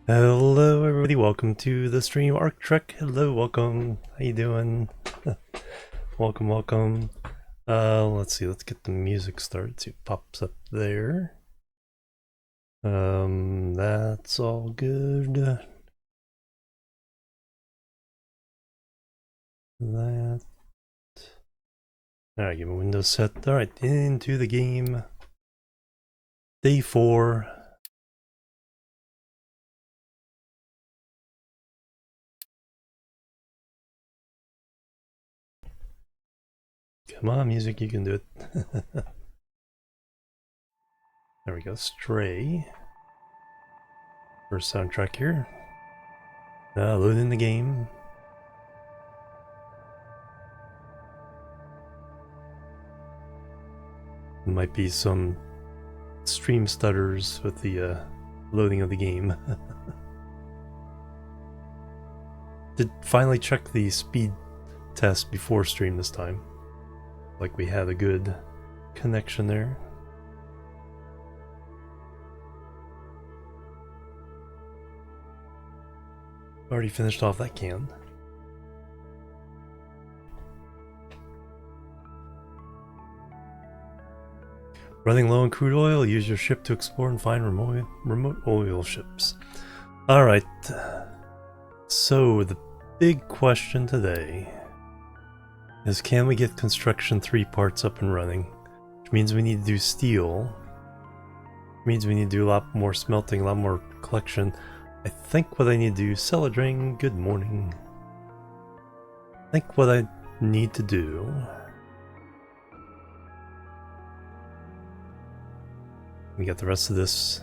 Hello everybody, welcome to the stream Arc Trek. Hello, welcome. How you doing? welcome. Let's see, let's get the music started. See, it pops up there. That's all good. That. Alright, give me Windows set. Alright, into the game. Day 4. Come on, music, you can do it. There we go, Stray. First soundtrack here. Loading the game. Might be some stream stutters with the loading of the game. Did finally check the speed test before stream this time. Like we had a good connection there. Already finished off that can. Running low on crude oil, use your ship to explore and find remote oil ships. Alright, so the big question today is, can we get construction 3 parts up and running? Which means we need to do steel. Which means we need to do a lot more smelting, a lot more collection. I think what I need to do, Celadring, good morning. I think what I need to do we got the rest of this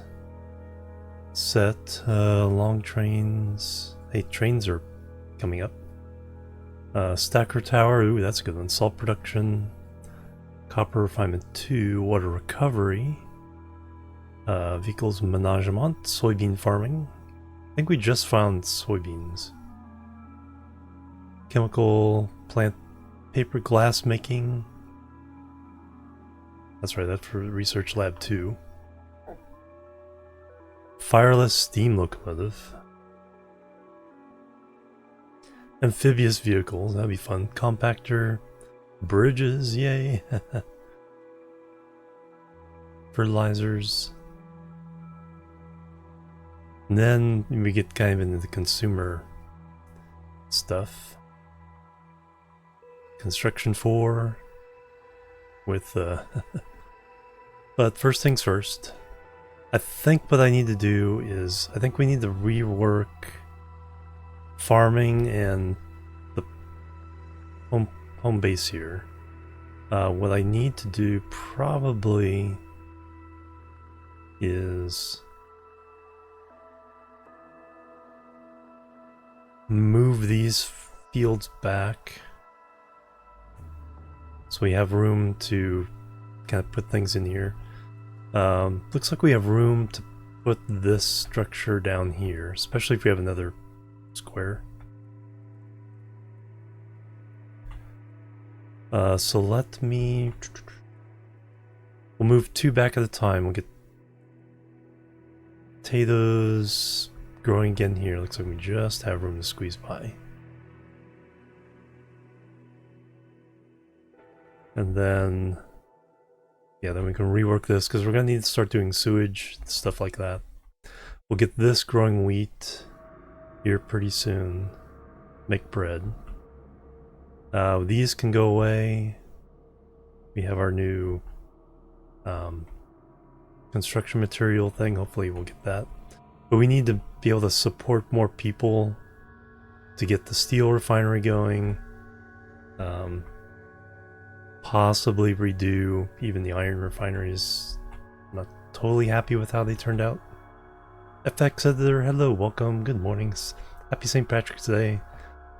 set. Long trains. Hey, trains are coming up. Stacker tower, ooh, that's a good one. Salt production. Copper refinement 2. Water recovery. Vehicles management. Soybean farming. I think we just found soybeans. Chemical plant paper glass making. That's right, that's for research lab 2. Fireless steam locomotive. Amphibious vehicles, that'd be fun. Compactor. Bridges, yay. Fertilizers. And then we get kind of into the consumer stuff. Construction 4 with but first things first. I think what I need to do is, I think we need to rework farming and the home base here. What I need to do probably is move these fields back so we have room to kind of put things in here. Looks like we have room to put this structure down here, especially if we have another square. So let me... We'll move 2 back at a time. We'll get potatoes growing again here. Looks like we just have room to squeeze by. And then... yeah, then we can rework this, because we're going to need to start doing sewage, stuff like that. We'll get this growing wheat here pretty soon. Make bread. These can go away. We have our new construction material thing. Hopefully we'll get that. But we need to be able to support more people to get the steel refinery going. Possibly redo even the iron refineries. I'm not totally happy with how they turned out. FX editor, hello, welcome, good mornings. Happy St. Patrick's Day.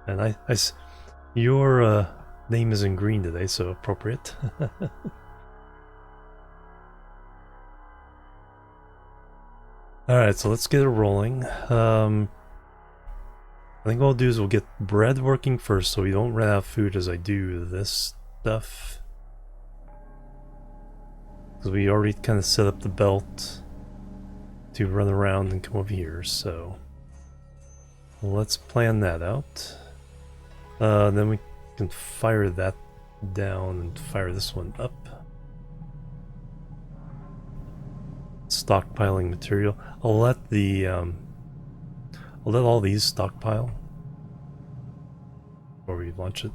And your name is in green today, so appropriate. Alright, so let's get it rolling. I think what I'll do is we'll get bread working first so we don't run out of food as I do this stuff. Because we already kind of set up the belt to run around and come over here, so let's plan that out. Then we can fire that down and fire this one up. Stockpiling material. I'll let all these stockpile before we launch it.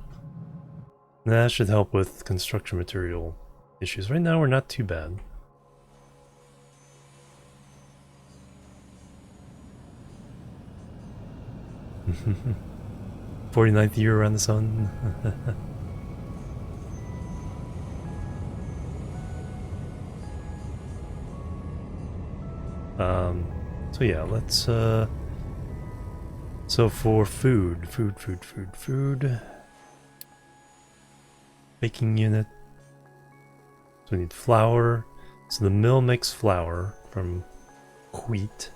And that should help with construction material issues. Right now we're not too bad. "49th year around the sun." So yeah, let's so for food. Baking unit. So we need flour. So the mill makes flour from wheat.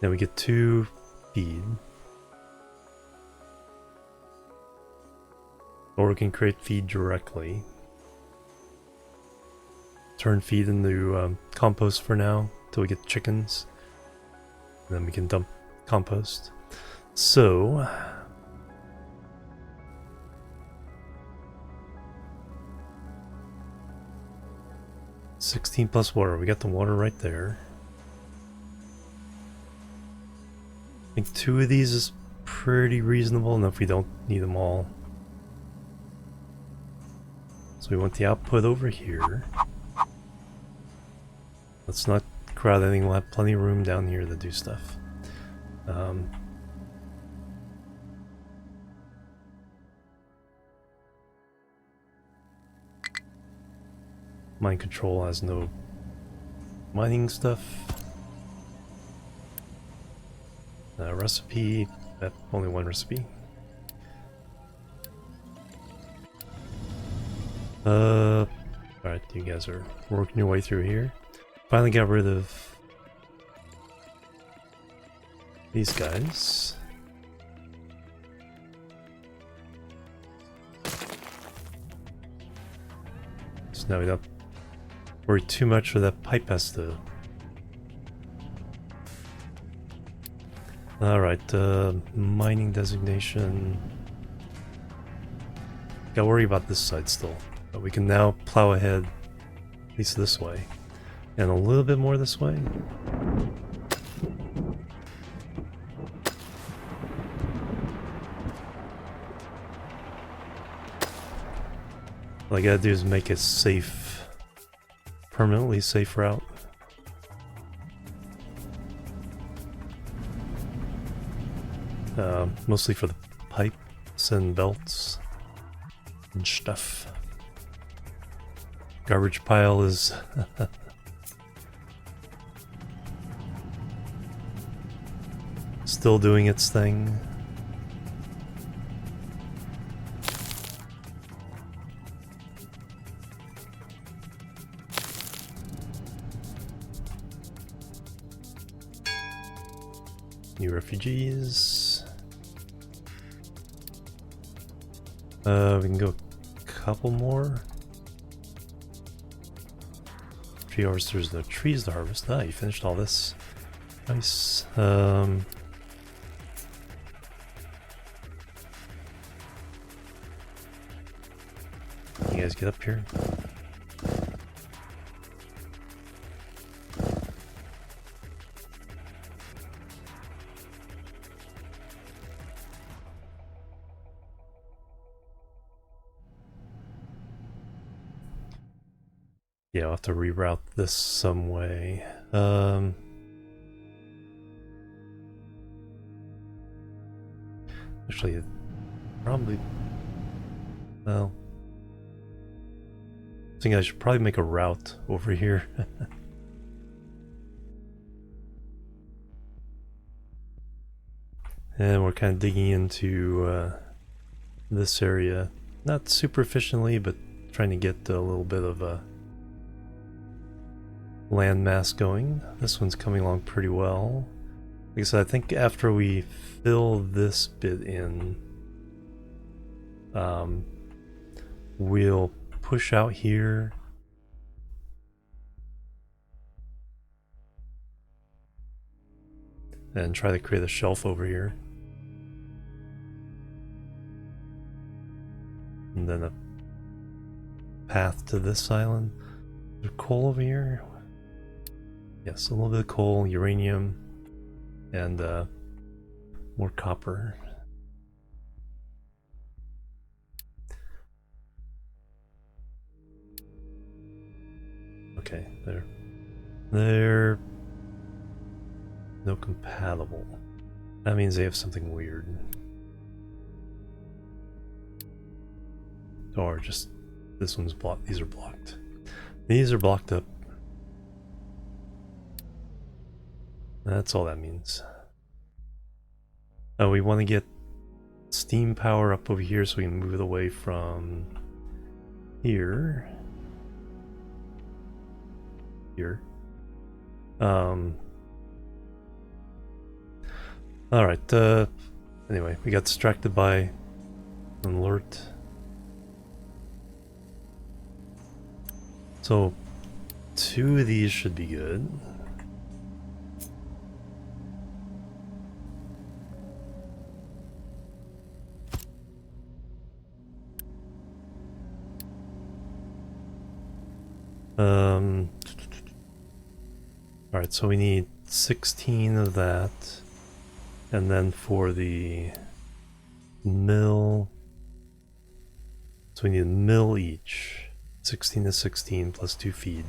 Then we get 2 feed. Or we can create feed directly. Turn feed into compost for now until we get chickens. And then we can dump compost. So 16 plus water. We got the water right there. I think 2 of these is pretty reasonable enough. We don't need them all. So we want the output over here. Let's not crowd anything. We'll have plenty of room down here to do stuff. Mine control has no mining stuff. Recipe, only 1 recipe. Alright, you guys are working your way through here. Finally got rid of these guys. So now we don't worry too much where that pipe has to. Alright, mining designation. Gotta worry about this side still. But we can now plow ahead, at least this way. And a little bit more this way. All I gotta do is make a safe, permanently safe route. Mostly for the pipes and belts and stuff. Garbage pile is still doing its thing. New refugees. We can go a couple more. Tree harvesters, no trees to harvest. Ah, you finished all this. Nice. You guys get up here. Yeah, I'll have to reroute this some way. Actually, probably. Well, I think I should probably make a route over here. And we're kind of digging into this area, not super efficiently, but trying to get a little bit of a land mass going. This one's coming along pretty well. Like I said, I think after we fill this bit in, we'll push out here. And try to create a shelf over here. and then a path to this island. Is there coal over here? Yes, a little bit of coal, uranium, and more copper. Okay, they're no compatible. That means they have something weird. Or just this one's blocked. These are blocked. These are blocked up. That's all that means. Oh, we want to get steam power up over here so we can move it away from here. Here. Alright, anyway, we got distracted by an alert. So, 2 of these should be good. Alright, so we need 16 of that. And then for the mill, so we need a mill each. 16 to 16 plus 2 feed.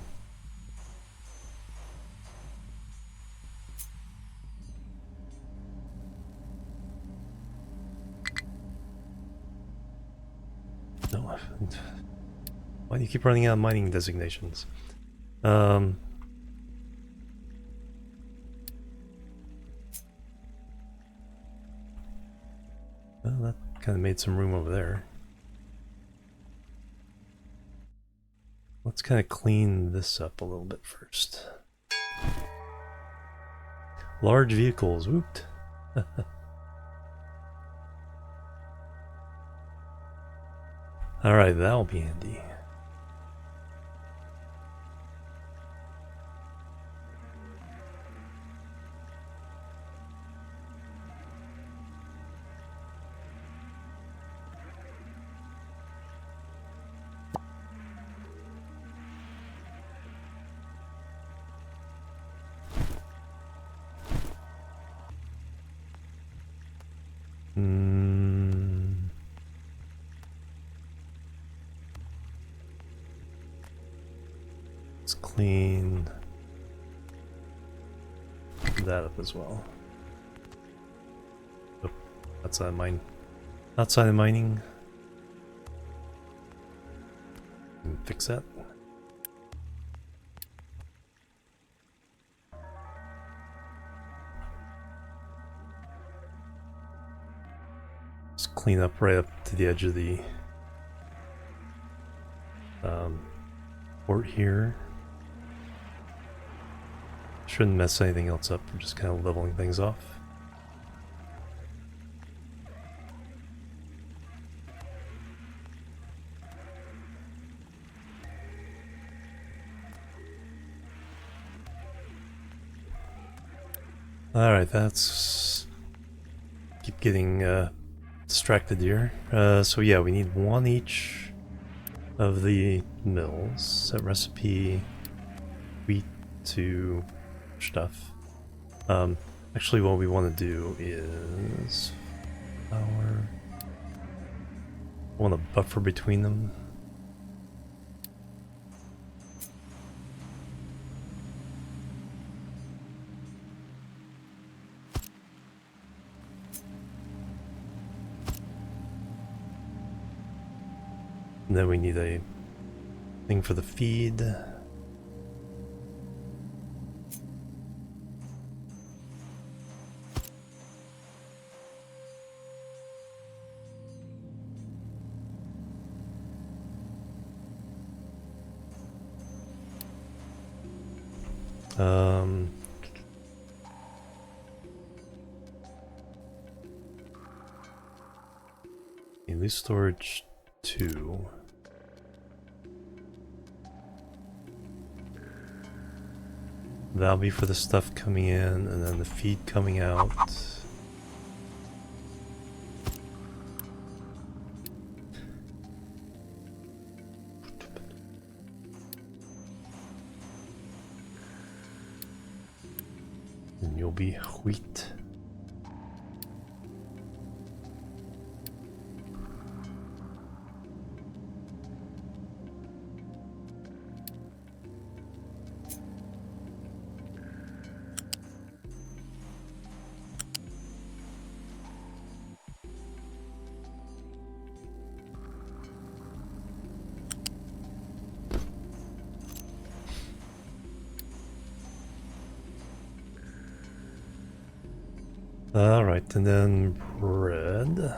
No. Why do you keep running out of mining designations? Well, that kind of made some room over there. Let's kind of clean this up a little bit first. Large vehicles, whooped. Alright, that'll be handy. Let's clean that up as well. Oh, outside of mining. Fix that. Just clean up right up to the edge of the port here. Shouldn't mess anything else up. We're just kind of leveling things off. Alright, that's... keep getting distracted here. So yeah, we need 1 each of the mills. Set recipe, wheat to stuff. Actually what we want to do is flour. I want a buffer between them. And then we need a thing for the feed. Loose storage 2. That'll be for the stuff coming in, and then the feed coming out. you'll be wheat. Alright, and then bread.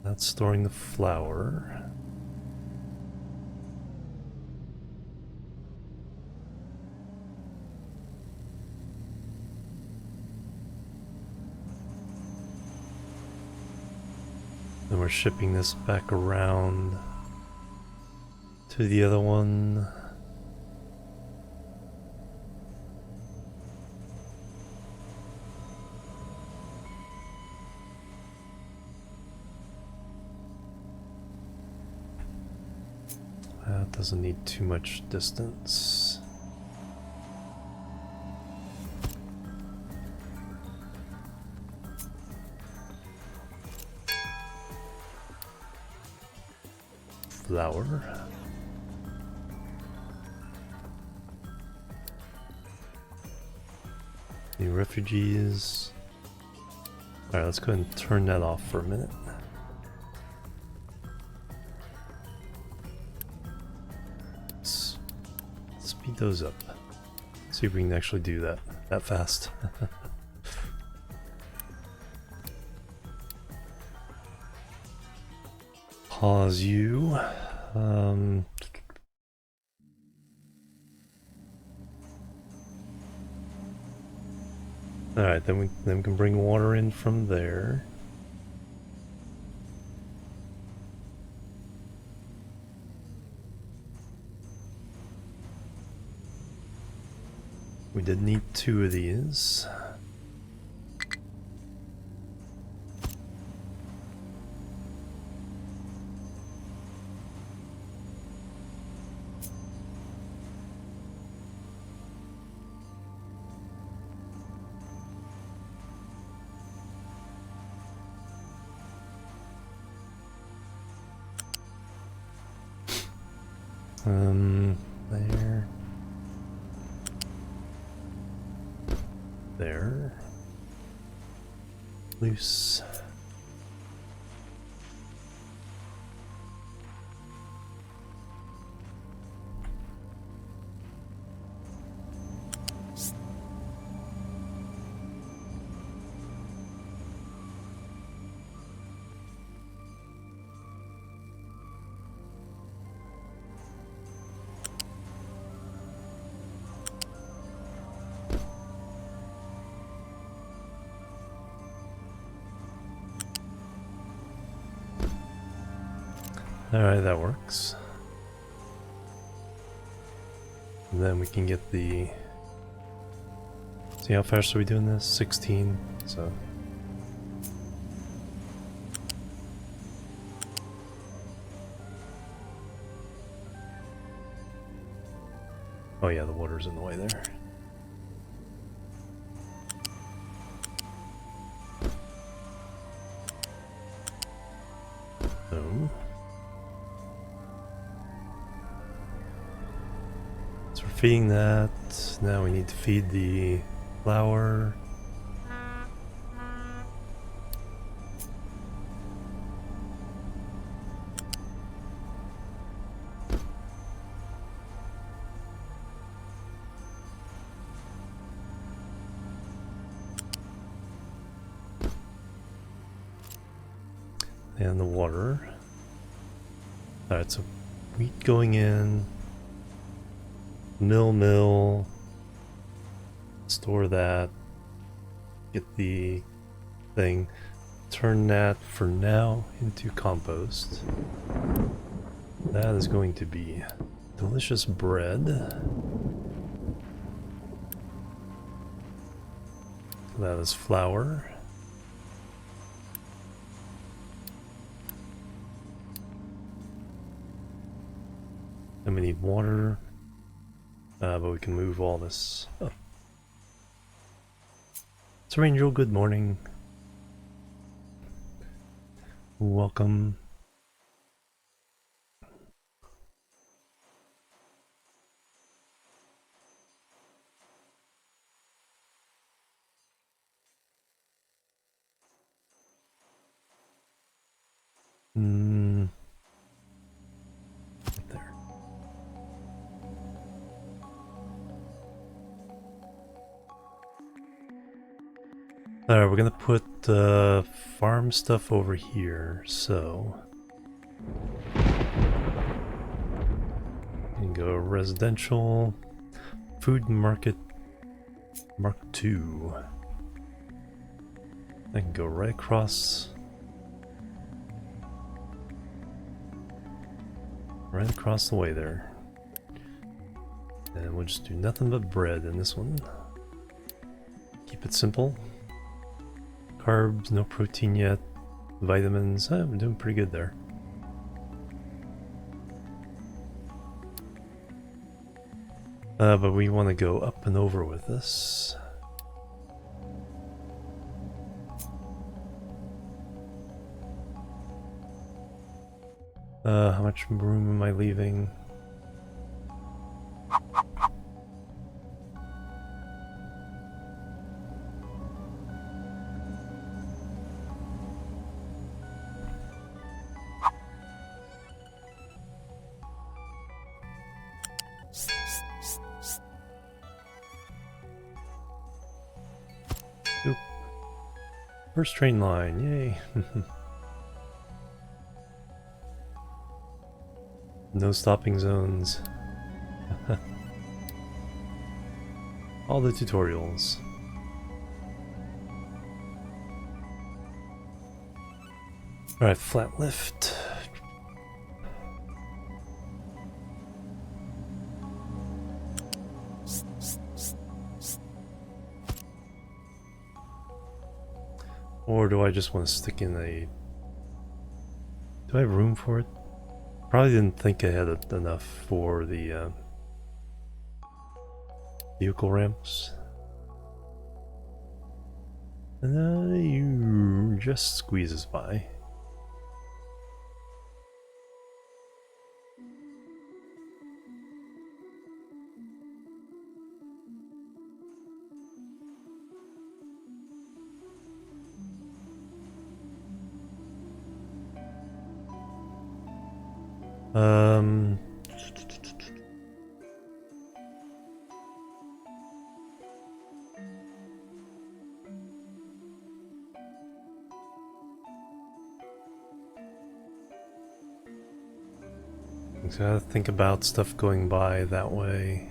That's storing the flour. Then we're shipping this back around to the other one. That doesn't need too much distance. Flour. New refugees. Alright, let's go ahead and turn that off for a minute. Speed those up. See if we can actually do that fast. Pause you. Alright, then we can bring water in from there. We did need 2 of these. There. There. Loose. Alright, that works. And then we can get the... See how fast are we doing this? 16, so... Oh yeah, the water's in the way there. So... feeding that. Now we need to feed the flour. And the water. Alright, so wheat going in. Mill, store that, get the thing. Turn that for now into compost. That is going to be delicious bread. That is flour. And we need water, but we can move all this up. Sir Angel, good morning. Welcome. Right there. Alright, we're gonna put farm stuff over here, so you can go residential, food market, Mark II. I can go right across the way there. And we'll just do nothing but bread in this one. Keep it simple. Carbs, no protein yet. Vitamins, I'm doing pretty good there. But we want to go up and over with this. How much room am I leaving? Oop. First train line, yay. No stopping zones. All the tutorials. Alright, flat lift. Or do I just want to stick in a... Do I have room for it? Probably didn't think I had enough for the vehicle ramps. And you just squeezes by. So I gotta think about stuff going by that way.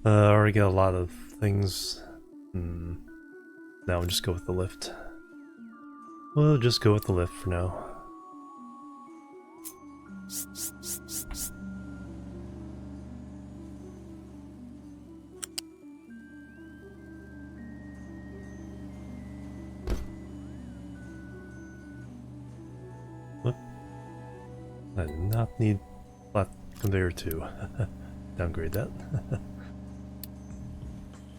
I already got a lot of things. Now we'll just go with the lift. We'll just go with the lift for now. Whoop. I do not need flat conveyor 2. Downgrade that.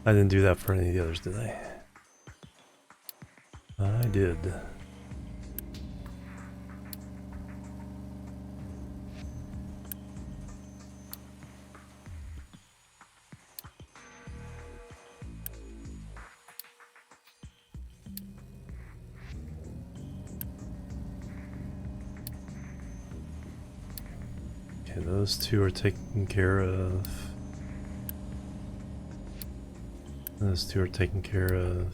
I didn't do that for any of the others, did I? I did. Okay, those two are taken care of. Those two are taken care of.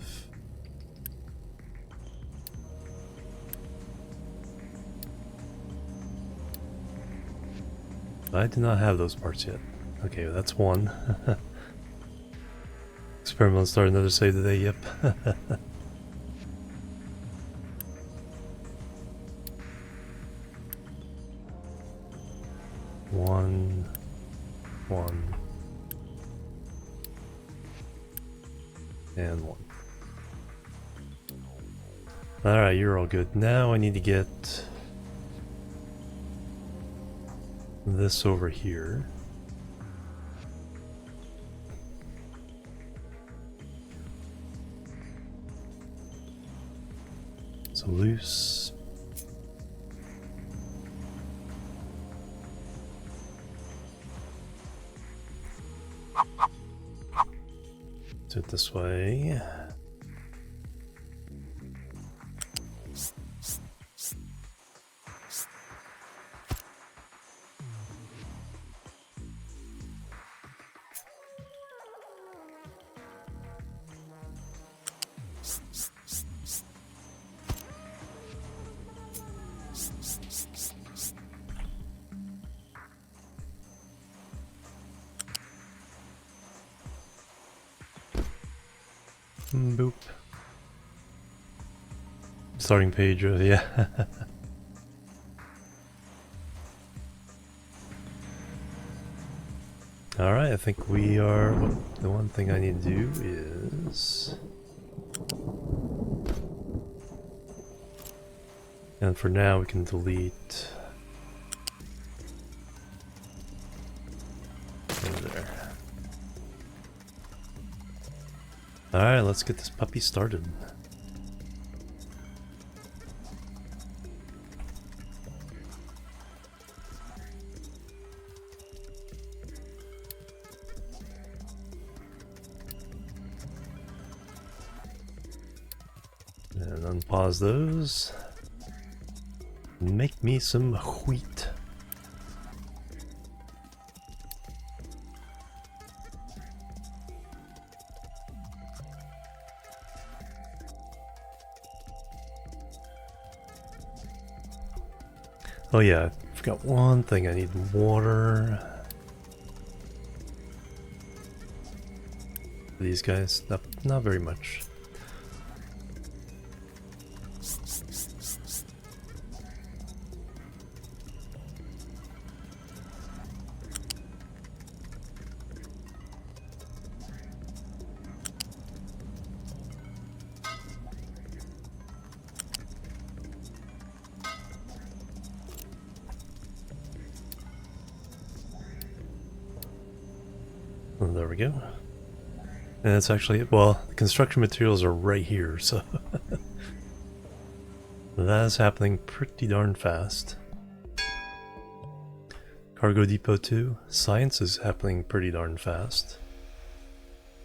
I do not have those parts yet. Okay, well, that's one. Experiment start another save today, yep. One. And one. Alright, you're all good. Now I need to get this over here. So loose. Do it this way. Boop. Starting page, yeah. Alright, I think we are... The one thing I need to do is... And for now we can delete... There. Alright, let's get this puppy started. And unpause those. Make me some wheat. Oh yeah, I forgot one thing. I need water. These guys, not very much. Oh, there we go. And it's actually, well, the construction materials are right here, so that is happening pretty darn fast. Cargo depot 2, science is happening pretty darn fast,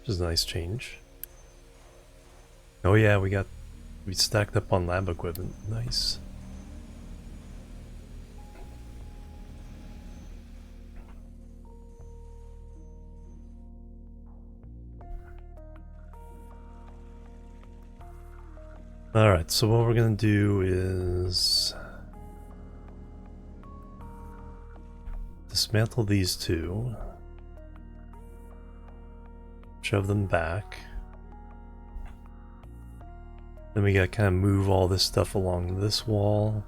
which is a nice change. Oh yeah, we stacked up on lab equipment, nice. Alright, so what we're gonna do is dismantle these two, shove them back, then we gotta kind of move all this stuff along this wall.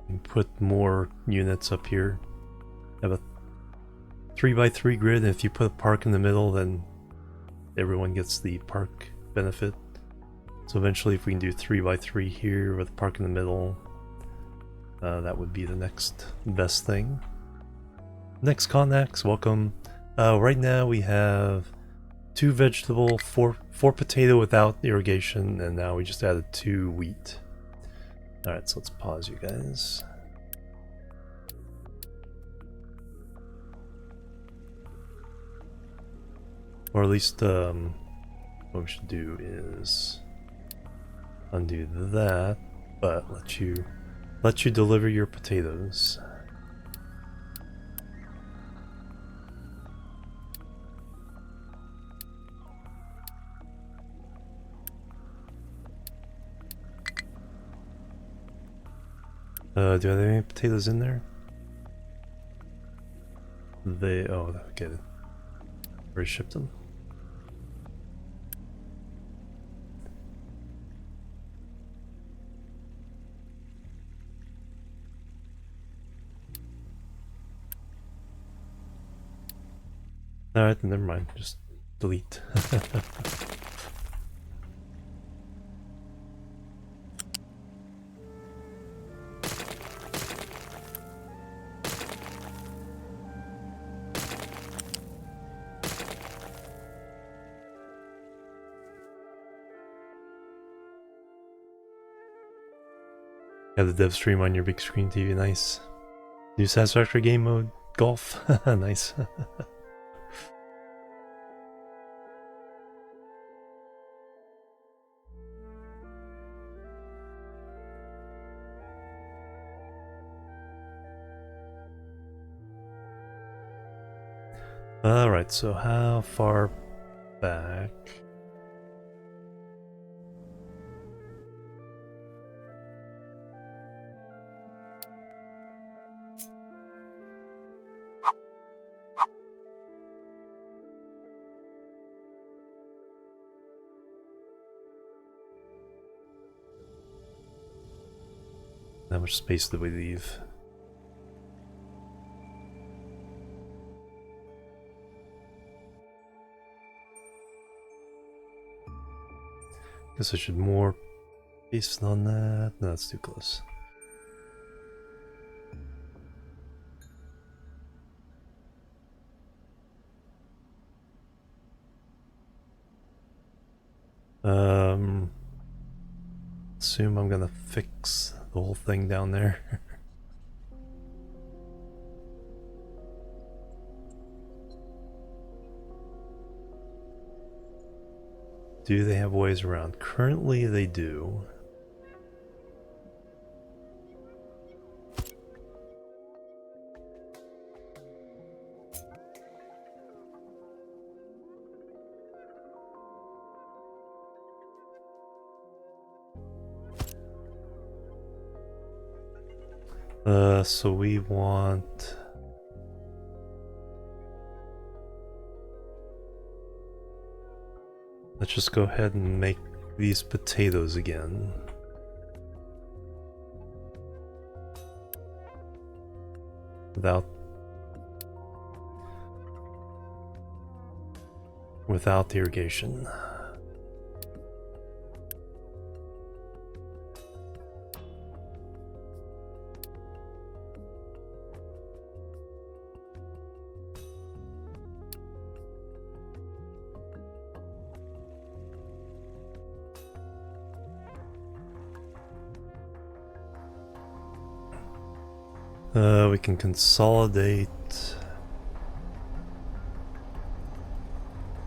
And put more units up here. Have a 3x3 grid, and if you put a park in the middle, then everyone gets the park benefit. So eventually, if we can do 3x3 here with a park in the middle, that would be the next best thing. Next Connex, welcome. Right now we have 2 vegetable, 4 potato without irrigation, and now we just added 2 wheat. Alright, so let's pause you guys. Or at least, what we should do is undo that, but let you deliver your potatoes. Do I have any potatoes in there? Oh, okay. Already shipped them. Alright, never mind. Just delete. Have the dev stream on your big screen TV, nice. New satisfactory game mode, golf, nice. Alright, so how far back? How much space did we leave? Guess I should more based on that. No, that's too close. Assume I'm gonna fix the whole thing down there. Do they have ways around? Currently they do. So we want... Let's just go ahead and make these potatoes again. Without irrigation. We can consolidate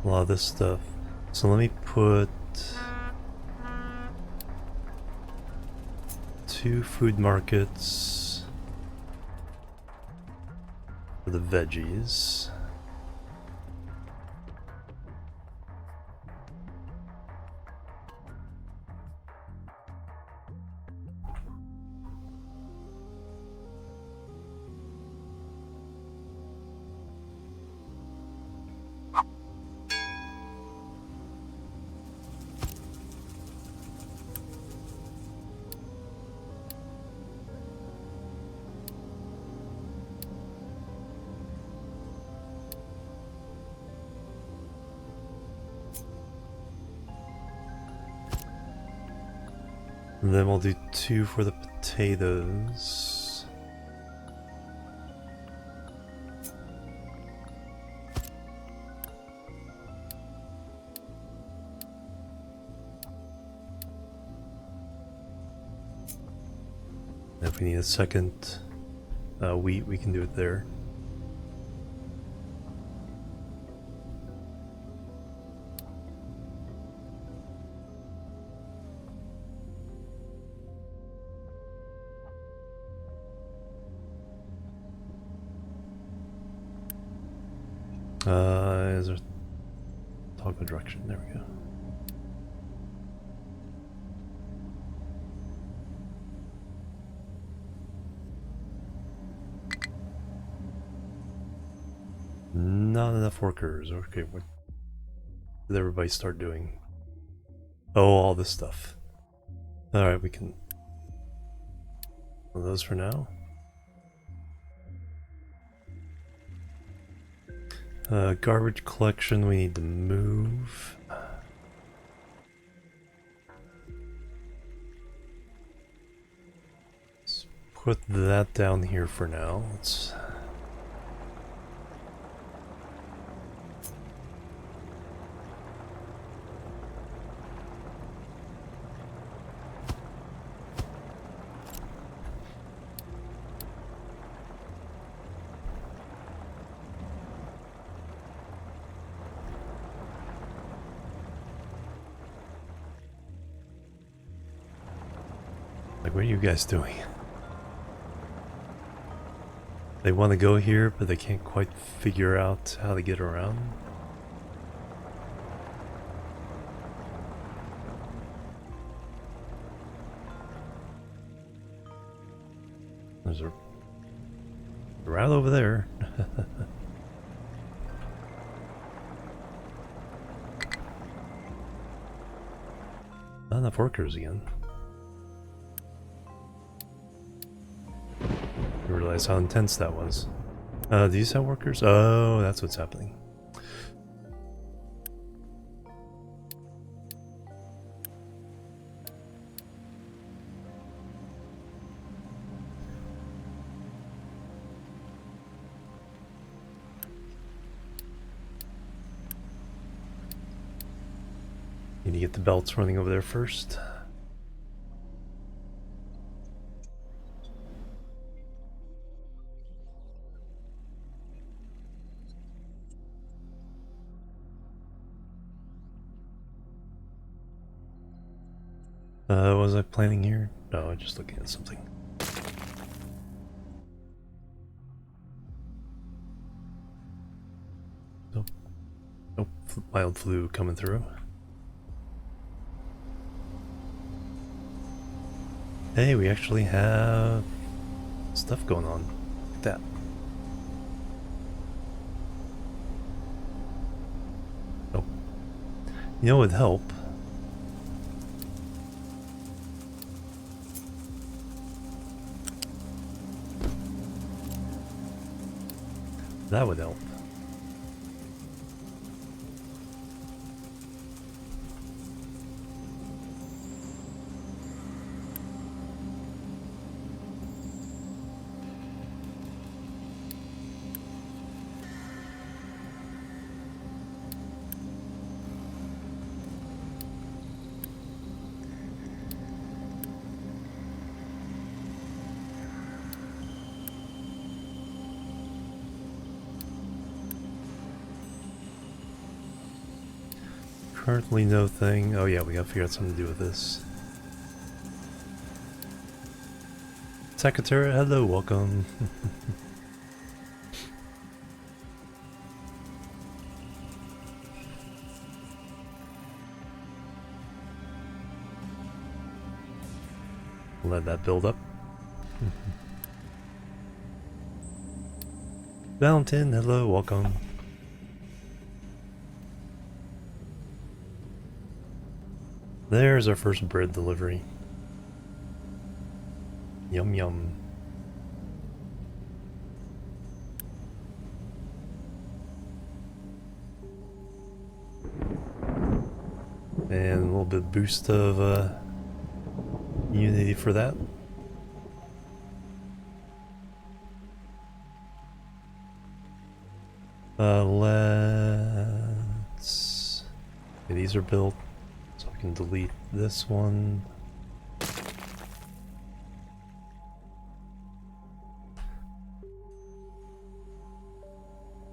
a lot of this stuff. So let me put 2 food markets for the veggies. And then we'll do 2 for the potatoes. And if we need a second wheat, we can do it there. Is there toggle direction? There we go. Not enough workers. Okay, what did everybody start doing? Oh, all this stuff. Alright, we can... those for now. Garbage collection we need to move. Let's put that down here for now. Let's... like, what are you guys doing? They want to go here, but they can't quite figure out how to get around. There's a route over there. Not enough workers again. I realize how intense that was. Do these have workers? Oh, that's what's happening. Need to get the belts running over there first. What was I planning here? No, I'm just looking at something. Nope. Nope. Mild flu coming through. Hey, we actually have stuff going on. Look at that. Nope. You know what would help? That would help. Currently no thing. Oh yeah, we gotta figure out something to do with this. Secretary, hello, welcome. Let that build up. Valentin, hello, welcome. There's our first bread delivery. Yum yum. And a little bit boost of unity for that. Let's... okay, these are built. Can delete this one.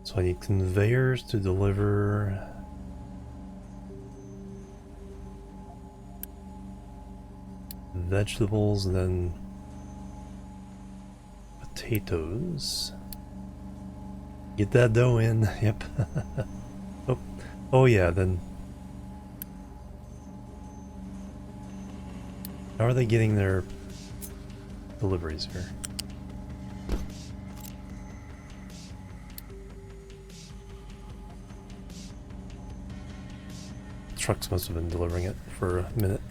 So I need conveyors to deliver vegetables and then potatoes. Get that dough in. Yep. Oh, oh yeah. Then how are they getting their deliveries here? Trucks must have been delivering it for a minute.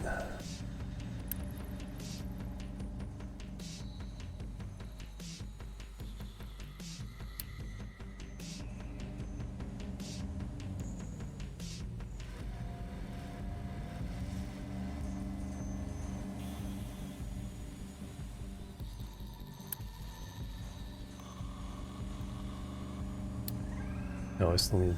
No, I still need...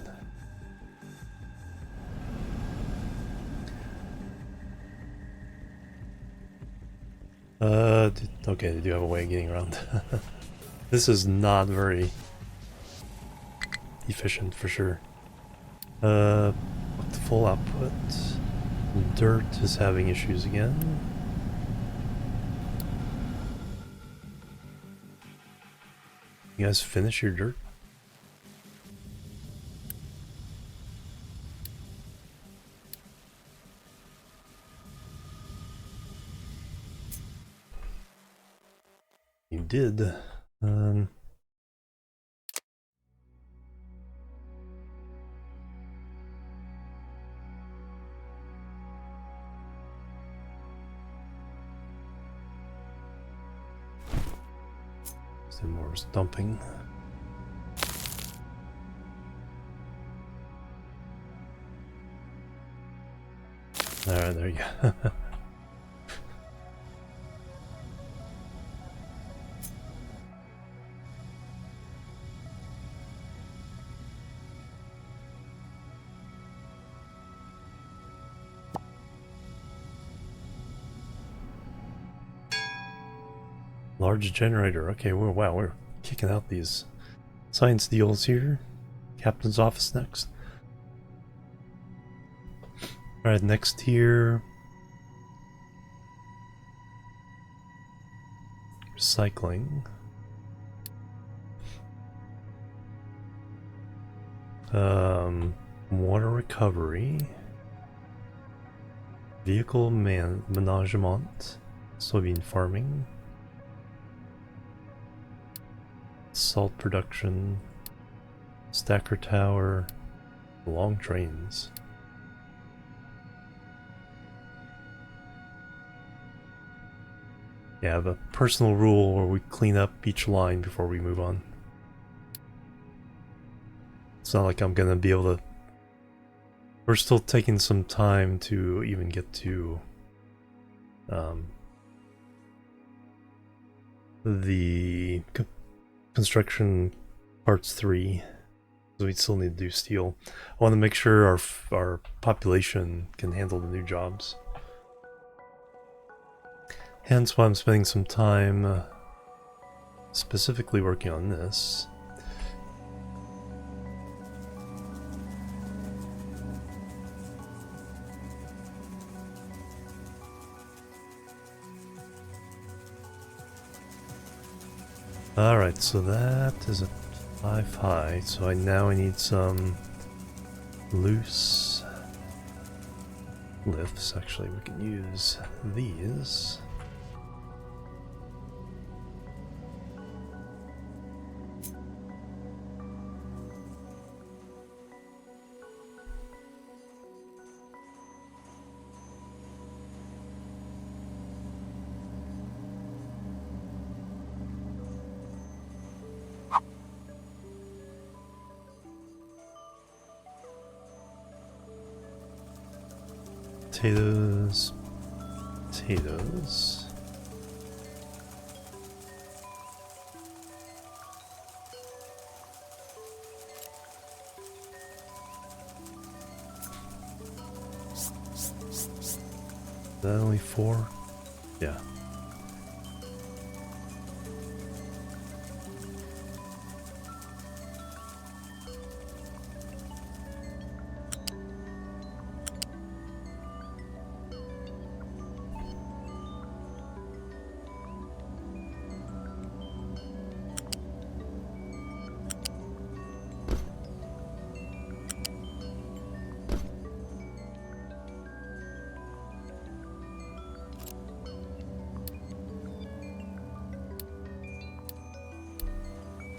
okay, they do have a way of getting around. This is not very efficient for sure. The full output. Dirt is having issues again. You guys finish your dirt? You did. Some more dumping. Alright, there you go. Large generator. Okay, wow, we're kicking out these science deals here. Captain's office next. Alright, next here. Recycling. Water recovery. Vehicle management. Soybean farming. Salt production. Stacker tower. Long trains. Yeah, I have a personal rule where we clean up each line before we move on. It's not like I'm gonna be able to... We're still taking some time to even get to the construction parts 3. So we still need to do steel. I want to make sure our population can handle the new jobs. Hence why I'm spending some time specifically working on this. Alright, so that is a 5 high, so I need some loose lifts. Actually, we can use these. Potatoes, potatoes. Is that only 4? Yeah.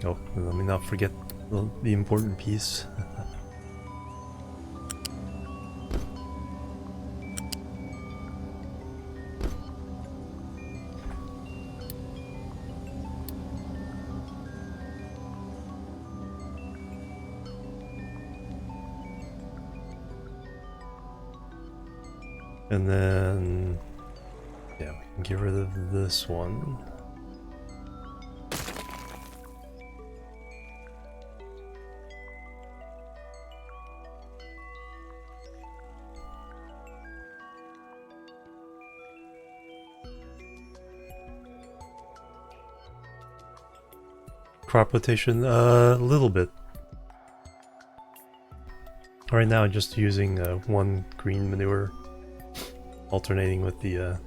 Oh, let me not forget the important piece. And then, yeah, we can get rid of this one. Crop rotation, a little bit. Right now, just using one green manure, alternating with the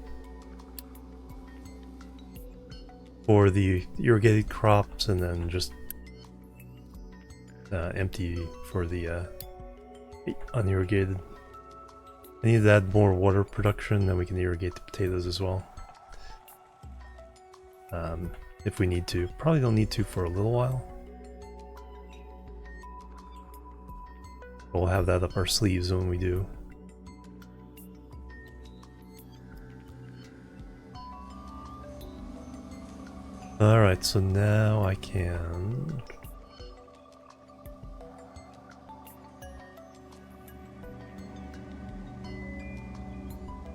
for the irrigated crops, and then just empty for the unirrigated. I need to add more water production, then we can irrigate the potatoes as well. If we need to. Probably don't need to for a little while. We'll have that up our sleeves when we do. Alright, so now I can...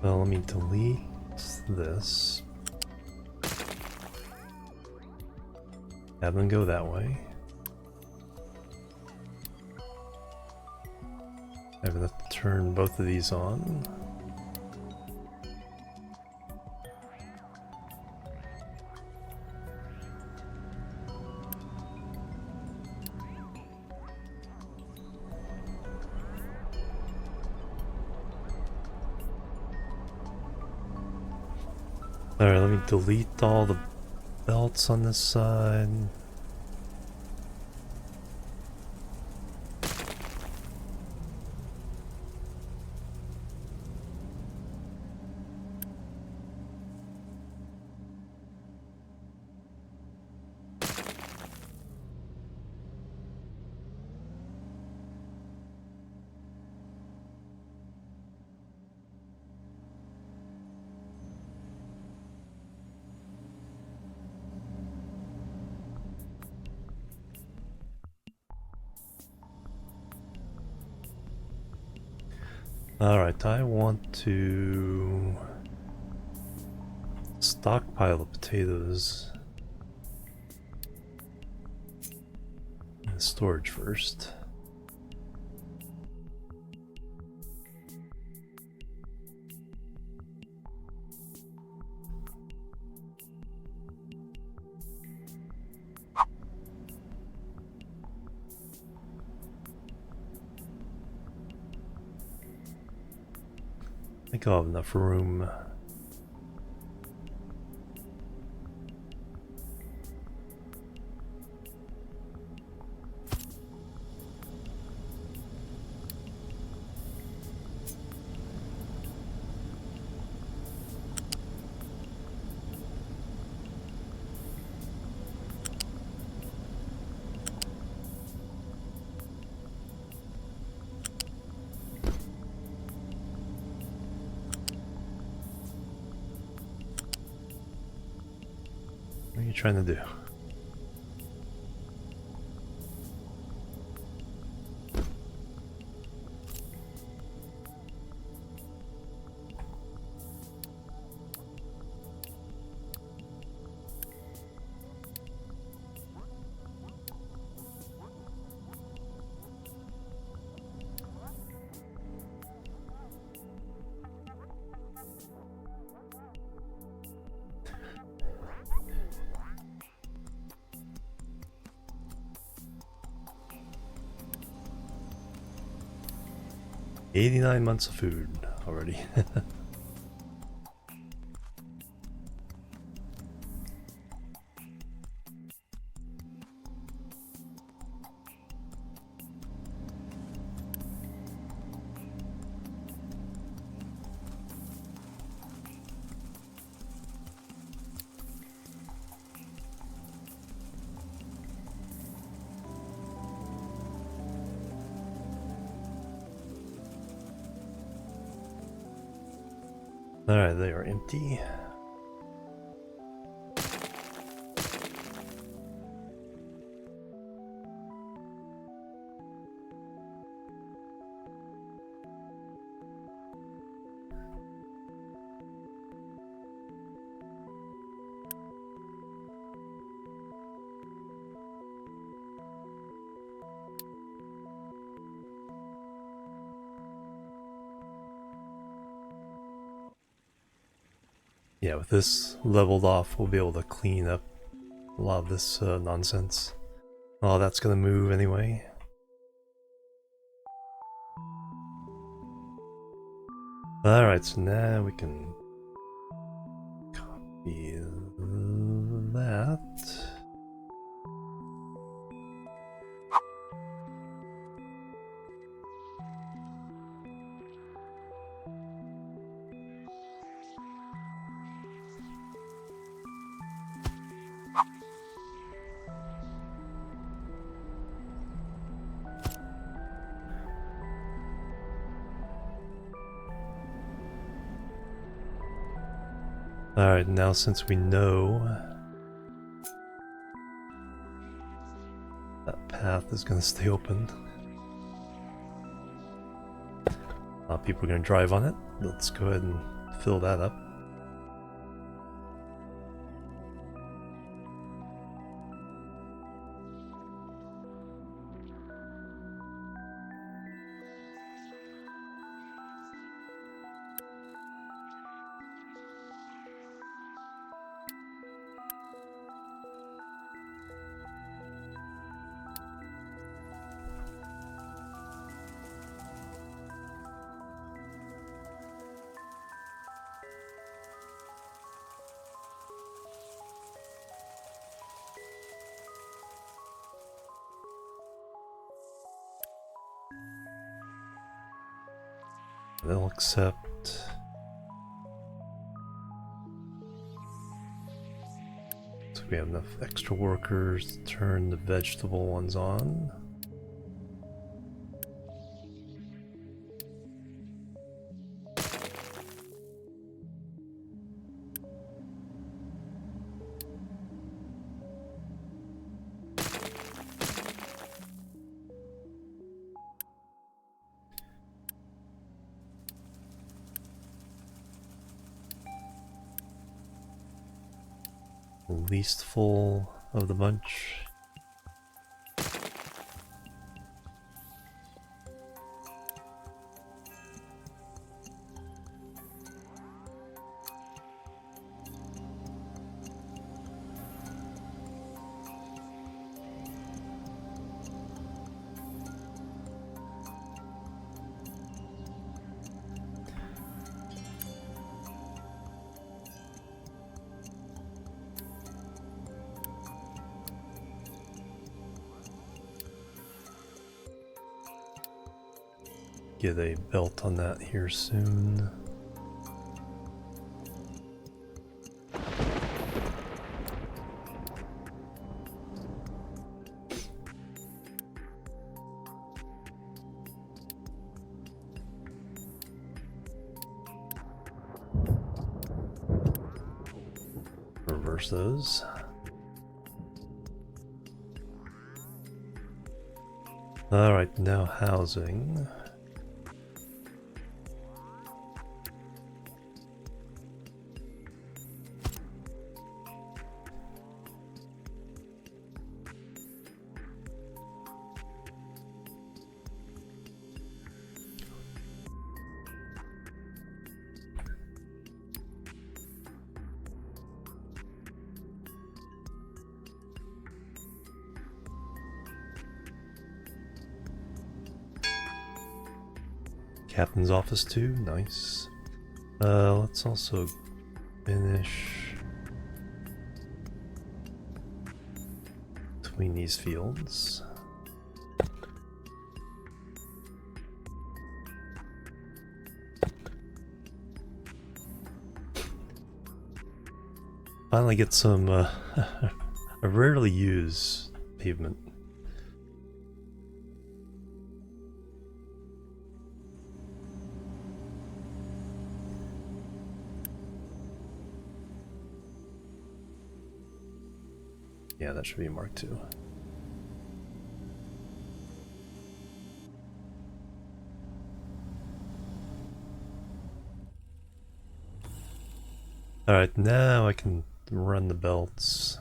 Well, let me delete this. Have them go that way. I'm gonna turn both of these on. Alright, let me delete all the belts on this side. Alright, I want to stockpile the potatoes in storage first. I think I'll have enough room. What are you trying to do? $89 months of food already. Alright, they are empty. Yeah, with this leveled off, we'll be able to clean up a lot of this nonsense. Oh, that's gonna move anyway. Alright, so now we can copy that. Alright, now since we know that path is gonna stay open, people are gonna drive on it, let's go ahead and fill that up. They'll accept. So we have enough extra workers to turn the vegetable ones on. Least full of the bunch. Get a belt on that here soon. Reverse those. Alright, now housing. Captain's office too, nice. Let's also finish between these fields. Finally get some, I rarely use pavement. Yeah, that should be Mark 2. Alright, now I can run the belts.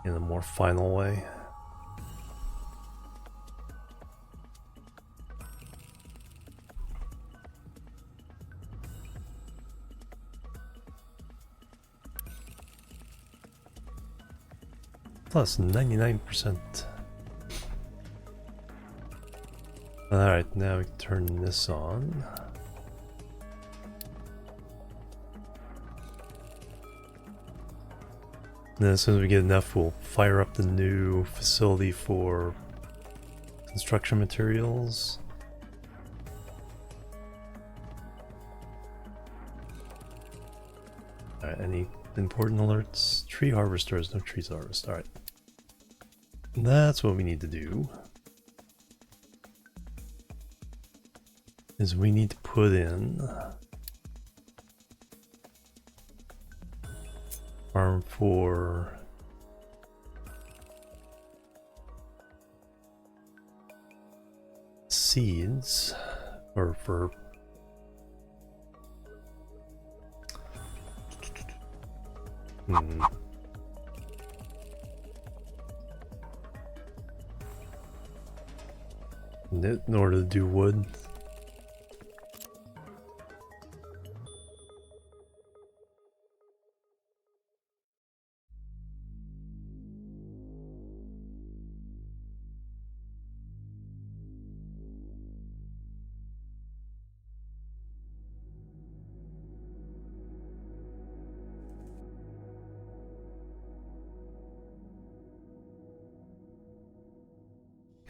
In a more final way. Plus 99%. Alright, now we can turn this on. And then as soon as we get enough, we'll fire up the new facility for construction materials. Alright, any important alerts? Tree harvesters, no trees harvest. Alright. That's what we need to do. Is we need to put in farm for seeds, or for in order to do wood.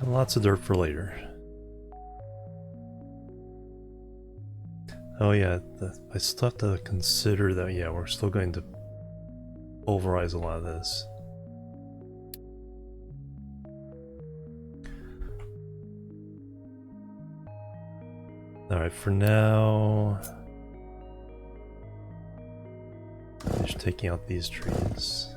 Got lots of dirt for later. Oh yeah, I still have to consider that, yeah, we're still going to pulverize a lot of this. Alright, for now, just taking out these trees.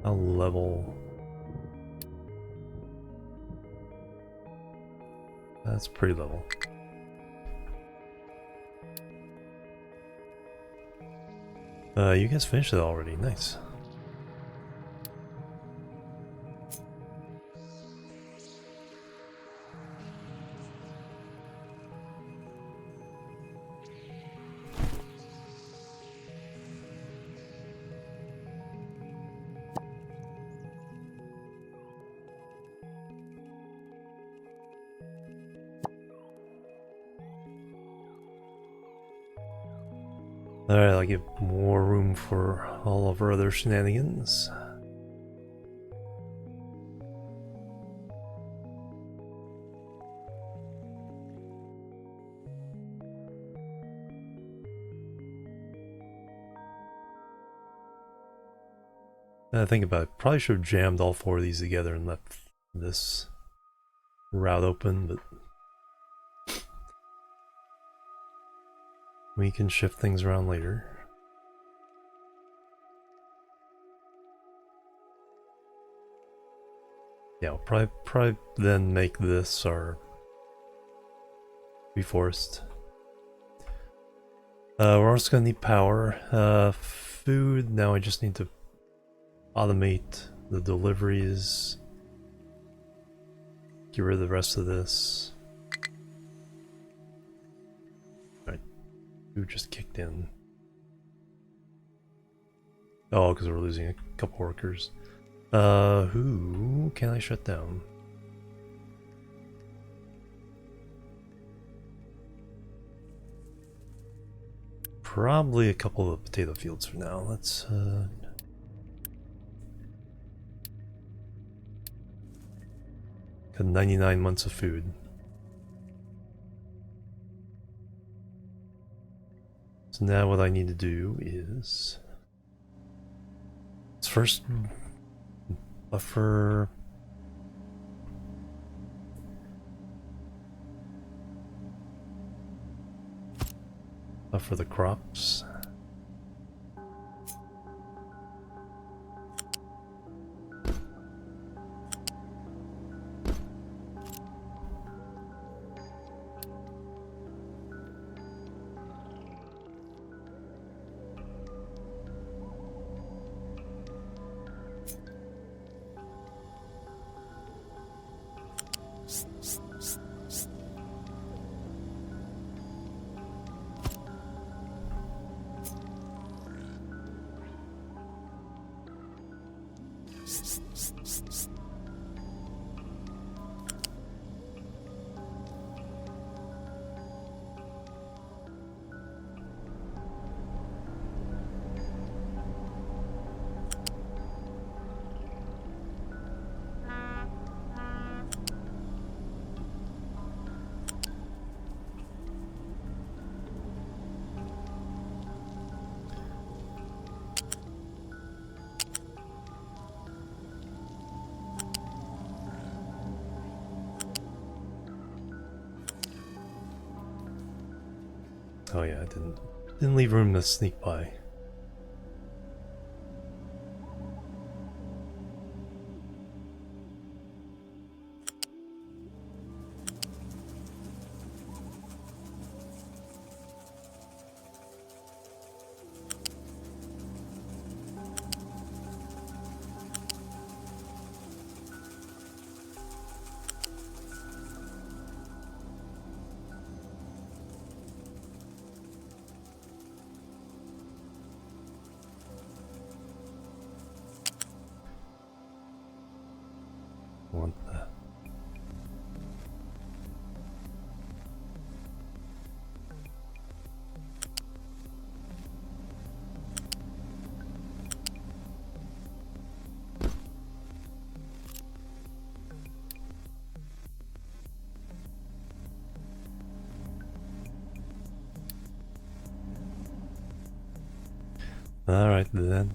I'll level. That's pretty level. You guys finished it already, nice. Alright, I'll give more room for all of our other shenanigans. Think about it, probably should have jammed all four of these together and left this route open, but we can shift things around later. Yeah, we'll probably then make this our reforest. We're also gonna need power. Food, now I just need to automate the deliveries. Get rid of the rest of this. Alright, who just kicked in? Oh, because we're losing a couple workers. Who can I shut down? Probably a couple of potato fields for now. Let's got 99 months of food. So now what I need to do is let's first buffer for the crops. Oh yeah, I didn't leave room to sneak by. Want that. Alright then,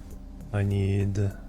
I need that.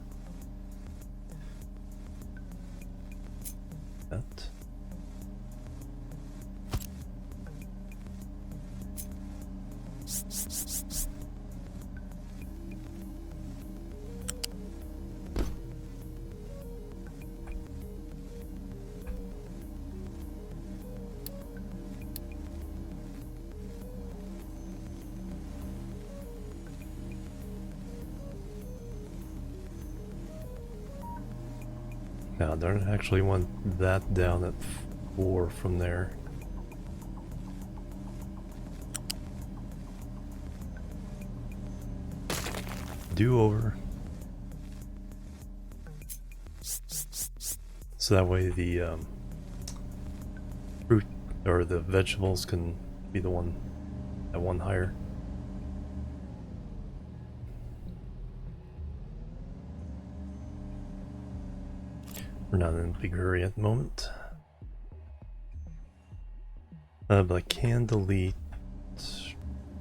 Now, I don't actually want that down at 4 from there. Do over. So that way the fruit or the vegetables can be the one at one higher. We're not in a big hurry at the moment. But I can delete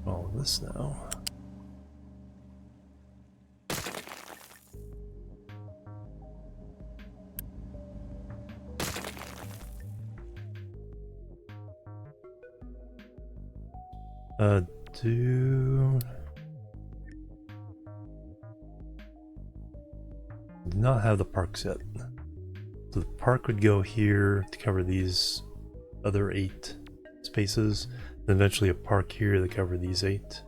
all of this now. Do not have the parks yet. So the park would go here to cover these other 8 spaces, and eventually a park here to cover these 8.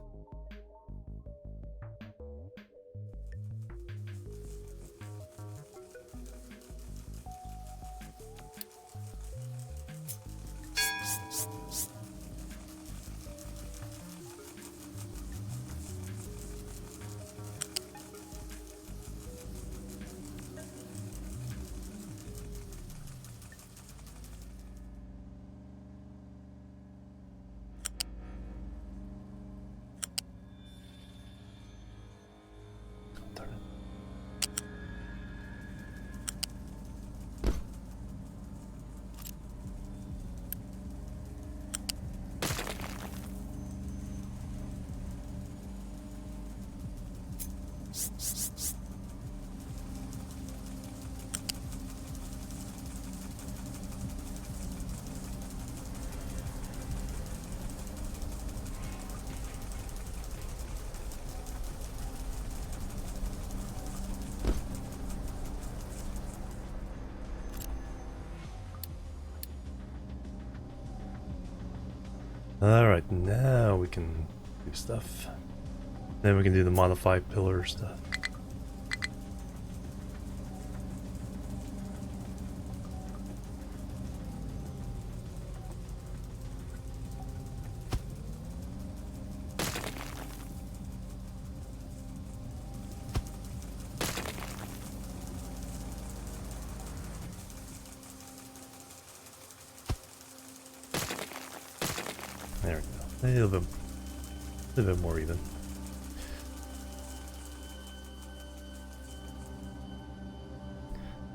Alright, now we can do stuff. Then we can do the modified pillar stuff. There we go. A little bit more even.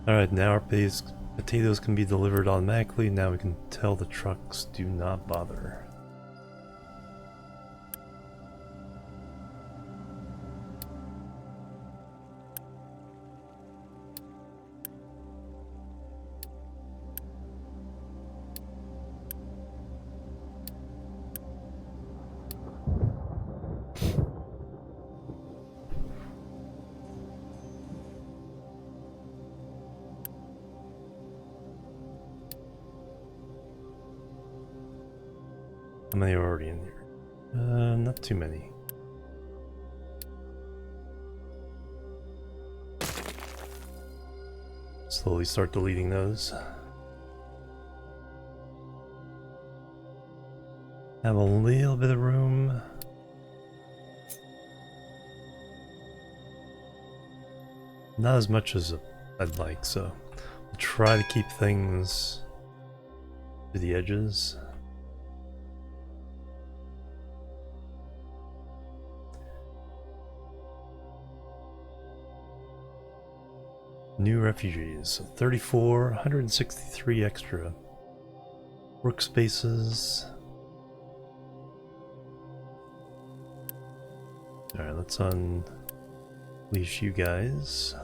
Alright, now our potatoes can be delivered automatically. Now we can tell the trucks do not bother. How many are already in here? Not too many. Slowly start deleting those. Have a little bit of room. Not as much as I'd like, so I'll try to keep things to the edges. New refugees, 34, 163 extra workspaces. Alright, let's unleash you guys.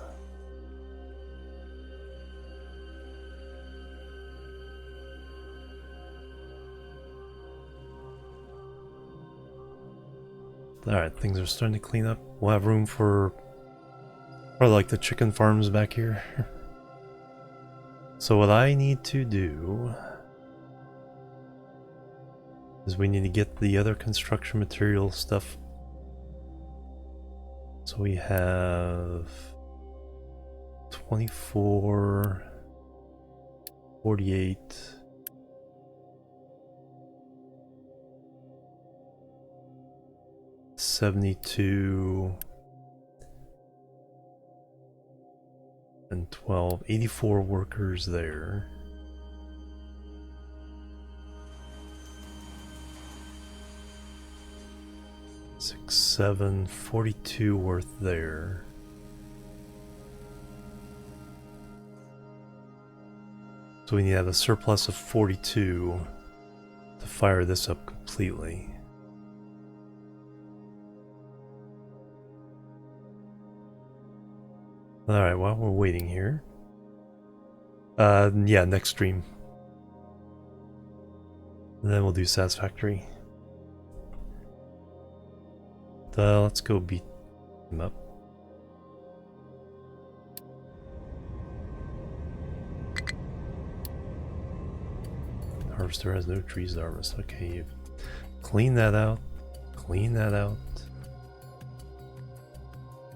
Alright, things are starting to clean up. We'll have room for probably like the chicken farms back here. So what I need to do is we need to get the other construction material stuff. So we have 24, 48, 72, and 12, 84 workers there. Six, 7, 42 worth there. So we need to have a surplus of 42 to fire this up completely. Alright, while we're waiting here. Yeah, next stream. And then we'll do Satisfactory. Let's go beat him up. Harvester has no trees to harvest. Okay, you clean that out. Clean that out.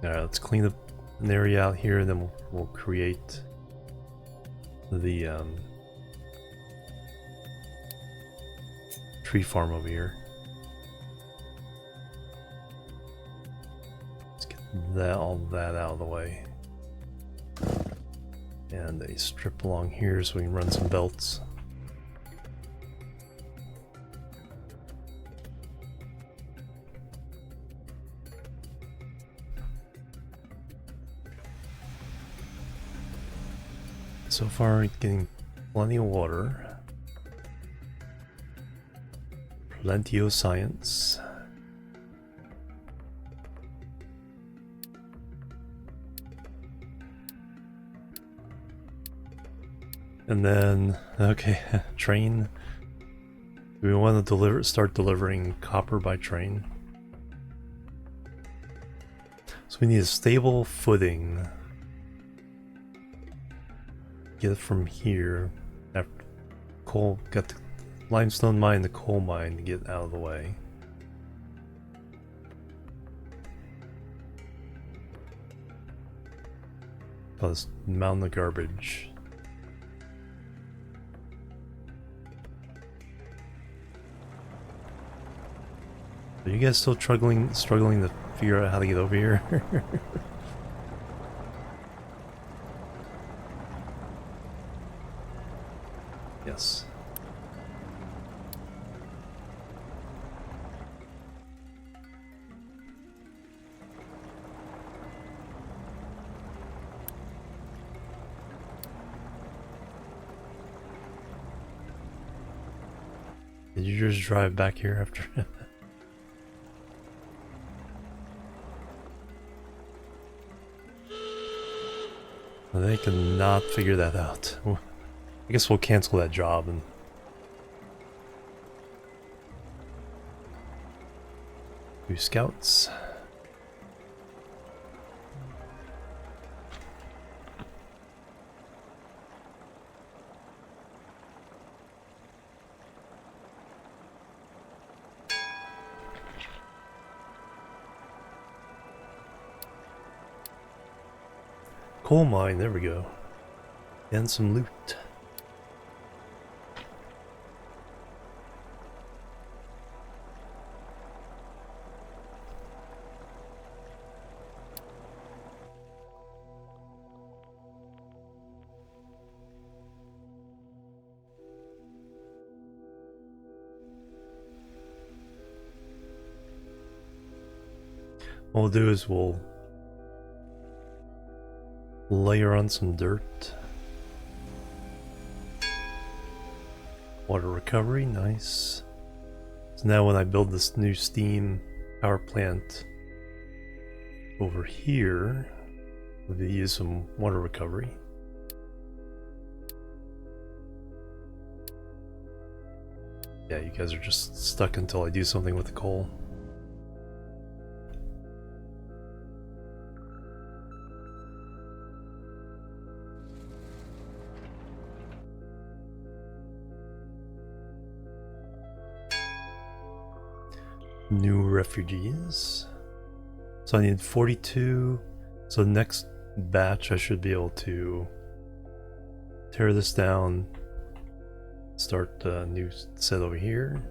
Alright, let's clean up an area out here, and then we'll create the tree farm over here. Let's get all that out of the way. And a strip along here so we can run some belts. So far, getting plenty of water, plenty of science. And then, okay, train. Do we want to start delivering copper by train? So we need a stable footing. Get it from here. After coal got limestone mine, the coal mine to get out of the way. Plus mountain of garbage. Are you guys still struggling to figure out how to get over here? Yes. Did you just drive back here after? They cannot figure that out. I guess we'll cancel that job and do scouts. Coal mine, there we go. And some loot. What we'll do is we'll layer on some dirt. Water recovery, nice. So now when I build this new steam power plant over here, we'll use some water recovery. Yeah, you guys are just stuck until I do something with the coal. New refugees. So I need 42. So the next batch I should be able to tear this down, start a new set over here.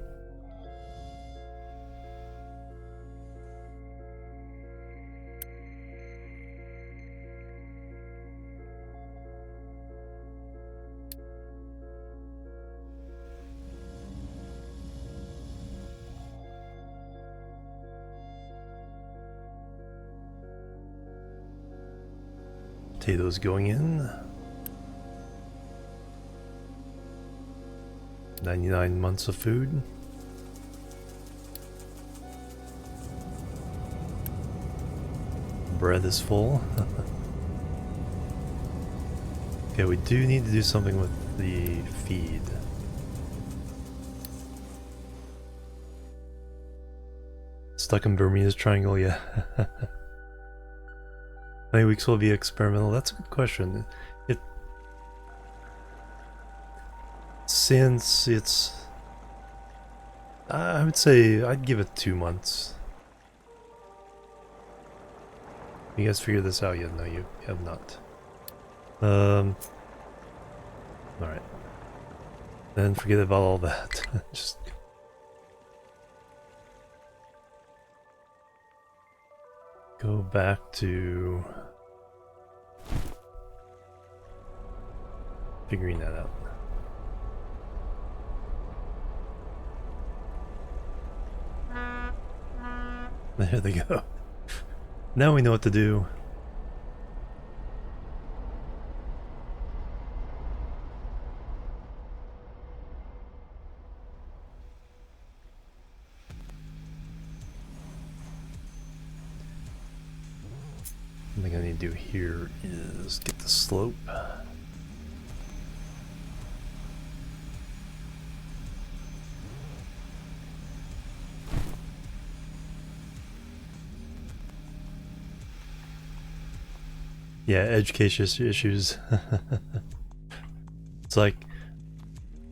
Potatoes going in. 99 months of food. Bread is full. Okay, we do need to do something with the feed. Stuck in Bermuda's Triangle, yeah. How many weeks will be experimental? That's a good question. Since it's... I would say I'd give it 2 months. You guys figured this out yet? No, you have not. Alright. Then forget about all that. Just... go back to figuring that out. There they go. Now we know what to do. One thing I need to do here is get the slope. Yeah, edge case issues. It's like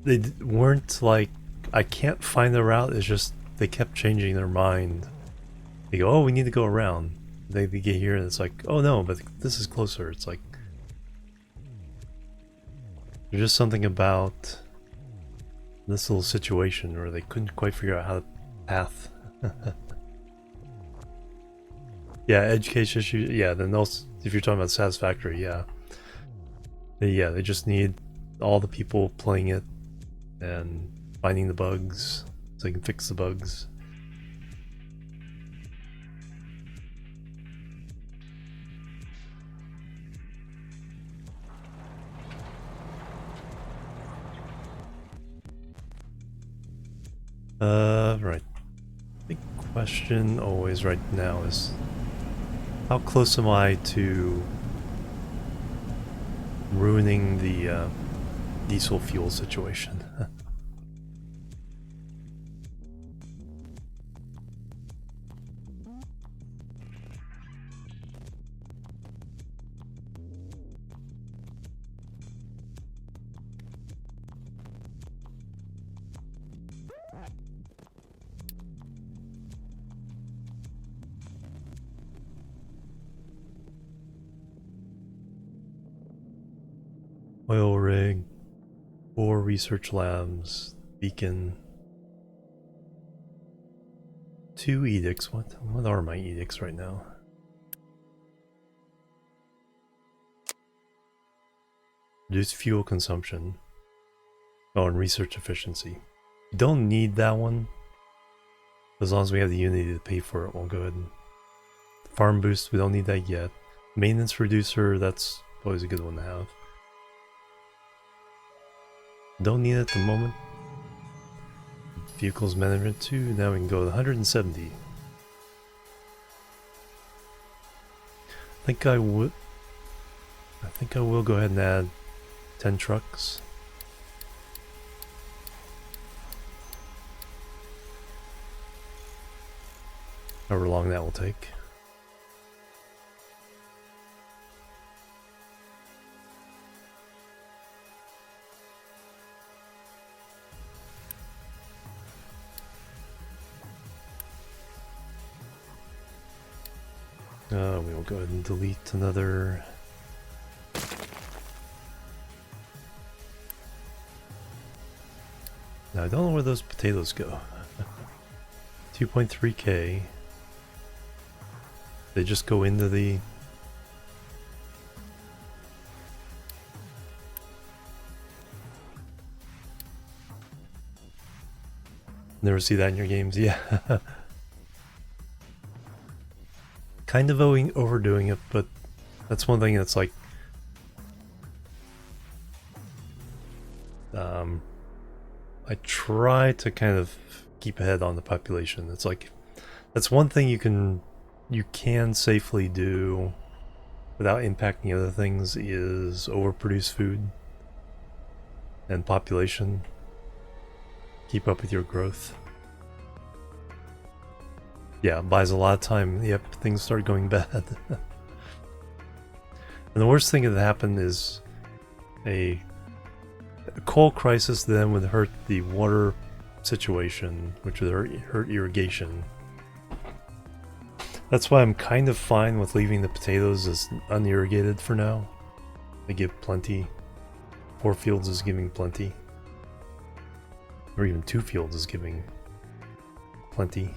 they weren't like I can't find the route. It's just they kept changing their mind. They go, oh, we need to go around. They get here and it's like, oh no, but this is closer. It's like there's just something about this little situation where they couldn't quite figure out how to path. Yeah, edge case issues. Yeah, then those, if you're talking about satisfactory, yeah. They just need all the people playing it and finding the bugs so they can fix the bugs. Right. Big question always right now is how close am I to ruining the diesel fuel situation? Oil rig, 4 research labs, beacon, 2 edicts. What are my edicts right now? Reduce fuel consumption. Oh, and research efficiency. You don't need that one. As long as we have the unity to pay for it, we'll go ahead and... Farm boost, we don't need that yet. Maintenance reducer, that's always a good one to have. Don't need it at the moment. Vehicles management 2, now we can go to 170. I think I will go ahead and add 10 trucks. However long that will take. We will go ahead and delete another. Now I don't know where those potatoes go. 2.3k. They just go into the... Never see that in your games, yeah. Kind of overdoing it, but that's one thing that's like... I try to kind of keep ahead on the population. It's like, that's one thing you can safely do without impacting other things is overproduce food and population. Keep up with your growth. Yeah, it buys a lot of time. Yep, things start going bad. And the worst thing that happened is a coal crisis then would hurt the water situation, which would hurt irrigation. That's why I'm kind of fine with leaving the potatoes as unirrigated for now. They give plenty. 4 fields is giving plenty. Or even 2 fields is giving plenty.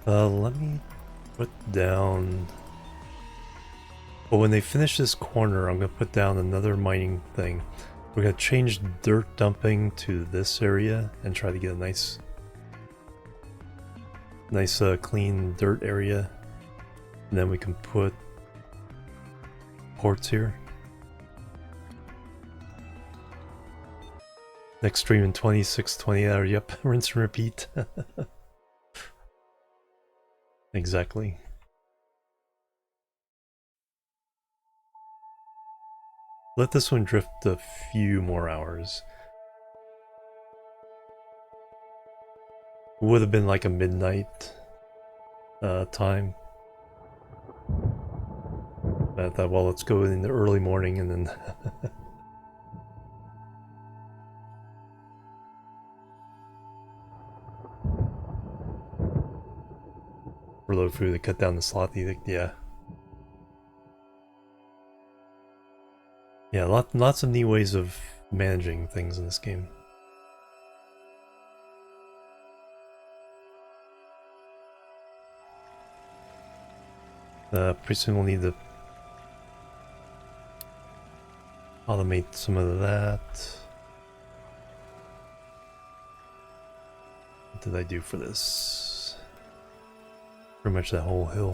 Let me put down... Well, when they finish this corner, I'm going to put down another mining thing. We're going to change dirt dumping to this area and try to get a nice clean dirt area. And then we can put ports here. Next stream in 26, 20 hours. Yep, rinse and repeat. Exactly. Let this one drift a few more hours. Would have been like a midnight time. I thought, well, let's go in the early morning and then reload food to cut down the slot edict. Yeah. Yeah, lots of neat ways of managing things in this game. Pretty soon we'll need to automate some of that. What did I do for this? Pretty much that whole hill.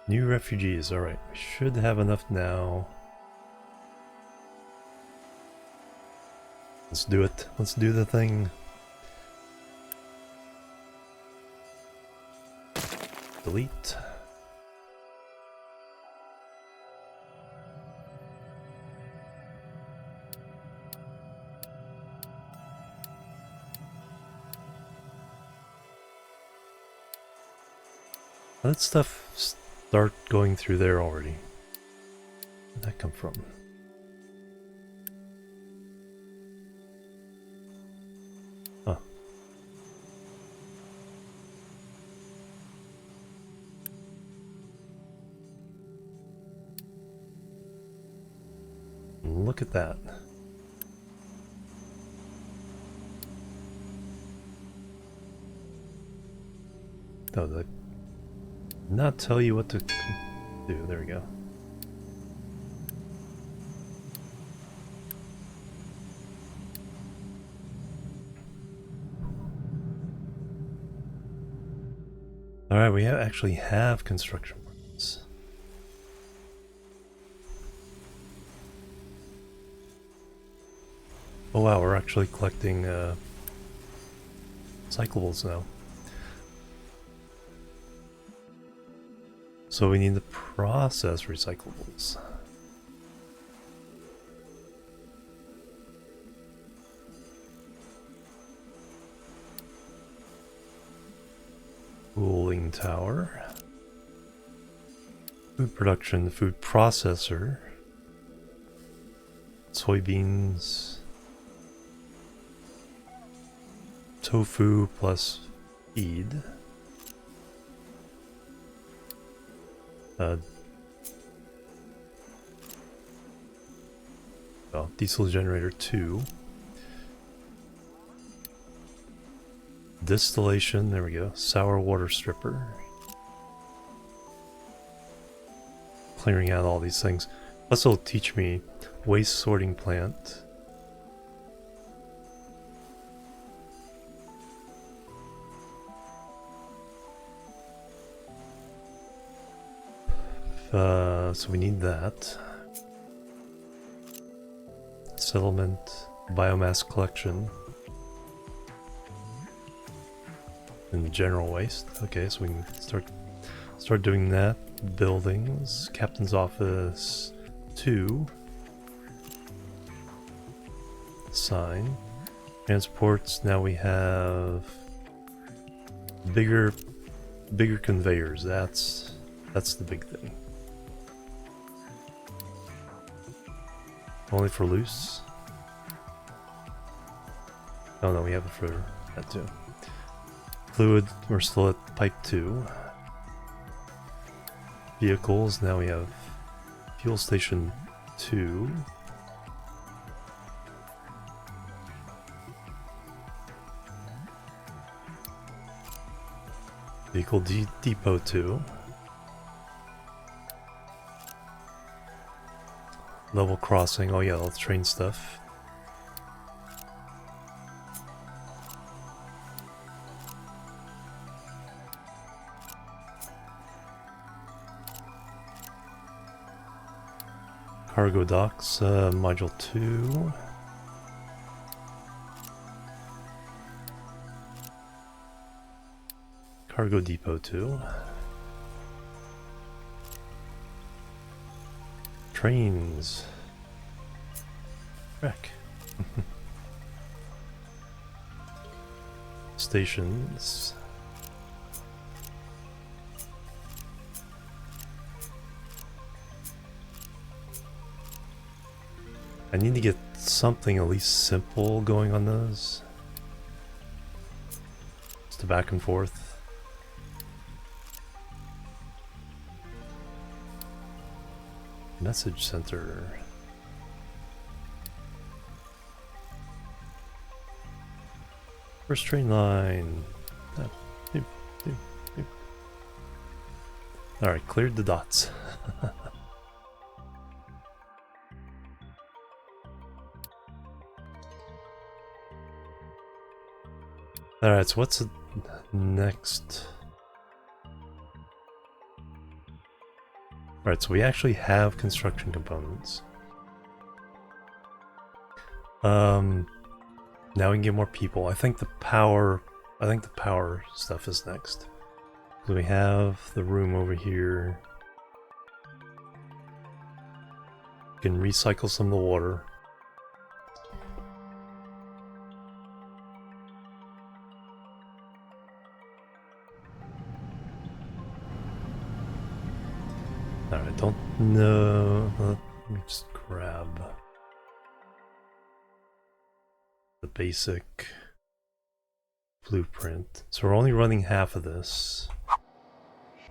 New refugees, alright. We should have enough now. Let's do it. Let's do the thing. Delete. Let stuff start going through there already. Where'd that come from? Huh. Look at that. Oh, did I not tell you what to do? There we go. Alright, we actually have construction workers. Oh wow, we're actually collecting recyclables now. So we need to process recyclables. Cooling tower. Food production, food processor. Soybeans. Tofu plus feed. Diesel generator 2. Distillation, there we go. Sour water stripper. Clearing out all these things. Plus it'll teach me waste sorting plant. So we need that. Settlement, biomass collection, and general waste. Okay, so we can start doing that. Buildings, captain's office 2. Sign. Transports, now we have bigger conveyors. That's the big thing. Only for loose? Oh no, we have it for that too. Fluid, we're still at pipe 2. Vehicles, now we have fuel station 2. Vehicle depot 2. Level crossing, oh yeah, all the train stuff. Cargo docks, module 2. cargo depot too. Trains. Wreck. Stations. I need to get something at least simple going on those. Just a back and forth. Message center. First train line. Alright, cleared the dots. Alright, so what's the next? Alright, so we actually have construction components. Now we can get more people. I think the power stuff is next. So we have the room over here. We can recycle some of the water. Alright, don't know. Let me just grab the basic blueprint. So we're only running half of this.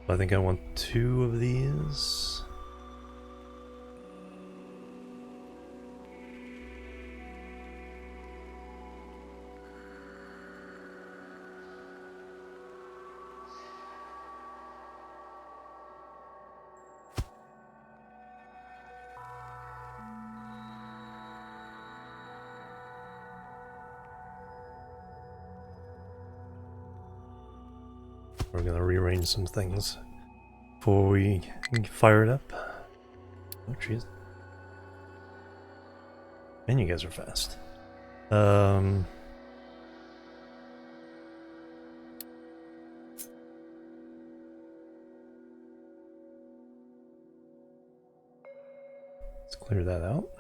I think I want 2 of these. We're gonna rearrange some things before we fire it up. Oh jeez. Man, you guys are fast. Let's clear that out.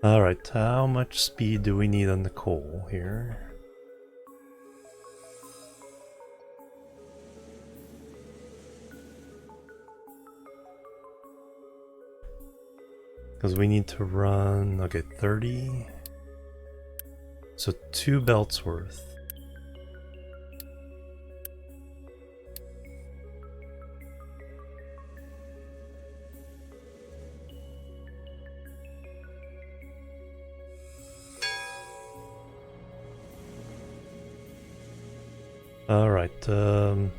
Alright, how much speed do we need on the coal here? Because we need to run, okay, 30. So 2 belts worth. Alright, so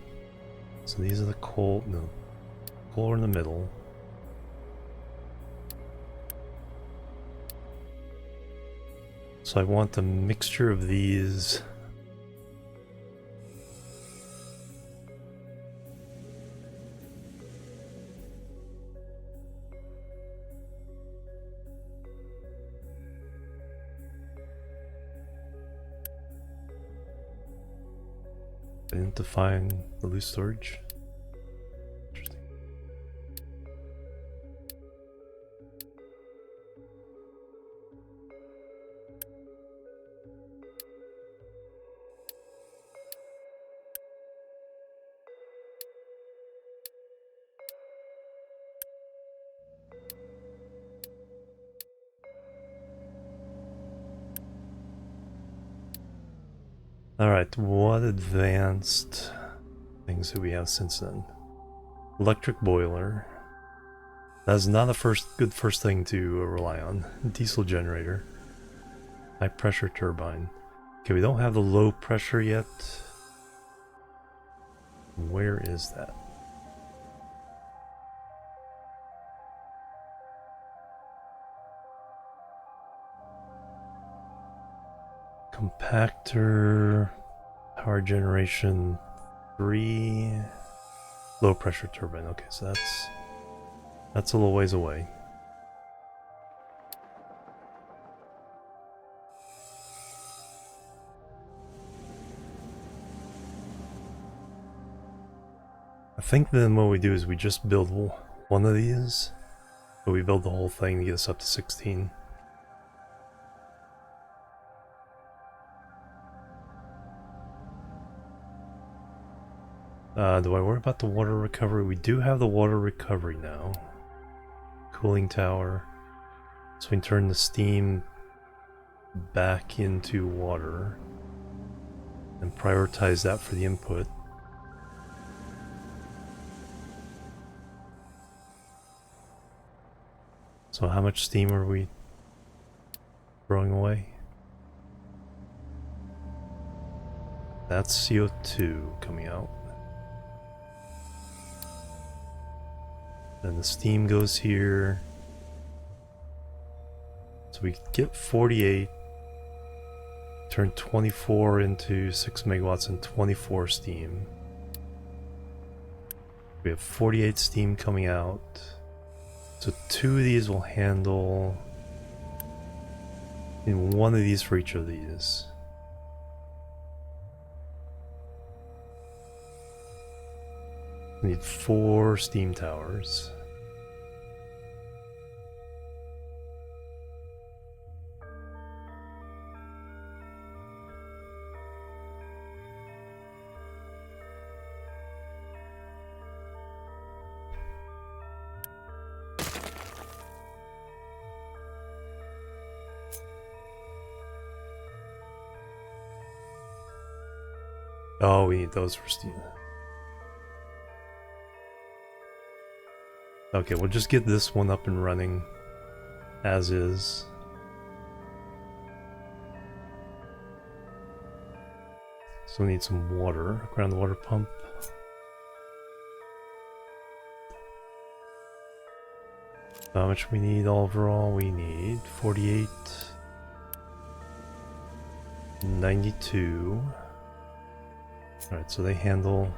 these are the coal, no, coal in the middle. So I want a mixture of these. I didn't define the loose storage. Interesting. Alright, what advanced things do we have since then? Electric boiler. That's not a good first thing to rely on. Diesel generator. High pressure turbine. Okay, we don't have the low pressure yet. Where is that? Compactor, power generation, 3 low pressure turbine. Okay, so that's a little ways away. I think then what we do is we just build one of these, but we build the whole thing to get us up to 16. Do I worry about the water recovery? We do have the water recovery now. Cooling tower. So we can turn the steam back into water and prioritize that for the input. So how much steam are we throwing away? That's CO2 coming out. Then the steam goes here. So we get 48, turn 24 into 6 megawatts and 24 steam. We have 48 steam coming out. So 2 of these will handle, and 1 of these for each of these. We need 4 steam towers. Oh, we need those for steam. Okay, we'll just get this one up and running as is. So we need some water, groundwater pump. How much we need overall? We need 48, 92. Alright, so they handle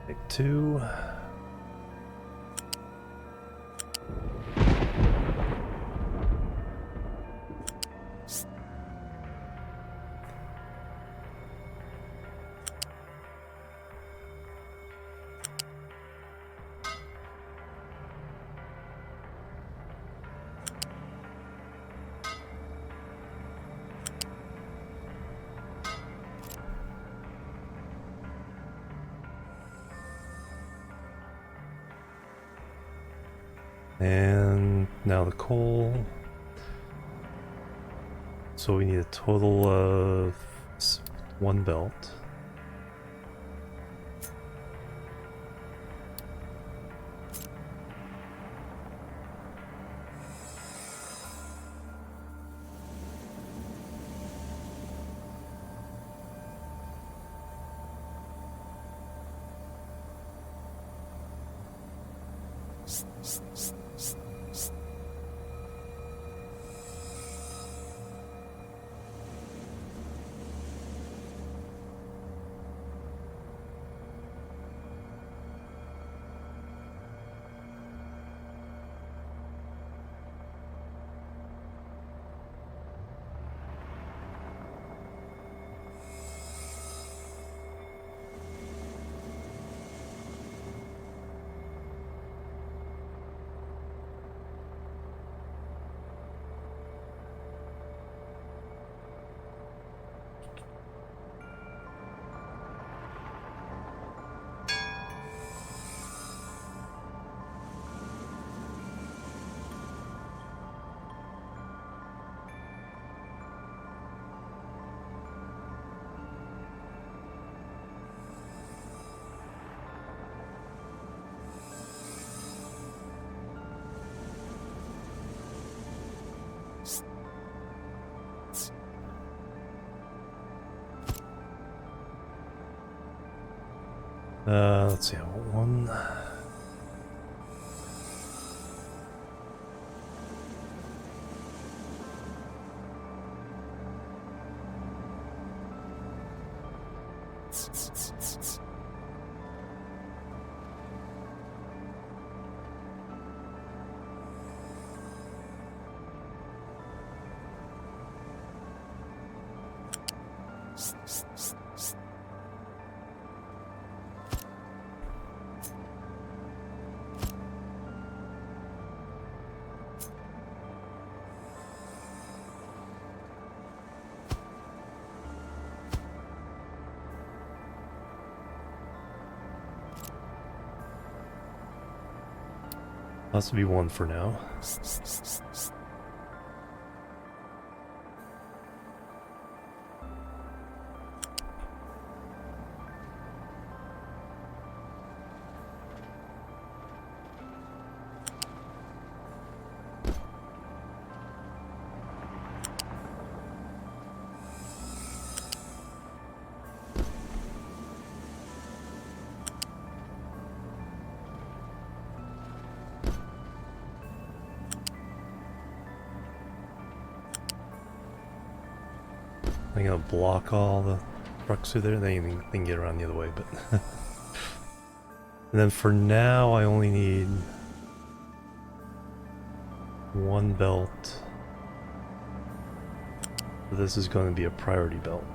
take 2. And now the coal. So we need a total of 1 belt. Let's see, I want one. Has to be one for now. I'm gonna block all the trucks through there, then you can get around the other way, but... And then for now, I only need one belt. This is going to be a priority belt.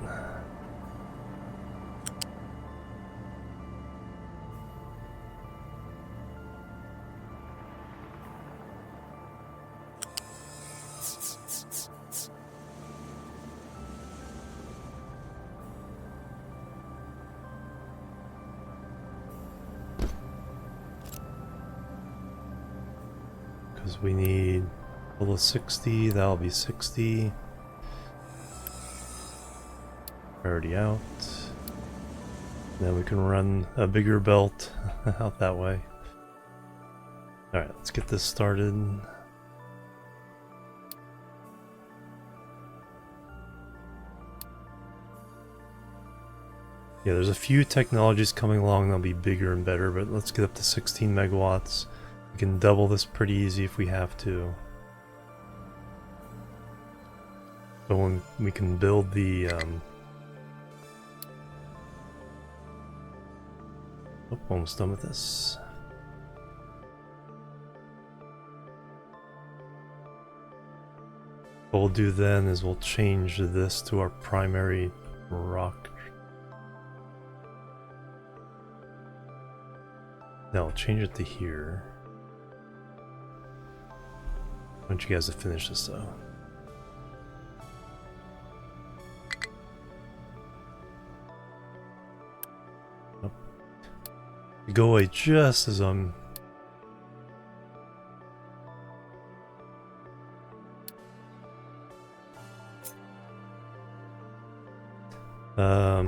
We need full of 60, that'll be 60. Already out. Then we can run a bigger belt out that way. Alright, let's get this started. Yeah, there's a few technologies coming along that'll be bigger and better, but let's get up to 16 megawatts. We can double this pretty easy if we have to. But when we can build the oh, almost done with this. What we'll do then is we'll change this to our primary rock. No, I'll change it to here. I want you guys to finish this though. Nope. You go away just as I'm... Are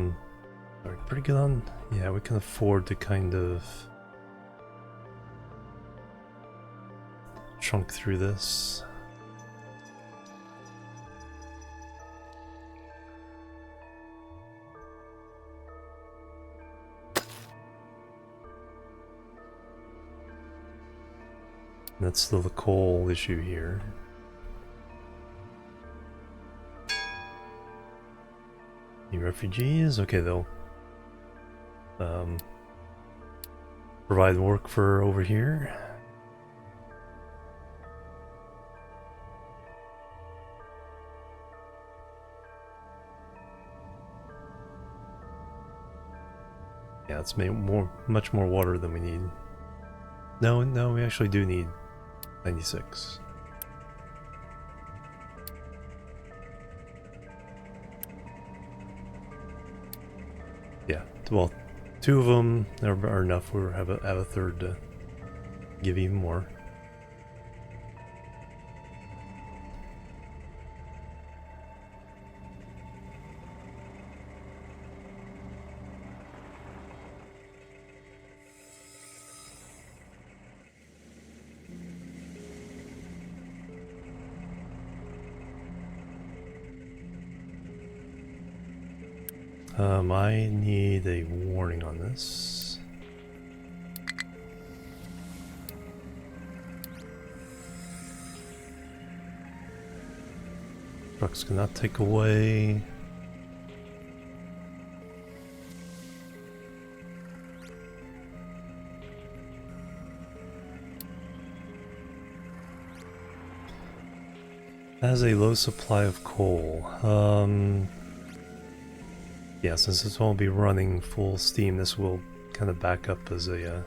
we pretty good on... Yeah, we can afford to kind of... chunk through this. That's still the coal issue here. New refugees? Okay, they'll provide work for over here. Yeah, it's made much more water than we need. No, we actually do need 96. Yeah, well, 2 of them are enough. We'll have a third to give even more. I need a warning on this. Trucks cannot take away. Has a low supply of coal. Yeah, since this won't be running full steam, this will kind of back up as a...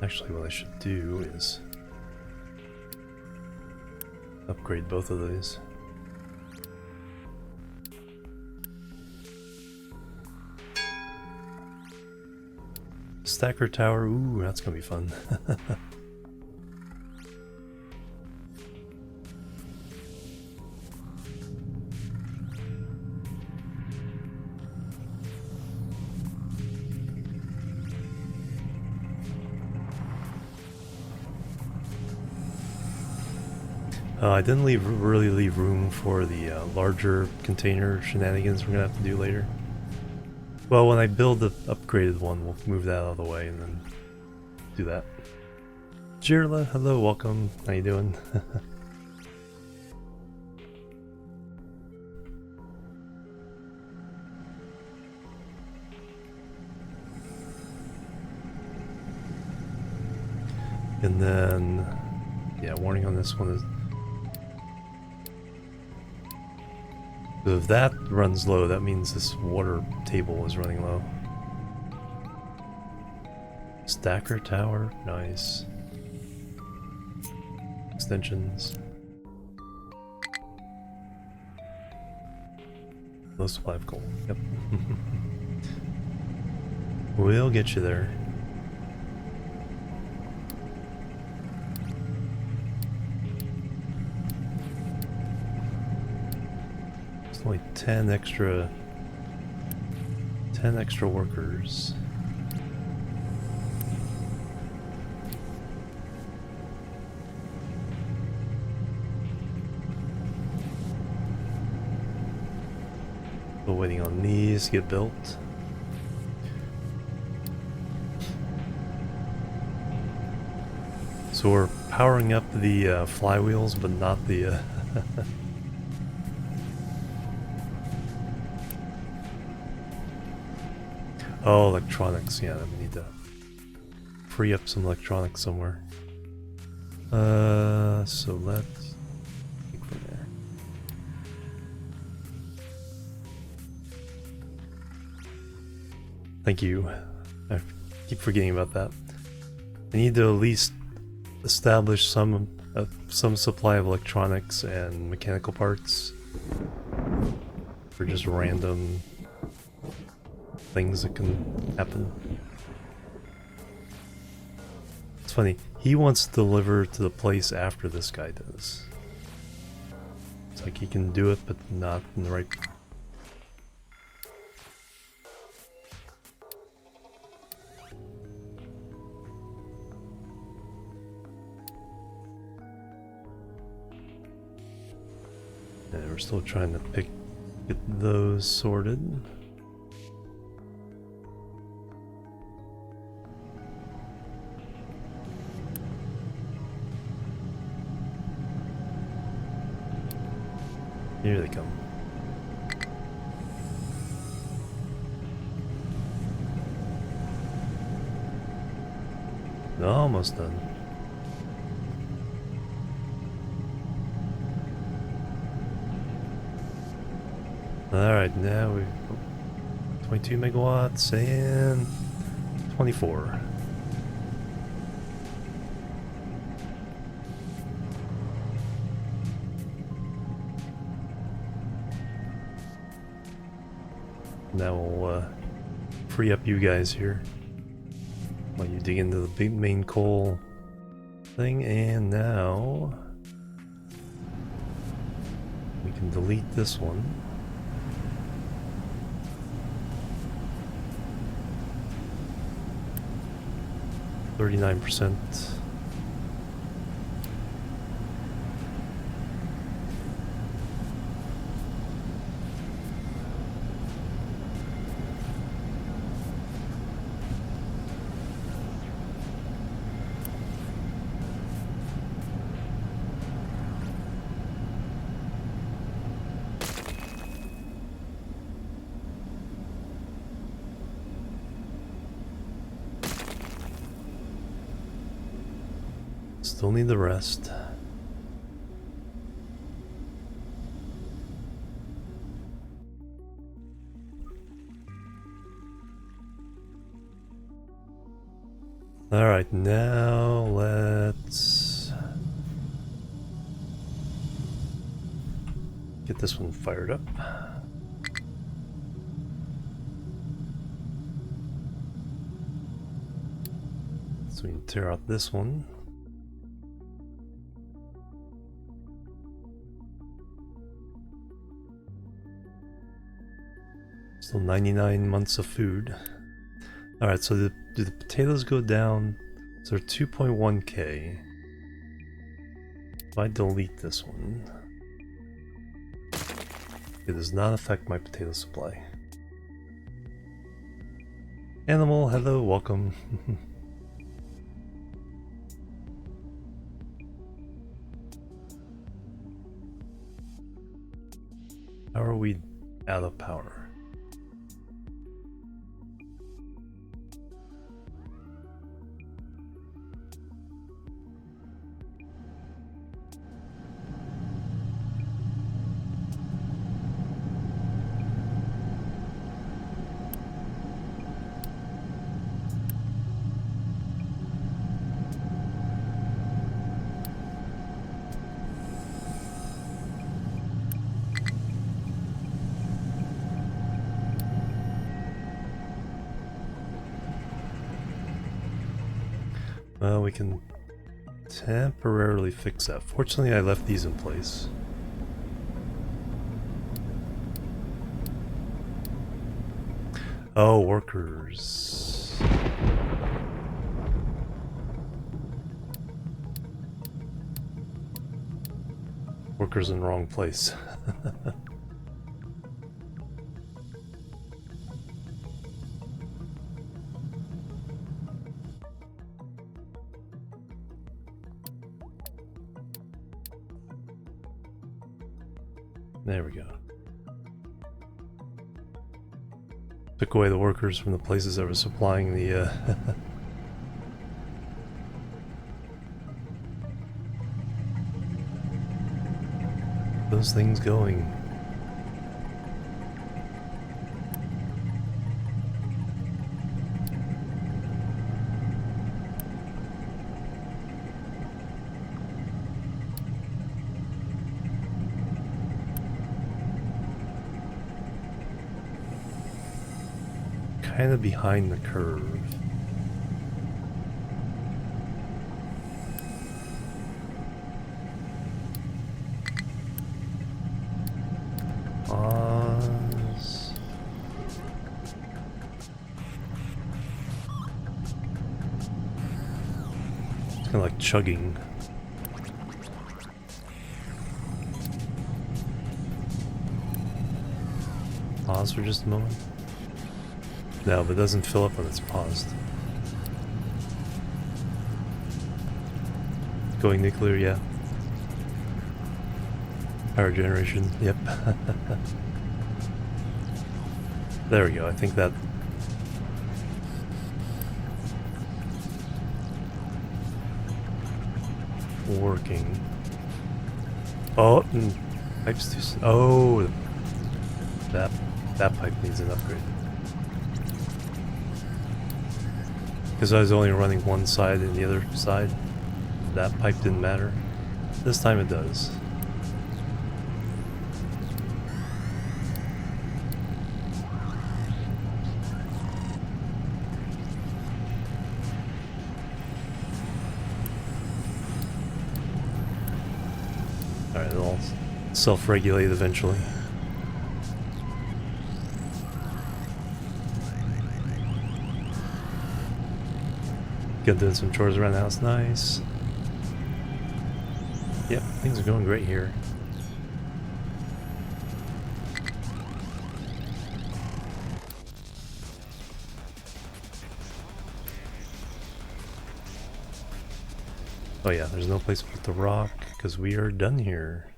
Actually, what I should do is upgrade both of these. Stacker tower, ooh, that's gonna be fun. I didn't really leave room for the larger container shenanigans we're gonna have to do later. Well, when I build the upgraded one, we'll move that out of the way and then do that. Jirla, hello, welcome. How you doing? And then, yeah, warning on this one is... if that runs low, that means this water table is running low. Stacker tower, nice. Extensions. Low supply of coal, yep. We'll get you there. Only 10 extra workers. Still waiting on these to get built. So we're powering up the flywheels, but not the oh, electronics, yeah, we need to free up some electronics somewhere. So let's take from there. Thank you. I keep forgetting about that. I need to at least establish some supply of electronics and mechanical parts for just random things that can happen. It's funny, he wants to deliver to the place after this guy does. It's like he can do it, but not in the right... And we're still trying to get those sorted. Here they come. Almost done. Alright, now we've 22 megawatts and 24. Now we'll free up you guys here while you dig into the big main coal thing, and now we can delete this one. 39%. Still need the rest. Alright, now let's get this one fired up. So we can tear out this one. Still 99 months of food. Alright, so do the potatoes go down? So they're 2.1k. If I delete this one, it does not affect my potato supply. Animal, hello, welcome. How are we out of power? Well, we can temporarily fix that. Fortunately, I left these in place. Oh, workers. Workers in the wrong place. There we go. Took away the workers from the places that were supplying the those things going. Kind of behind the curve. Pause. It's kind of like chugging. Pause for just a moment. No, but it doesn't fill up when it's paused. Going nuclear, yeah. Power generation, yep. There we go, I think that... working. Oh, pipes too... Oh! That pipe needs an upgrade. Because I was only running one side and the other side, that pipe didn't matter. This time it does. Alright, it'll all self-regulate eventually. Got doing some chores around the house, nice. Yep, things are going great here. Oh yeah, there's no place to put the rock, because we are done here.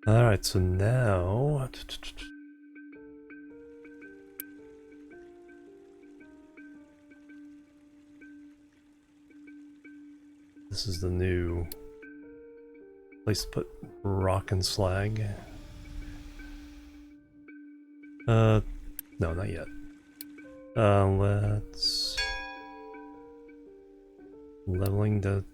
Alright, so now... This is the new place to put rock and slag. No, not yet. Let's leveling the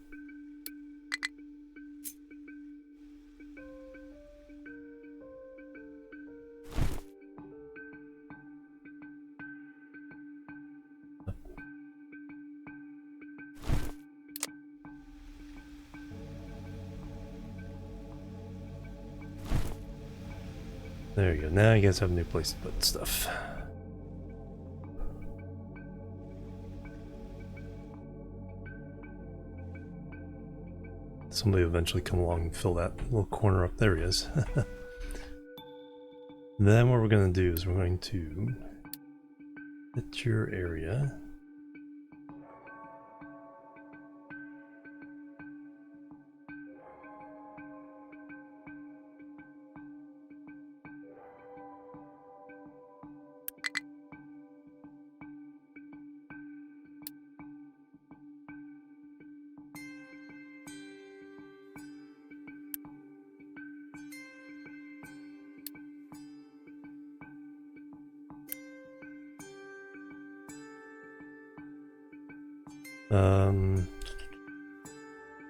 there you go. Now you guys have a new place to put stuff. Somebody will eventually come along and fill that little corner up. There he is. Then what we're going to do is we're going to hit your area.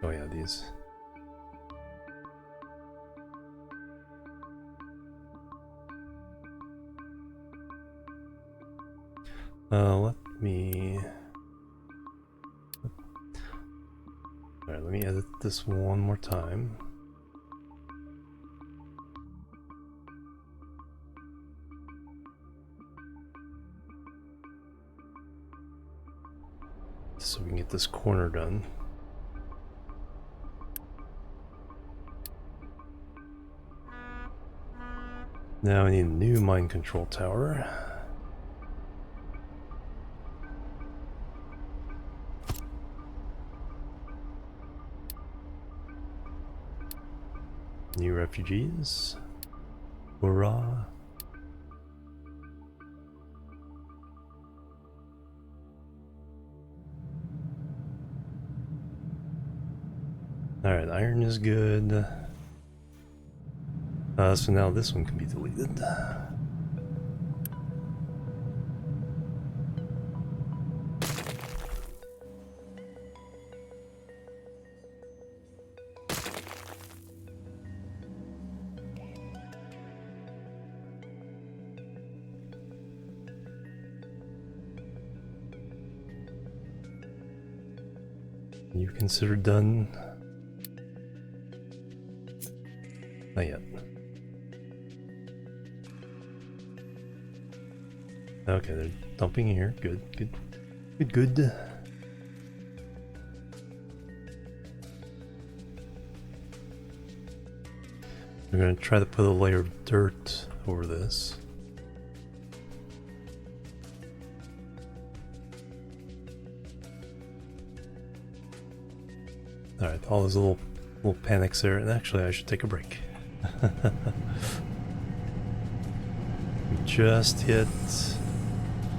Oh yeah, these. Let me... Alright, let me edit this one more time. So we can get this corner done. Now I need a new mind control tower. New refugees. Hurrah. Alright, iron is good. So now this one can be deleted. You consider done? Not yet. Okay, they're dumping here. Good, good, good, good. We're gonna try to put a layer of dirt over this. Alright, all those little panics there, and actually I should take a break. We just hit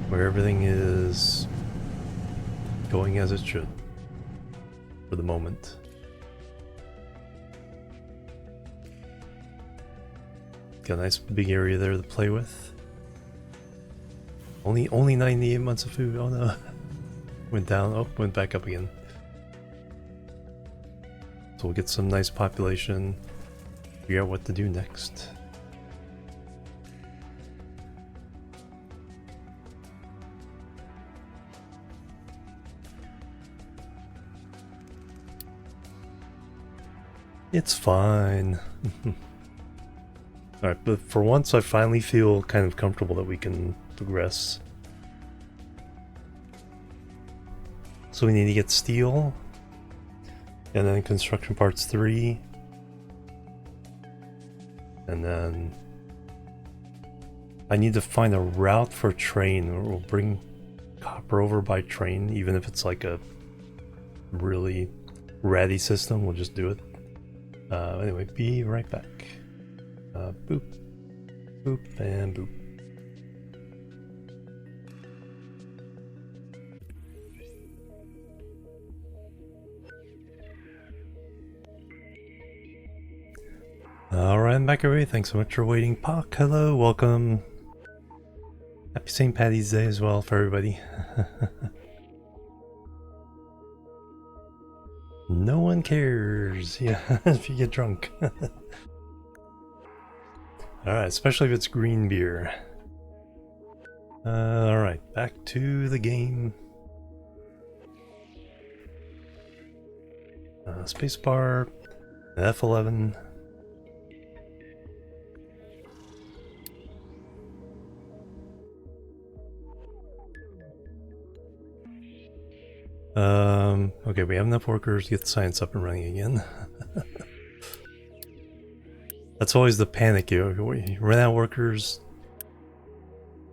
where everything is going as it should for the moment. Got a nice big area there to play with. Only 98 months of food. Oh no. Went down, oh, went back up again. So we'll get some nice population, figure out what to do next. It's fine. Alright, but for once I finally feel kind of comfortable that we can progress. So we need to get steel. And then construction parts 3. And then I need to find a route for a train, or we'll bring copper over by train, even if it's like a really ratty system, we'll just do it. Anyway, be right back. Boop, boop, and boop. And Macaway, thanks so much for waiting. Pock, hello, welcome. Happy St. Paddy's Day as well for everybody. No one cares, yeah, if you get drunk. Alright, especially if it's green beer. Alright, back to the game. Spacebar, F11. Okay, we have enough workers to get the science up and running again. That's always the panic. You run out of workers,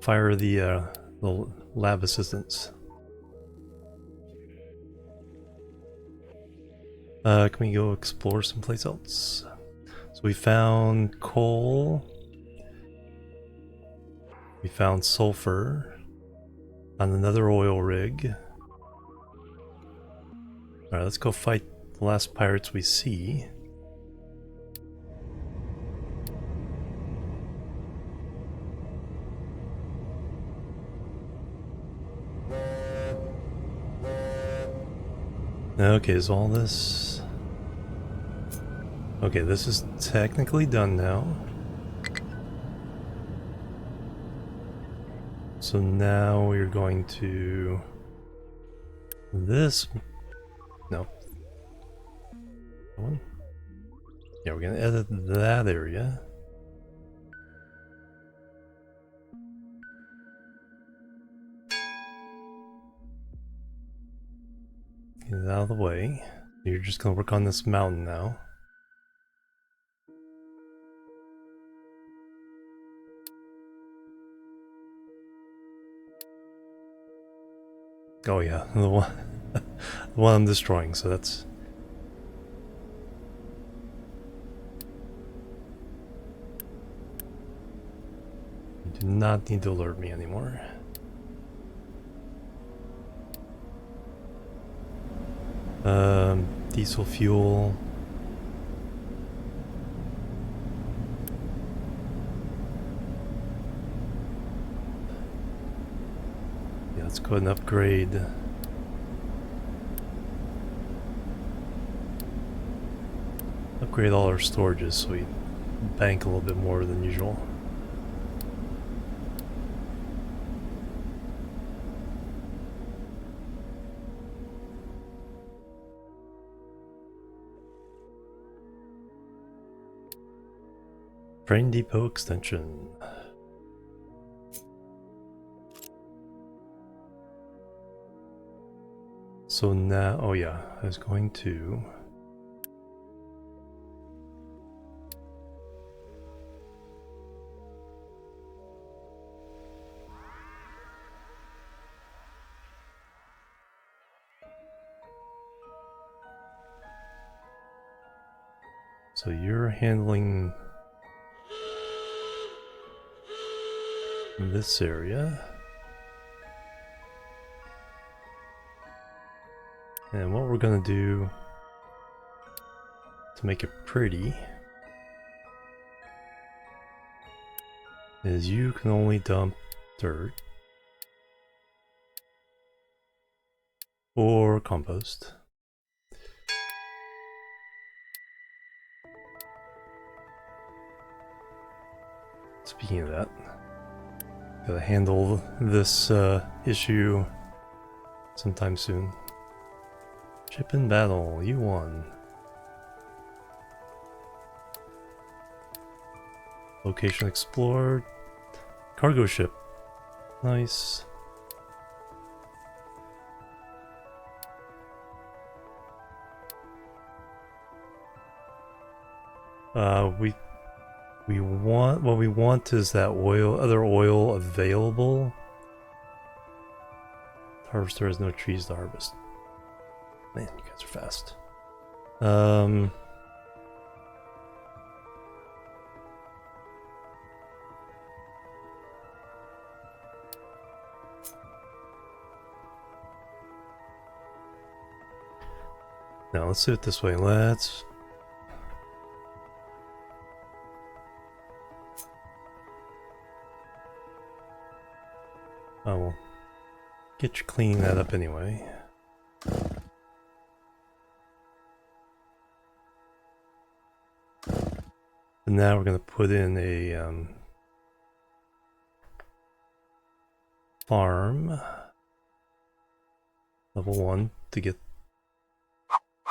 fire the lab assistants. Can we go explore someplace else? So we found coal. We found sulfur on another oil rig. Alright, let's go fight the last pirates we see. Okay, is all this... Okay, this is technically done now. So now we're going to... This... No. That one? Yeah, we're gonna edit that area. Get it out of the way. You're just gonna work on this mountain now. Oh yeah, the one, the one I'm destroying, so that's... You do not need to alert me anymore. Diesel fuel. Yeah, let's go ahead and upgrade. Upgrade all our storages so we bank a little bit more than usual. Train depot extension. So now, oh yeah, I was going to... So you're handling this area. And what we're gonna do to make it pretty is you can only dump dirt or compost. Speaking of that, gotta handle this issue sometime soon. Ship in battle, you won. Location explored. Cargo ship. Nice. We want, what we want is that other oil available. Harvester has no trees to harvest. Man, you guys are fast. Now let's do it this way. I will get you cleaning that up anyway. And now we're going to put in a farm, level 1, to get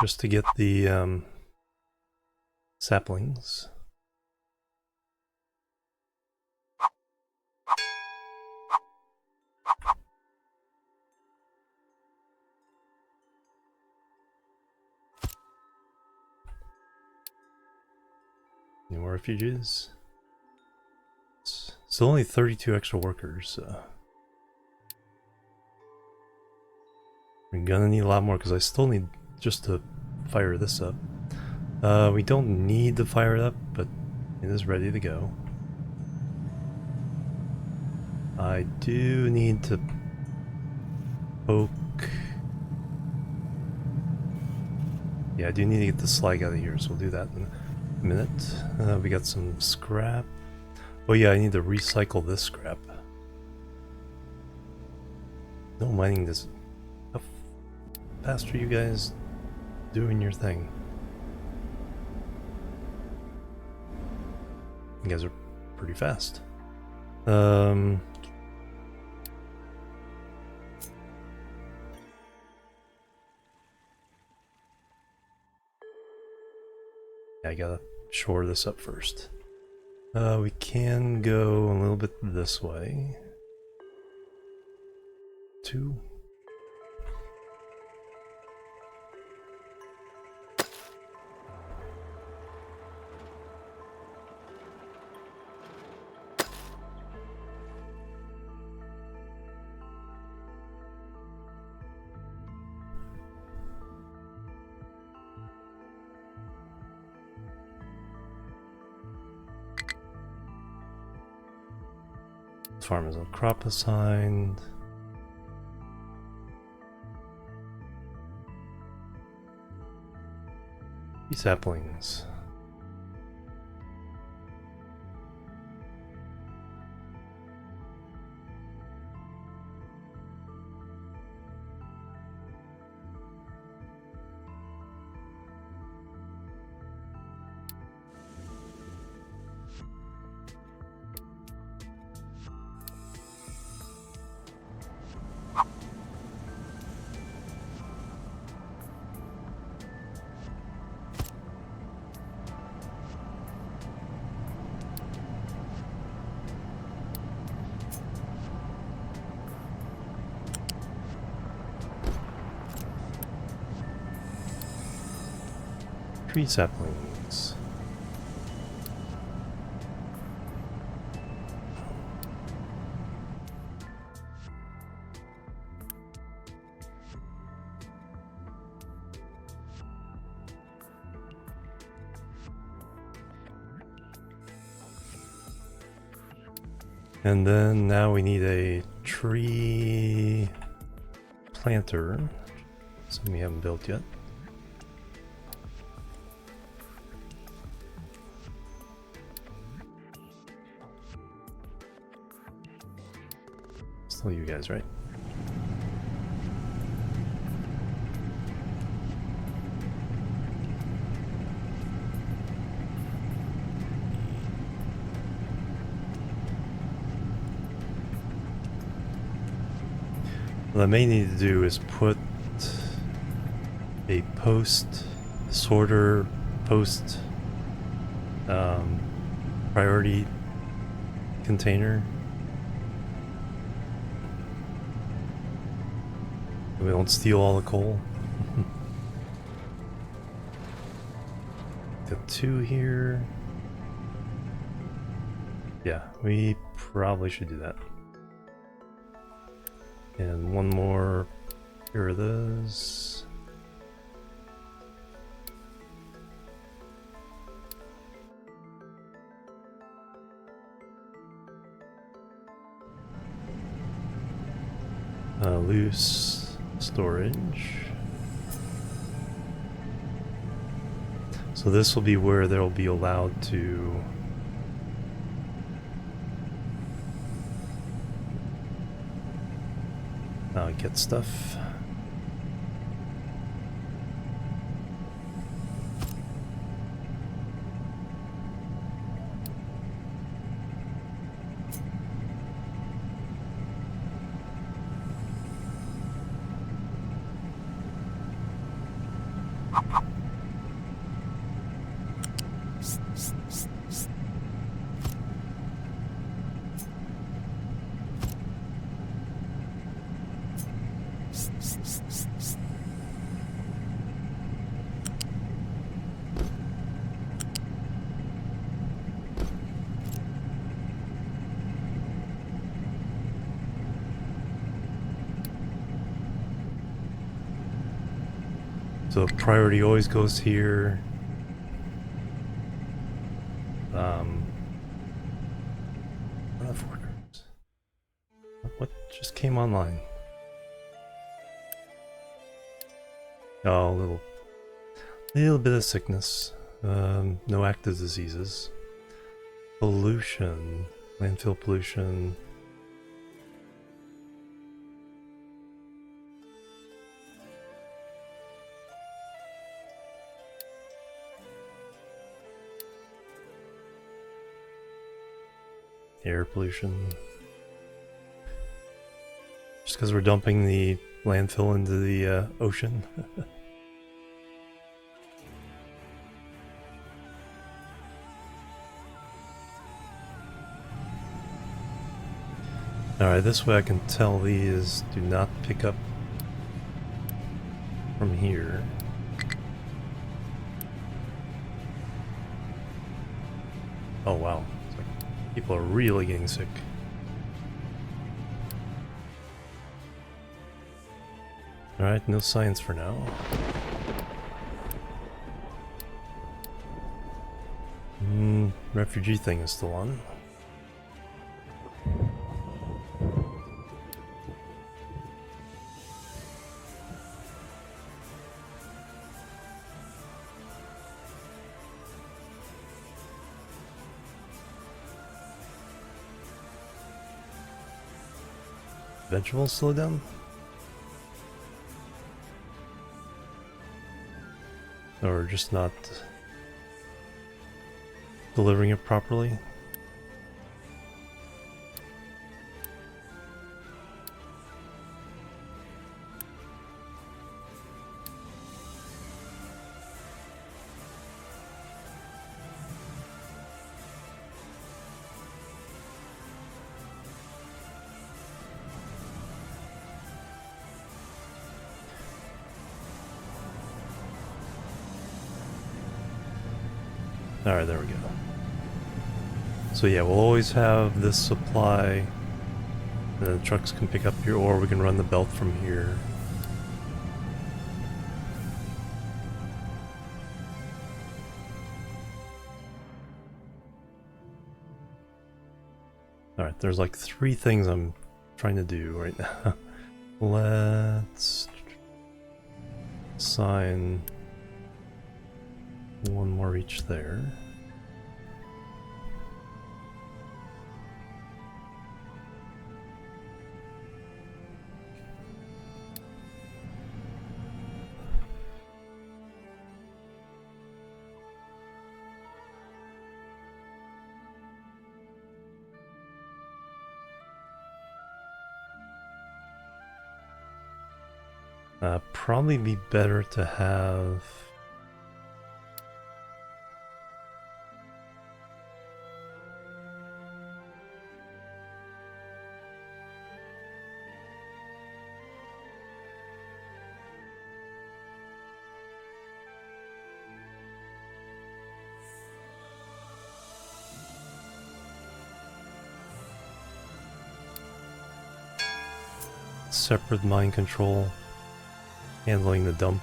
just to get the saplings. Any more refugees? Still only 32 extra workers. We're gonna need a lot more because I still need just to fire this up. We don't need to fire it up, but it is ready to go. I do need to poke. Yeah, I do need to get the slag out of here, so we'll do that in a minute. We got some scrap. Oh yeah, I need to recycle this scrap. No mining this. How fast are you guys doing your thing? You guys are pretty fast. I gotta shore this up first. We can go a little bit this way. 2. Farm is a crop assigned. These saplings. Tree saplings. And then now we need a tree planter, something we haven't built yet. Still you guys, right? What I may need to do is put a post sorter, post priority container. We don't steal all the coal. Got 2 here. Yeah, we probably should do that. And 1 more. Here are those. Loose storage. So this will be where they'll be allowed to Get stuff. So priority always goes here. What just came online? Oh, little bit of sickness. No active diseases. Pollution, landfill pollution. Air pollution. Just because we're dumping the landfill into the ocean. Alright, this way I can tell these do not pick up from here. Oh wow, it's like people are really getting sick. Alright, no science for now. Refugee thing is still on. Vegetables slow down? Or just not delivering it properly? Alright, there we go. So yeah, we'll always have this supply. And the trucks can pick up here, or we can run the belt from here. Alright, there's like 3 things I'm trying to do right now. Let's assign 1 more each there. Probably be better to have separate mind control handling the dump.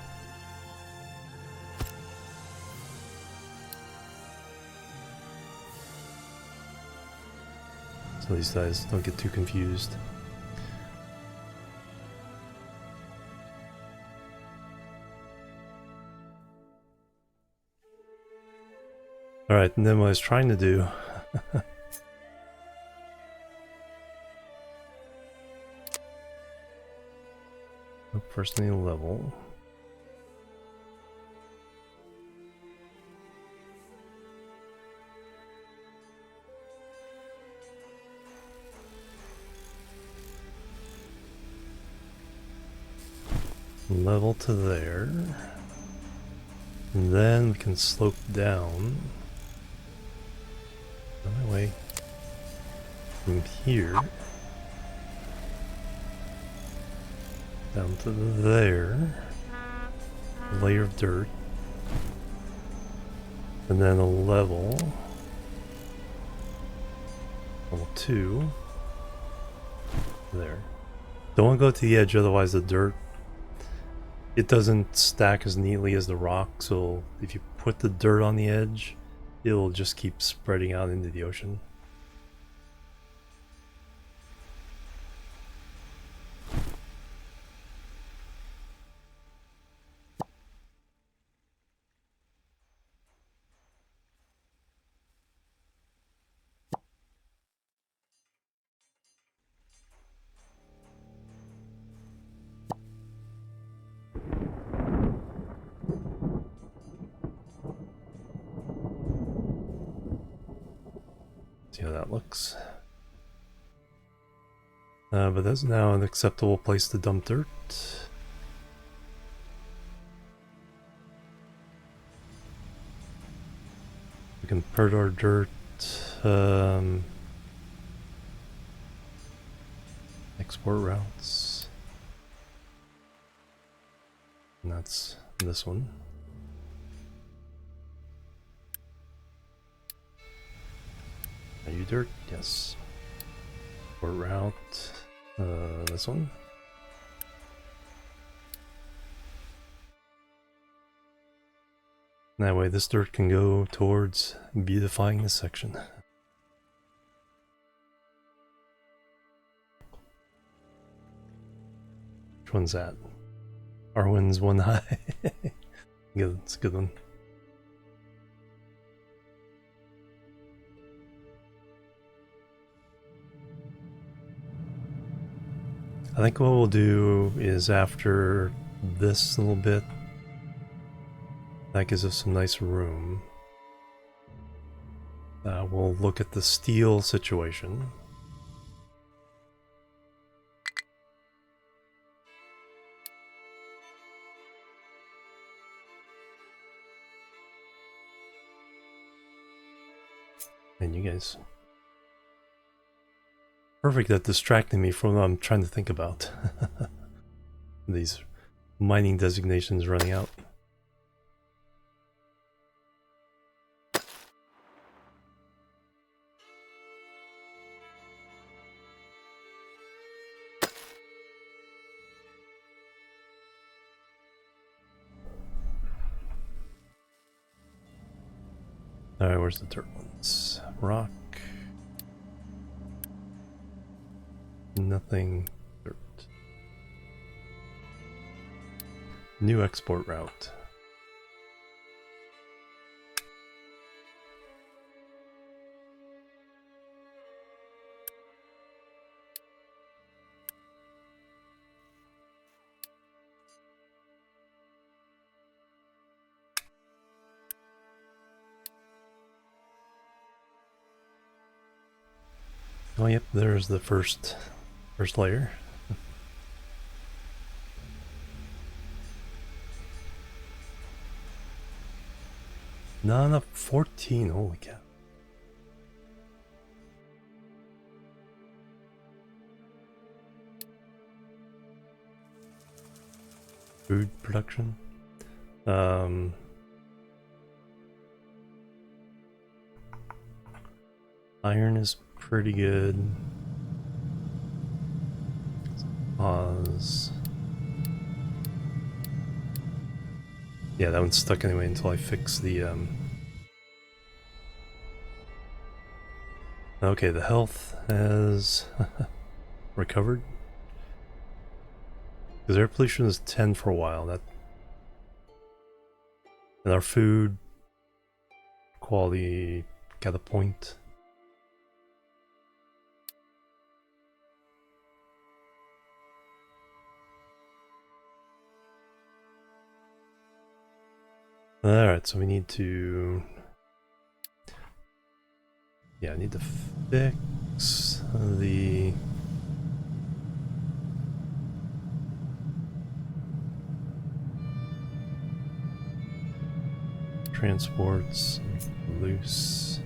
So these guys don't get too confused. Alright, and then what I was trying to do first I need a level. Level to there. And then we can slope down. On my way. From here. Down to there. Layer of dirt. And then a level. Level 2. There. Don't want to go to the edge, otherwise the dirt, it doesn't stack as neatly as the rock, so if you put the dirt on the edge, it'll just keep spreading out into the ocean. See how that looks. But that's now an acceptable place to dump dirt. We can purge our dirt. Export routes. And that's this one. Are you dirt? Yes. Or route. This one. That way this dirt can go towards beautifying this section. Which one's that? Arwen's one high. Good, it's a good one. I think what we'll do is after this little bit, that gives us some nice room. We'll look at the steel situation. And you guys. Perfect, that distracted me from what I'm trying to think about. These mining designations running out. Alright, where's the dirt ones? Rock. Nothing. Dirt. New export route. Oh yep, there's the first layer. No, not 14, holy cow. Food production. Iron is pretty good. Pause. Yeah, that one's stuck anyway until I fix the Okay, the health has recovered. Because air pollution is 10 for a while. That, and our food quality got a point. Alright, so we need to... Yeah, I need to fix the... transports loose.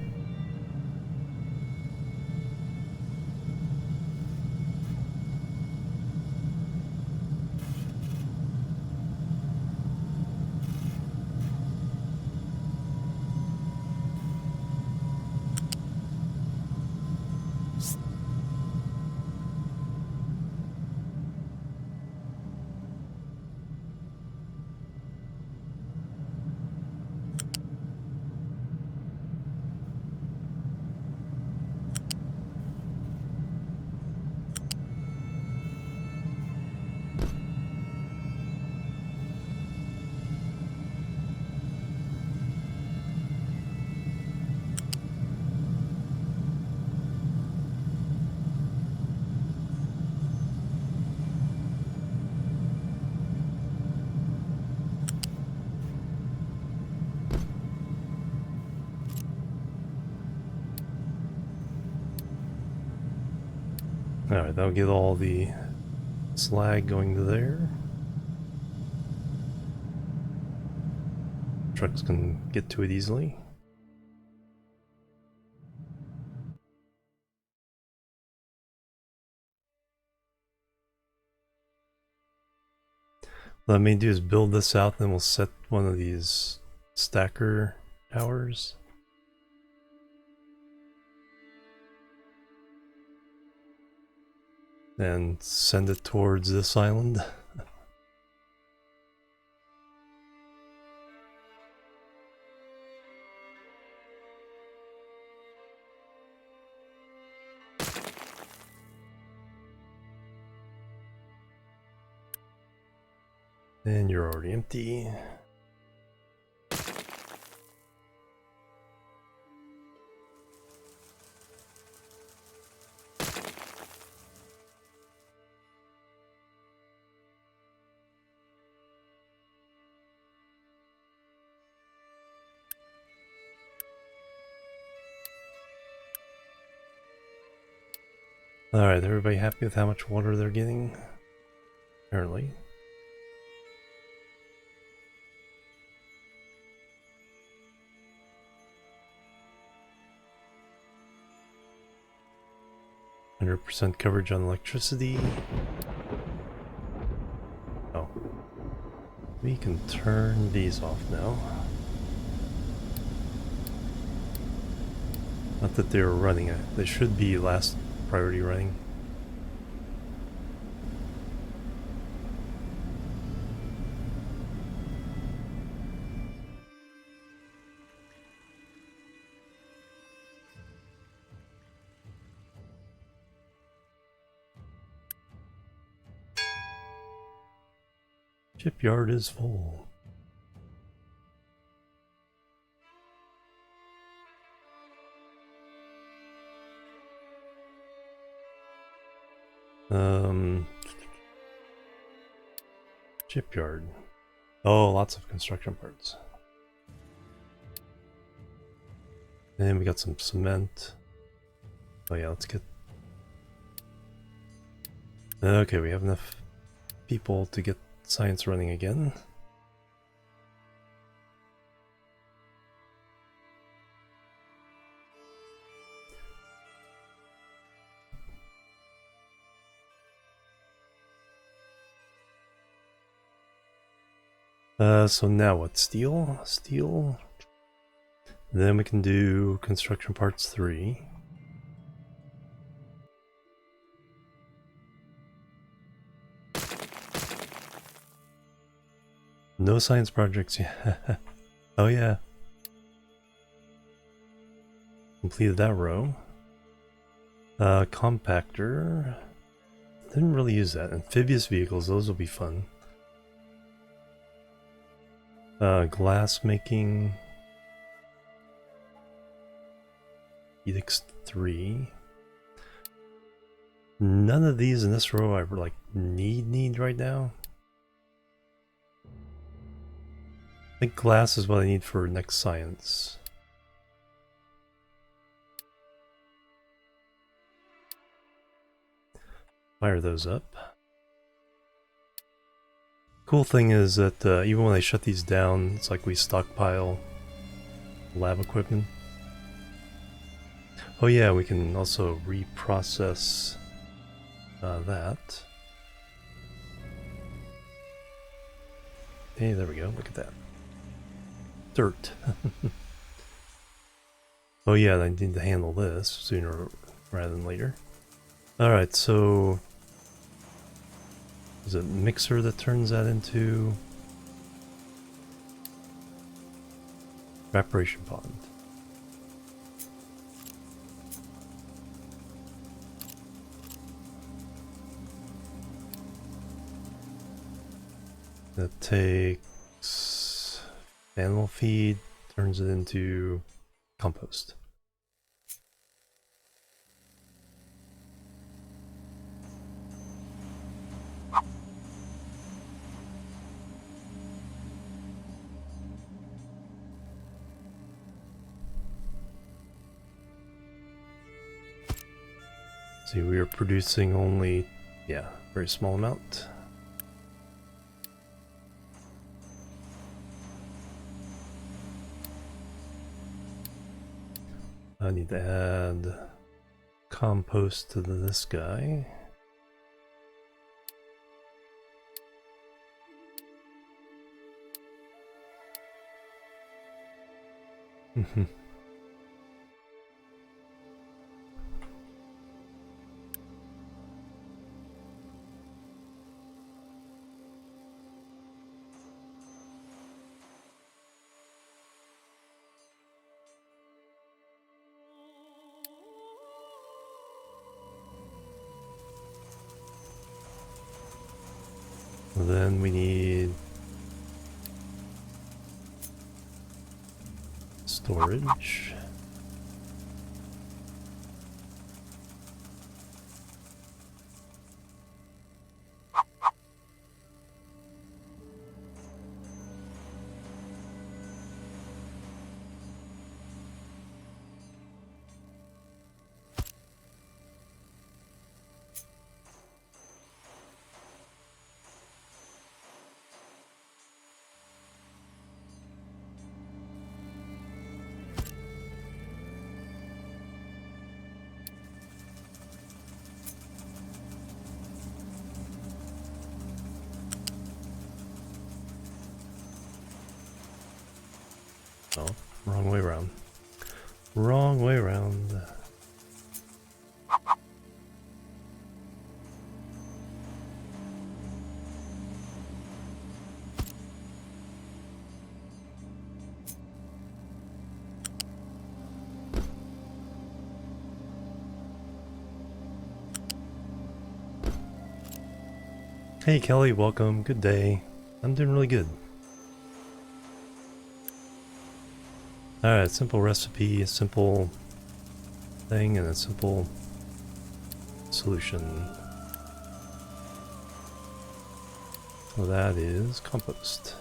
Alright, that'll get all the slag going to there. Trucks can get to it easily. What I may do is build this out, then we'll set one of these stacker towers. And send it towards this island. And you're already empty. Alright, everybody happy with how much water they're getting? Apparently. %, coverage on electricity. Oh. We can turn these off now. Not that they were running, they should be last priority running. Shipyard is full. Shipyard. Oh, lots of construction parts. And we got some cement. Oh yeah, let's get... Okay, we have enough people to get science running again. So now what? Steel? Steel? Then we can do construction parts 3. No science projects yet. Oh yeah. Completed that row. Compactor. Didn't really use that. Amphibious vehicles, those will be fun. Glass making. Edicts 3. None of these in this row I like need right now. I think glass is what I need for next science. Fire those up. Cool thing is that even when I shut these down, it's like we stockpile lab equipment. Oh yeah, we can also reprocess that. Hey, there we go, look at that. Dirt. Oh yeah, I need to handle this sooner rather than later. Alright, so is it mixer that turns that into evaporation pond? That takes animal feed, turns it into compost. See, we are producing only, yeah, very small amount. I need to add compost to this guy. Then we need storage. Oh, wrong way around. Wrong way around. Hey Kelly, welcome. Good day. I'm doing really good. Alright, simple recipe, a simple thing, and a simple solution. So that is compost.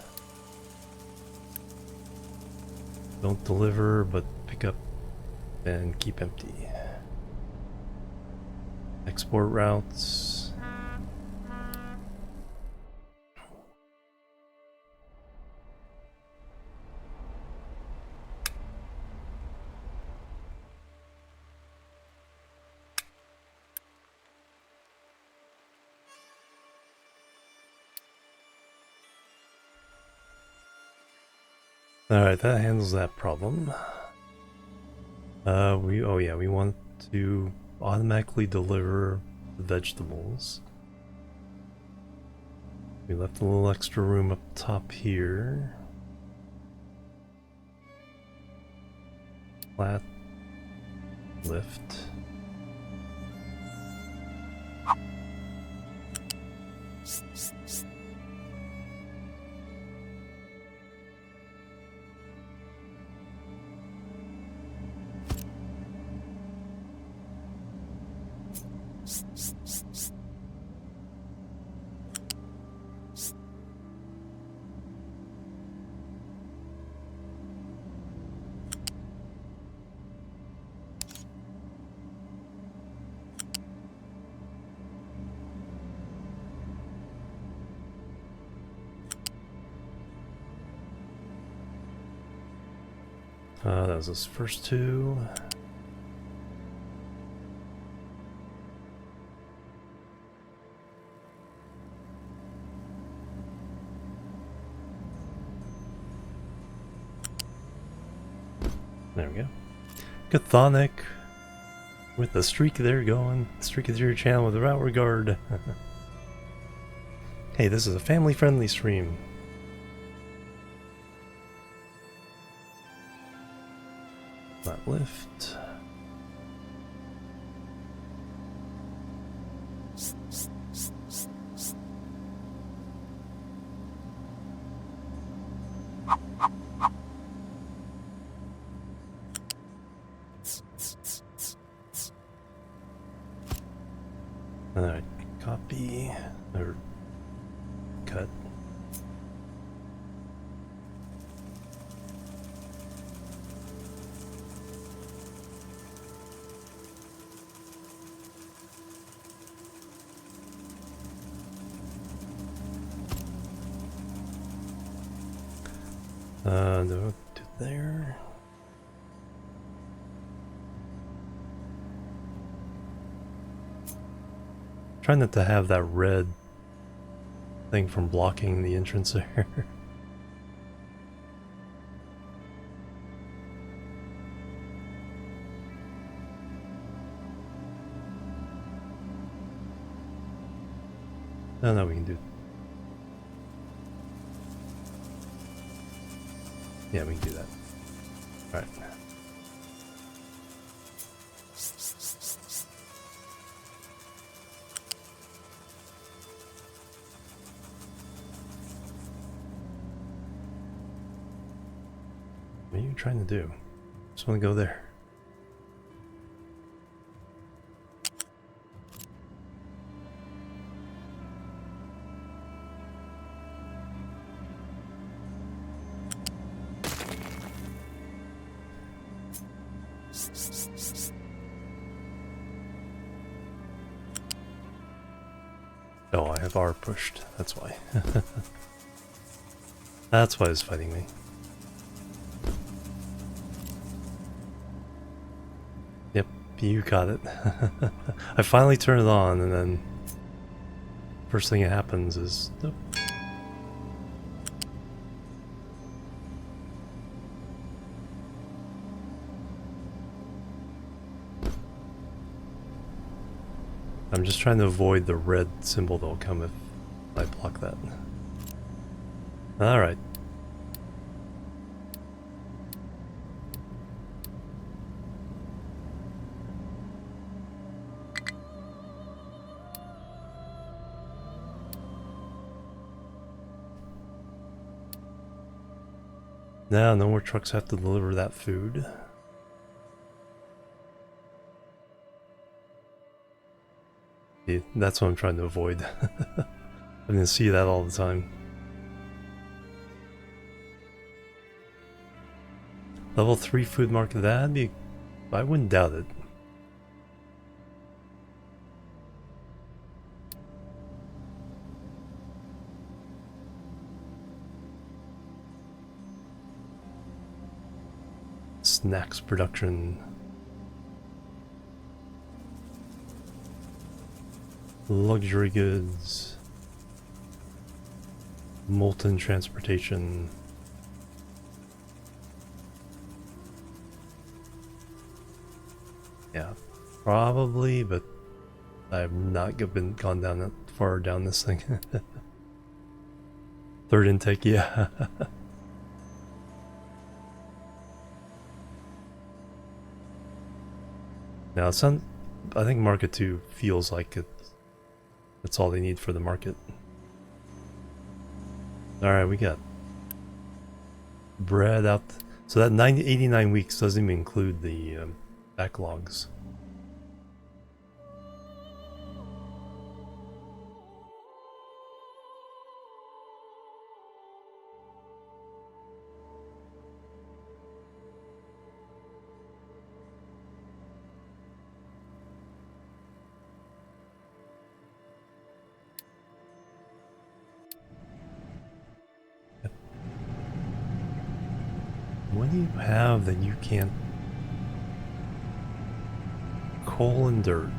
Don't deliver, but pick up and keep empty. Export routes. Alright, that handles that problem. We want to automatically deliver the vegetables. We left a little extra room up top here. Flat lift. That was those first two. There we go. Chthonic with the streak there going. Streak through your channel with without regard. Hey, this is a family-friendly stream. That lift. Alright, copy or cut. No, to there. Trying not to have that red thing from blocking the entrance there. No, we can do. Yeah, we can do that. All right. What are you trying to do? Just want to go there. Oh, I have R pushed. That's why. That's why it's fighting me. Yep, you got it. I finally turn it on, and then first thing that happens is nope. I'm just trying to avoid the red symbol that'll come if I block that. Alright. Now, no more trucks have to deliver that food. See, that's what I'm trying to avoid. I'm gonna see that all the time. Level 3 food market, that'd be... I wouldn't doubt it. Snacks production. Luxury goods. Molten transportation. Yeah, probably, but I've not gone down that far down this thing. Third intake, yeah. Now, I think Market 2 feels like it's all they need for the market. Alright, we got bread out. So that 89 weeks doesn't even include the backlogs. What do you have that you can't? Coal and dirt.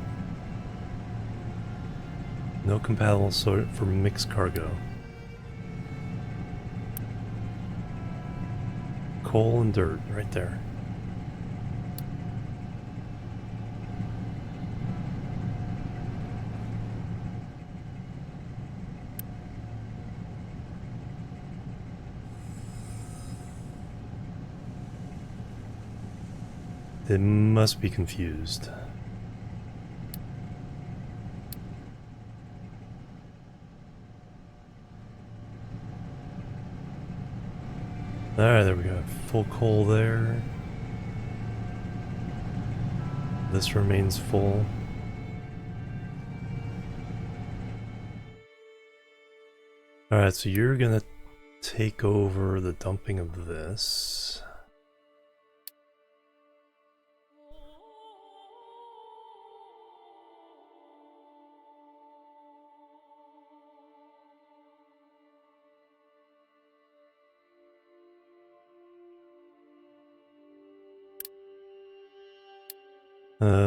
No compatible sort for mixed cargo. Coal and dirt, right there. They must be confused. Alright, there we go. Full coal there. This remains full. Alright, so you're gonna take over the dumping of this.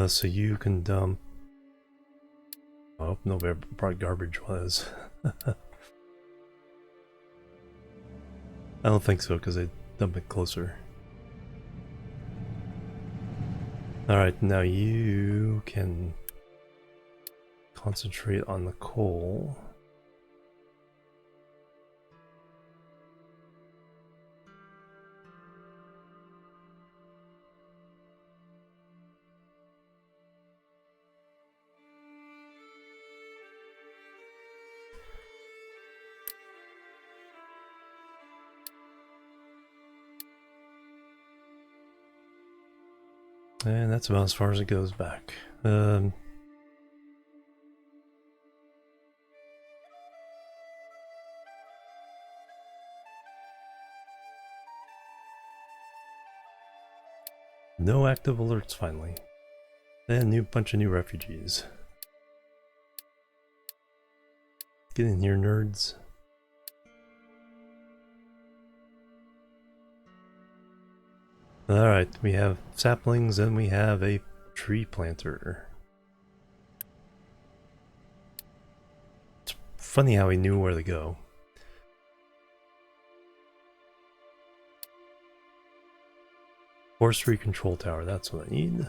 So you can dump. Oh, no, where brought garbage was. I don't think so, because I dump it closer. Alright, now you can concentrate on the coal. And that's about as far as it goes back. No active alerts finally. And a bunch of new refugees. Get in here, nerds. Alright, we have saplings and we have a tree planter. It's funny how he knew where to go. Forestry control tower, that's what I need.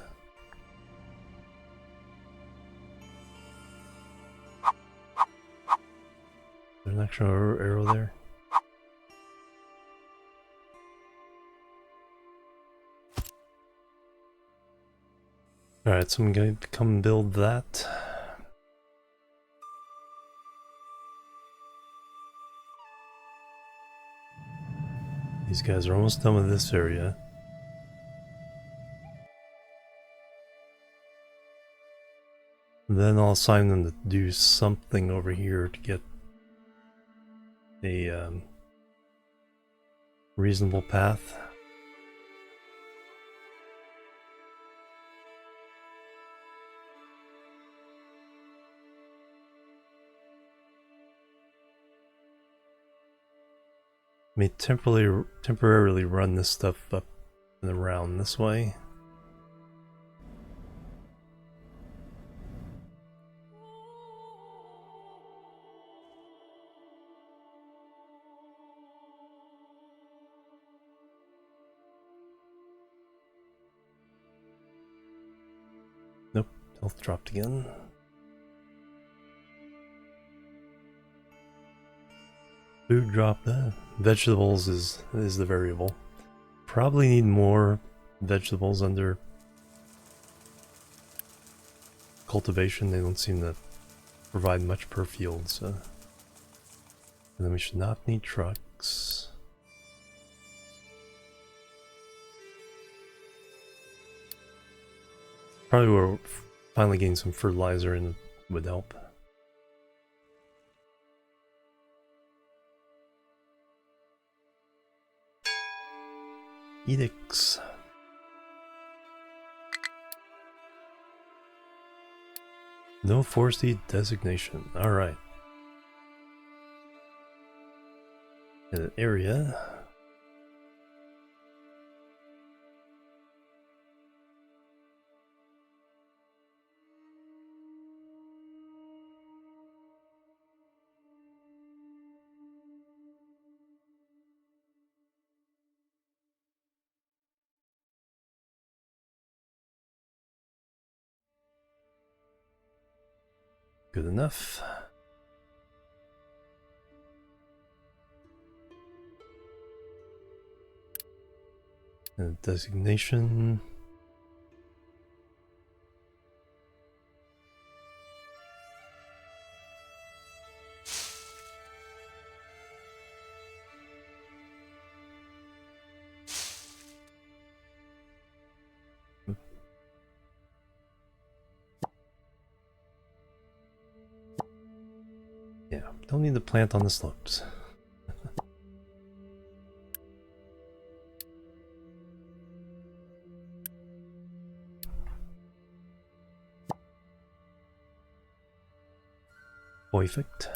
There's an extra arrow there. Alright, so I'm going to come build that. These guys are almost done with this area. Then I'll assign them to do something over here to get a reasonable path. May temporarily run this stuff up and around this way. Nope, health dropped again. Food dropped. Vegetables is the variable. Probably need more vegetables under cultivation. They don't seem to provide much per field, so. And then we should not need trucks. Probably we're finally getting some fertilizer and would help. Edicts. No forestry designation. Alright. An area. Good enough. And designation. Yeah, don't need the plant on the slopes. Perfect.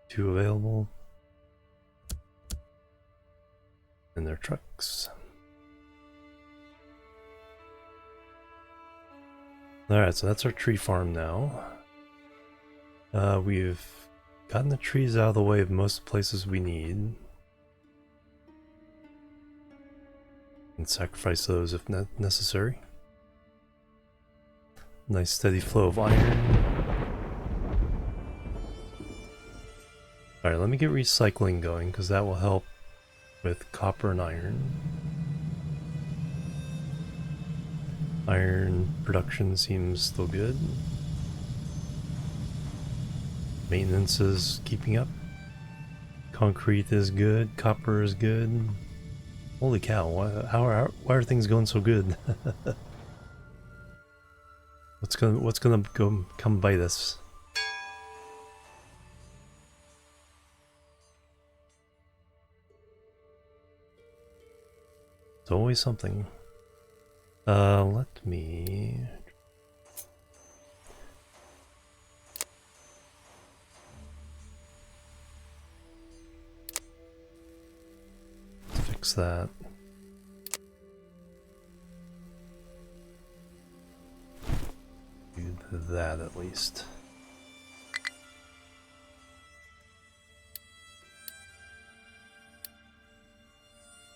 Two available. And their trucks. Alright, so that's our tree farm now. We've gotten the trees out of the way of most places we need. And sacrifice those if necessary. Nice steady flow of iron. Alright, let me get recycling going because that will help with copper and iron. Iron production seems still good. Maintenance is keeping up. Concrete is good. Copper is good. Holy cow, why are things going so good? What's gonna come bite us? It's always something. Let me fix that. Do that at least.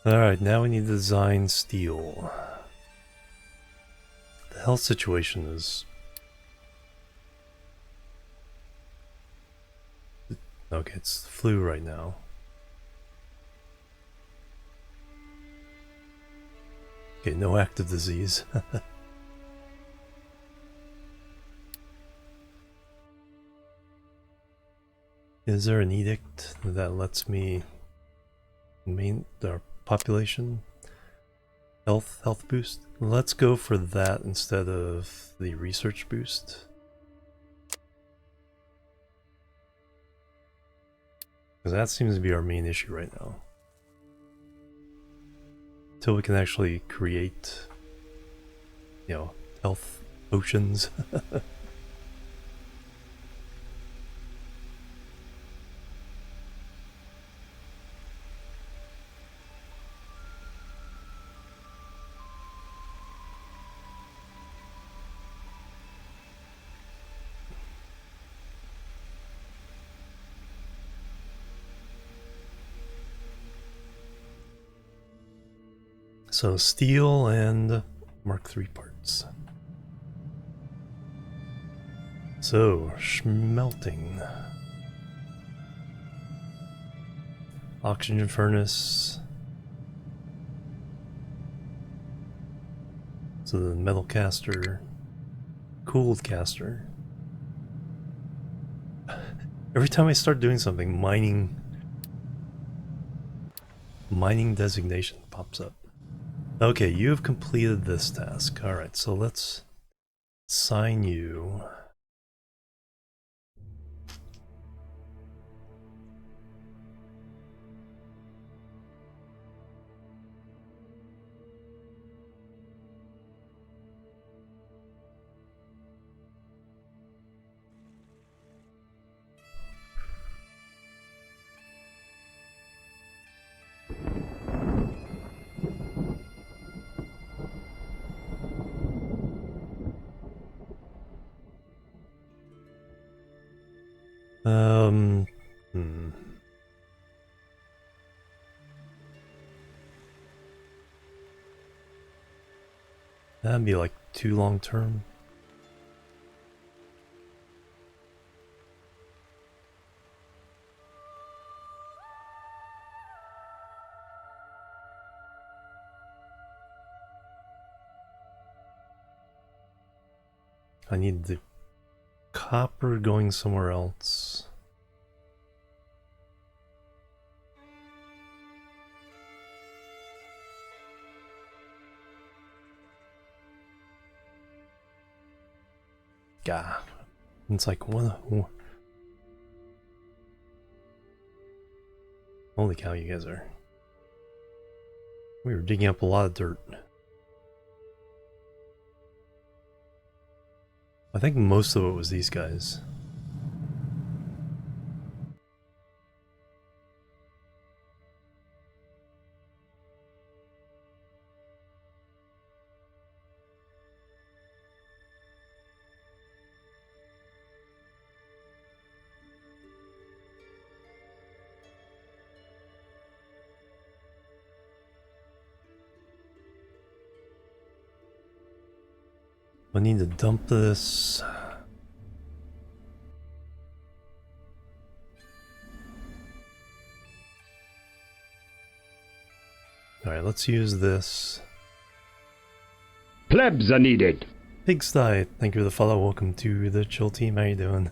Alright, now we need to design steel. The health situation is... okay, it's the flu right now. Okay, no active disease. Is there an edict that lets me main our population health boost? Let's go for that instead of the research boost. Because that seems to be our main issue right now. Until we can actually create, you know, health potions. So steel and Mark III parts. So smelting. Oxygen furnace. So the metal caster. Cooled caster. Every time I start doing something, mining designation pops up. Okay, you have completed this task. Alright, so let's assign you. Hmm. That'd be like too long term. I need the copper going somewhere else. God, it's like what? Holy cow, you guys are. We were digging up a lot of dirt. I think most of it was these guys. I need to dump this. Alright, let's use this. Plebs are needed. Pigsty, thank you for the follow. Welcome to the chill team. How you doing?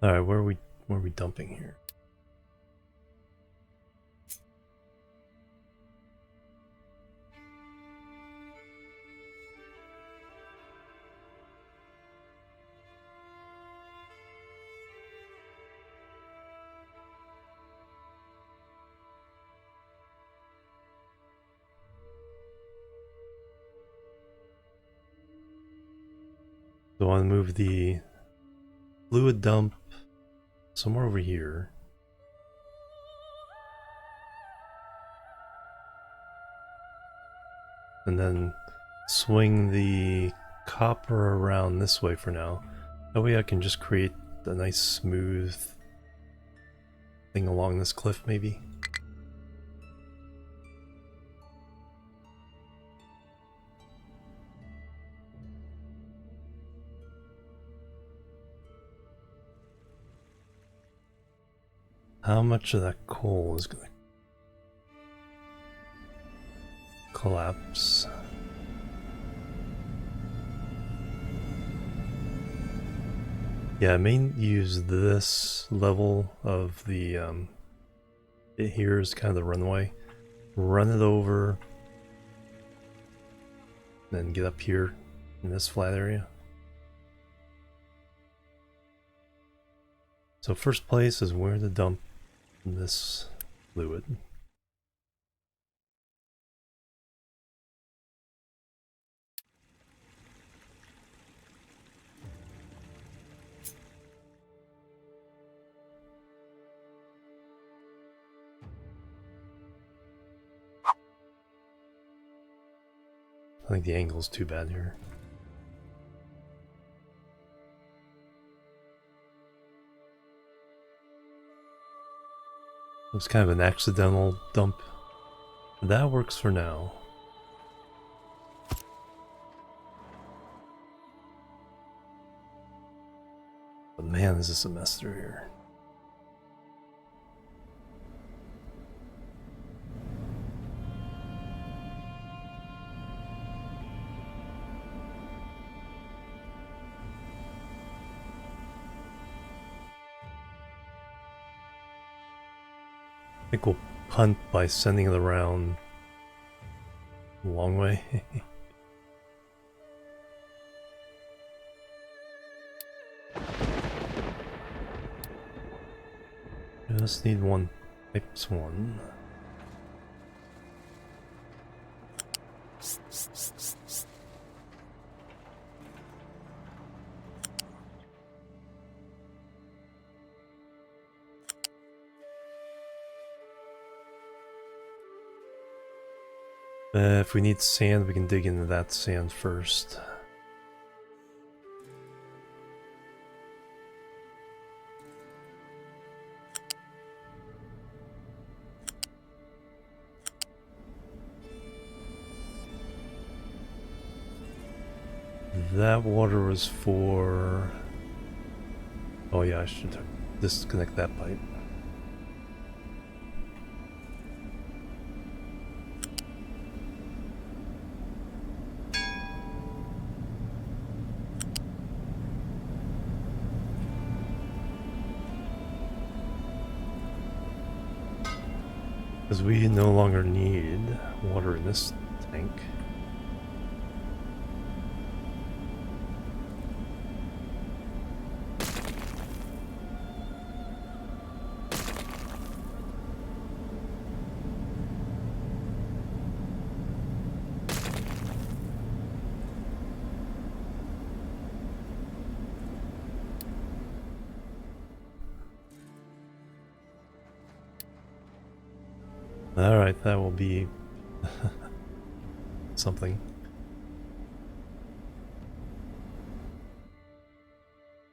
Alright, where are we dumping here? So I want to move the fluid dump somewhere over here. And then swing the copper around this way for now. That way I can just create a nice smooth thing along this cliff maybe. How much of that coal is gonna collapse? Yeah, I may use this level of the here is kind of the runway. Run it over, then get up here in this flat area. So first place is where to dump this fluid. I think the angle's too bad here. It was kind of an accidental dump. That works for now. But man, is this a mess through here. I think we'll punt by sending it around a long way. Just need one types one. If we need sand, we can dig into that sand first. that water was for... Oh yeah, I should disconnect that pipe. Because we no longer need water in this tank. Alright, that will be something.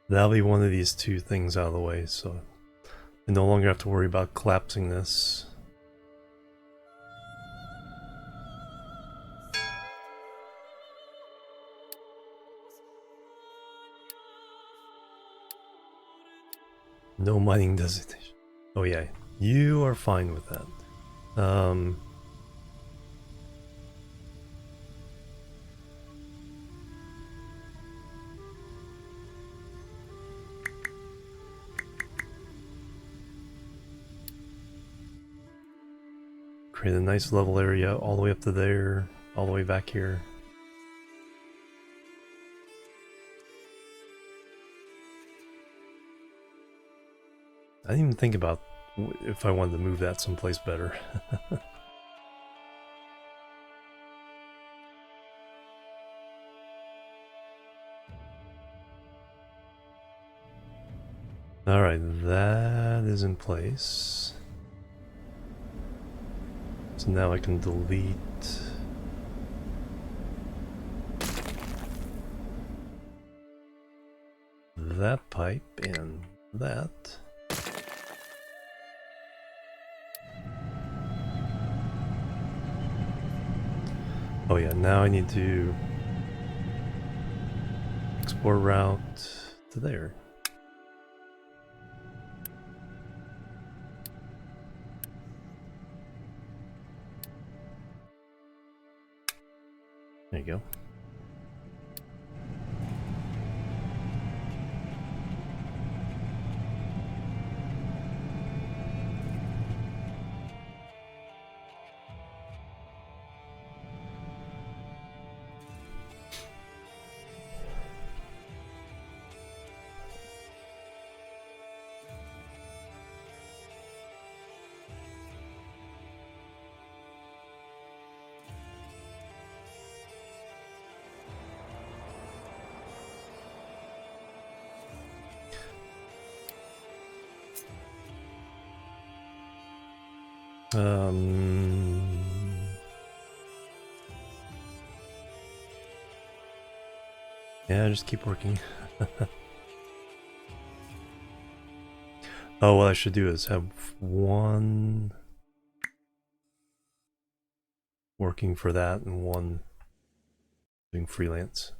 That'll be one of these two things out of the way, so I no longer have to worry about collapsing this. No mining designation. Oh yeah, you are fine with that. Create a nice level area all the way up to there, all the way back here. I didn't even think about if I wanted to move that someplace better. Alright, that is in place. So now I can delete that pipe and that. Oh yeah, now I need to export route to there. There you go. Yeah, just keep working. Oh, what I should do is have one working for that and one doing freelance.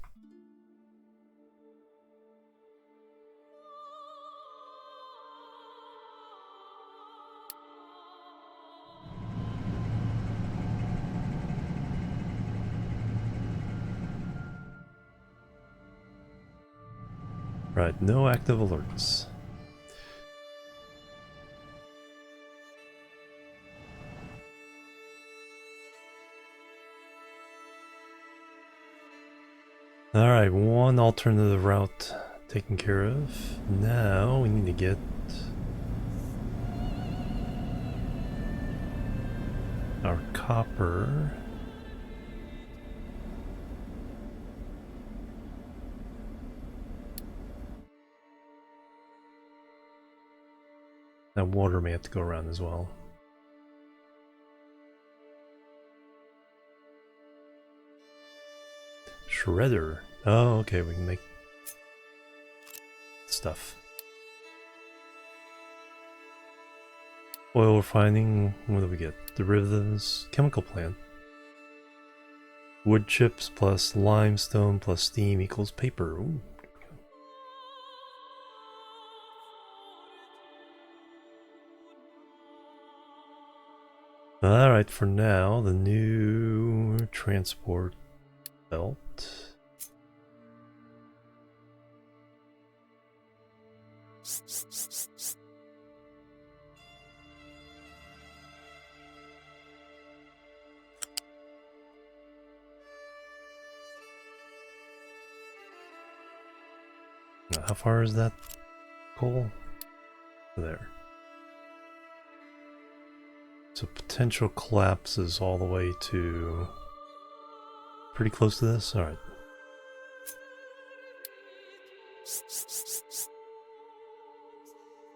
Right, no active alerts. Alright, one alternative route taken care of. Now we need to get our copper. That water may have to go around as well. Shredder. Oh, okay, we can make stuff. Oil refining. What do we get? Derivatives. Chemical plant. Wood chips plus limestone plus steam equals paper. Ooh. Alright, for now, the new transport belt. How far is that coal? There. So potential collapses all the way to pretty close to this? Alright.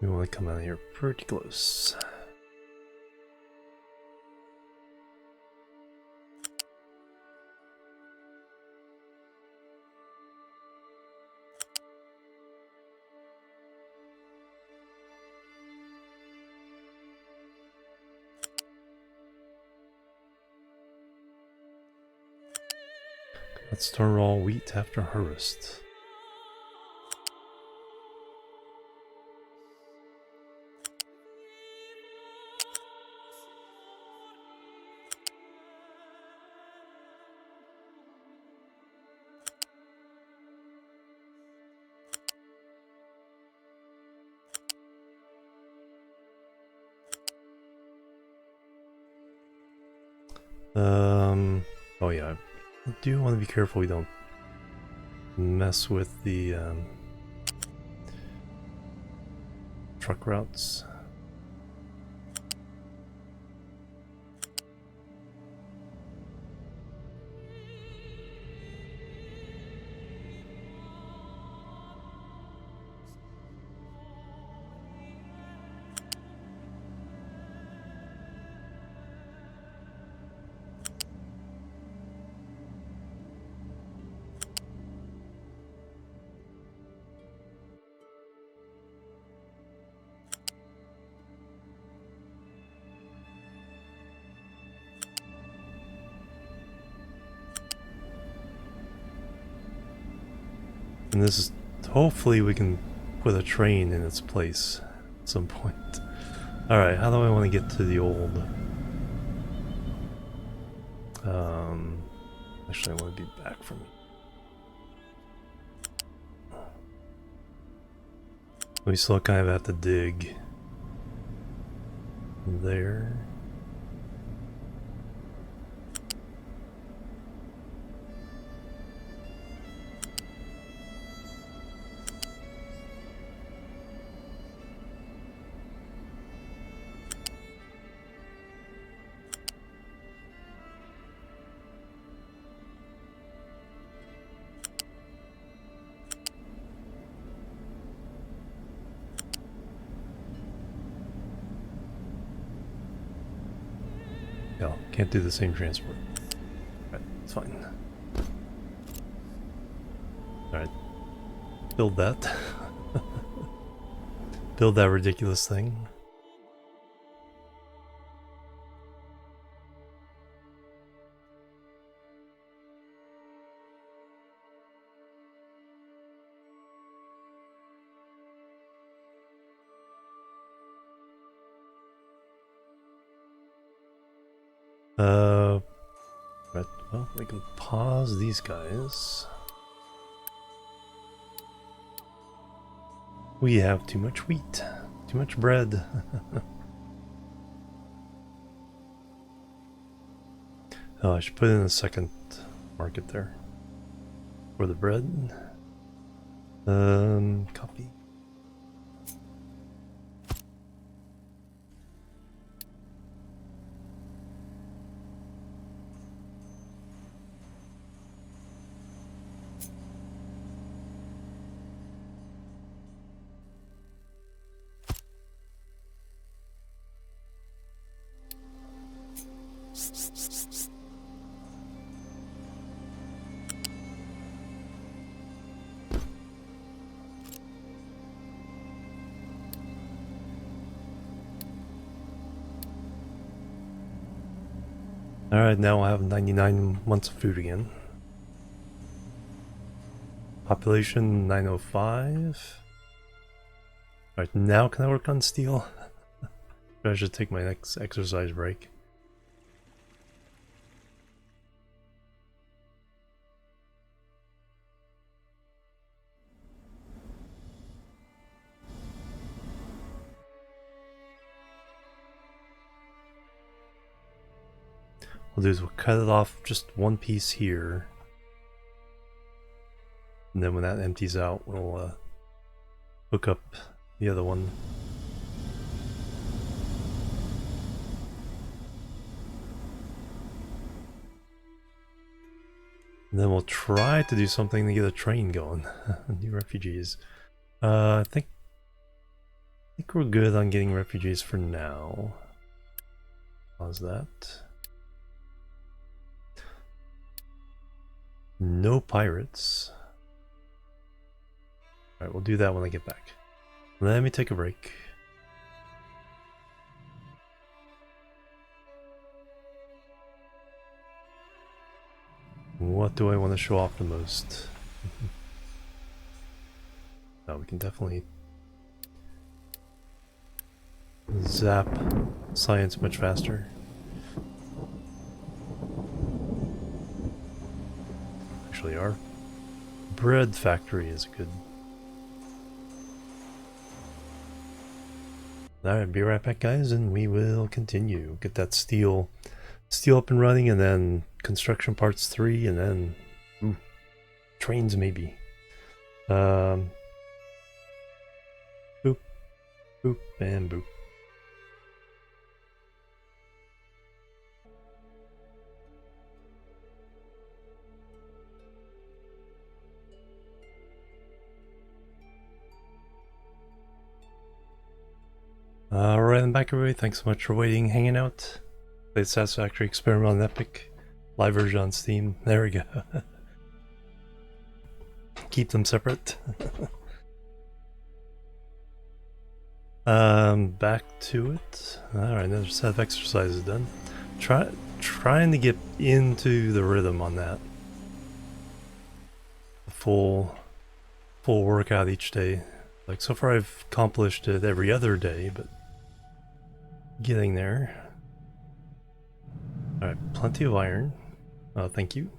We want to come out of here pretty close. Let's store raw wheat after harvest. Oh yeah, I do want to be careful we don't mess with the truck routes. And this is, hopefully we can put a train in its place at some point. Alright, how do I want to get to the old? Actually I want to be back from here. We still kind of have to dig there. No, can't do the same transport. Alright, it's fine. Alright. Build that. Build that ridiculous thing. Right, well, we can pause these guys. We have too much wheat, too much bread. Oh, I should put in a second market there for the bread. Copy. Alright, now I'll have 99 months of food again. Population 905. Alright, now can I work on steel? I should take my next exercise break. What we'll do is we'll cut it off just one piece here. And then when that empties out, we'll hook up the other one. And then we'll try to do something to get a train going. New refugees. I think we're good on getting refugees for now. How's that? No pirates. Alright, we'll do that when I get back. Let me take a break. What do I want to show off the most? Oh, we can definitely zap science much faster. Actually, our bread factory is good. Alright, be right back, guys, and we will continue. Get that steel up and running, and then construction parts 3, and then trains maybe. Boop, boop, and boop. Alright, I'm back, everybody. Thanks so much for waiting, hanging out. Played Satisfactory Experiment on Epic. Live version on Steam. There we go. Keep them separate. Back to it. Alright, another set of exercises done. Trying to get into the rhythm on that. The full workout each day. Like, so far I've accomplished it every other day, but getting there. Alright, plenty of iron. Thank you.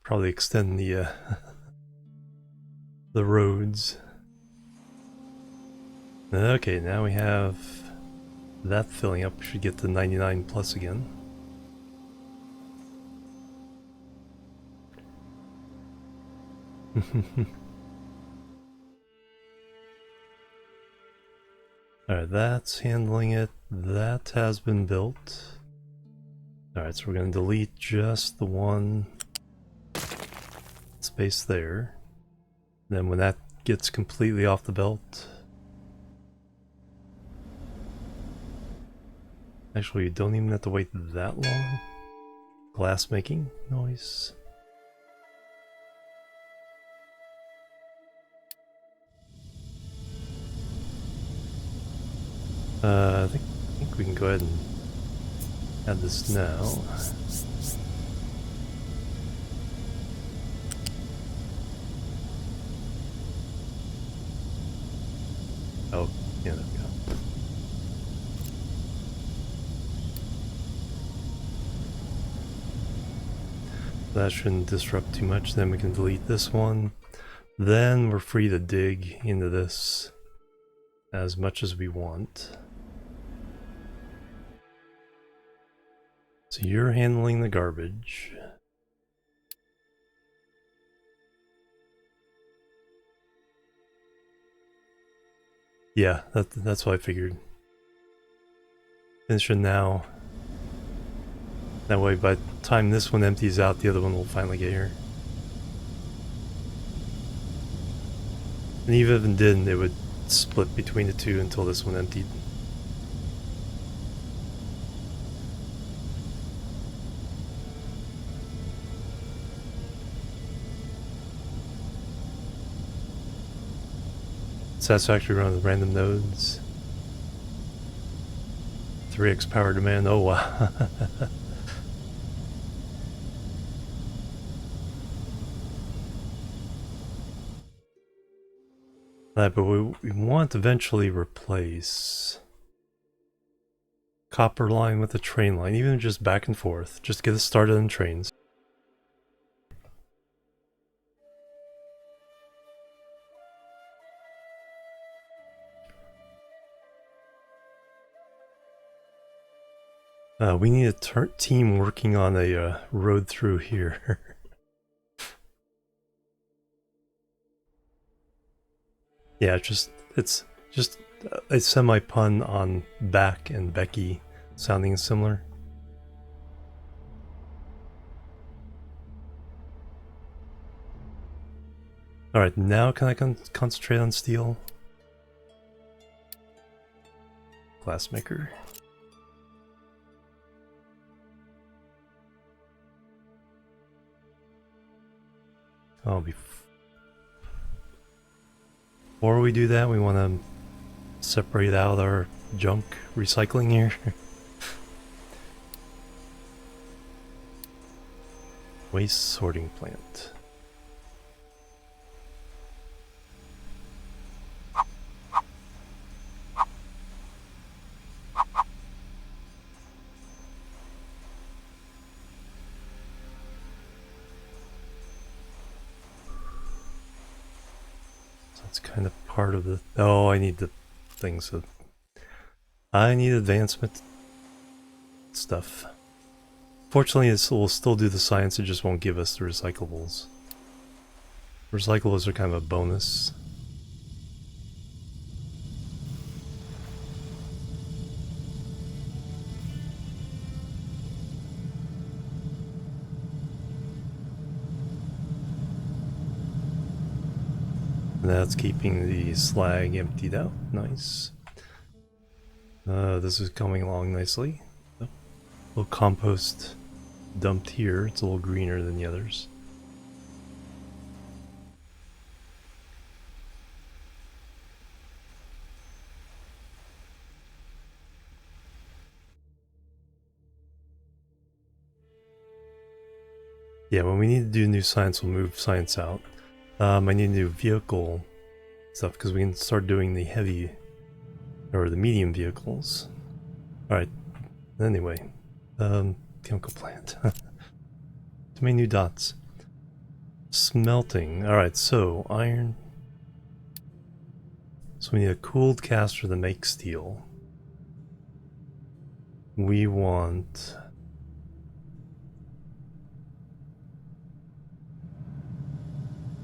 Probably extend the the roads. Okay, now we have that filling up. We should get to 99 plus again. Alright, that's handling it. That has been built. Alright, so we're going to delete just the one space there. Then when that gets completely off the belt... Actually, you don't even have to wait that long. Glass making noise. I think we can go ahead and add this now. Oh, yeah, there we go. That shouldn't disrupt too much. Then we can delete this one. Then we're free to dig into this as much as we want. So you're handling the garbage. Yeah, that's what I figured. Finish it now. That way by the time this one empties out, the other one will finally get here. And even if it didn't, it would split between the two until this one emptied. Satisfactory run with random nodes. 3x power demand. Oh wow. But we want to eventually replace copper line with a train line, even just back and forth. Just get us started on trains. We need a team working on a road through here. Yeah, it's just a semi-pun on Back and Becky sounding similar. Alright, now can I concentrate on steel? Glassmaker. Oh, before we do that, we want to separate out our junk recycling here. Waste sorting plant. That's kind of part of the... Oh, I need the things. I need advancement stuff. Fortunately, this will still do the science, it just won't give us the recyclables. Recyclables are kind of a bonus. That's keeping the slag emptied out. Nice. This is coming along nicely. A little compost dumped here. It's a little greener than the others. Yeah, when we need to do new science, we'll move science out. I need a new vehicle stuff because we can start doing the heavy or the medium vehicles. Alright, anyway, chemical plant. Too many new dots. Smelting. Alright, so iron. So we need a cooled caster to make steel. We want...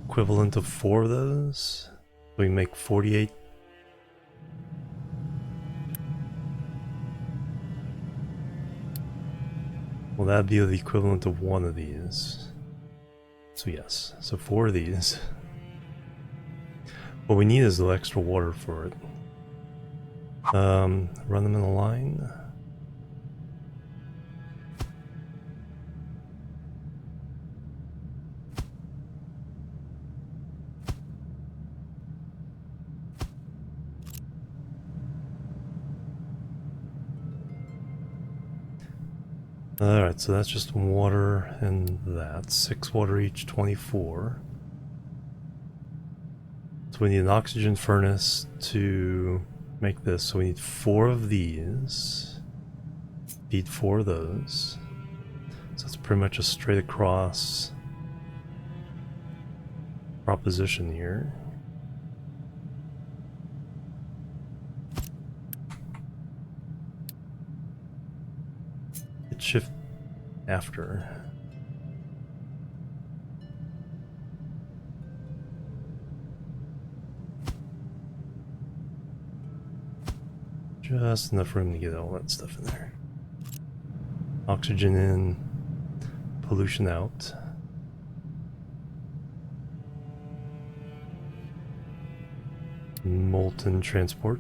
equivalent of 4 of those. We make 48. Well, that'd be the equivalent of 1 of these. So yes, so 4 of these. What we need is the extra water for it. Run them in a line. Alright, so that's just water and that. 6 water each, 24. So we need an oxygen furnace to make this. So we need 4 of these. Feed 4 of those. So it's pretty much a straight across proposition here. Hit shift after. Just enough room to get all that stuff in there. Oxygen in, pollution out. molten transport.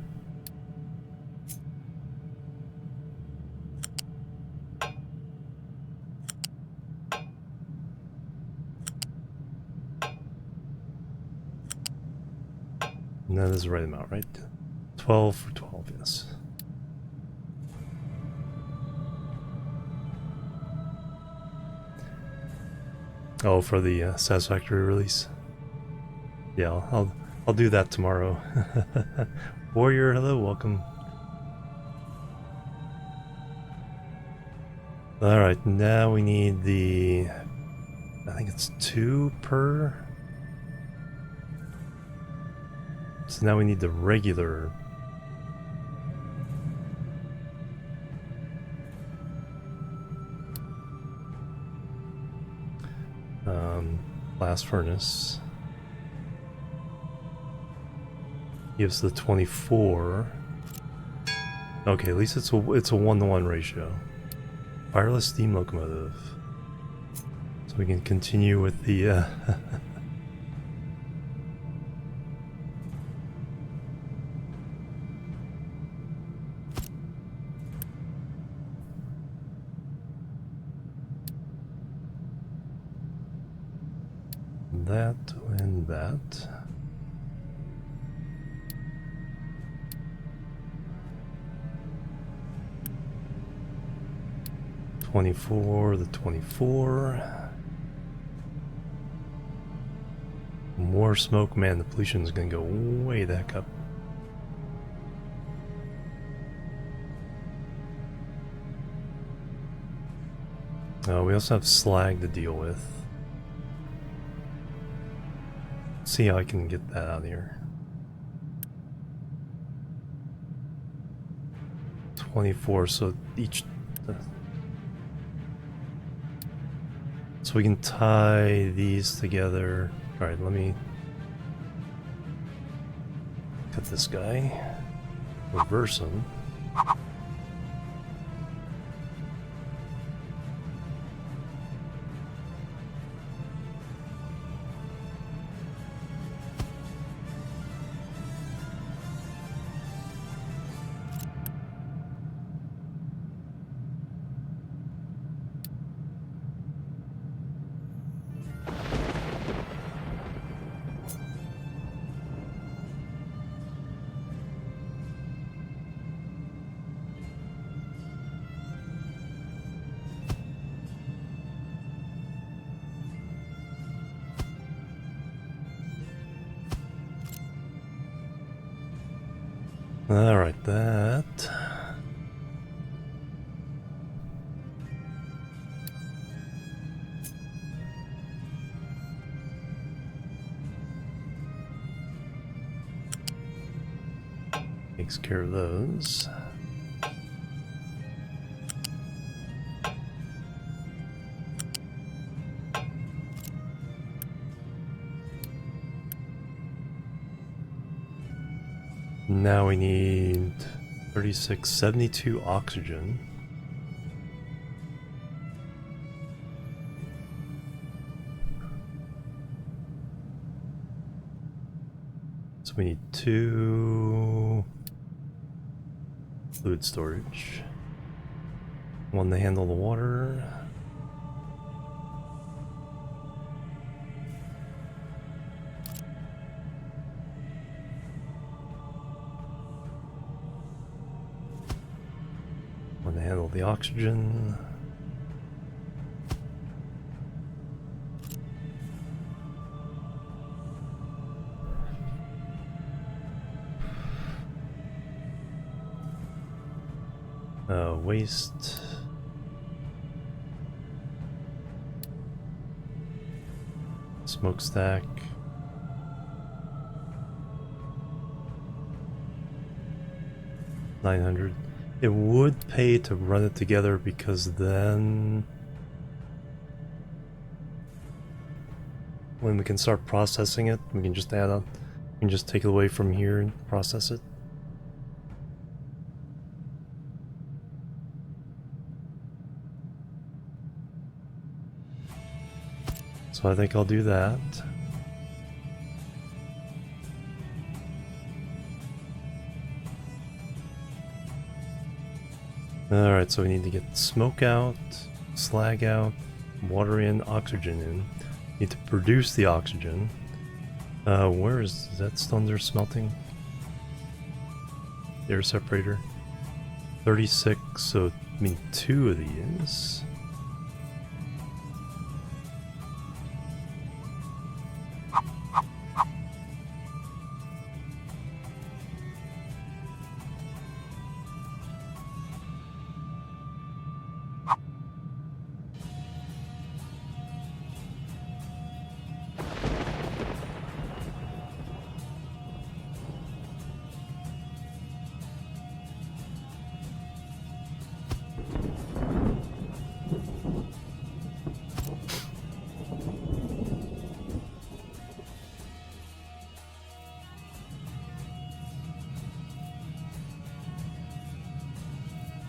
And that is the right amount, right? 12 for 12, yes. Oh, for the satisfactory release. Yeah, I'll do that tomorrow. Warrior, hello, welcome. All right, now we need the. I think it's 2 per. So now we need the regular. Blast furnace. Gives the 24. Okay, at least it's a 1-to-1 ratio. Wireless steam locomotive. So we can continue with the that and that. The 24. More smoke, man, the pollution is gonna go way the heck up. We also have slag to deal with. Let's see how I can get that out of here. 24, so each. So we can tie these together. Alright, let me cut this guy. Reverse him. Alright, that. Takes care of those. Now we need 36, 72 oxygen. So we need 2 fluid storage. 1 to handle the water. To handle the oxygen. Waste. Smokestack. $900. It would pay to run it together because then when we can start processing it, we can just add on, we can just take it away from here and process it. So I think I'll do that. Alright, so we need to get smoke out, slag out, water in, oxygen in. Need to produce the oxygen. Where is that still under smelting? Air separator. 36, so I mean 2 of these.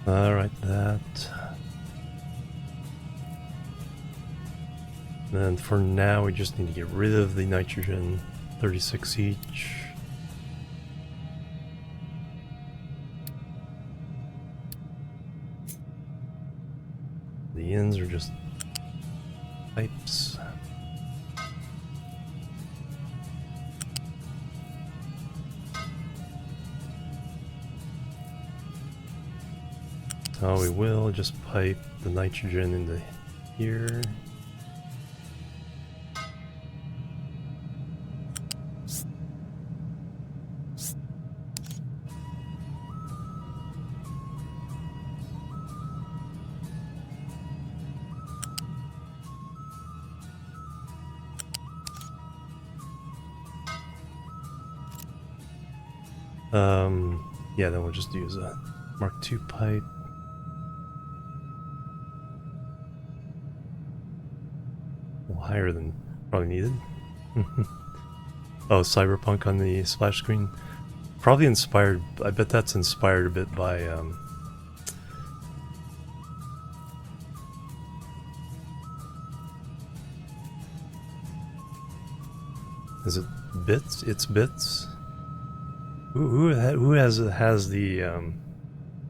Alright, that. And for now, we just need to get rid of the nitrogen, 36 each. The ends are just pipes. So we will just pipe the nitrogen into here. Yeah, then we'll just use a Mark II pipe. Higher than probably needed. Oh, Cyberpunk on the splash screen. Probably inspired, I bet that's inspired a bit by is it Bits? It's Bits? Who has the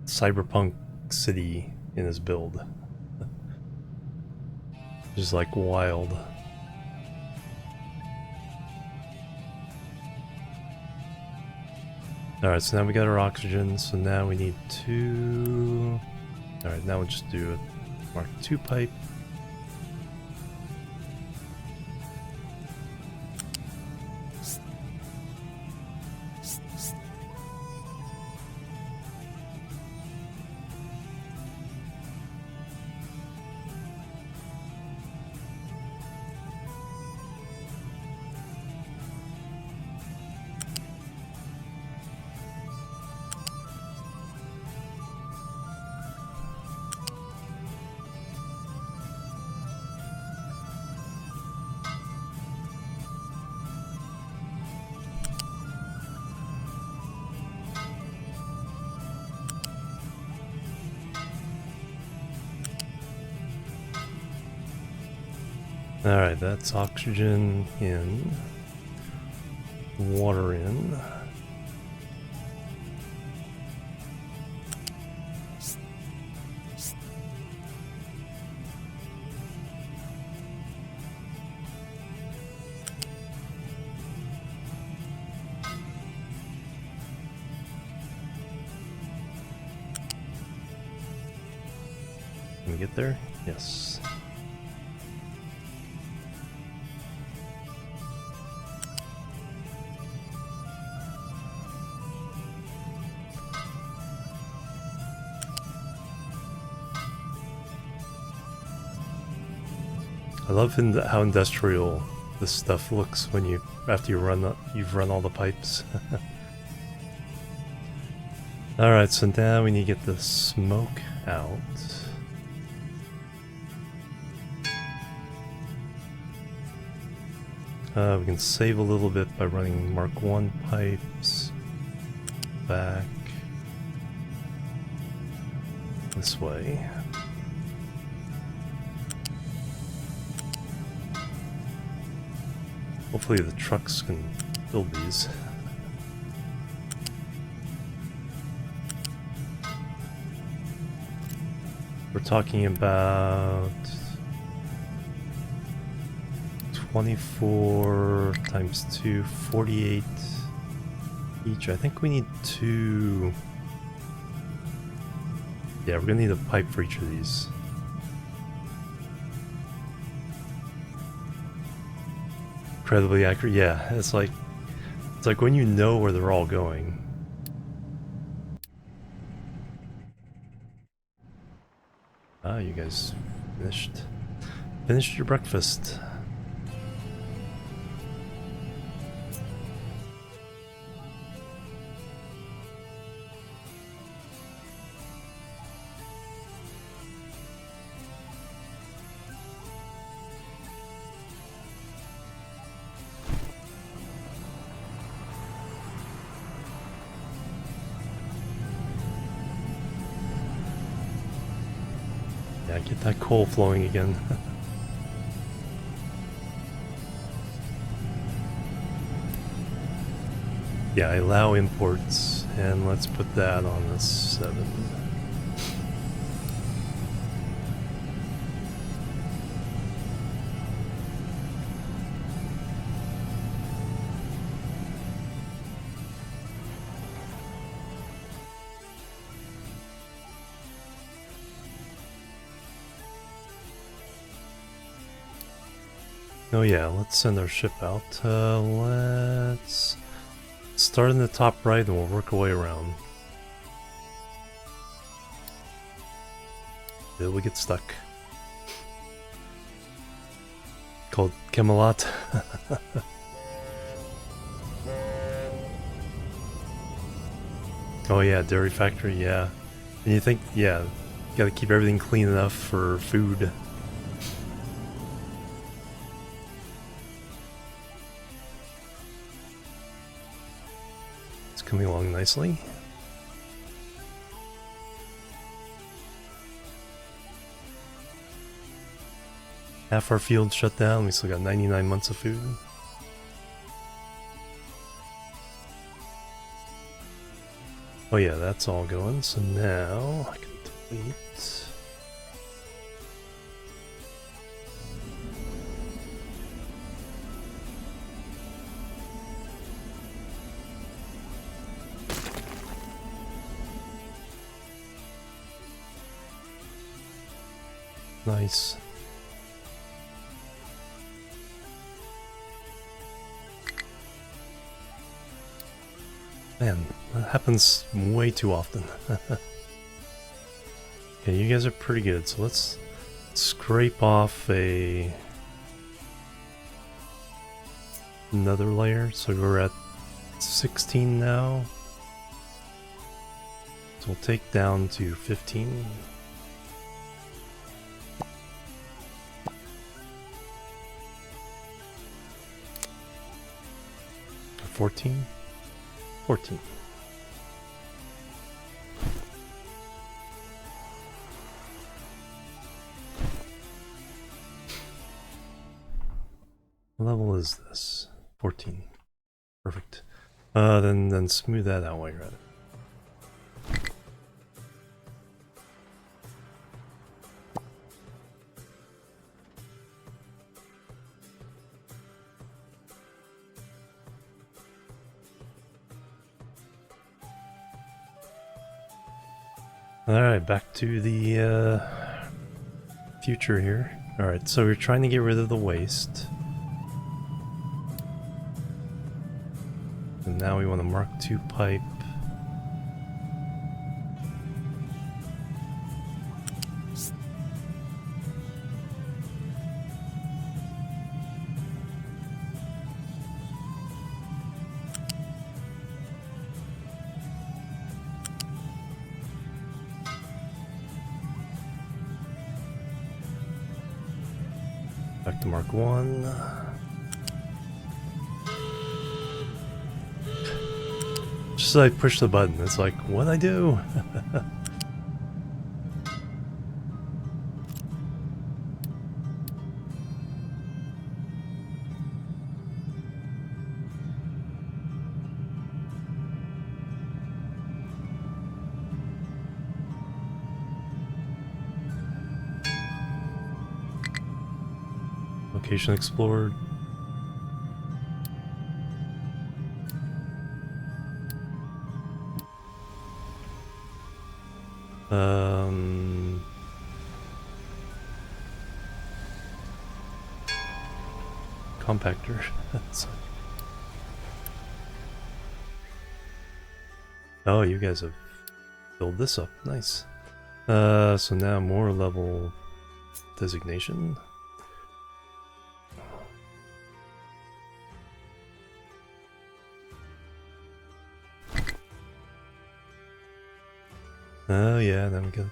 Cyberpunk city in his build? Just like wild. Alright, so now we got our oxygen, so now we need 2... Alright, now we'll just do a Mark II pipe. Alright, that's oxygen in, water in. Can we get there? Yes. I love how industrial this stuff looks when after you've run all the pipes. All right, so now we need to get the smoke out. We can save a little bit by running Mark I pipes back this way. Hopefully the trucks can build these. we're talking about 24 times 2, 48 each. I think we need 2. Yeah, we're gonna need a pipe for each of these. Incredibly accurate. Yeah, it's like when you know where they're all going. Ah, you guys finished your breakfast. Yeah, get that coal flowing again. Yeah, I allow imports, and let's put that on a 7. Oh yeah, let's send our ship out. Let's start in the top right and we'll work our way around. Till we get stuck. Called Camelot. Oh yeah, dairy factory, yeah. And you think, yeah, gotta keep everything clean enough for food. It's coming along nicely. Half our field shut down, we still got 99 months of food. Oh yeah, that's all going, so now I can delete. Nice. Man, that happens way too often. Okay, you guys are pretty good, so let's scrape off another layer. So we're at 16 now. So we'll take down to 15. Or 14. 14. What level is this? 14. Perfect. Then smooth that out while you're at it. Alright, back to the future here. Alright, so we're trying to get rid of the waste. And now we want to Mark II pipe. Back to Mark 1. Just as I push the button, it's like, what'd I do? Location explored. Compactor. Oh, you guys have filled this up. Nice. So now more level designation. Oh yeah, then we can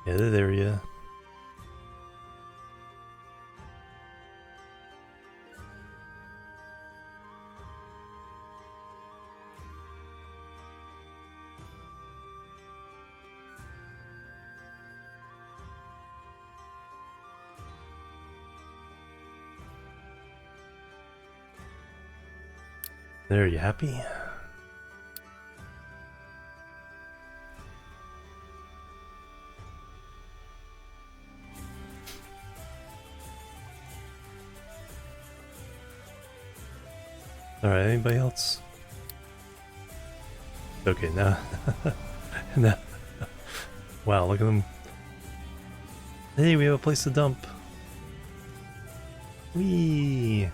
edit area. There, you happy? Alright, anybody else? Okay, now... now... Wow, look at them. Hey, we have a place to dump. Whee!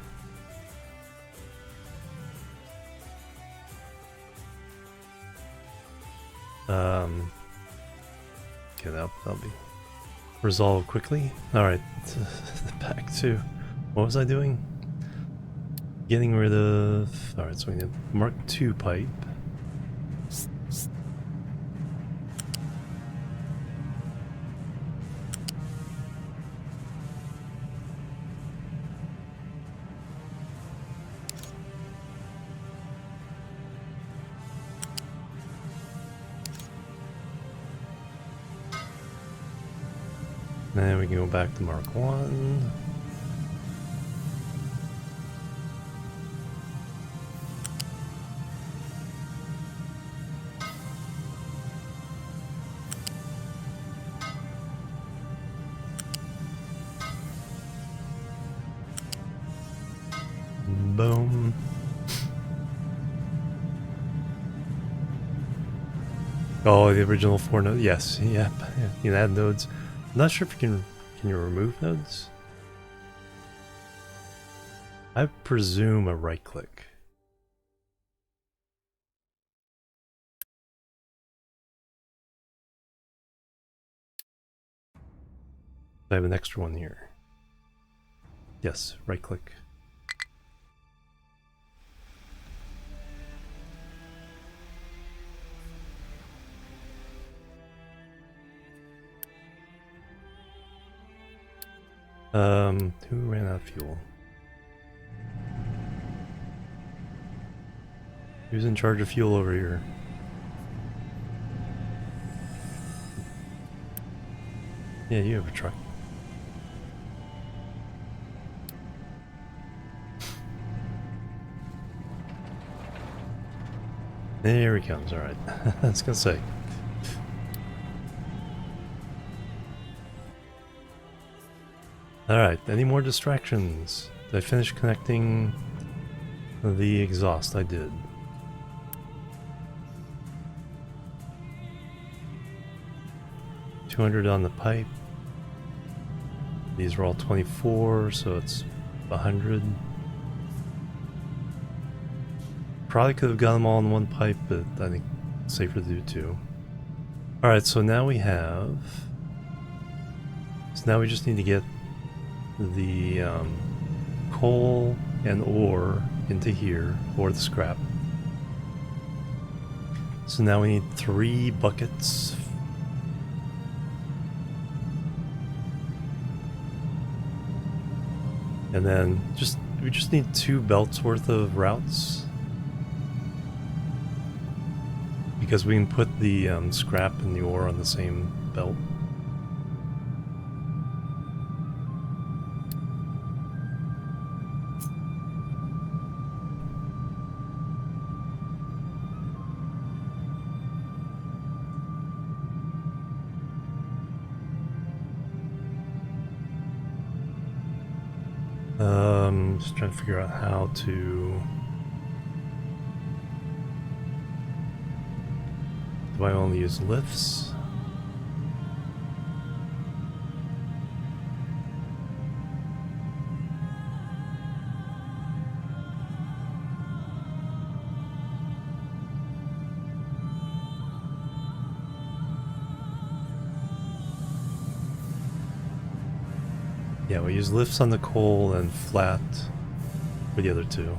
Okay, that'll be resolved quickly. Alright, back to... What was I doing? Getting rid of... Alright, so we need Mark II pipe. Then we can go back to Mark 1. Boom. Oh, the original 4 nodes. Yes, yep. Yeah. You can add nodes. I'm not sure if you can you remove nodes? I presume a right click. I have an extra one here. Yes, right click. Who ran out of fuel? Who's in charge of fuel over here? Yeah, you have a truck. There he comes, alright. I was gonna say. Alright, any more distractions? Did I finish connecting the exhaust? I did. $200 on the pipe. These are all 24, so it's 100. Probably could have got them all in one pipe, but I think it's safer to do two. Alright, so now we have... So now we just need to get the coal and ore into here, or the scrap. So now we need 3 buckets. And then we just need 2 belts worth of routes. Because we can put the scrap and the ore on the same belt. Just trying to figure out how to... Do I only use lifts? Yeah, we use lifts on the coal and flat for the other two.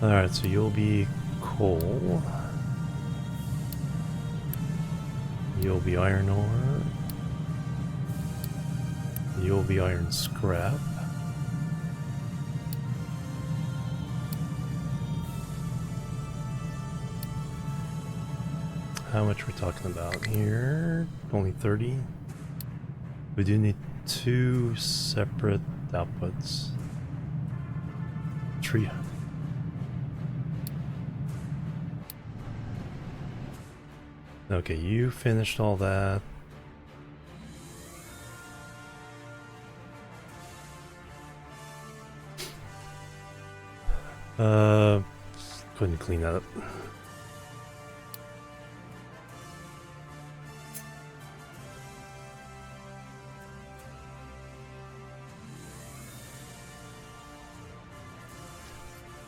Alright, so you'll be coal. You'll be iron ore. You'll be iron scrap. How much we're talking about here? Only 30. We do need 2 separate outputs. Tree. Okay, you finished all that. Couldn't clean that up.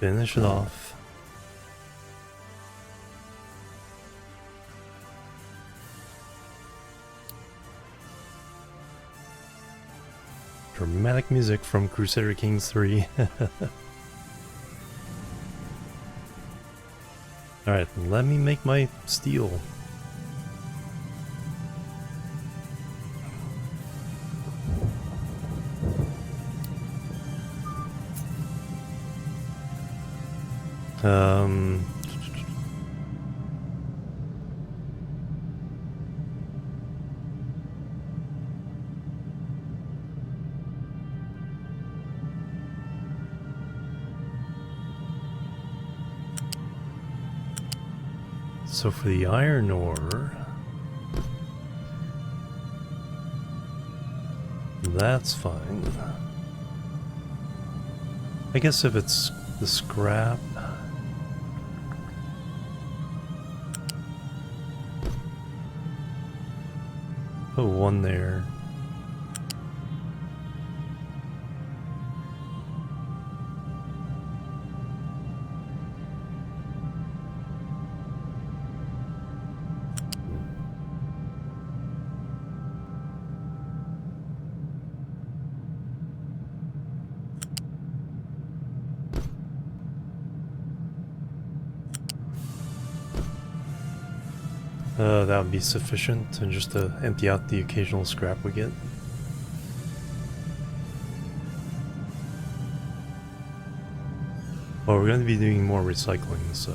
Finish it off. Dramatic music from Crusader Kings 3. Alright, let me make my steel. So for the iron ore, that's fine. I guess if it's the scrap, put 1 there. That would be sufficient, and just to empty out the occasional scrap we get. Well, we're going to be doing more recycling, so...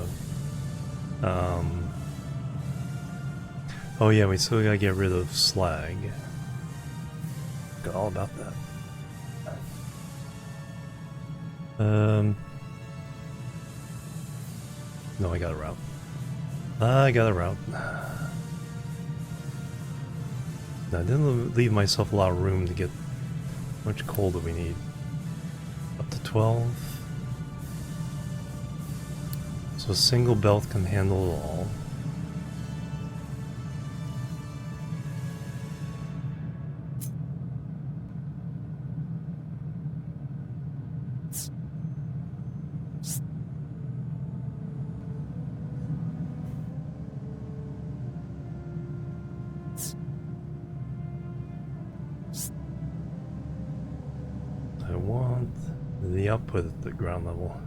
Oh yeah, we still gotta get rid of slag. Forgot all about that. No, I got a route. I got a route. I didn't leave myself a lot of room to get... How much coal do we need? Up to 12. So a single belt can handle it all. I want the output at the ground level.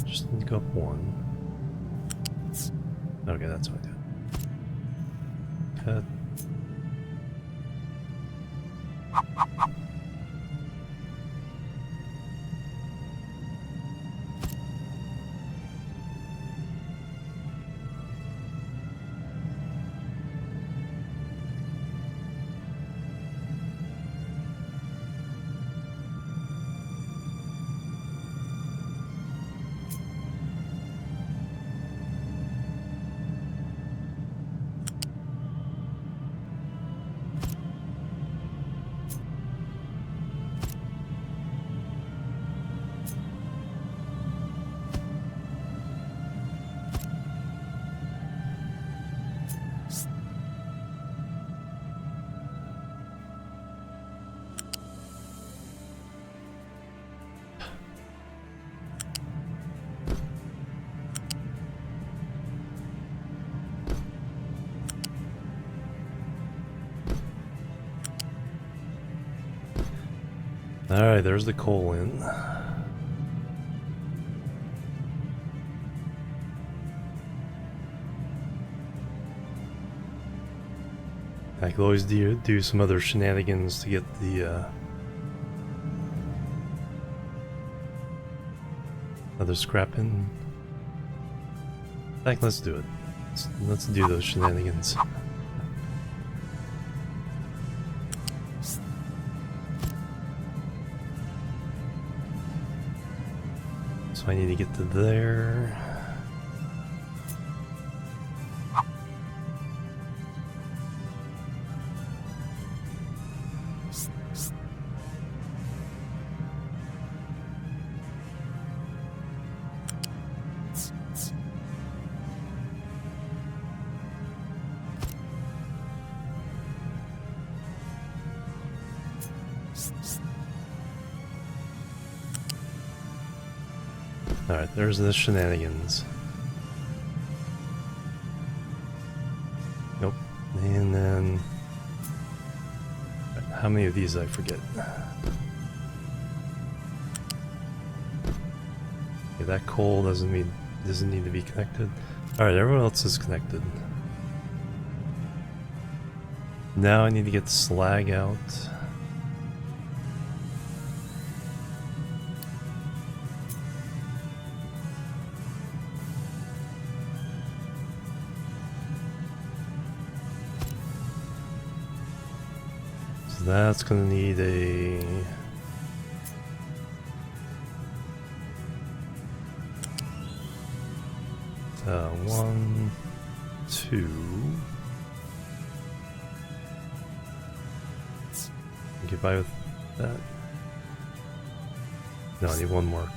Just need to go up 1. Okay, that's what I did. Cut. Alright, there's the coal in. I could always do some other shenanigans to get the other scrap in. In fact, let's do it. Let's do those shenanigans. So I need to get to there. Alright, there's the shenanigans. Nope. And then... how many of these I forget? Okay, that coal doesn't need to be connected. Alright, everyone else is connected. Now I need to get slag out. That's gonna need a... 1, 2... Get by with that. No, I need one more.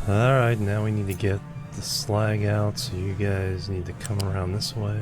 Alright, now we need to get the slag out, so you guys need to come around this way.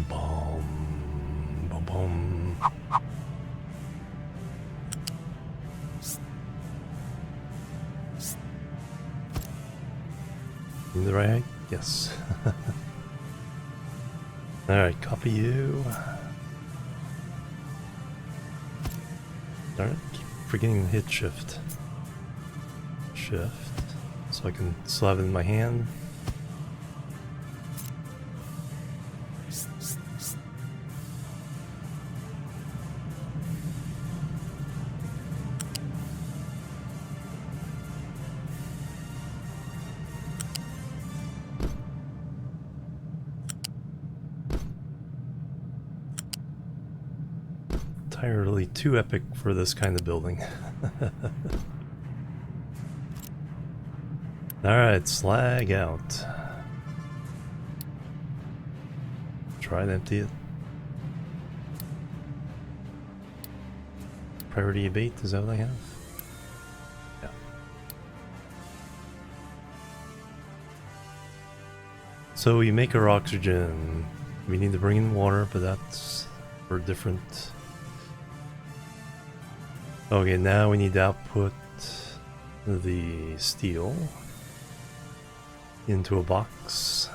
Boom, boom, boom. In the right height? Yes. Alright, copy you. Darn it, keep forgetting to hit shift. Shift. So I can still have it in my hand. Entirely too epic for this kind of building. Alright, slag out. Try to empty it. Priority abate, is that what I have? Yeah. So we make our oxygen. We need to bring in water, but that's for different... Okay, now we need to output the steel into a box.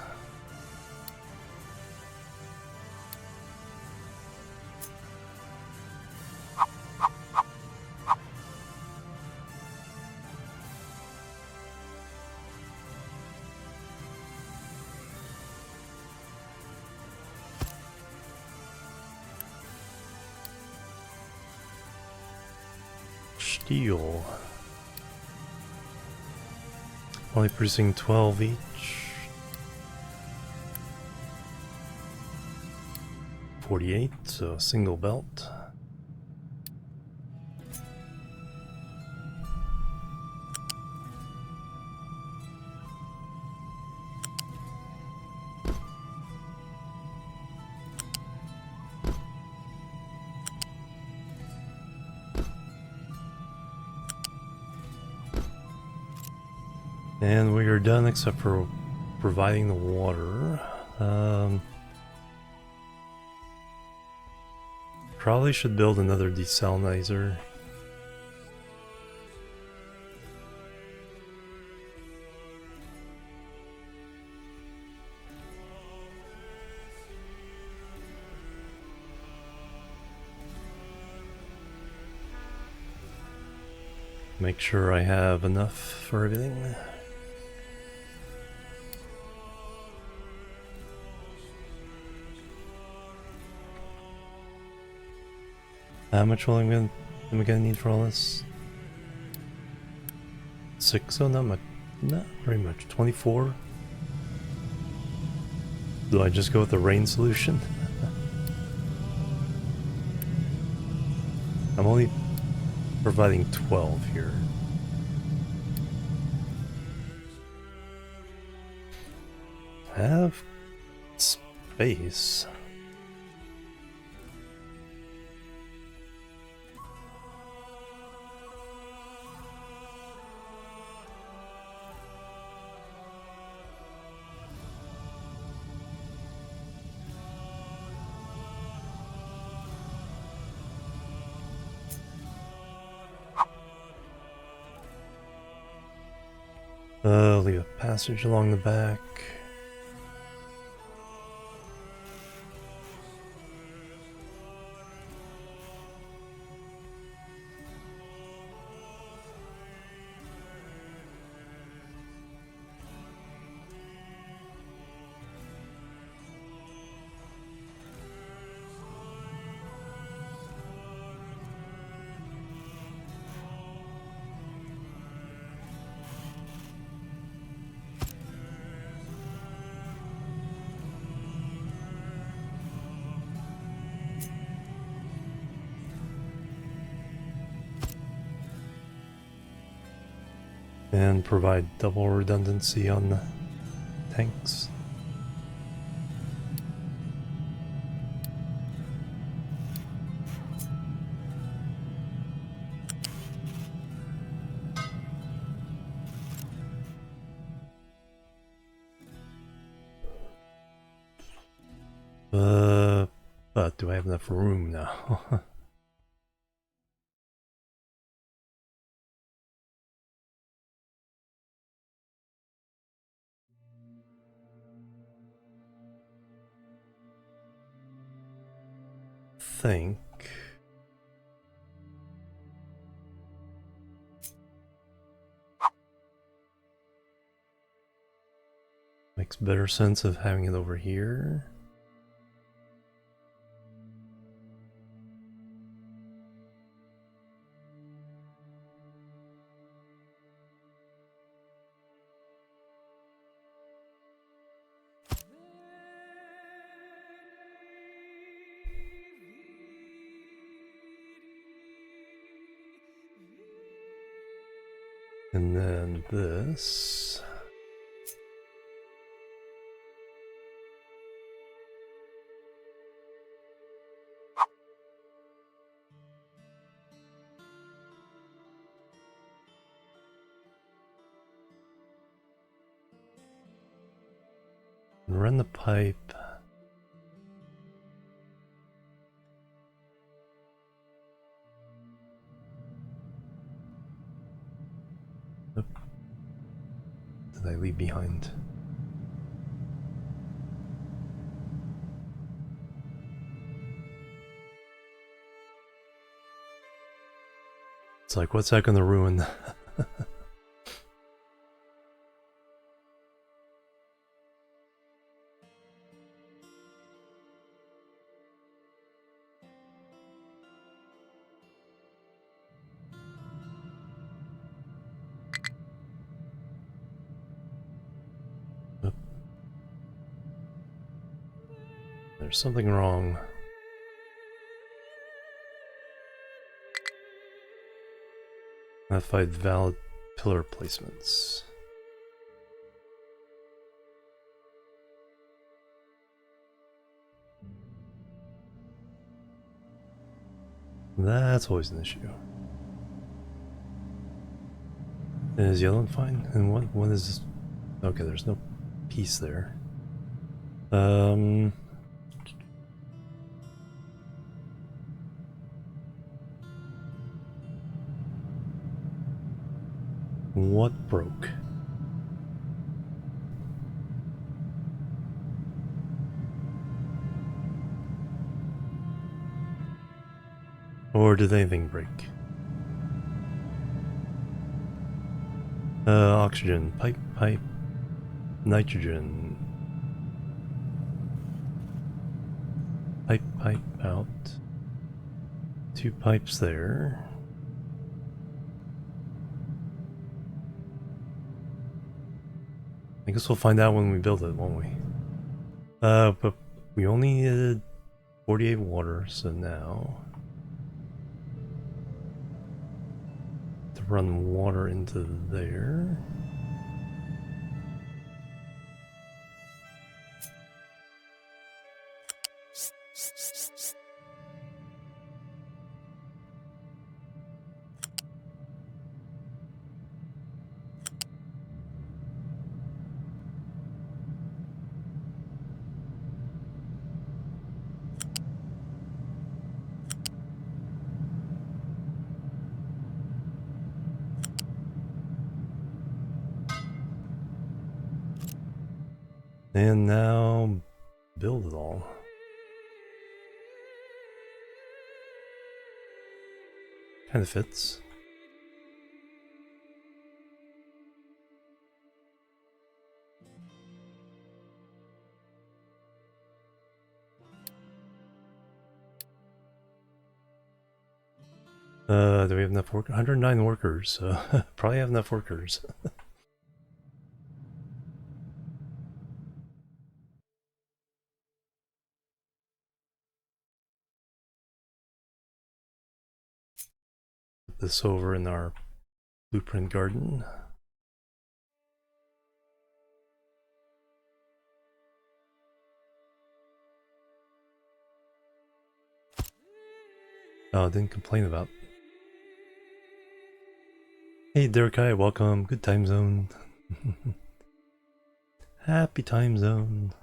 Steel. Only producing 12 each. 48, so a single belt. And we are done except for providing the water. Probably should build another desalinizer. Make sure I have enough for everything. How much oil am I gonna need for all this? 6, oh, not much, not very much. 24. Do I just go with the rain solution? I'm only providing 12 here. Have space. Leave a passage along the back. And provide double redundancy on the tanks. But do I have enough room now? Think. Makes better sense of having it over here. And then this. And run the pipe. What did I leave behind? It's like, what's that gonna ruin? There's something wrong. Modified valid pillar placements. That's always an issue. Is yellow fine? And what is this? Okay, there's no piece there. What broke? Or did anything break? Oxygen, pipe, nitrogen. Pipe out. 2 pipes there. I guess we'll find out when we build it, won't we? But we only needed 48 water, so now to run water into there. And now build it all. Kind of fits. Do we have enough work? 109 workers. Probably have enough workers. Put this over in our blueprint garden. Oh, didn't complain about. Hey Durkai, welcome. Good time zone. Happy time zone.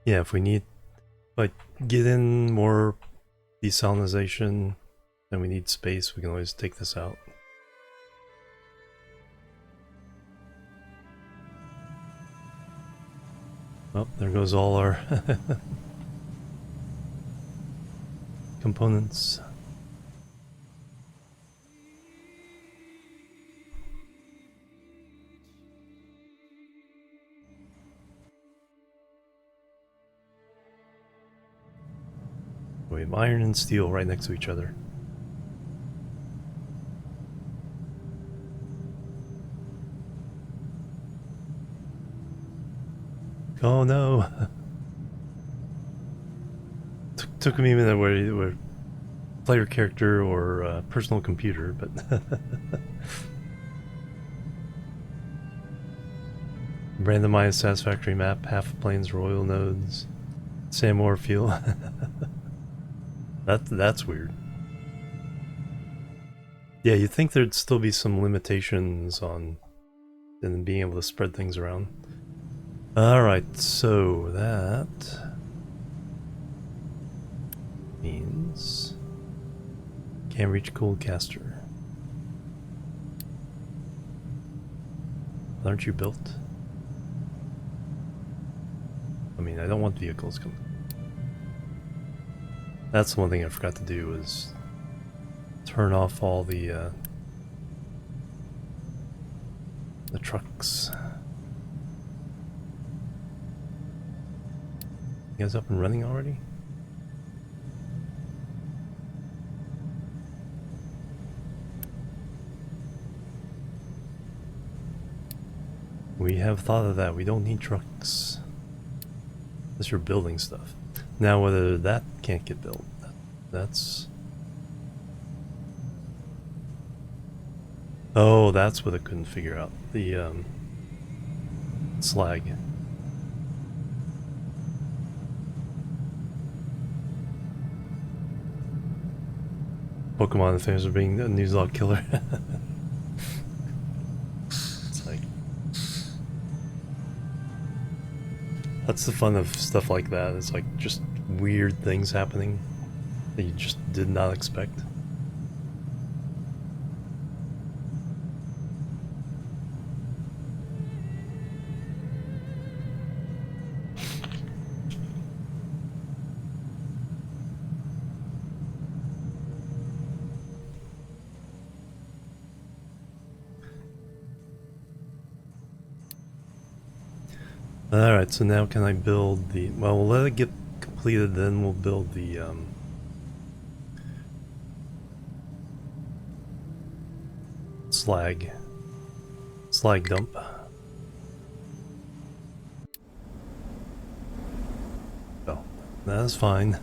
Yeah, if we need, like, get in more desalinization, then we need space, we can always take this out. Oh, there goes all our components. We have iron and steel right next to each other. Oh no! Took me a minute where player character or personal computer, but randomized satisfactory map, half planes, royal nodes, Samor fuel. That's weird. Yeah, you'd think there'd still be some limitations on and being able to spread things around. Alright, so that means can't reach cold caster. Aren't you built? I mean, I don't want vehicles coming. That's one thing I forgot to do is turn off all the trucks. You guys up and running already? We have thought of that. We don't need trucks. Unless you're building stuff. Now whether that can't get built, that's Oh, that's what I couldn't figure out. The slag. Pokemon famous for being a newslog killer. It's like, that's the fun of stuff like that. It's like just weird things happening that you just did not expect. Alright, so now can I build the... Well, we'll let it get completed, then we'll build the... slag dump. Oh, that is fine.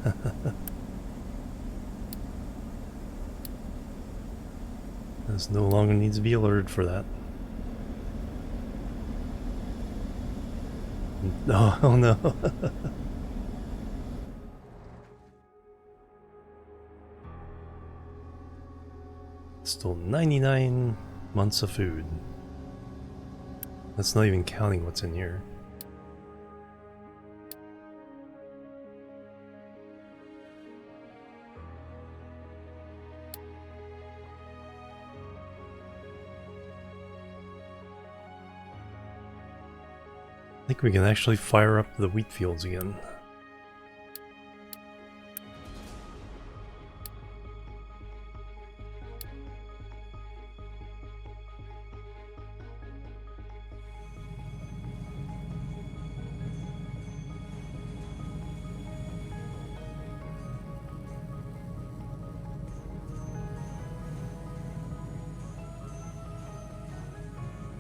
There's no longer needs to be alerted for that. No, oh no. Still 99 months of food. That's not even counting what's in here. I think we can actually fire up the wheat fields again.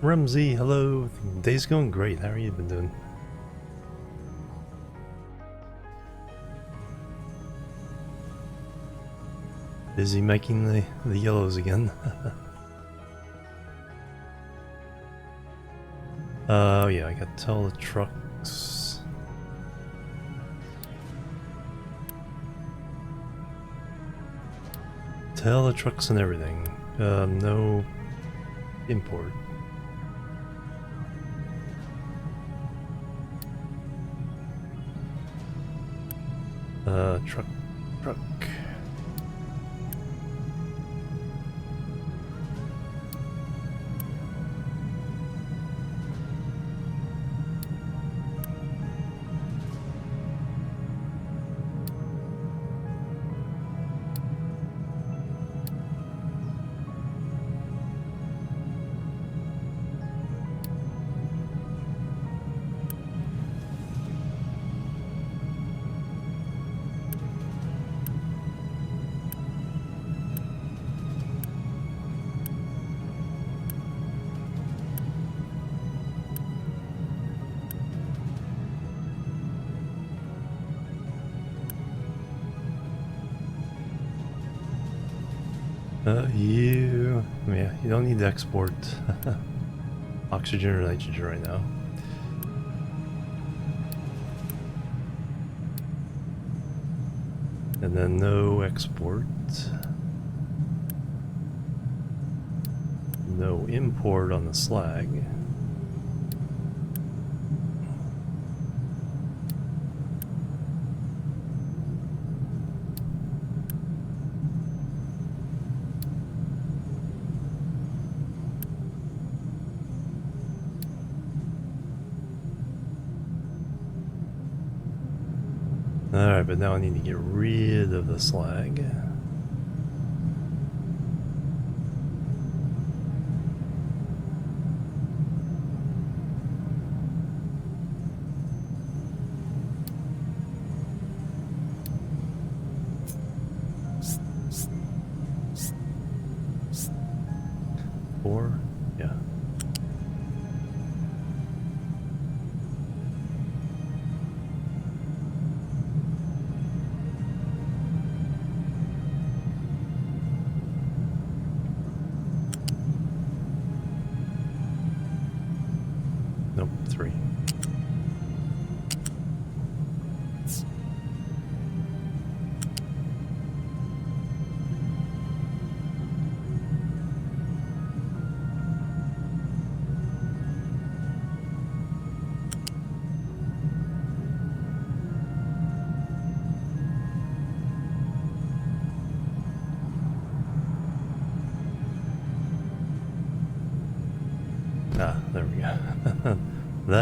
Rumsey, hello. Day's going great. How are you been doing? Busy making the yellows again. Oh yeah, I got to tell the trucks. Tell the trucks and everything. No import. Truck. Yeah, you don't need to export oxygen or nitrogen right now. And then no export. No import on the slag. Alright, but now I need to get rid of the slag. Four? Yeah.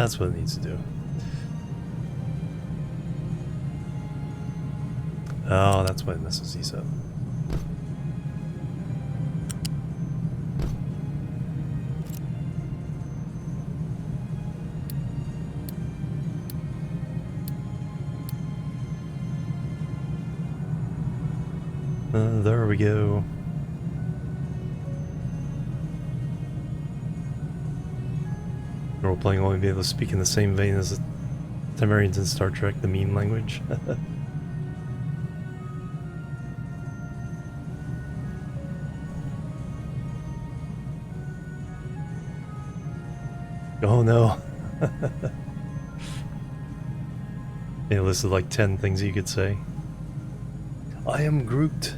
That's what it needs to do. Oh, that's why it misses E7. There we go. Role-playing only be able to speak in the same vein as the Jimorians in Star Trek, the meme language. Oh no. It listed like 10 things you could say. I am Groot.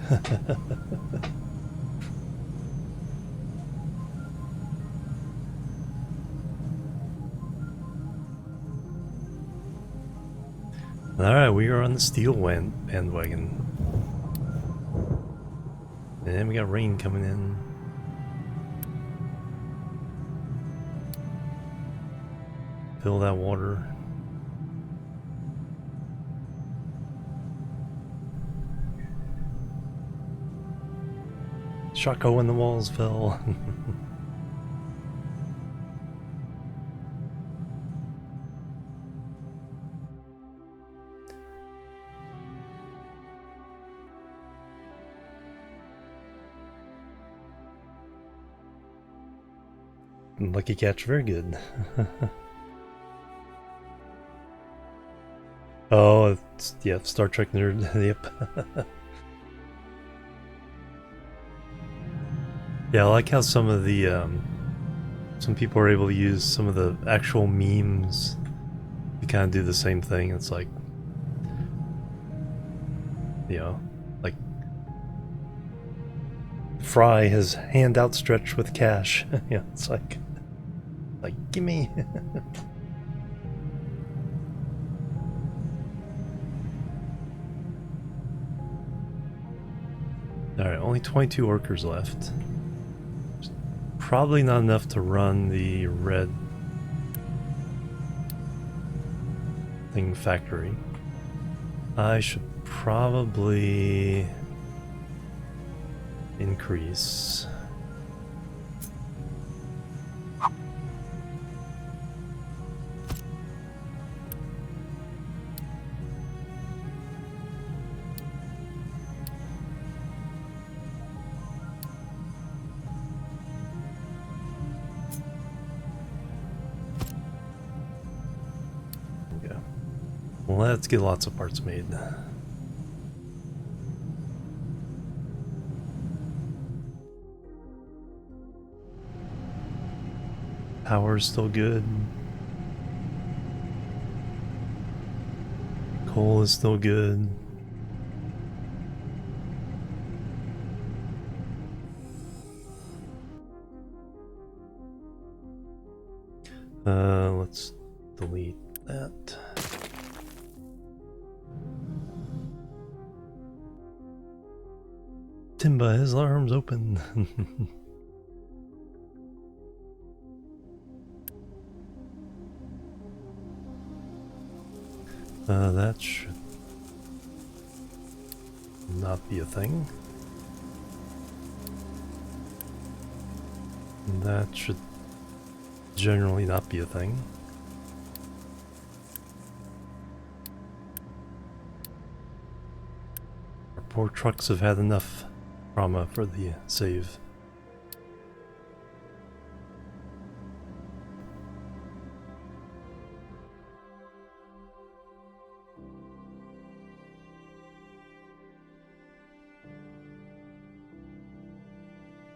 Alright, we are on the steel bandwagon. And we got rain coming in. Fill that water. Shocko when the walls fell. Lucky catch, very good. Oh, it's, yeah, Star Trek nerd, yep. Yeah, I like how some of the, some people are able to use some of the actual memes to kind of do the same thing. It's like, you know, like, Fry, his hand outstretched with cash. Yeah, it's like, gimme. Alright, only 22 workers left. Probably not enough to run the red thing factory. I should probably increase. Let's get lots of parts made. Power's still good. Coal is still good. Let's delete that. Timba, his arms open. That should not be a thing. That should generally not be a thing. Our poor trucks have had enough trauma for the save.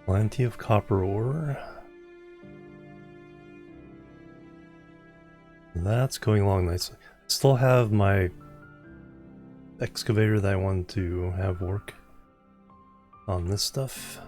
Plenty of copper ore. That's going along nicely. Still have my excavator that I wanted to have work on this stuff.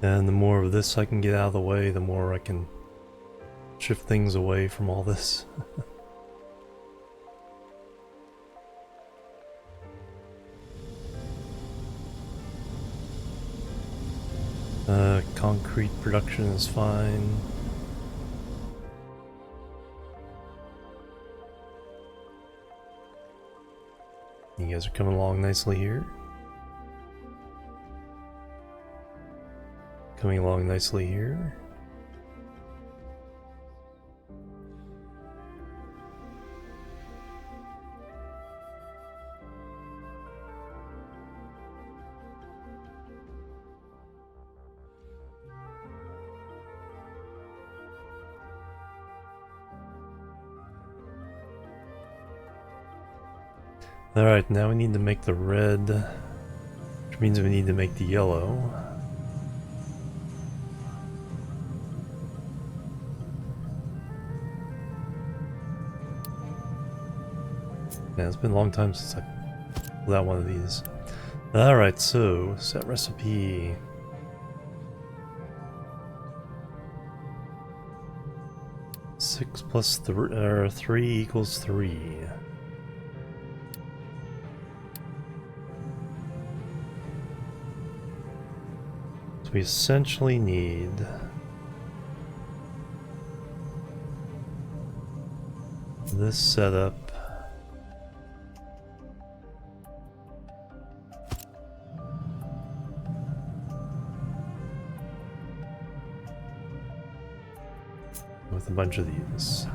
And the more of this I can get out of the way, the more I can shift things away from all this. Concrete production is fine. You guys are coming along nicely here. Coming along nicely here. Alright, now we need to make the red, which means we need to make the yellow. Yeah, it's been a long time since I pulled out one of these. Alright, so set recipe. Six plus 3 equals 3. So we essentially need this setup. With a bunch of these.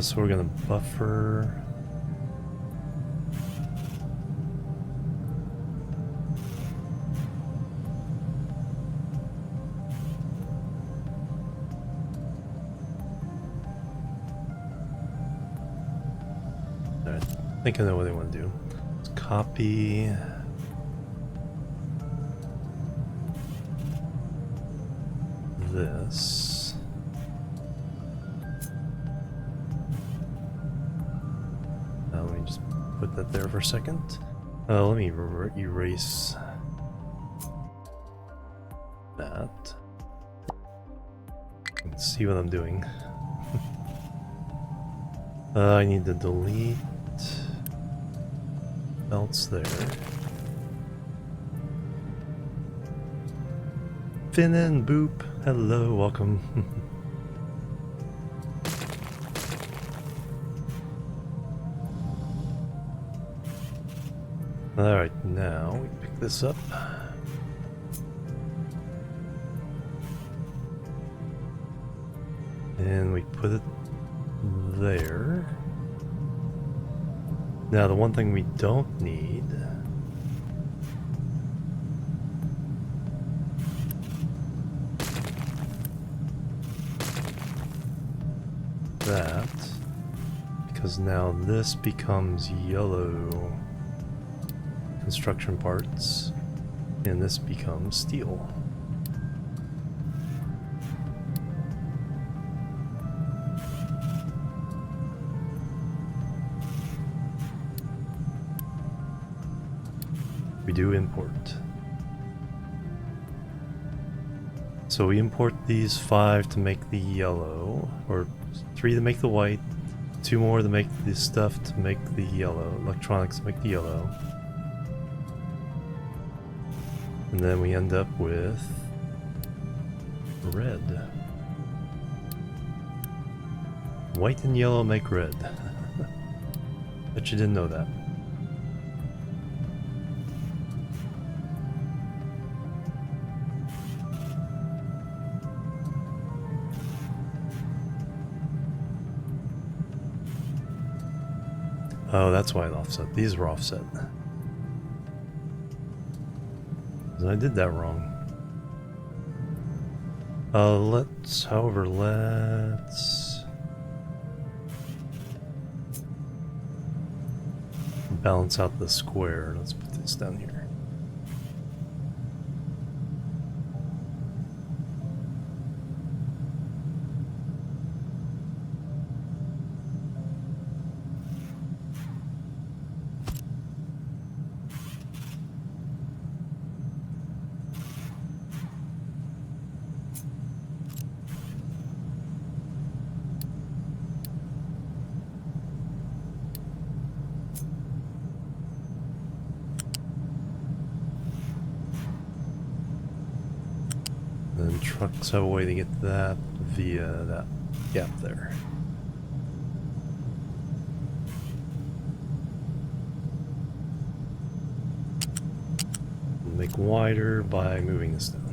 So we're gonna buffer. Alright, I think I know what I want to do. Let's copy. This. Let me just put that there for a second. Let me erase that. Let's see what I'm doing. I need to delete belts there. Finn and Boop, hello, welcome. Alright, now we pick this up. And we put it there. Now the one thing we don't need that, because now this becomes yellow construction parts and this becomes steel. We do import. So we import these 5 to make the yellow, or 3 to make the white, 2 more to make the stuff to make the yellow, electronics to make the yellow. And then we end up with red. White and yellow make red. Bet you didn't know that. Oh, that's why it offset. These were offset. I did that wrong. However, let's balance out the square. Let's put this down here. Then trucks have a way to get to that via that gap there. Make wider by moving this down.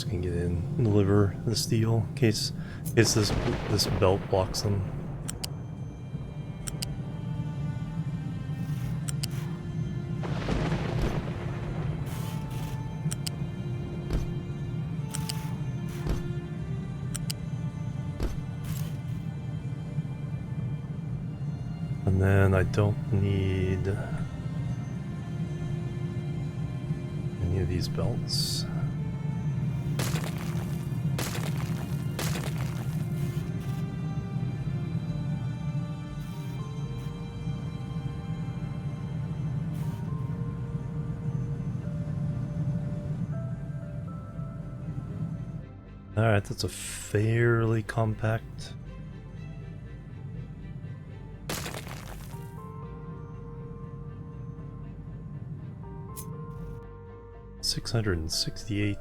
Can get in and deliver the steel in case this belt blocks them. And then I don't need any of these belts. Alright, that's a fairly compact. $668.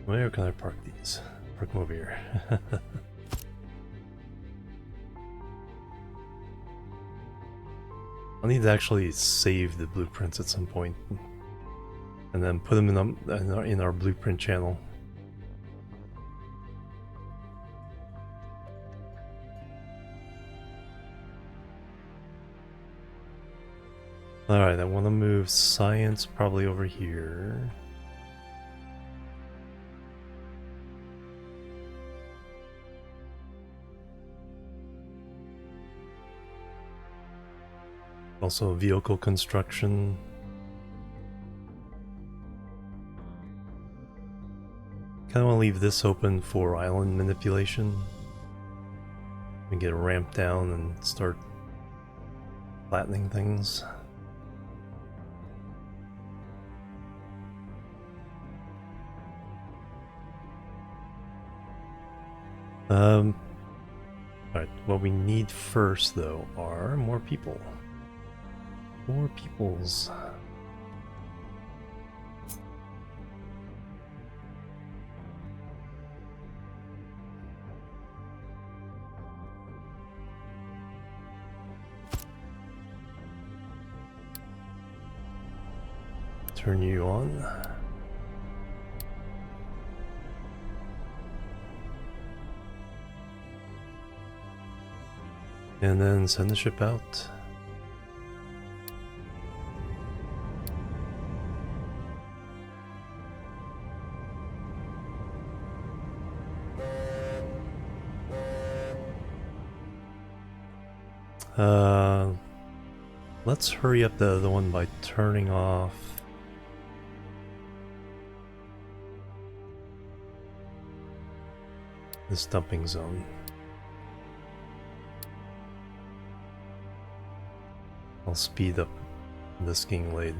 Where can I park these? Park them over here. I'll need to actually save the blueprints at some point and then put them in our blueprint channel. Alright, I want to move science probably over here. Also vehicle construction. Kinda wanna leave this open for island manipulation. And get a ramp down and start flattening things. Alright, what we need first though are more people. More peoples. Turn you on. And then send the ship out. Let's hurry up the other one by turning off this dumping zone. I'll speed up this getting laid.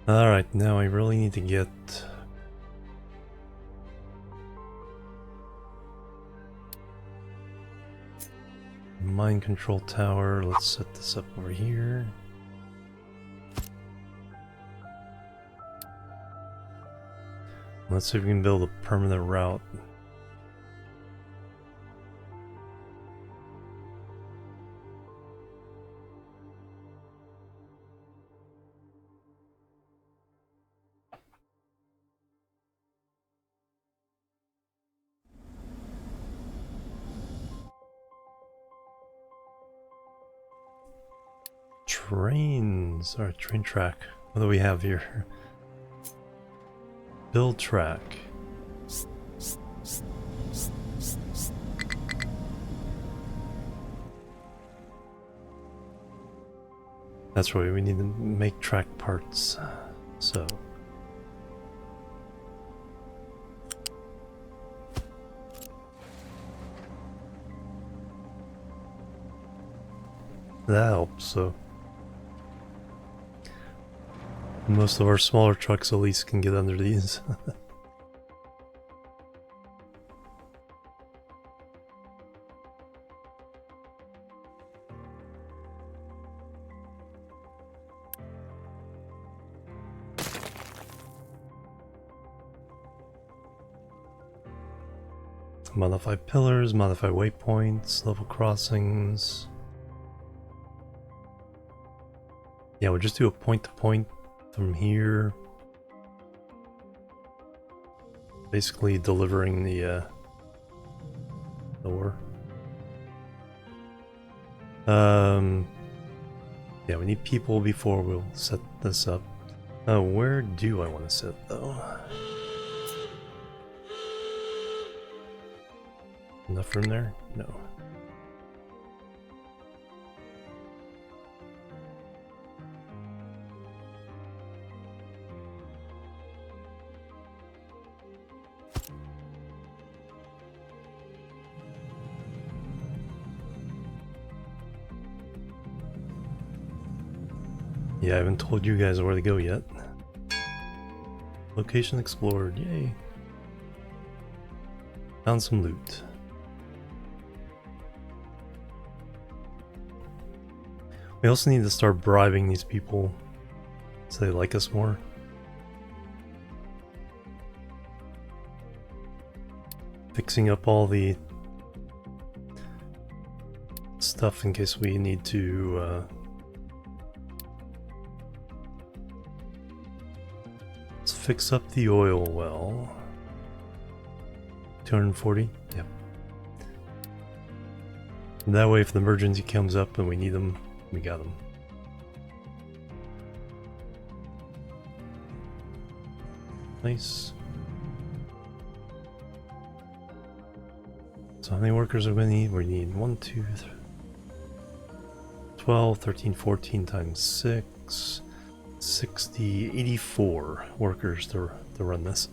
Alright, now I really need to get mind control tower. Let's set this up over here. Let's see if we can build a permanent route. Trains. Alright, train track. What do we have here? Build track. That's right, we need to make track parts. So. That helps, so. Most of our smaller trucks at least can get under these. Modify pillars, modify waypoints, level crossings. Yeah, we'll just do a point-to-point from here. Basically delivering the ore. Yeah, we need people before we'll set this up. Where do I want to sit though? Enough room there? No. Yeah, I haven't told you guys where to go yet. Location explored, yay. Found some loot. We also need to start bribing these people so they like us more. Fixing up all the stuff in case we need to let's fix up the oil well. 240? Yep. And that way if the emergency comes up and we need them, we got them. Nice. So how many workers are we need? We need 1, 2, 3, 12, 13, 14 times 6, 60, 84 workers to run this.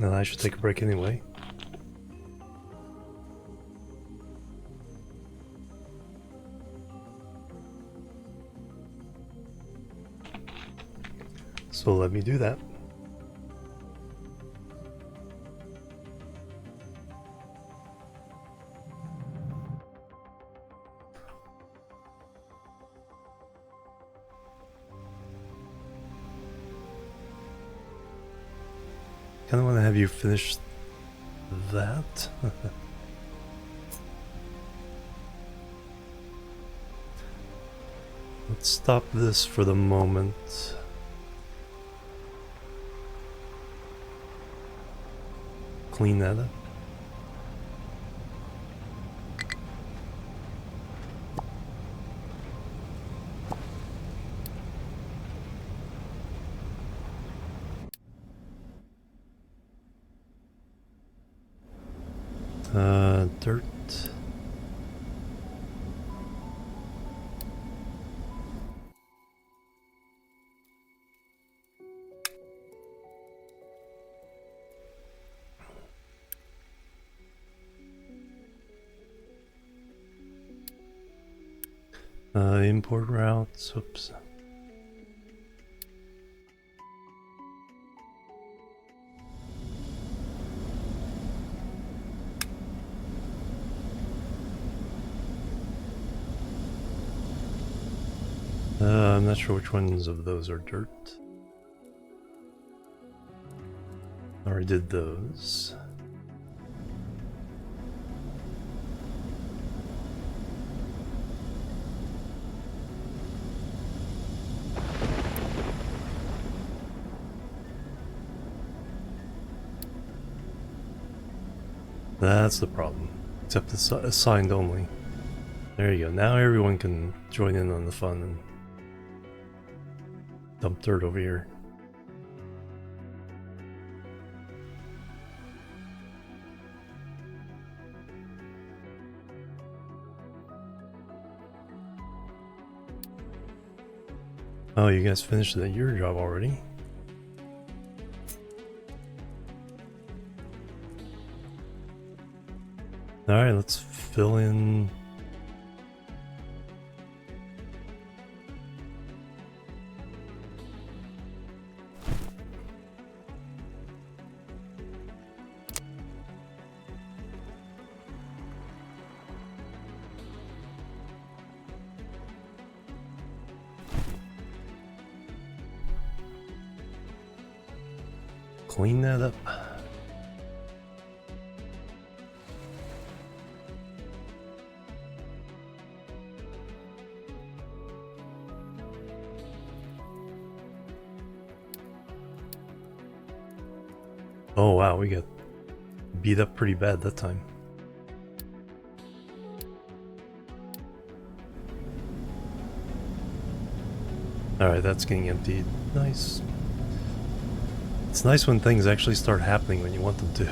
Now I should take a break anyway. So let me do that. Kind of want to have you finish that. Let's stop this for the moment. Clean that up. Dirt. Import routes, oops. I'm not sure which ones of those are dirt. I already did those. That's the problem. Except it's assigned only. There you go. Now everyone can join in on the fun and dump dirt over here. Oh, you guys finished your job already? Alright, let's fill in. Clean that up. Oh wow, we got beat up pretty bad that time. Alright, that's getting emptied. Nice. It's nice when things actually start happening when you want them to.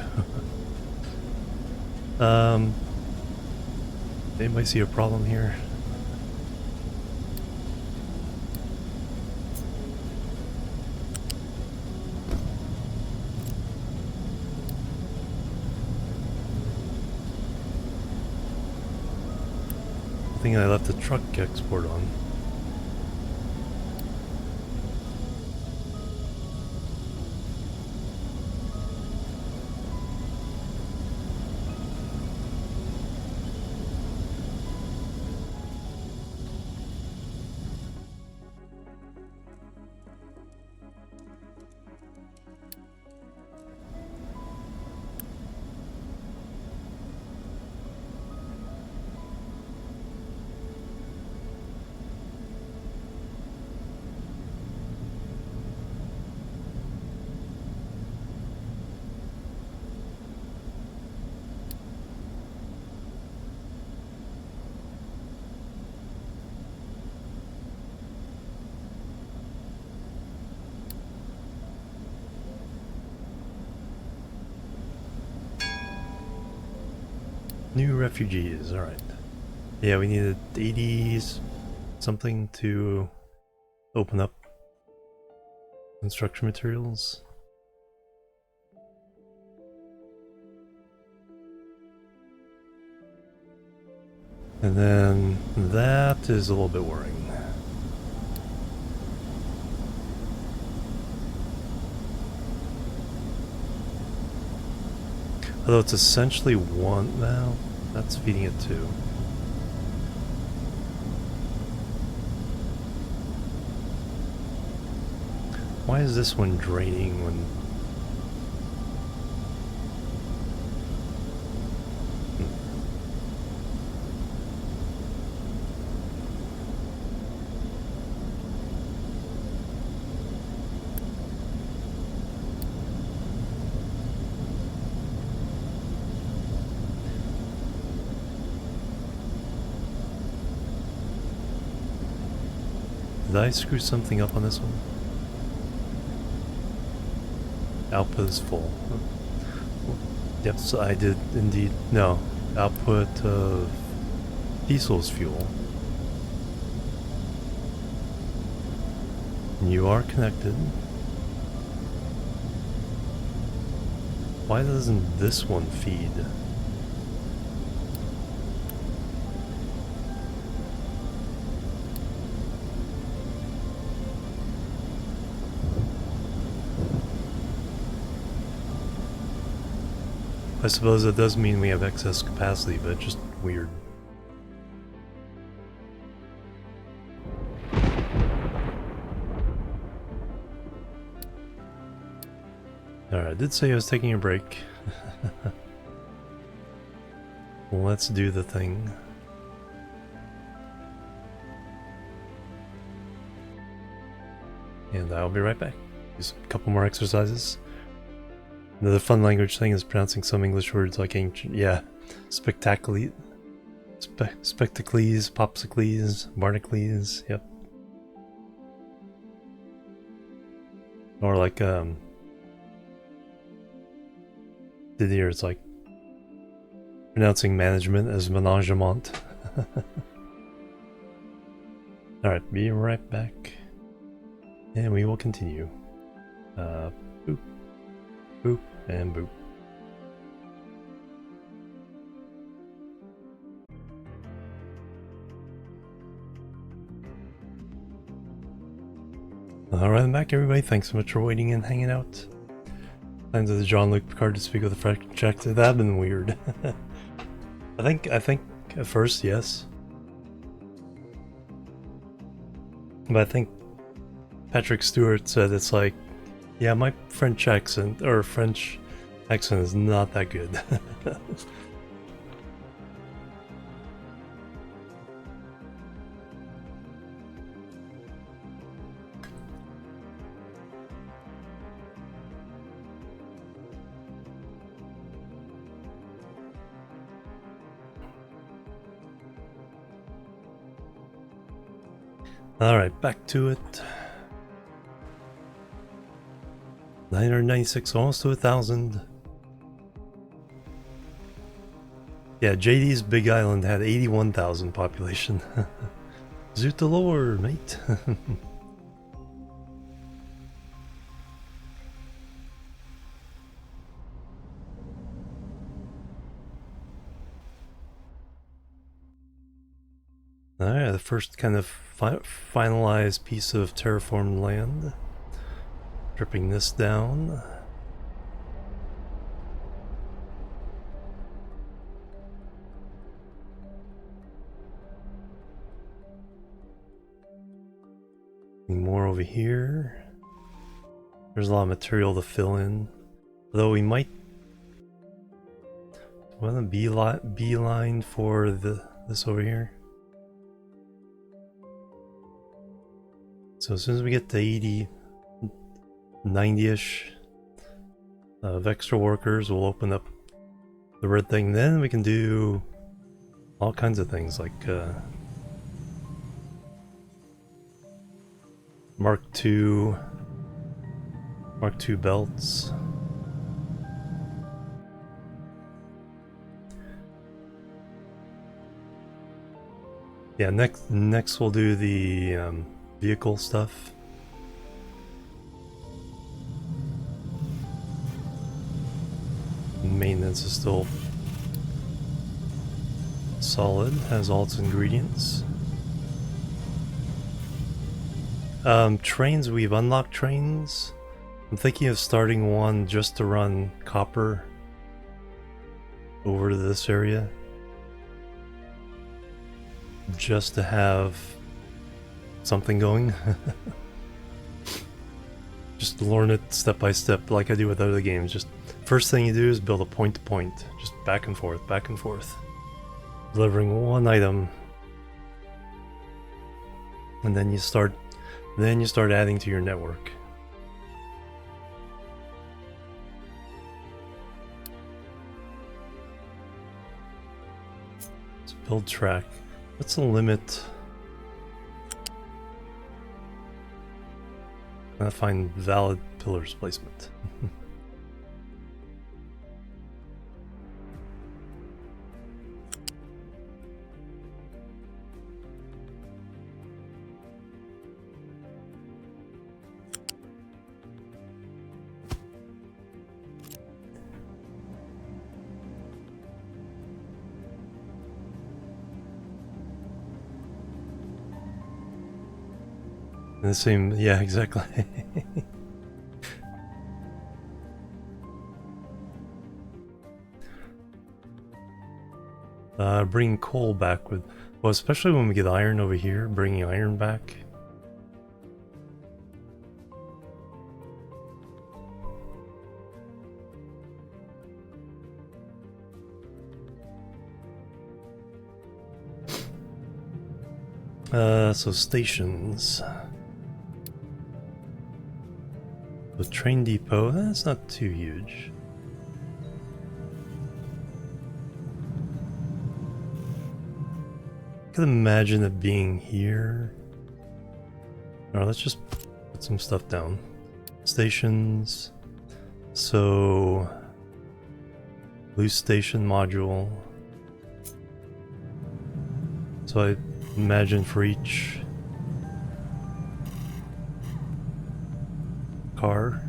Anybody see a problem here? I think I left the truck export on. New refugees, alright. Yeah, we needed 80s something to open up construction materials. And then that is a little bit worrying. Although it's essentially one now, that's feeding it too. Why is this one draining when... Did I screw something up on this one? Output is full. Yep, so I did indeed. No, output of diesel's fuel. You are connected. Why doesn't this one feed? I suppose that does mean we have excess capacity, but it's just weird. Alright, I did say I was taking a break. Let's do the thing. And I'll be right back. Just a couple more exercises. Another fun language thing is pronouncing some English words like ancient. Yeah, spectacles, popsicles, barnacles. Yep. Or like Didier, it's like pronouncing management as management. Alright, be right back. And we will continue. Boop, boop, and boop. Alright, I'm back everybody. Thanks so much for waiting and hanging out. Time to the Jean-Luc Picard to speak with the French accent. That'd been weird. I think at first, yes. But I think Patrick Stewart said it's like, yeah, my French accent is not that good. Alright, back to it. 996, almost to 1,000. Yeah, JD's Big Island had 81,000 population. Zoot the lore, mate. Alright, the first kind of finalized piece of terraformed land. Stripping this down. More over here. There's a lot of material to fill in. Although we might want to beeline for this over here. So as soon as we get to 80, 90-ish of extra workers, we'll open up the red thing. Then we can do all kinds of things like Mark II belts. Yeah, next we'll do the vehicle stuff. Maintenance is still solid, has all its ingredients. Trains, we've unlocked trains. I'm thinking of starting one just to run copper over to this area. Just to have something going. Just learn it step by step like I do with other games. Just first thing you do is build a point to point. Just back and forth, back and forth. Delivering one item. And then you start adding to your network. Let's build track. What's the limit? I'm gonna find valid pillars placement. The same, yeah, exactly. Bringing coal back with, well, especially when we get iron over here, bringing iron back. So stations. The train depot, that's not too huge. I could imagine it being here. Alright, let's just put some stuff down. Stations. So loose station module. So I imagine for each car.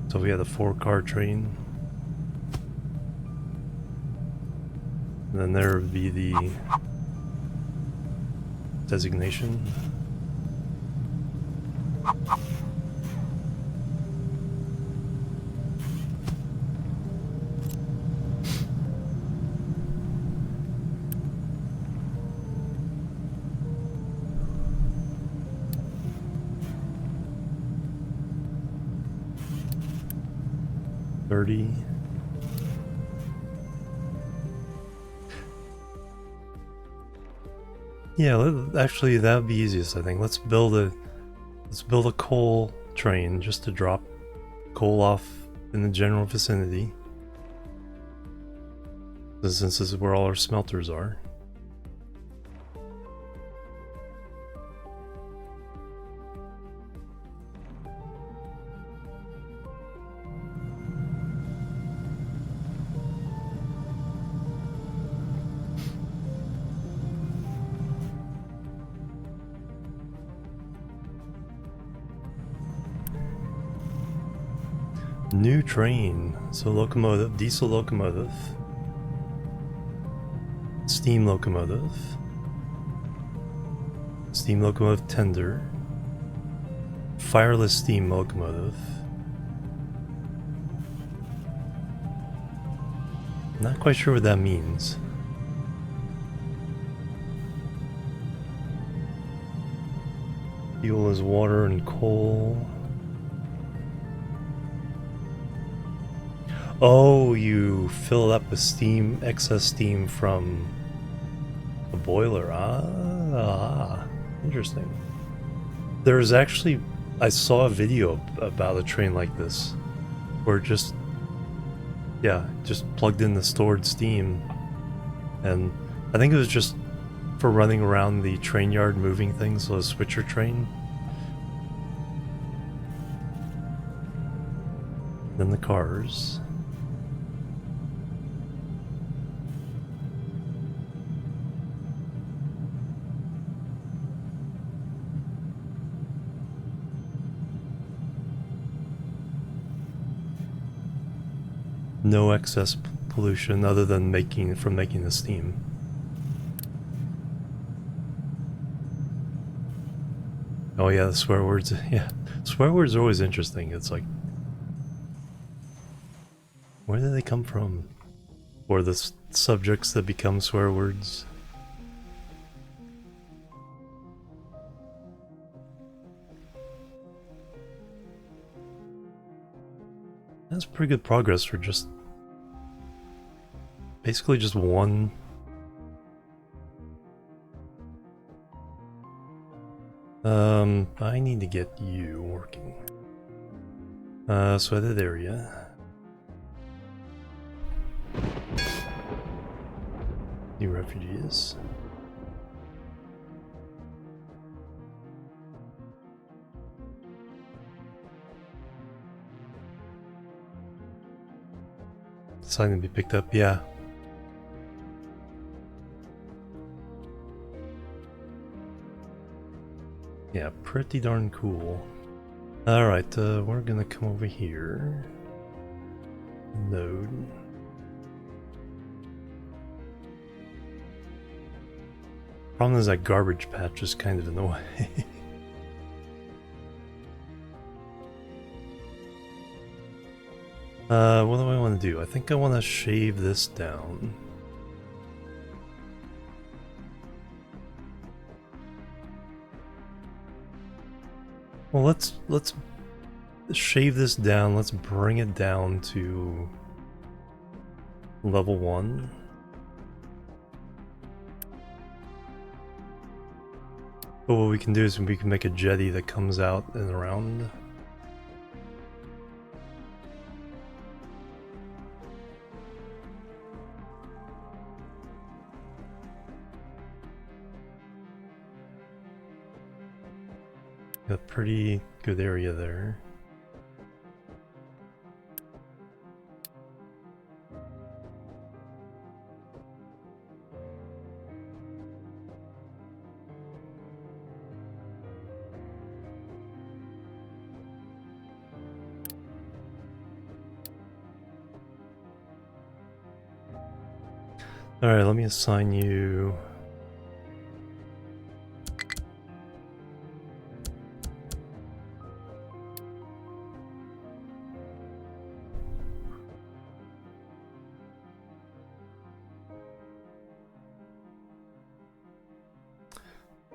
So we had a 4-car train. And then there would be the designation. Yeah, actually that would be easiest, I think. Let's build a coal train just to drop coal off in the general vicinity. Since this is where all our smelters are. New train, so locomotive, diesel locomotive, steam locomotive tender, fireless steam locomotive. Not quite sure what that means. Fuel is water and coal. Oh, you fill it up with steam, excess steam from a boiler. Ah, interesting. There's actually, I saw a video about a train like this, where just plugged in the stored steam, and I think it was just for running around the train yard moving things, so a switcher train. Then the cars. No excess pollution other than making the steam. Oh yeah, the swear words. Yeah, swear words are always interesting. It's like, where do they come from? Or the subjects that become swear words. That's pretty good progress for just basically just one. I need to get you working. Sweated area. New refugees. Sign to be picked up, yeah. Yeah, pretty darn cool. Alright, we're gonna come over here. Node. Problem is that garbage patch is kind of in the way. What do I want to do? I think I want to shave this down. Well, let's shave this down. Let's bring it down to level 1. But what we can do is we can make a jetty that comes out and around. Got a pretty good area there. Alright, let me assign you.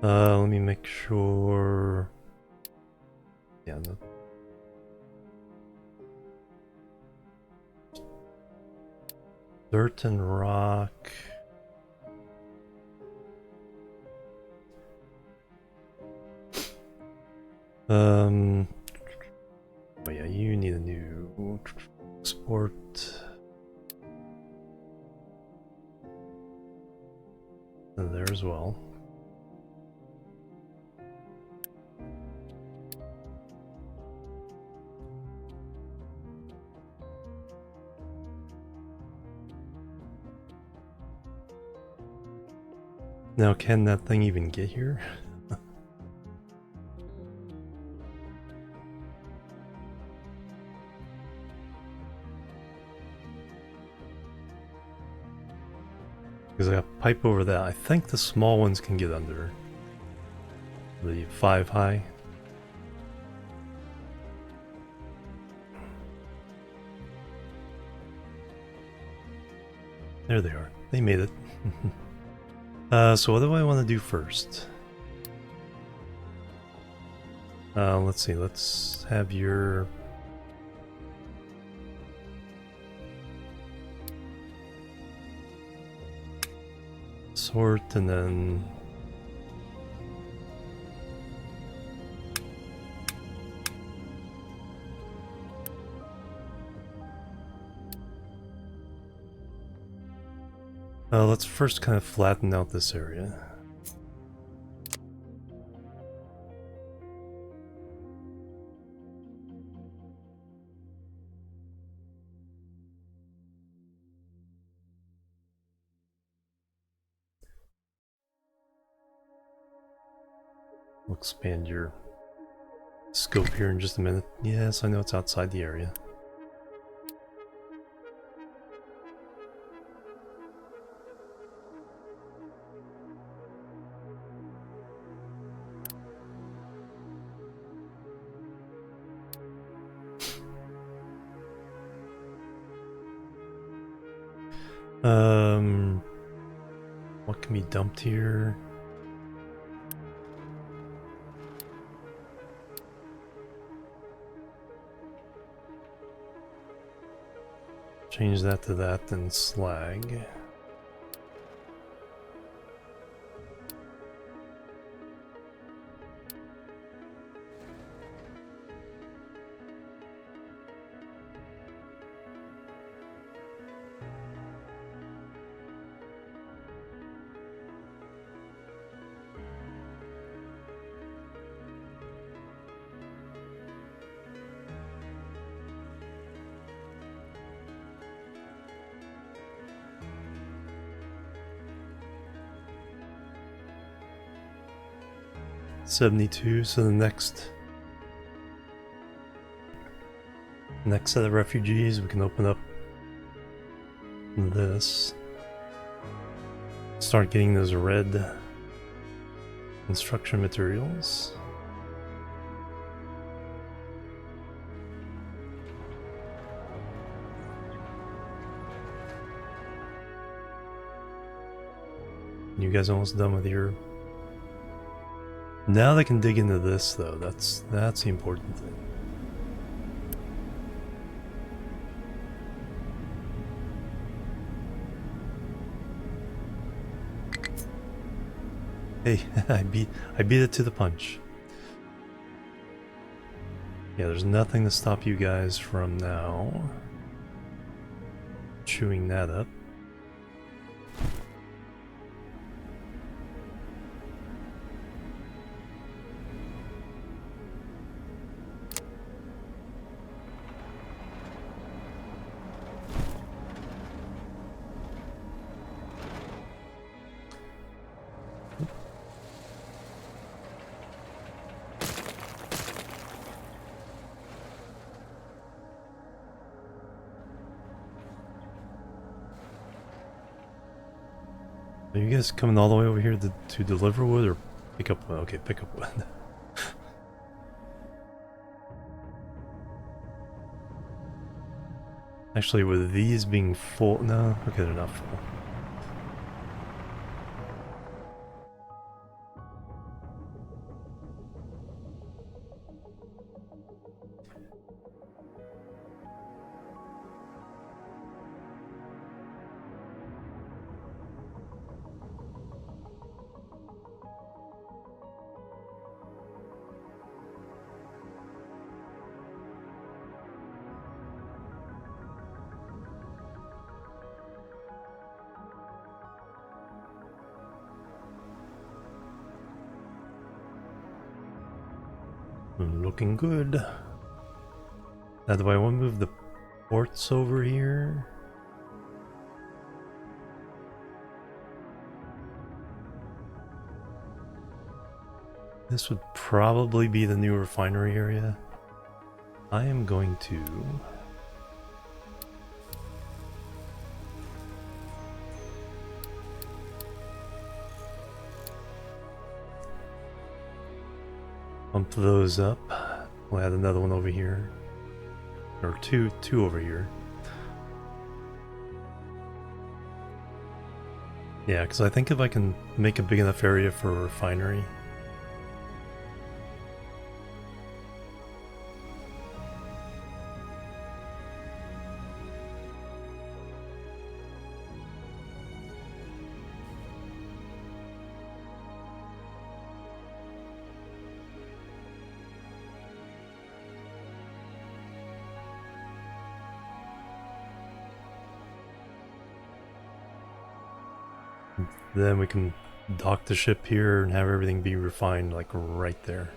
Let me make sure. Yeah, no. Dirt and rock. Oh yeah, you need a new export. And there as well. Now, can that thing even get here? Because I got pipe over that. I think the small ones can get under the 5 high. There they are. They made it. So what do I want to do first? Let's see. Let's have your... sort, and then... let's first kind of flatten out this area. We'll expand your scope here in just a minute. Yes, I know it's outside the area. What can be dumped here? Change that to that, then slag. $72, so the next set of refugees, we can open up this. Start getting those red construction materials. You guys almost done with your... Now they can dig into this, though. That's the important thing. Hey, I beat it to the punch. Yeah, there's nothing to stop you guys from now chewing that up. Are you guys coming all the way over here to deliver wood or pick up wood? Okay, pick up wood. Actually, with these being full... No, okay, they're not full. Looking good. Now, do I want to move the ports over here? This would probably be the new refinery area. I am going to... bump those up. We'll add another one over here. Or two over here. Yeah, because I think if I can make a big enough area for a refinery... Then we can dock the ship here and have everything be refined like right there.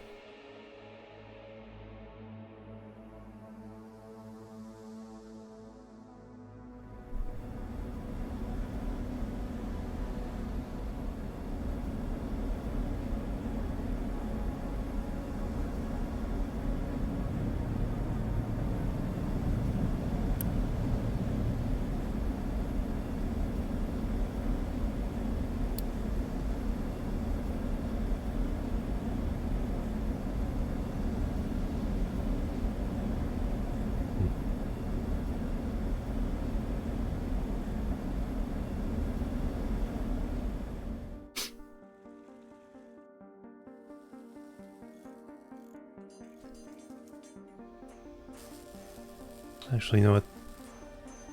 Actually, you know what?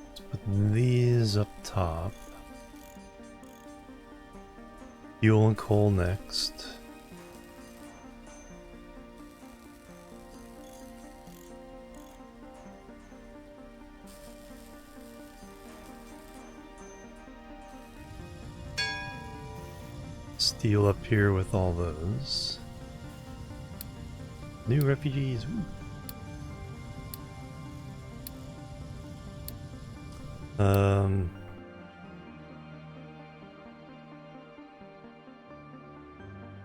Let's put these up top. Fuel and coal next. Steel up here with all those. New refugees. Woo.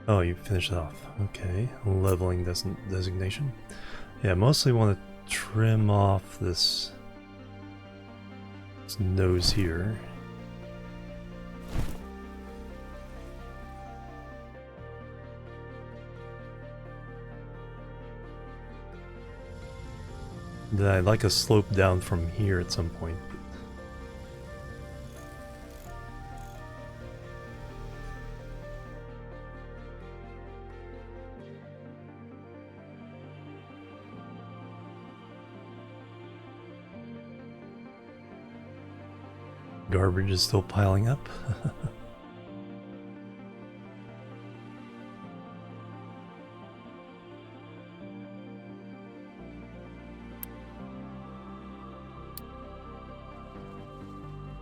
Oh, you finished it off. Okay, leveling designation. Yeah, I mostly want to trim off this nose here. Then I'd like a slope down from here at some point. Garbage is still piling up.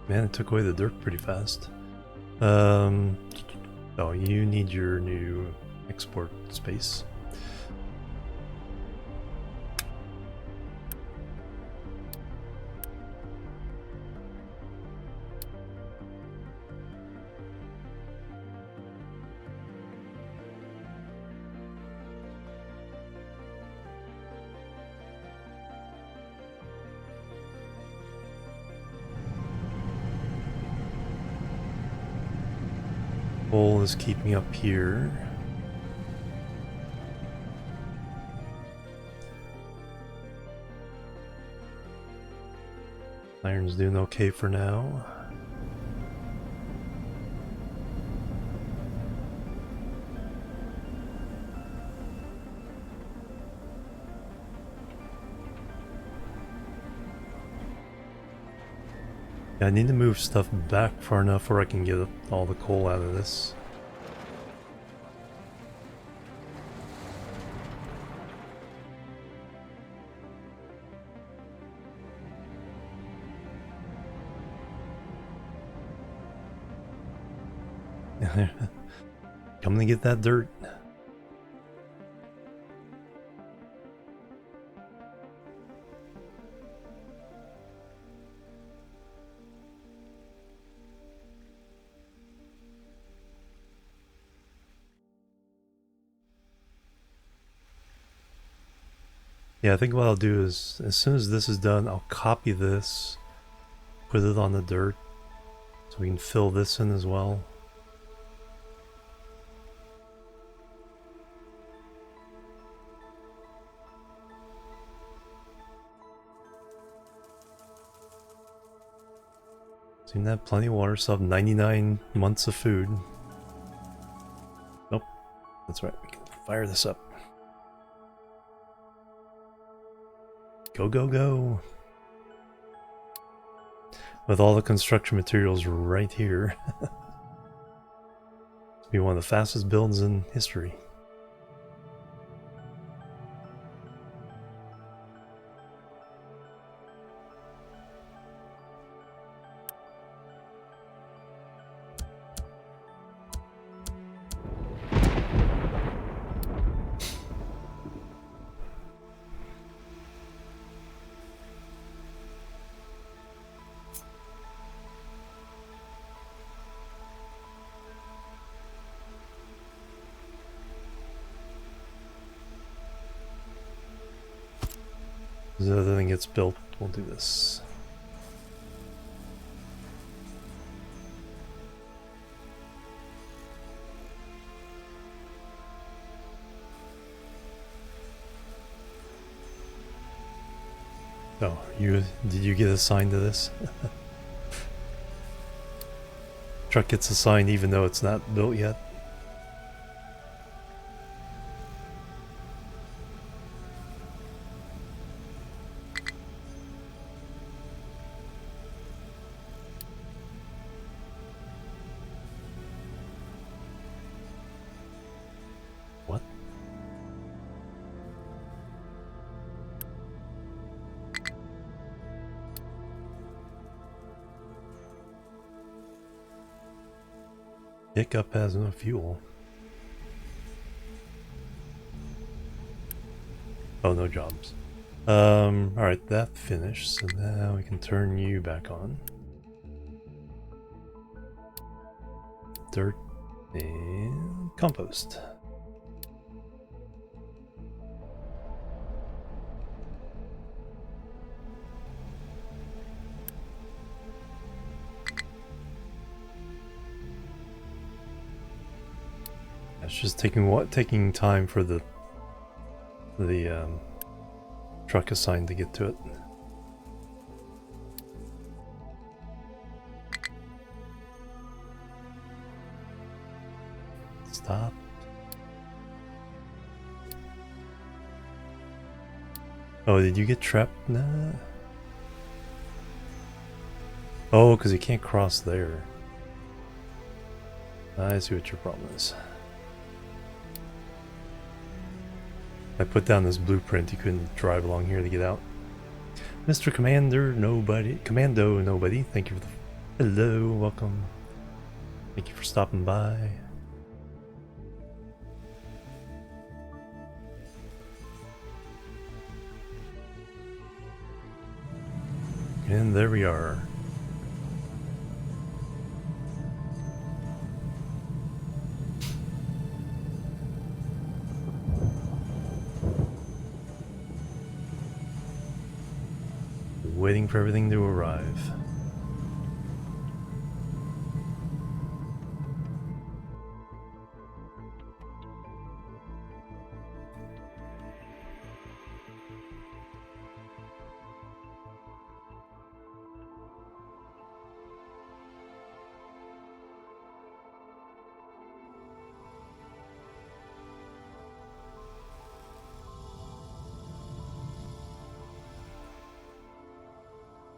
Man, it took away the dirt pretty fast. Oh, you need your new export space. Coal is keeping up here. Iron's doing okay for now. Yeah, I need to move stuff back far enough where I can get all the coal out of this. Coming to get that dirt. Yeah, I think what I'll do is, as soon as this is done, I'll copy this, put it on the dirt, so we can fill this in as well. Seem to have plenty of water, so I have 99 months of food. Nope, that's right, we can fire this up. Go, go, go! With all the construction materials right here. It's be one of the fastest builds in history. As the other thing gets built, we'll do this. Oh, did you get assigned to this? Truck gets assigned even though it's not built yet. What? Pickup has no fuel. Oh, no jobs. Alright, that finished, so now we can turn you back on. Dirt and compost. It's just taking time for the truck assigned to get to it. Stop. Oh, did you get trapped? Nah. Oh, because you can't cross there. I see what your problem is. I put down this blueprint, you couldn't drive along here to get out. Mr. Commando Nobody, thank you for the Hello, welcome. Thank you for stopping by. And there we are. Waiting for everything to arrive.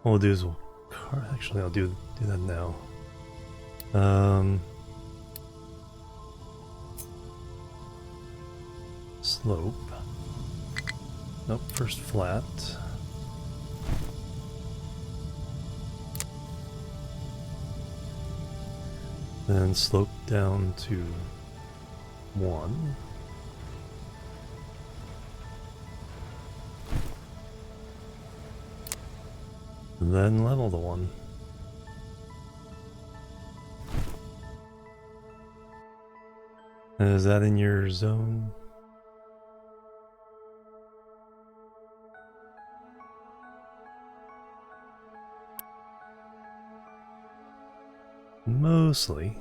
What we'll do is actually I'll do that now. Slope. Nope, first flat. Then slope down to 1. And then level the 1. Is that in your zone? Mostly.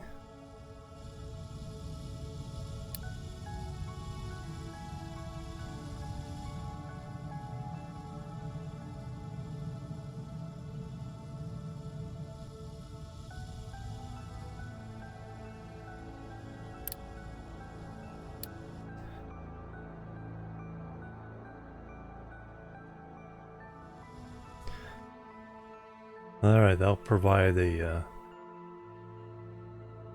Alright, that'll provide a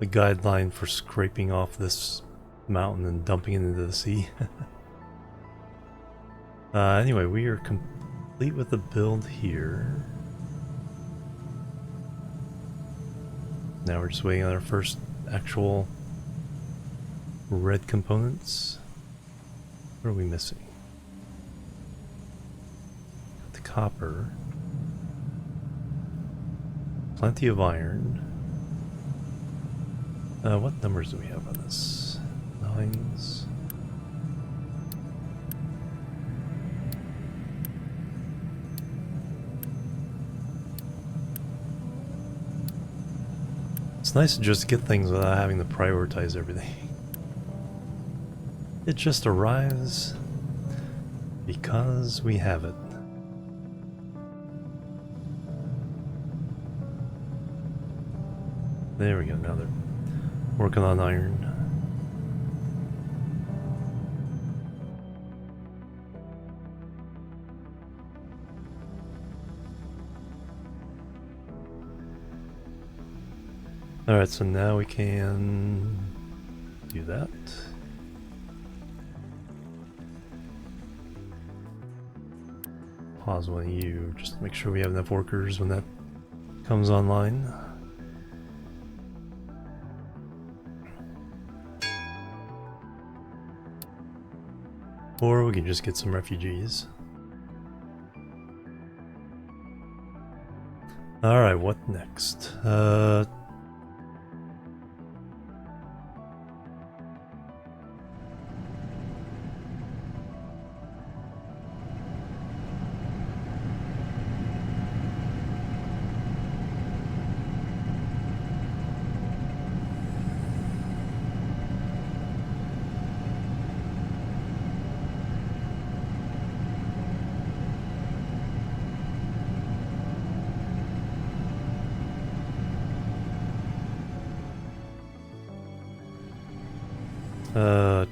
guideline for scraping off this mountain and dumping it into the sea. Anyway, we are complete with the build here. Now we're just waiting on our first actual red components. What are we missing? The copper. Plenty of iron. What numbers do we have on this? 9s. It's nice to just get things without having to prioritize everything. It just arrives because we have it. There we go, now they're working on iron. Alright, so now we can do that. Pause one of you, just to make sure we have enough workers when that comes online. Or we can just get some refugees. Alright, what next?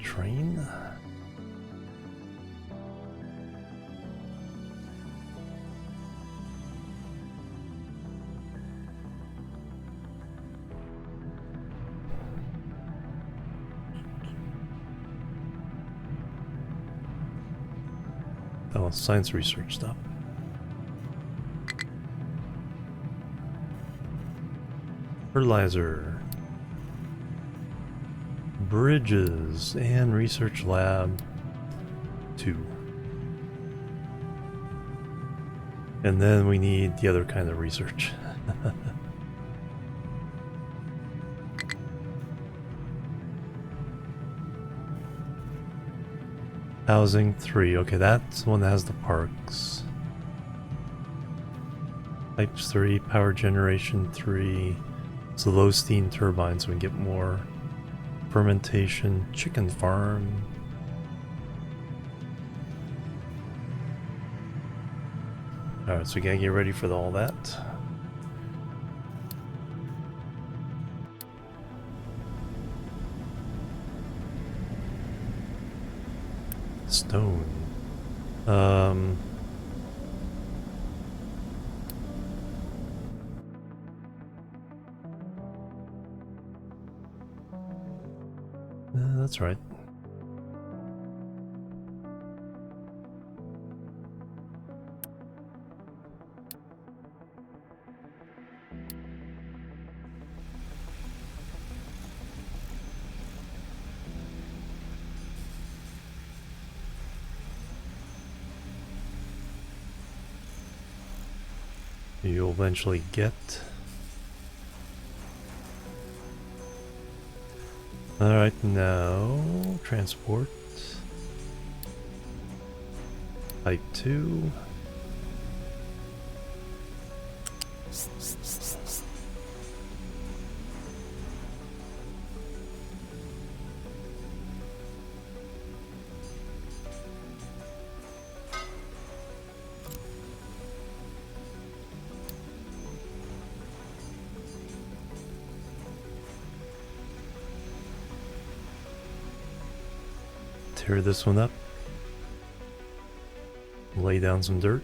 Train? Oh, science research stuff. Fertilizer. Bridges and research lab 2. And then we need the other kind of research. Housing 3. Okay, that's the one that has the parks. Pipes 3. Power generation 3. It's a low steam turbine, so we can get more. Fermentation. Chicken farm. Alright, so we gotta get ready for all that. Stone. That's right. You'll eventually get. Alright, now transport. Type 2. Tear this one up. Lay down some dirt.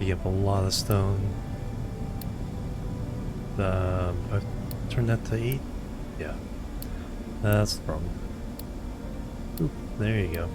You have a lot of stone. I've turned that to 8? Yeah. That's the problem. Oop, there you go.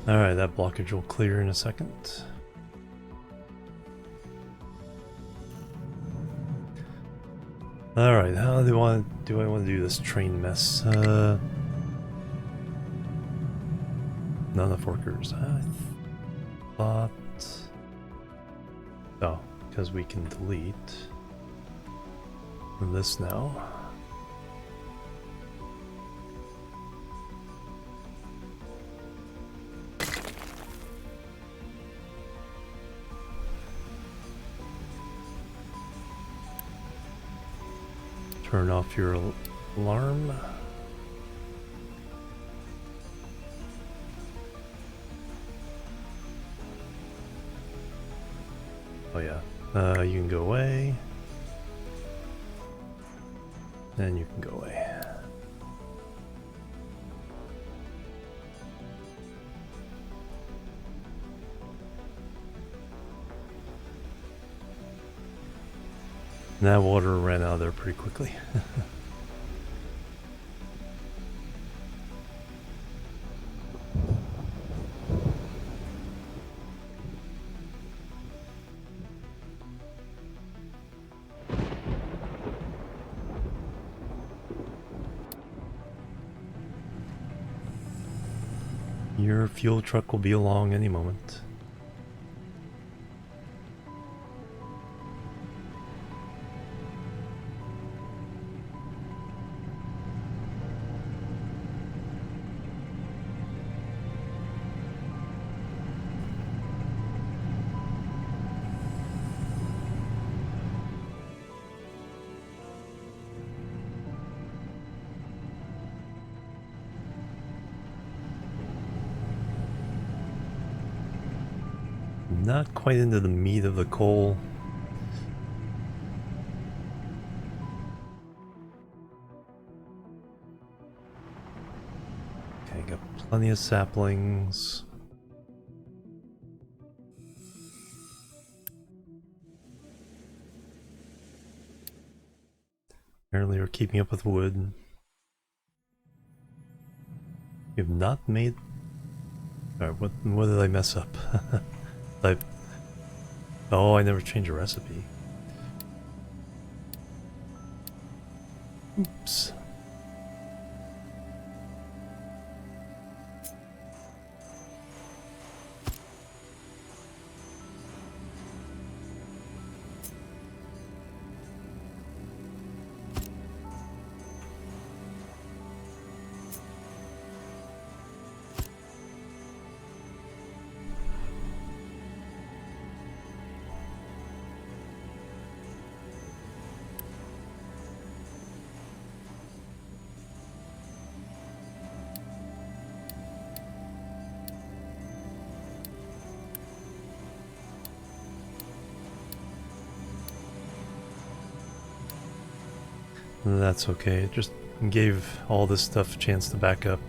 Alright, that blockage will clear in a second. Alright, how do I want to do this train mess? None of forkers. I thought... Oh, because we can delete this now. Turn off your alarm. Oh yeah, you can go away. And you can go away. And that water ran out of there pretty quickly. Your fuel truck will be along any moment. not quite into the meat of the coal. Okay, got plenty of saplings. Apparently we're keeping up with wood. We have not made... Alright, what did I mess up? Oh, I never changed a recipe. Oops. That's okay, it just gave all this stuff a chance to back up.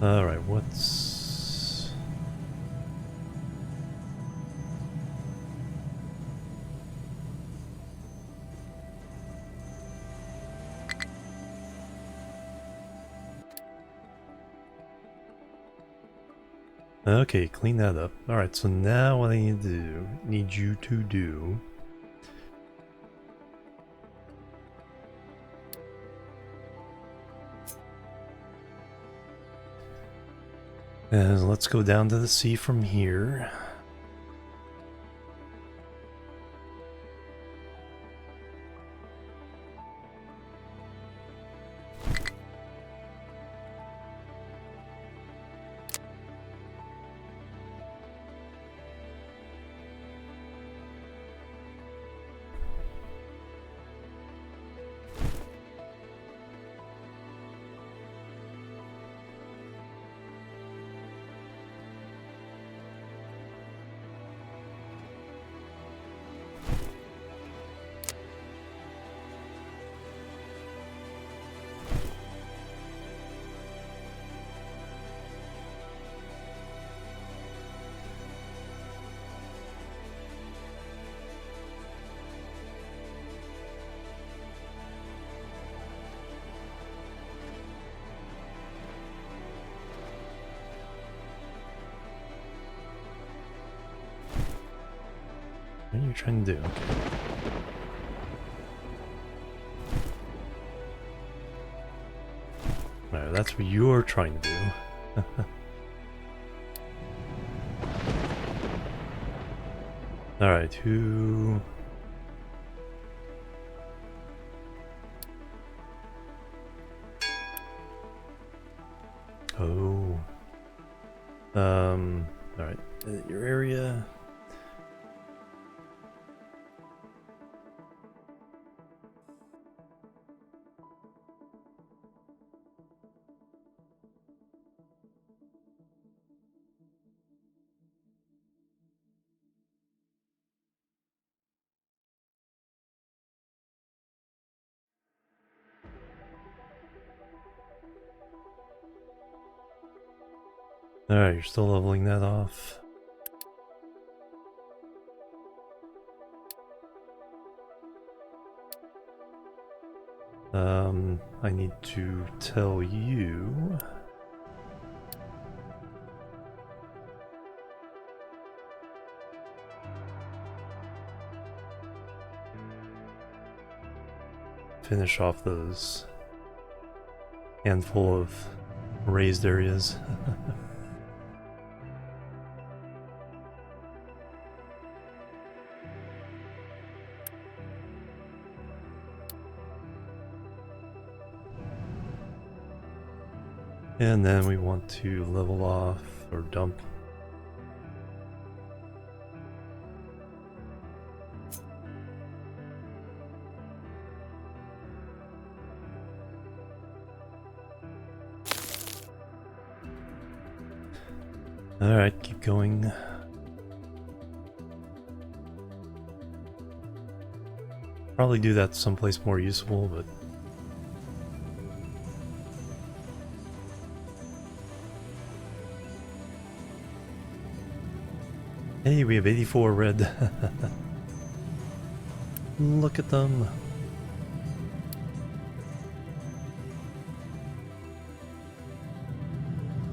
Alright, what's... Okay, clean that up. Alright, so now what I need you to do is let's go down to the sea from here. What are you trying to do? Alright, that's what you're trying to do. Alright, who... Oh. Alright, your area... Alright, you're still leveling that off. I need to tell you... Finish off those handful of raised areas. And then we want to level off or dump. Alright, keep going. Probably do that someplace more useful, but... Hey, we have 84 red. Look at them.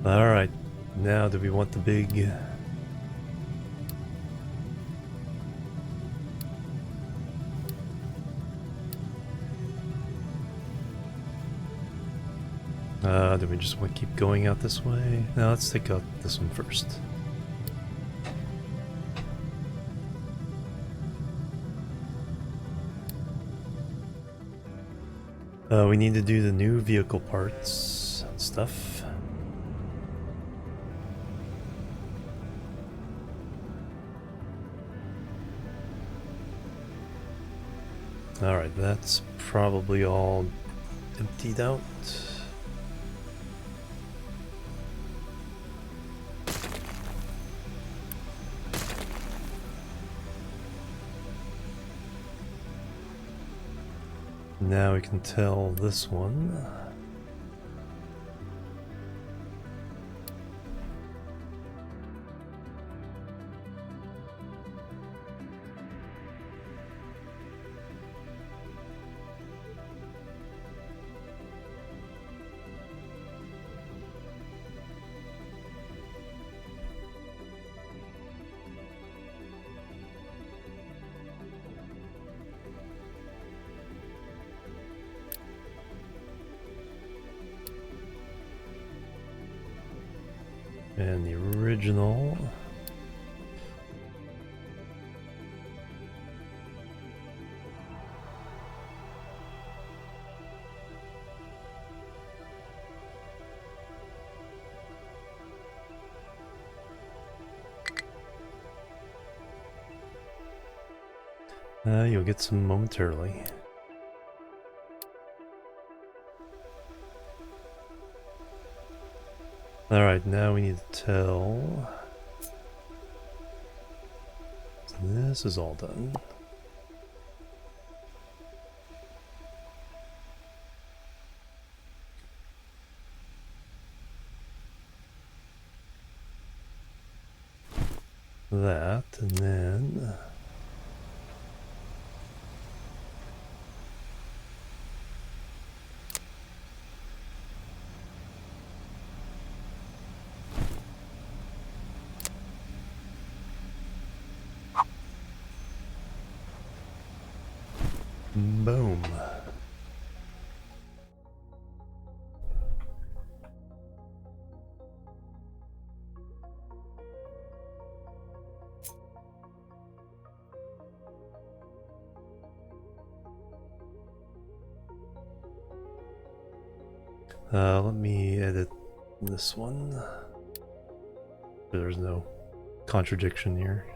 Alright, now do we want the big... do we just want to keep going out this way? Now let's take out this one first. We need to do the new vehicle parts and stuff. Alright, that's probably all emptied out. Now we can tell this one. And the original. You'll get some momentarily. Alright, now we need to tell... So this is all done. That, and then... Boom. Let me edit this one. There's no contradiction here.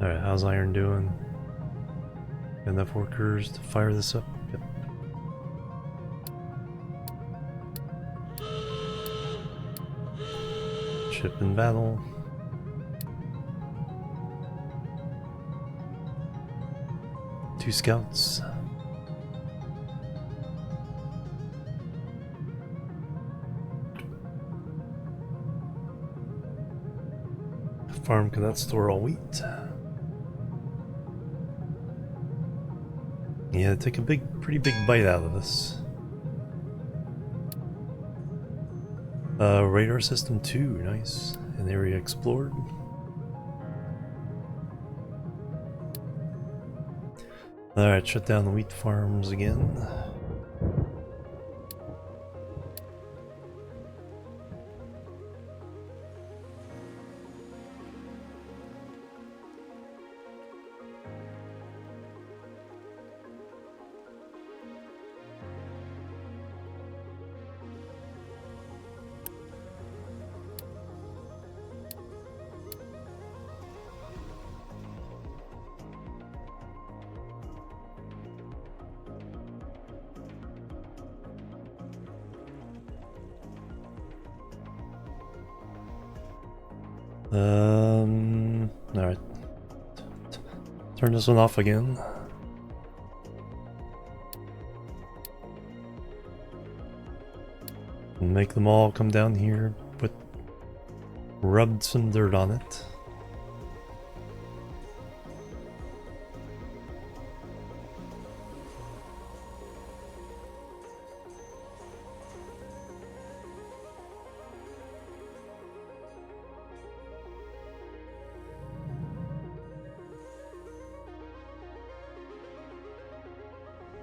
Alright, how's iron doing? Enough workers to fire this up? Yep. Ship in battle. Two scouts. Farm cannot store all wheat. Yeah, take a pretty big bite out of this. Radar system 2, nice. An area explored. Alright, shut down the wheat farms again. Alright. Turn this one off again. And make them all come down here, rub some dirt on it.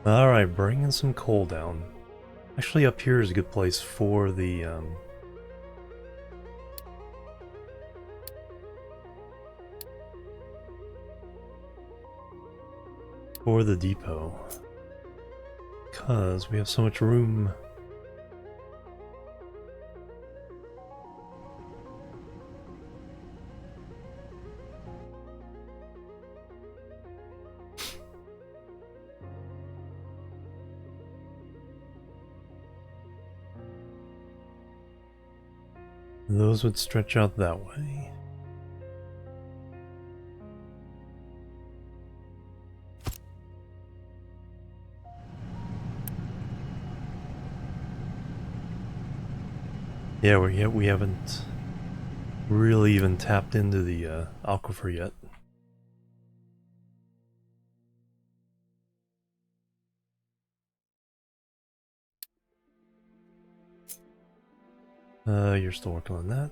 Alright, bringing some coal down. Actually, up here is a good place for the, depot. Because we have so much room. Those would stretch out that way. Yeah, we haven't really even tapped into the aquifer yet. You're still working on that.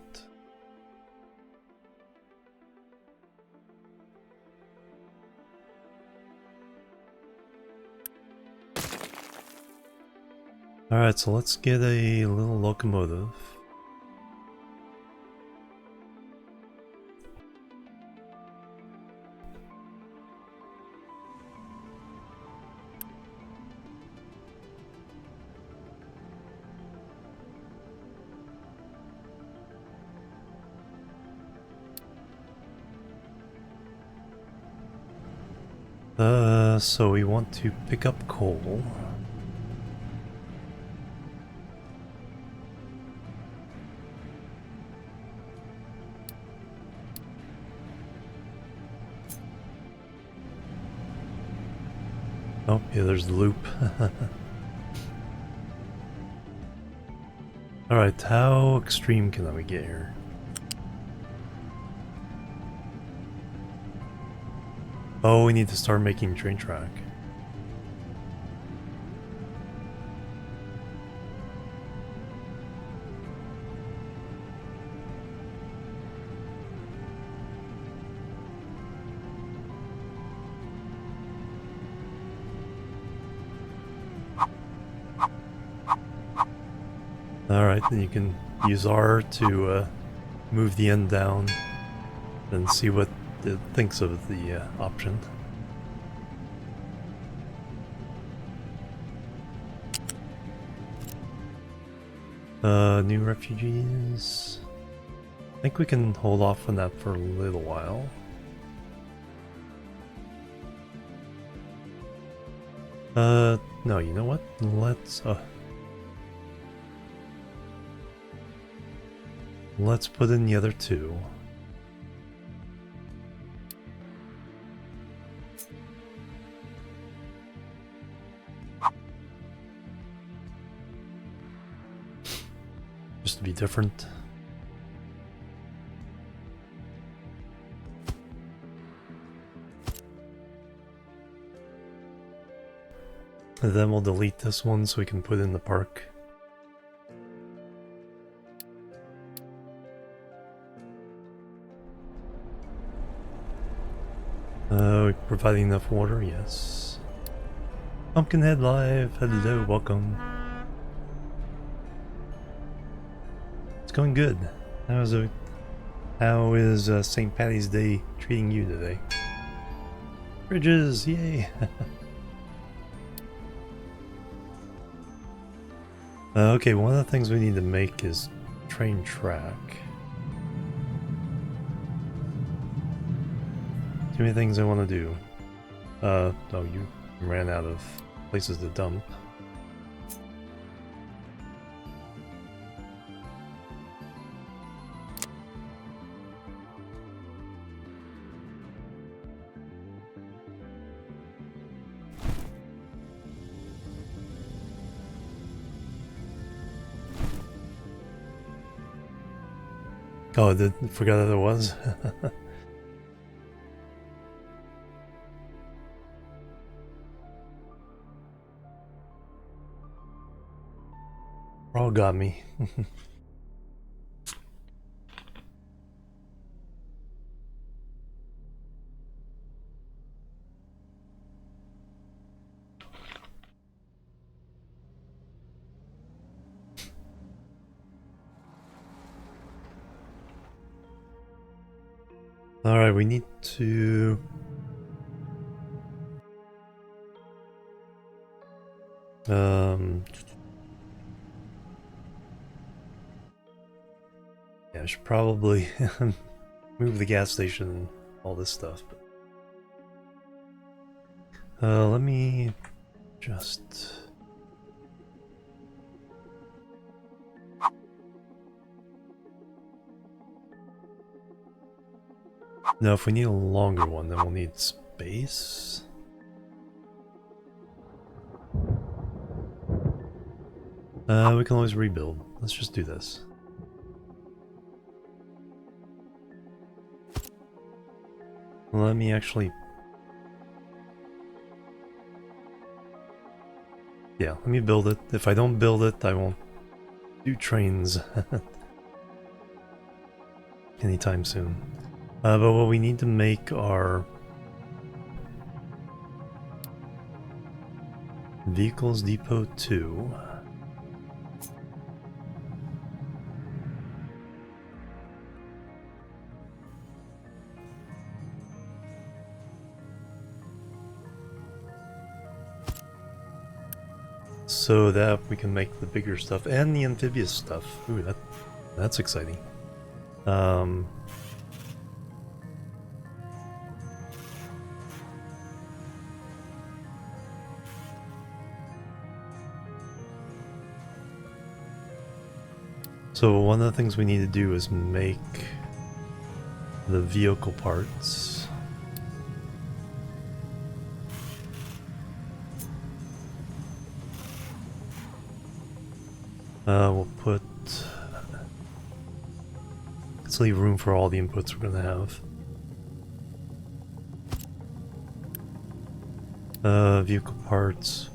Alright, so let's get a little locomotive. So we want to pick up coal. Oh, yeah, there's the loop. Alright, how extreme can we get here? Oh, we need to start making train track. Alright, then you can use R to move the end down and see what it thinks of the option. New refugees. I think we can hold off on that for a little while. No, you know what? Let's put in the other two. Just to be different. And then we'll delete this one so we can put in the park. Providing enough water, yes. Pumpkinhead Live, hello, welcome. It's going good. How is St. Patty's Day treating you today? Bridges, yay! Okay, one of the things we need to make is train track. Too many things I want to do. Oh, you ran out of places to dump. Oh, I forgot that it was. All got me. Alright, we need to... Yeah, I should probably move the gas station and all this stuff. But... let me just... No, if we need a longer one, then we'll need space. We can always rebuild. Let's just do this. Let me actually... Yeah, let me build it. If I don't build it, I won't do trains anytime soon. But what we need to make are Vehicles Depot 2. So that we can make the bigger stuff and the amphibious stuff. Ooh, that's exciting. So one of the things we need to do is make the vehicle parts. We'll put... Let's leave room for all the inputs we're gonna have. Vehicle parts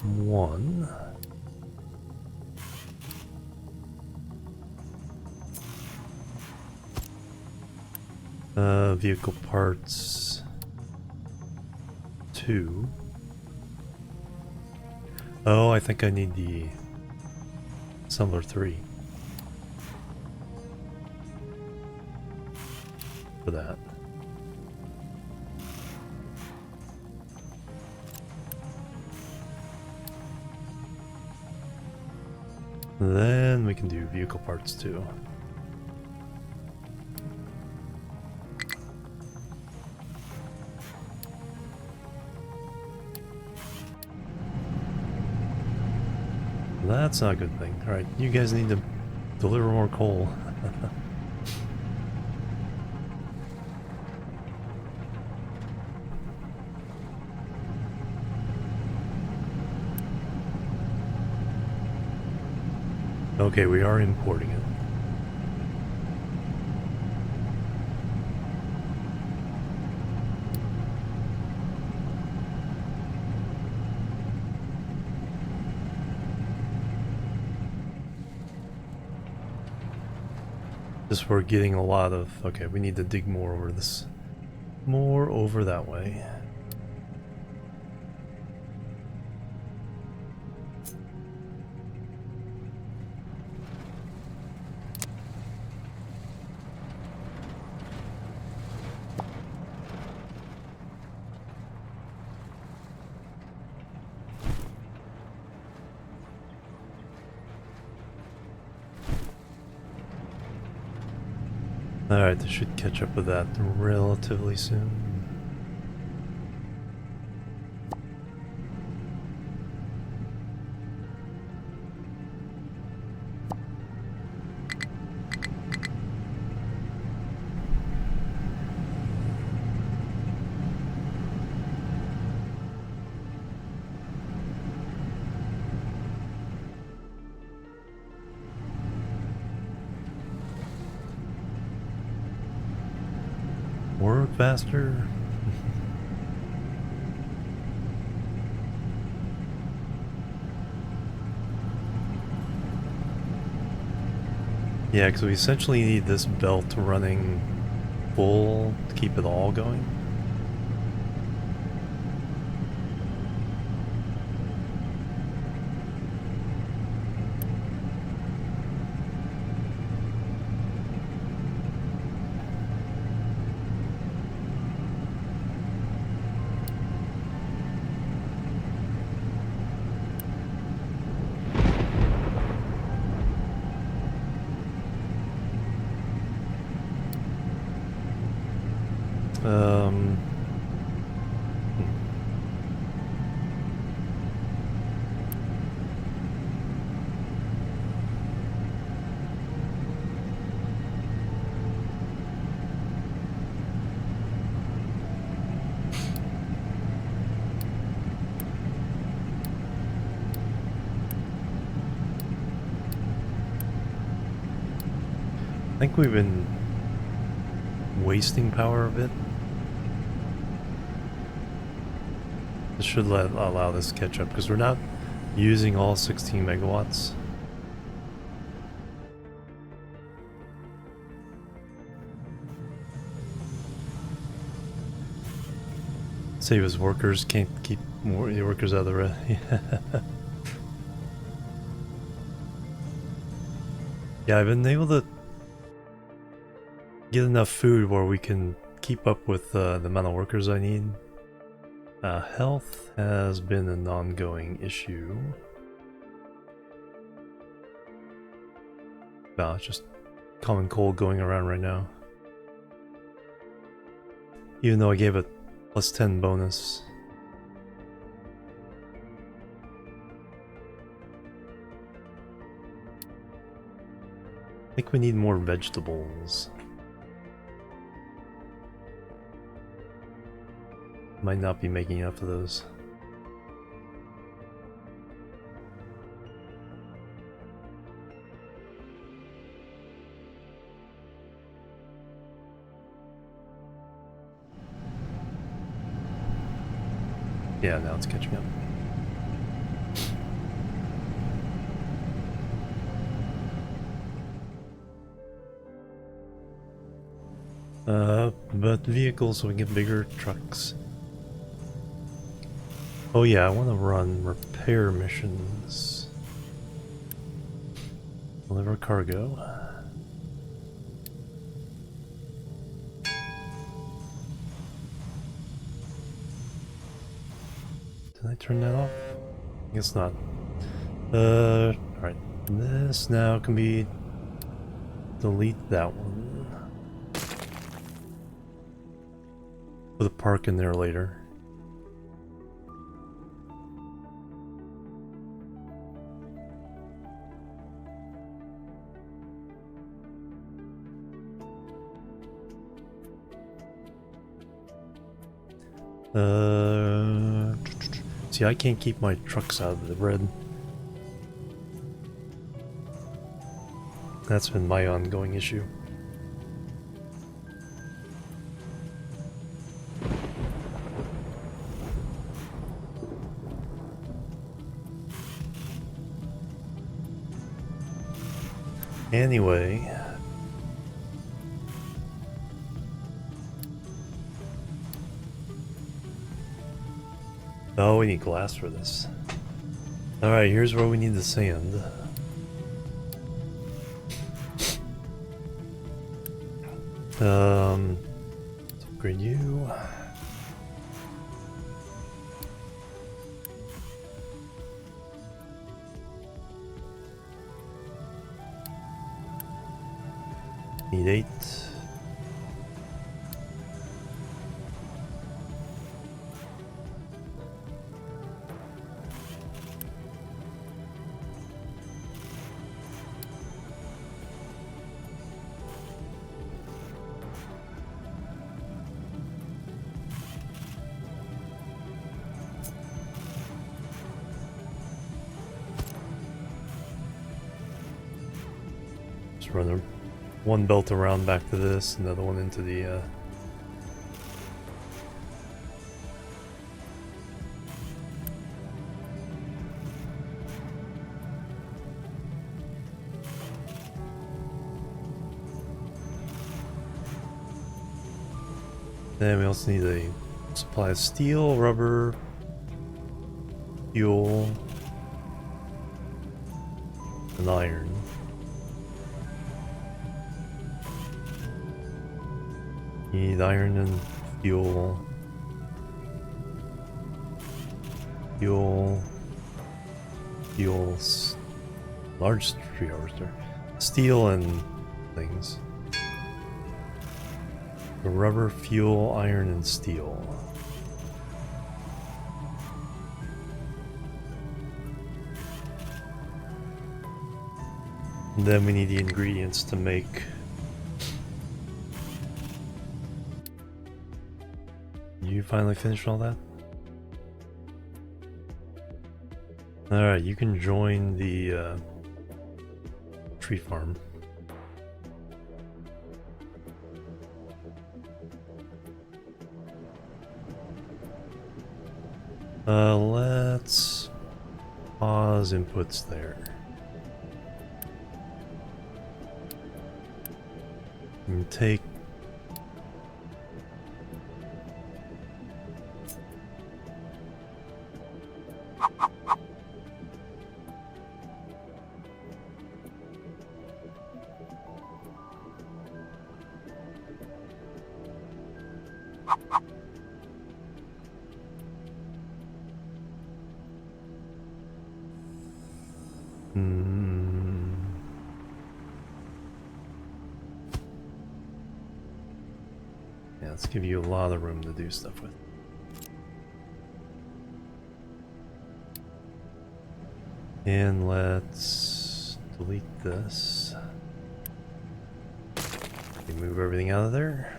1. Vehicle parts 2. Oh, I think I need the assembler 3 for that. Then we can do vehicle parts 2. That's not a good thing. Alright, you guys need to deliver more coal. Okay, we are importing it. Just we're getting a lot of... Okay, we need to dig more over this. More over that way. Alright, this should catch up with that relatively soon. faster. Yeah, because we essentially need this belt running full to keep it all going. I think we've been wasting power a bit. This should allow this to catch up because we're not using all 16 megawatts. Save his workers, can't keep more workers out of the red. Yeah, I've been able to get enough food where we can keep up with the amount of workers I need. Health has been an ongoing issue. Wow, it's just common cold going around right now. Even though I gave it +10 bonus. I think we need more vegetables. Might not be making enough of those. Yeah, now it's catching up. But vehicles so we can get bigger trucks. Oh yeah, I want to run repair missions. Deliver cargo. Did I turn that off? I guess not. Alright. This now can be... delete that one. Put a park in there later. See, I can't keep my trucks out of the red. That's been my ongoing issue. Anyway... Oh, we need glass for this. Alright, here's where we need the sand. Let's upgrade you. Need 8. Run one belt around back to this, another one into the Then we also need a supply of steel, rubber, fuel, and iron. Need iron and fuel. Fuels. Large tree harvester. Steel and things. The rubber, fuel, iron, and steel. And then we need the ingredients to make. You finally finished all that? Alright, you can join the tree farm. Let's pause inputs there. And take yeah, let's give you a lot of room to do stuff with. And let's delete this. We move everything out of there.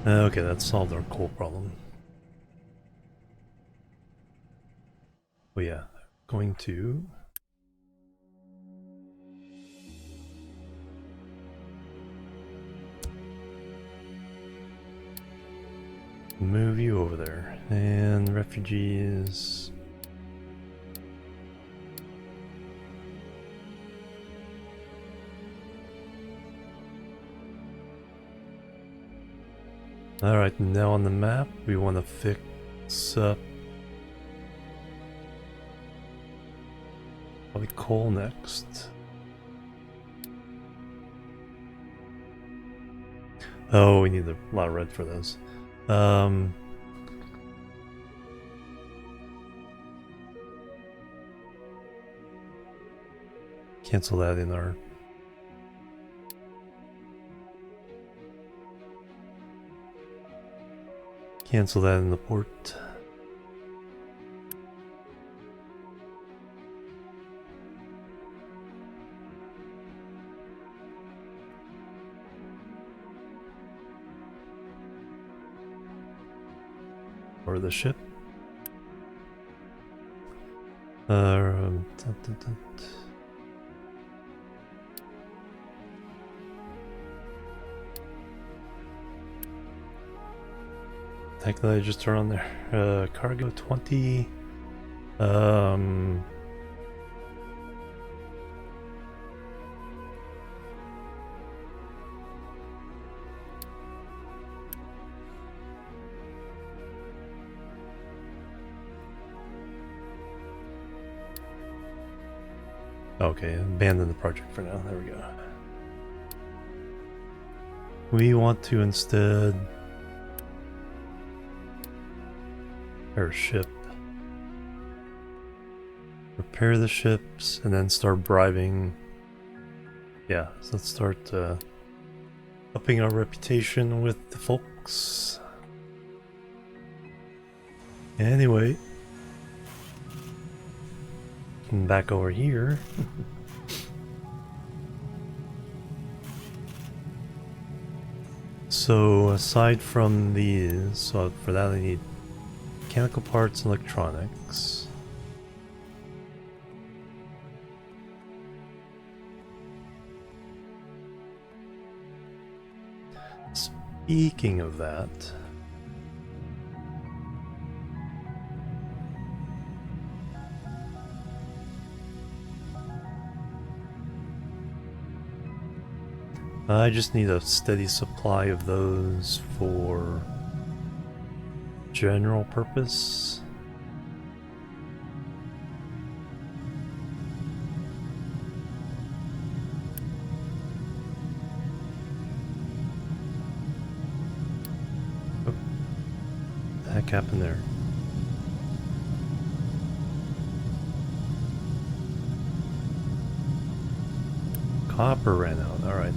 Okay, that solved our coal problem. Oh yeah, going to move you over there. And refugees. Alright, now on the map we want to fix up probably coal next. Oh, we need a lot of red for those. Cancel that in our cancel that in the port. Or the ship. Dun, dun, dun. Technically, I just turn on there. Cargo 20. Okay, abandon the project for now. There we go. We want to instead repair a ship. Repair the ships and then start bribing. Yeah, so let's start upping our reputation with the folks. Anyway. Back over here. So aside from these, so for that I need mechanical parts and electronics. Speaking of that, I just need a steady supply of those for general purpose. Oh, what the heck happened there? Copper ran out, alright.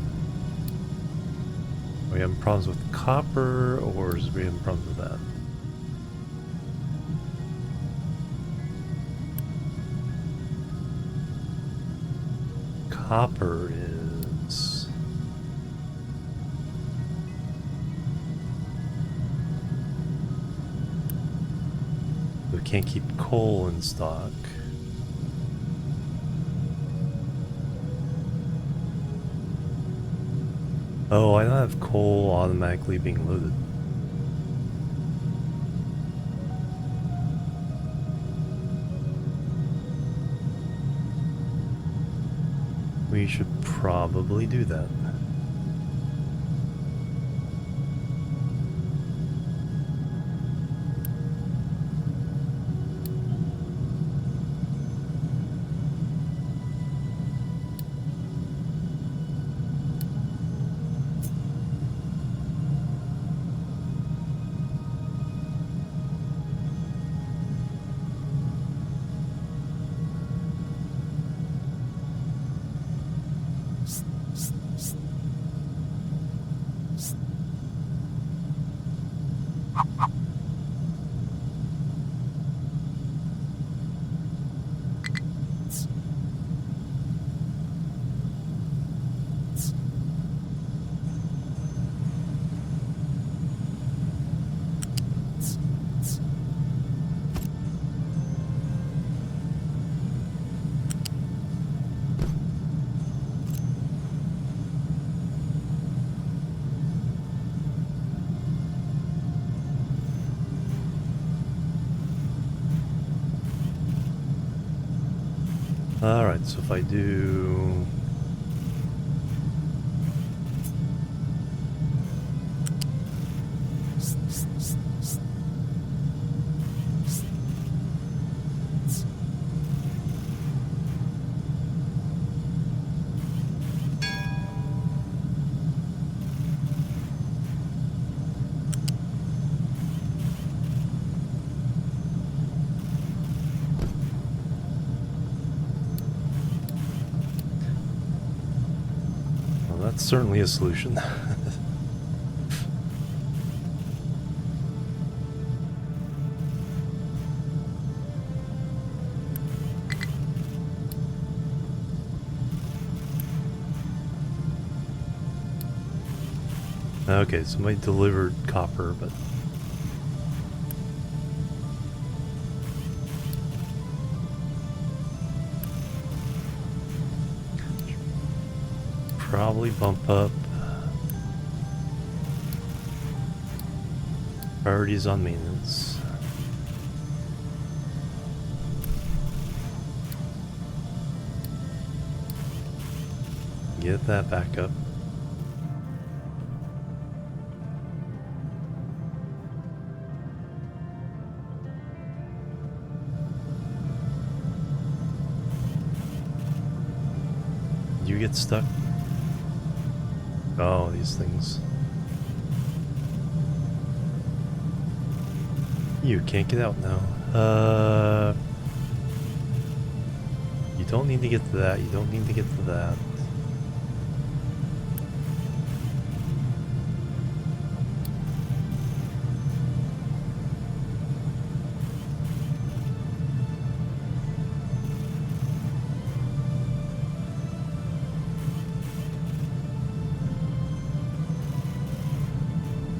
Are we having problems with copper, or is we having problems with that? Copper is... we can't keep coal in stock. Oh, I don't have coal automatically being loaded. We should probably do that. Alright, so if I do... that's certainly a solution. Okay, somebody delivered copper, but... probably bump up priorities on maintenance. Get that back up. You get stuck. Oh, these things. You can't get out now. You don't need to get to that. You don't need to get to that.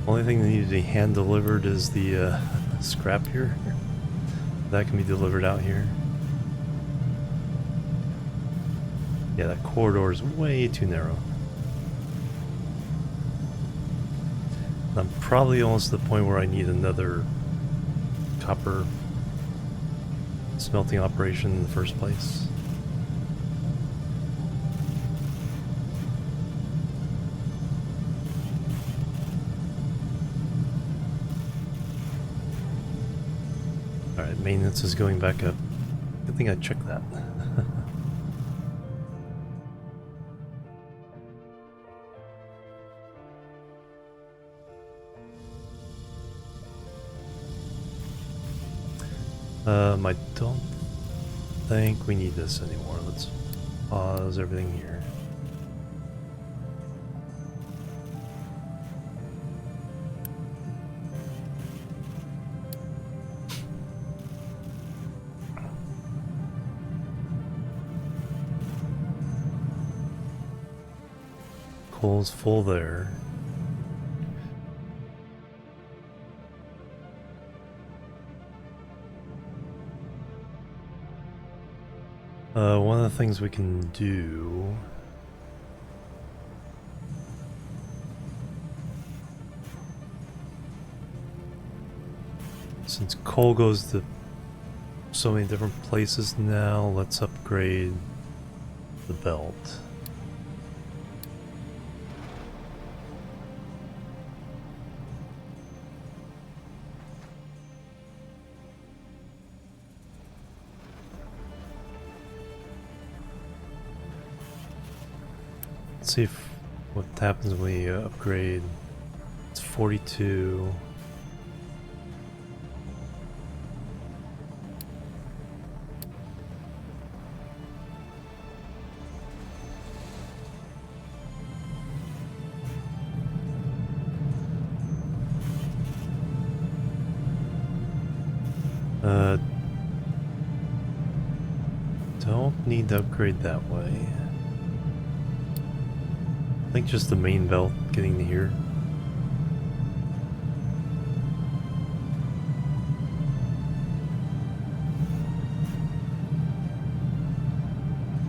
Only thing that needs to be hand delivered is the scrap here. That can be delivered out here. Yeah, that corridor is way too narrow. I'm probably almost to the point where I need another copper smelting operation in the first place. Alright, maintenance is going back up. Good thing I checked that. I don't think we need this anymore. Let's pause everything here. Coal's full there. One of the things we can do since coal goes to so many different places now, let's upgrade the belt. Let's see what happens when we upgrade. It's 42. Don't need to upgrade that way. I think just the main belt getting to here.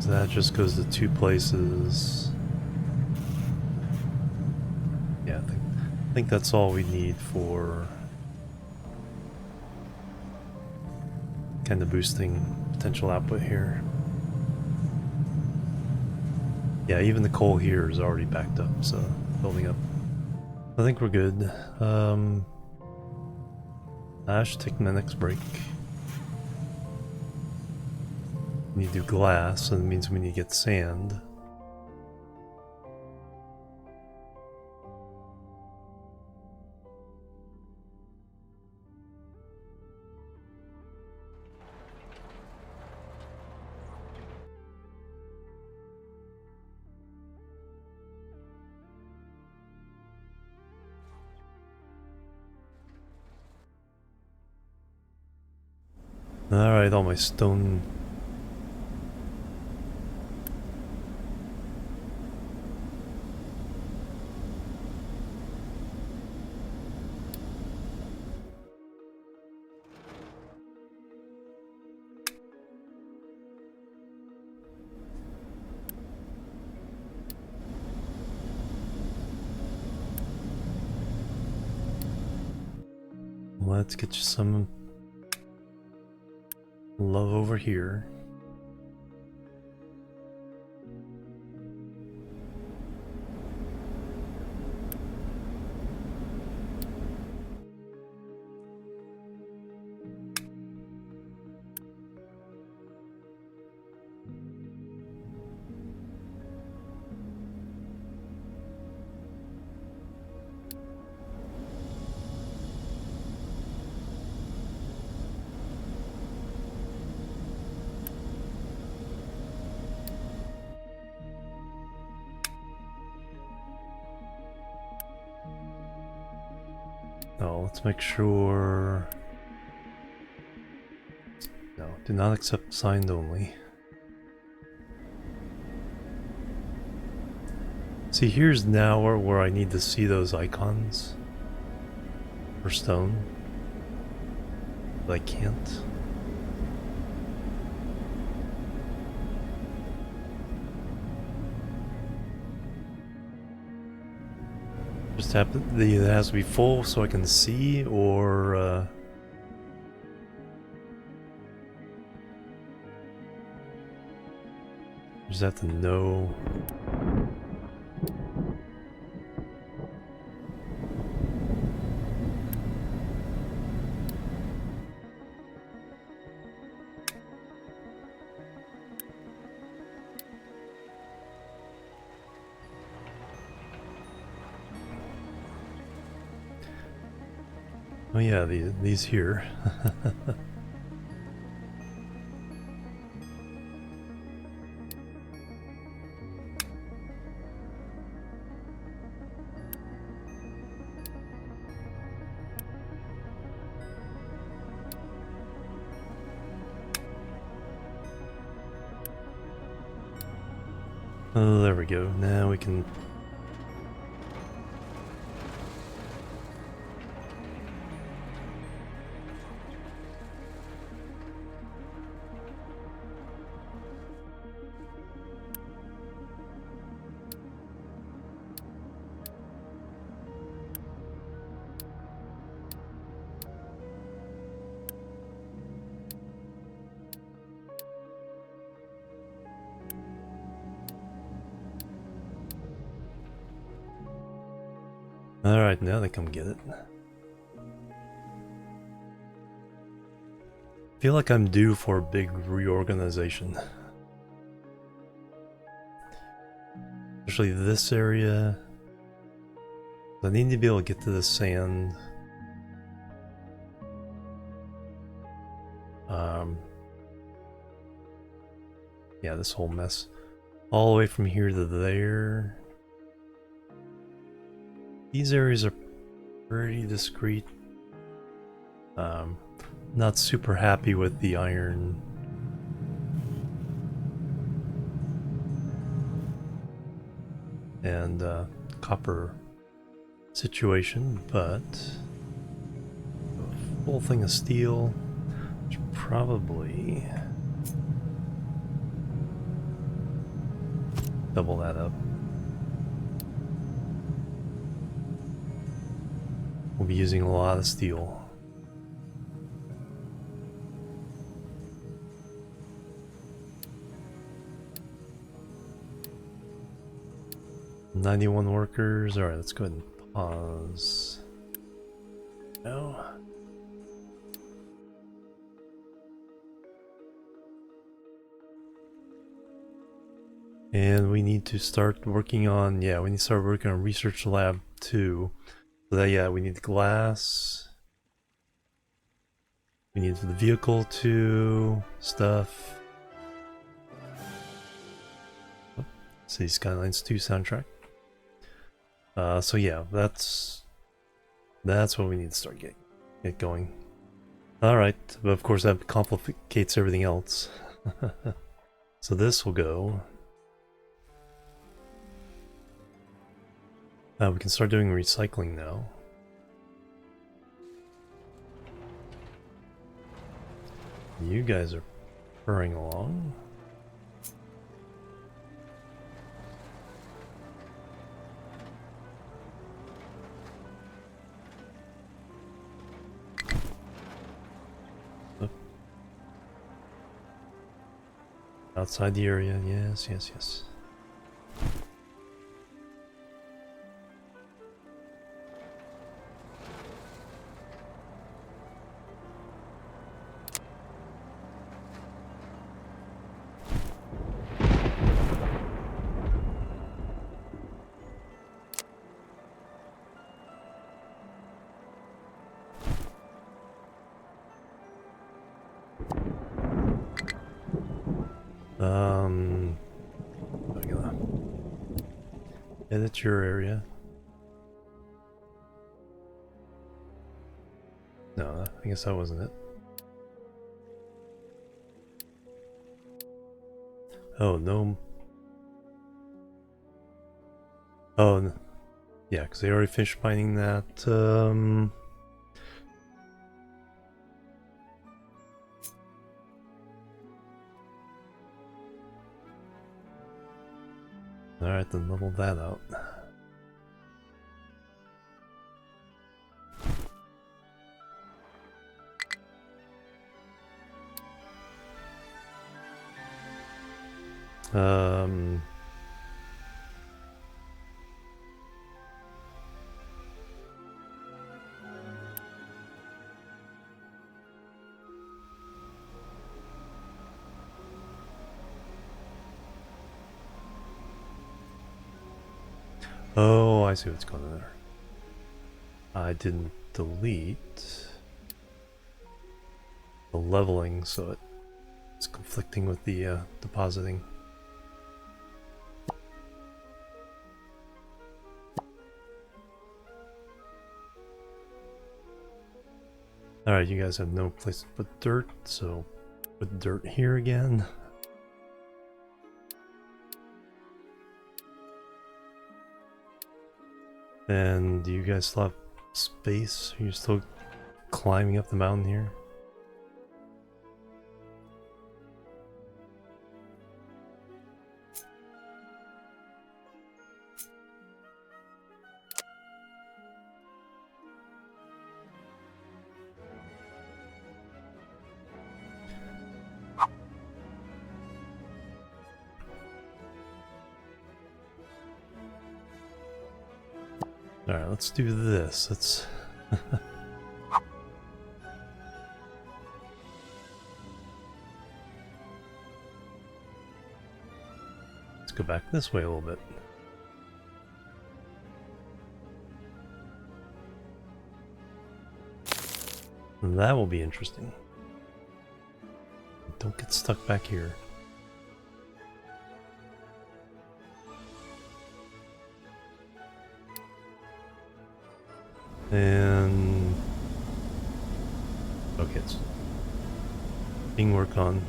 So that just goes to 2 places. Yeah, I think that's all we need for kind of boosting potential output here. Yeah, even the coal here is already backed up, so building up. I think we're good. I should take my next break. We need to do glass, so that means we need to get sand. Alright, all my stone. Let's get you some love over here. Oh, let's make sure. No, do not accept signed only. See, here's now where I need to see those icons for stone, but I can't. Just have to, it has to be full so I can see, or just have to know. Oh yeah, these here. Oh, there we go. Now we can... Alright, now they come get it. I feel like I'm due for a big reorganization. Especially this area. I need to be able to get to the sand. Yeah, this whole mess. All the way from here to there. These areas are pretty discreet. Not super happy with the iron. And copper situation, but a full thing of steel should probably double that up. We'll be using a lot of steel. $91 workers. Alright, let's go ahead and pause. No. And we need to start working on, yeah, we need to start working on research lab 2. So that, yeah, we need the glass. We need the vehicle 2 stuff. Oh, City Skylines 2 soundtrack. So yeah, that's what we need to start get going. Alright, but of course that complicates everything else. So this will go. We can start doing recycling now. You guys are purring along. Oh. Outside the area, yes, yes, yes. Yeah, that's your area. No, I guess that wasn't it. Oh, no. Oh, yeah, because they already finished mining that. Alright, then level that out. Oh, I see what's going on there. I didn't delete the leveling, so it's conflicting with the depositing. Alright, you guys have no place to put dirt, so put dirt here again. And do you guys still have space? Are you still climbing up the mountain here? Alright, let's do this. Let's let's go back this way a little bit. That will be interesting. Don't get stuck back here. And okay, it's being worked on.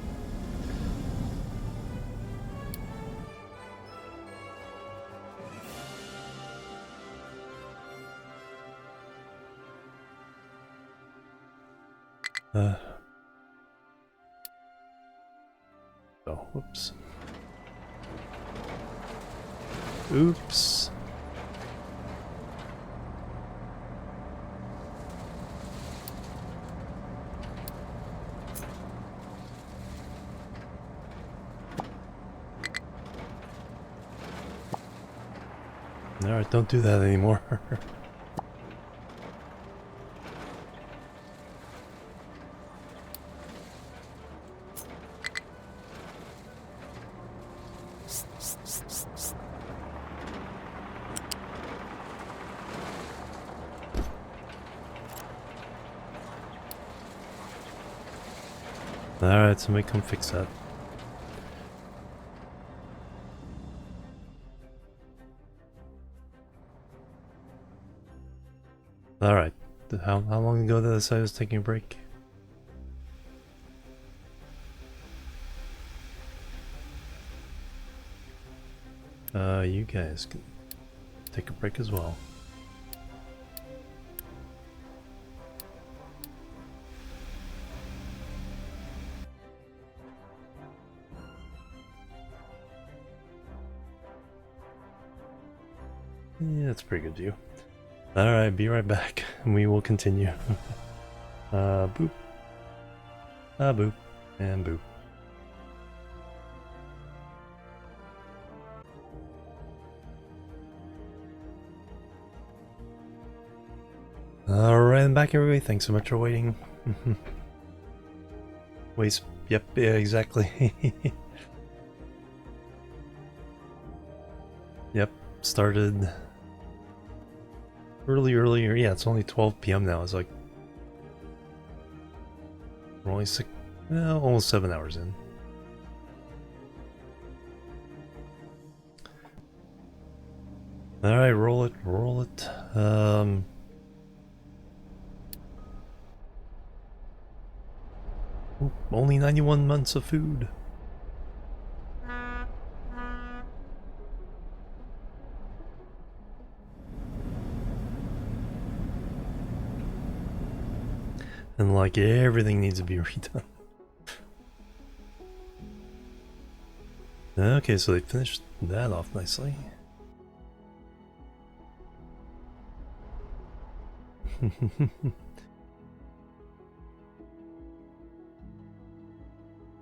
Oh, whoops. Oops. Alright, don't do that anymore. Alright, somebody come fix that. Alright, how long ago did I say I was taking a break? You guys can take a break as well. Yeah, that's a pretty good view. Alright, be right back, and we will continue. Boop. Boop. And boop. Alright, I'm back everybody, thanks so much for waiting. Wait, yep, yeah, exactly. Yep, started earlier, yeah, it's only 12 p.m. now, it's like, we're only almost 7 hours in. Alright, roll it. Only 91 months of food. And like everything needs to be redone. Okay, so they finished that off nicely.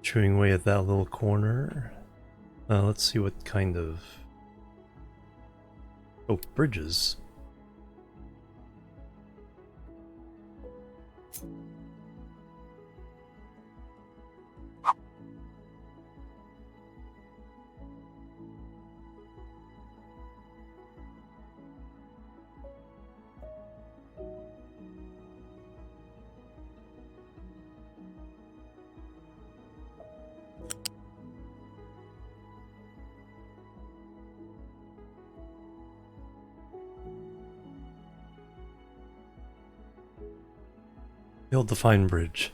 Chewing away at that little corner. Let's see what kind of... Oh, bridges. Build the fine bridge.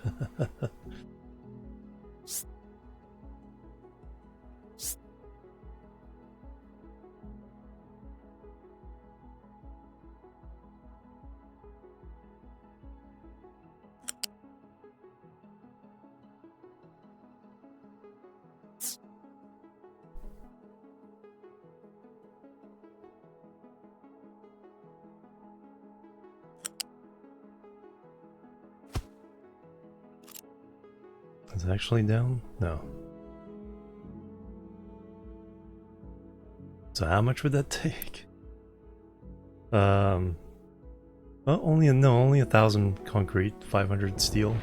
Is it actually down? No. So how much would that take? Well, only 1,000 concrete, 500 steel.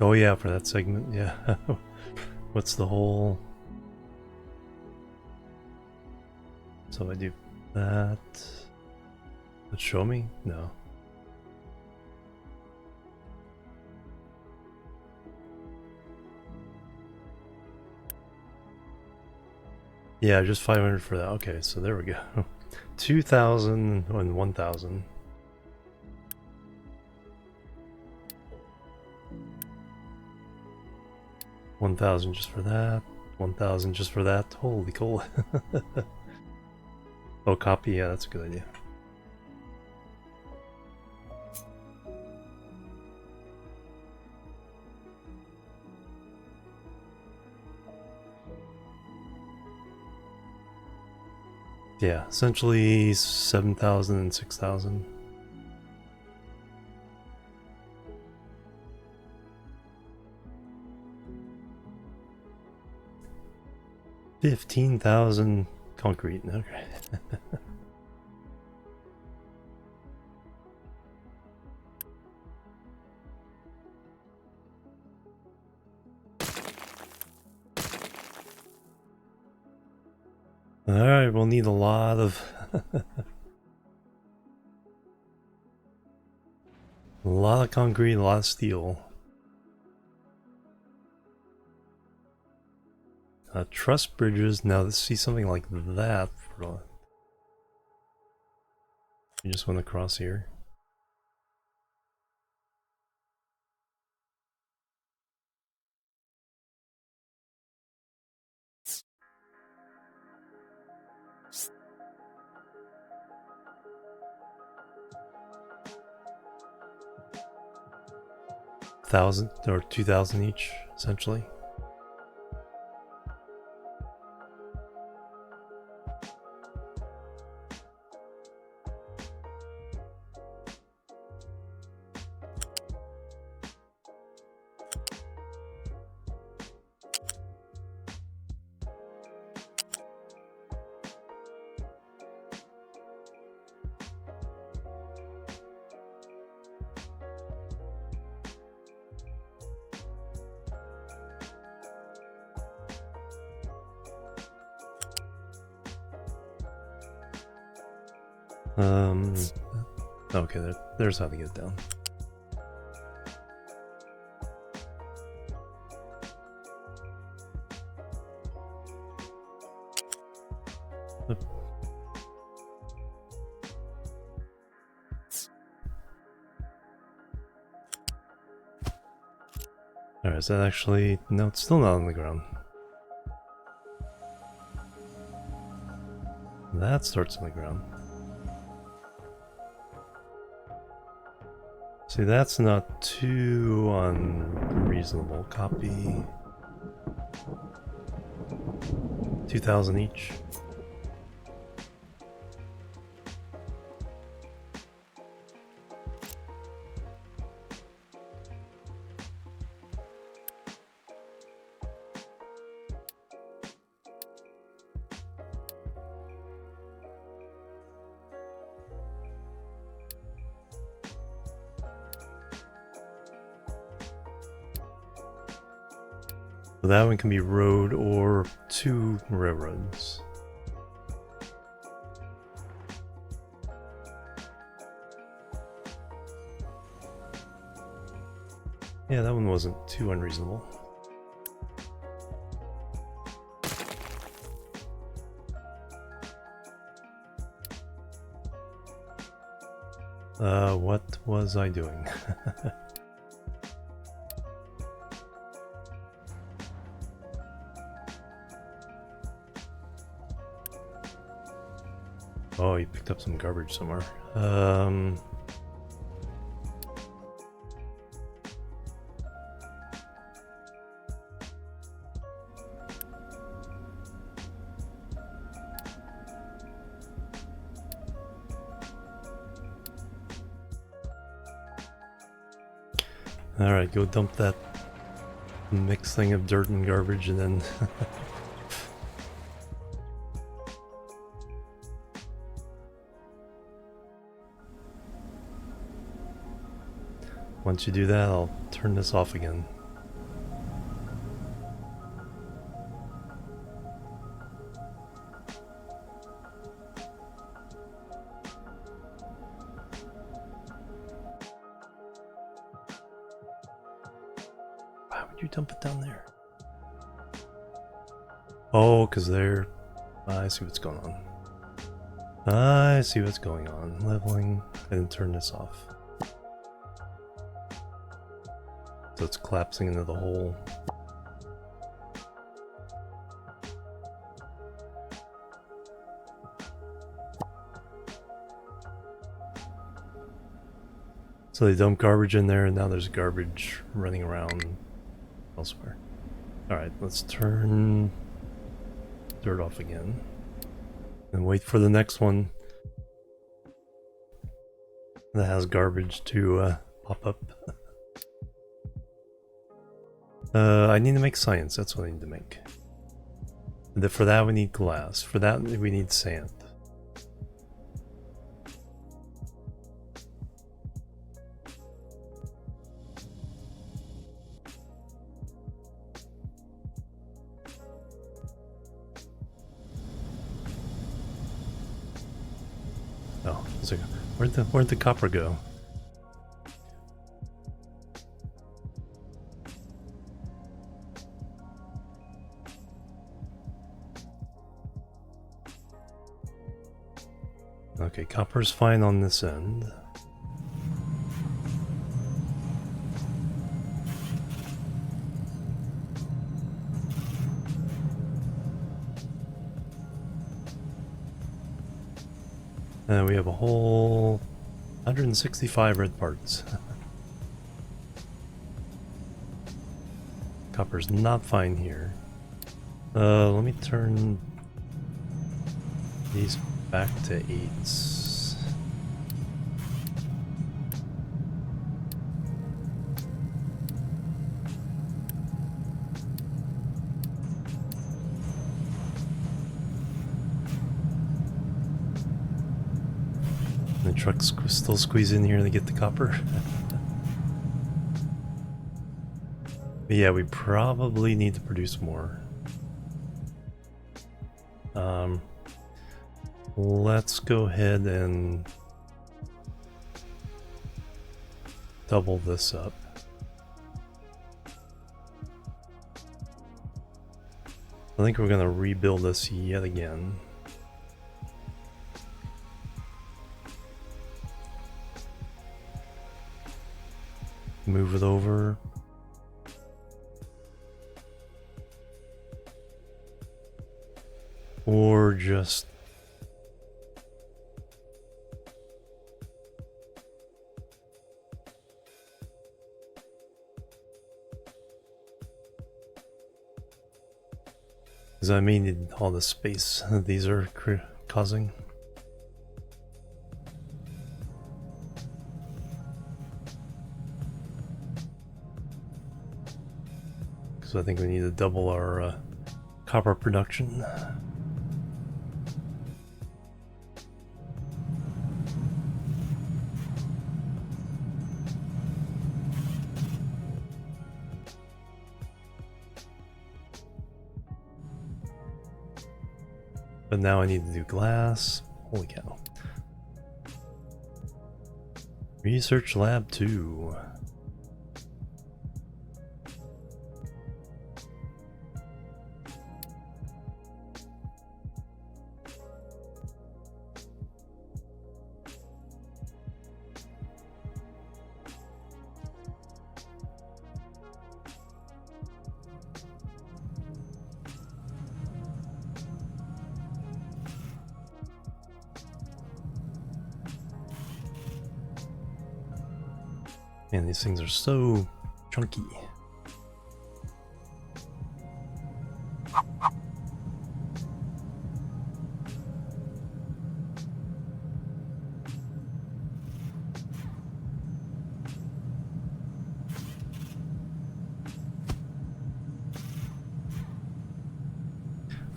Oh yeah, for that segment, yeah. What's the whole... So I do that... Let's show me? No. Yeah, just 500 for that. Okay, so there we go. 2,000 and 1,000. 1,000 just for that. 1,000 just for that. Holy cool. Oh, copy? Yeah, that's a good idea. Yeah, essentially 7,000 and 6,000. $15,000 concrete. Okay. All right, we'll need a lot of a lot of concrete, a lot of steel. Truss bridges. Now let's see something like that. You just went across here. $1,000 or 2,000 each, essentially. Okay, there's how to get it down. Alright, is that actually... No, it's still not on the ground. That starts on the ground. See, that's not too unreasonable. Copy. 2,000 each. So that one can be road or 2 railroads. Yeah, that one wasn't too unreasonable. What was I doing? Oh, you picked up some garbage somewhere. Alright, go dump that mixed thing of dirt and garbage and then... Once you do that, I'll turn this off again. Why would you dump it down there? Oh, because they're... I see what's going on. I see what's going on. Leveling, and turn this off. So it's collapsing into the hole. So they dump garbage in there and now there's garbage running around elsewhere. Alright, let's turn dirt off again. And wait for the next one that has garbage to pop up. I need to make science, that's what I need to make. For that we need glass, for that we need sand. Oh, where'd the copper go? Okay, copper's fine on this end. And we have a whole 165 red parts. Copper's not fine here. Let me turn these back to 8s. The truck's still squeezing in here to get the copper. But yeah, we probably need to produce more. Let's go ahead and double this up. I think we're going to rebuild this yet again. Move it over. Or just because I mean all the space these are causing. So I think we need to double our copper production. But now I need to do glass. Holy cow. Research lab 2. Man, these things are so chunky.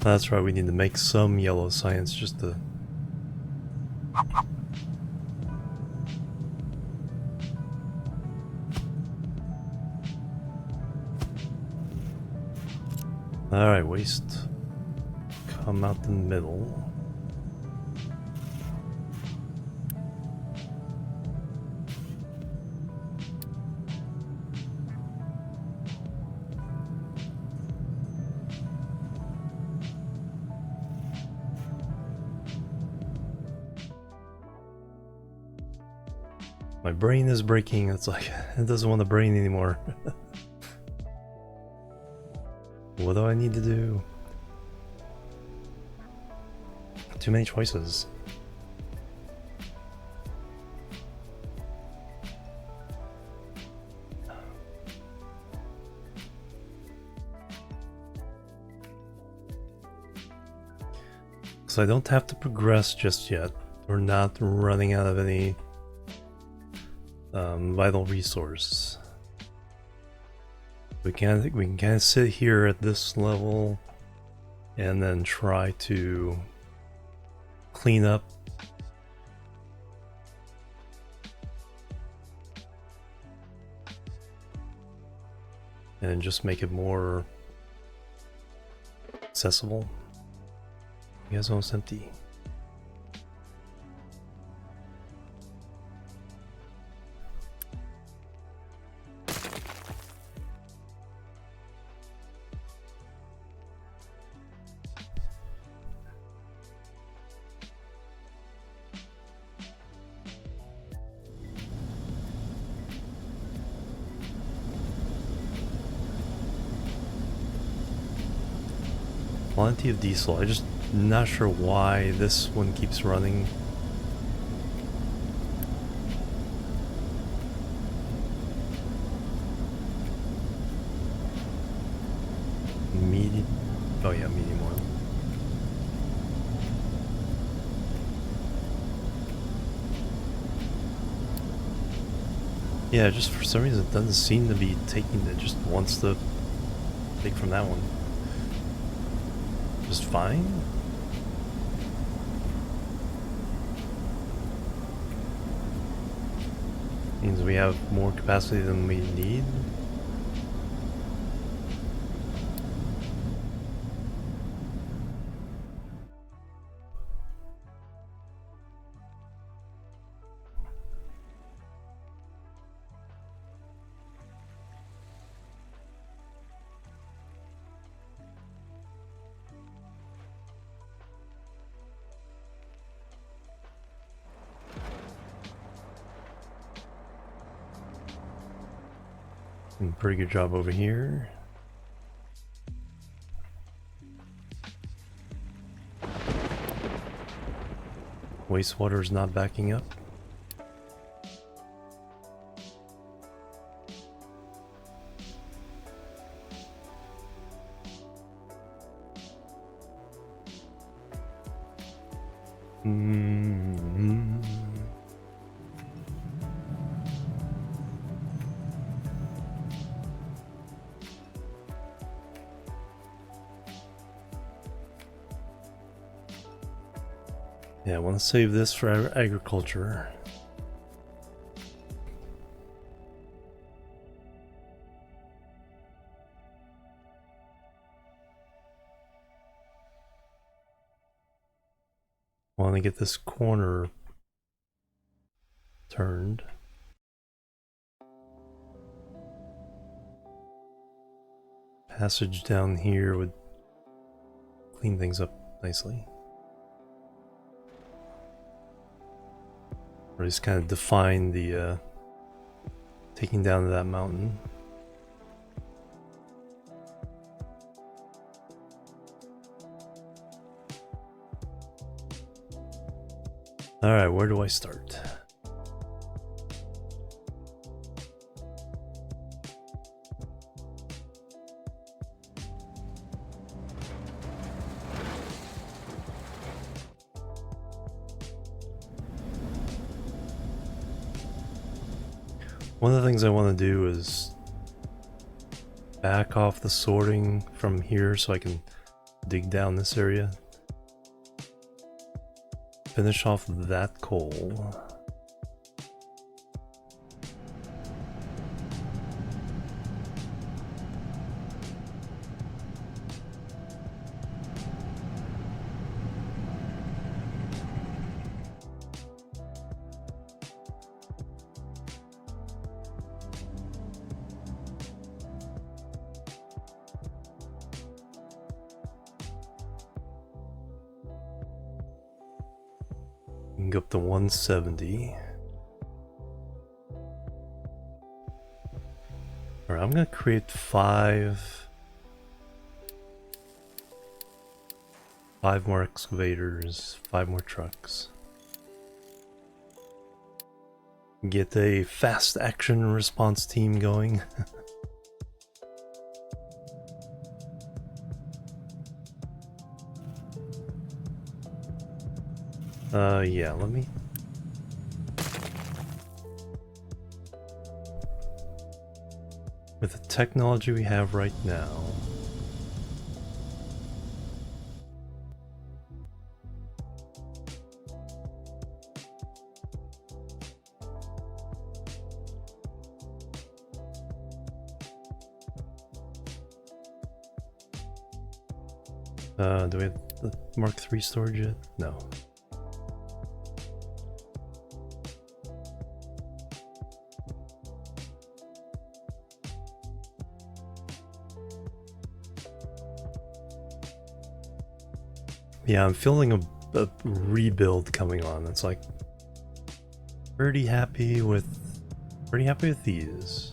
That's right, we need to make some yellow science just to... Alright, waste. Come out the middle. My brain is breaking. It's like, it doesn't want to brain anymore. What do I need to do? Too many choices. So I don't have to progress just yet. We're not running out of any vital resource. We can kind of sit here at this level and then try to clean up and just make it more accessible. You guys almost empty. Plenty of diesel. I just not sure why this one keeps running. Medium. Oh yeah, medium oil. Yeah, just for some reason it doesn't seem to be taking it. Just wants to take from that one. Just fine. Means we have more capacity than we need. Pretty good job over here. Wastewater is not backing up. Yeah, I want to save this for agriculture. Want to get this corner turned. Passage down here would clean things up nicely. Or just kind of define the taking down to that mountain. Alright, where do I start? One of the things I want to do is back off the sorting from here so I can dig down this area. Finish off that coal. Go up to 170. Alright, I'm gonna create five more excavators, 5 more trucks. Get a fast action response team going. Yeah, let me... With the technology we have right now... do we have the Mark III storage yet? No. Yeah, I'm feeling a rebuild coming on. It's like pretty happy with these.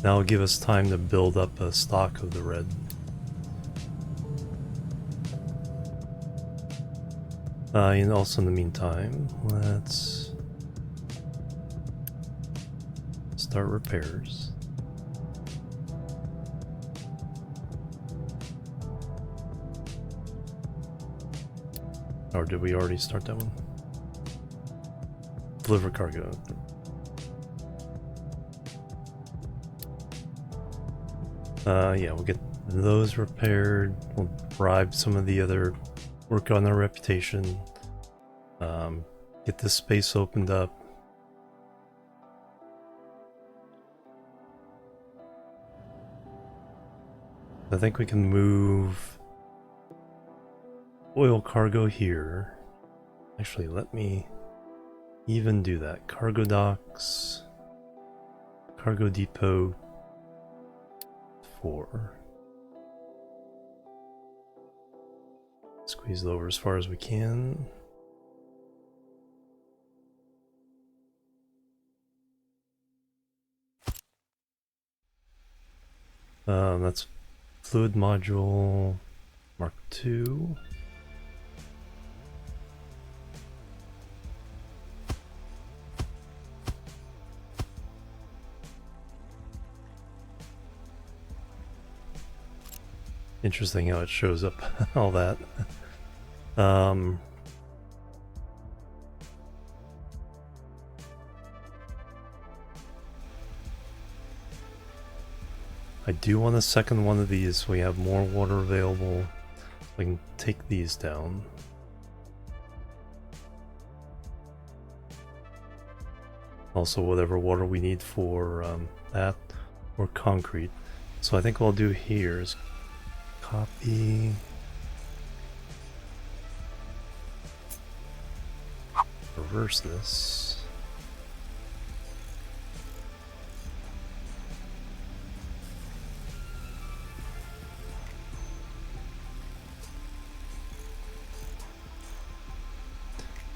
That'll give us time to build up a stock of the red. And also in the meantime, let's start repairs. Or did we already start that one? Deliver cargo. Yeah, we'll get those repaired. We'll bribe some of the other, work on our reputation. Get this space opened up. I think we can move oil cargo here. Actually, let me even do that. Cargo docks, cargo depot 4. Squeeze it over as far as we can. That's fluid module Mark II. Interesting how it shows up, all that. I do want a second one of these so we have more water available. We can take these down. Also whatever water we need for that or concrete. So I think what I'll do here is copy, reverse this.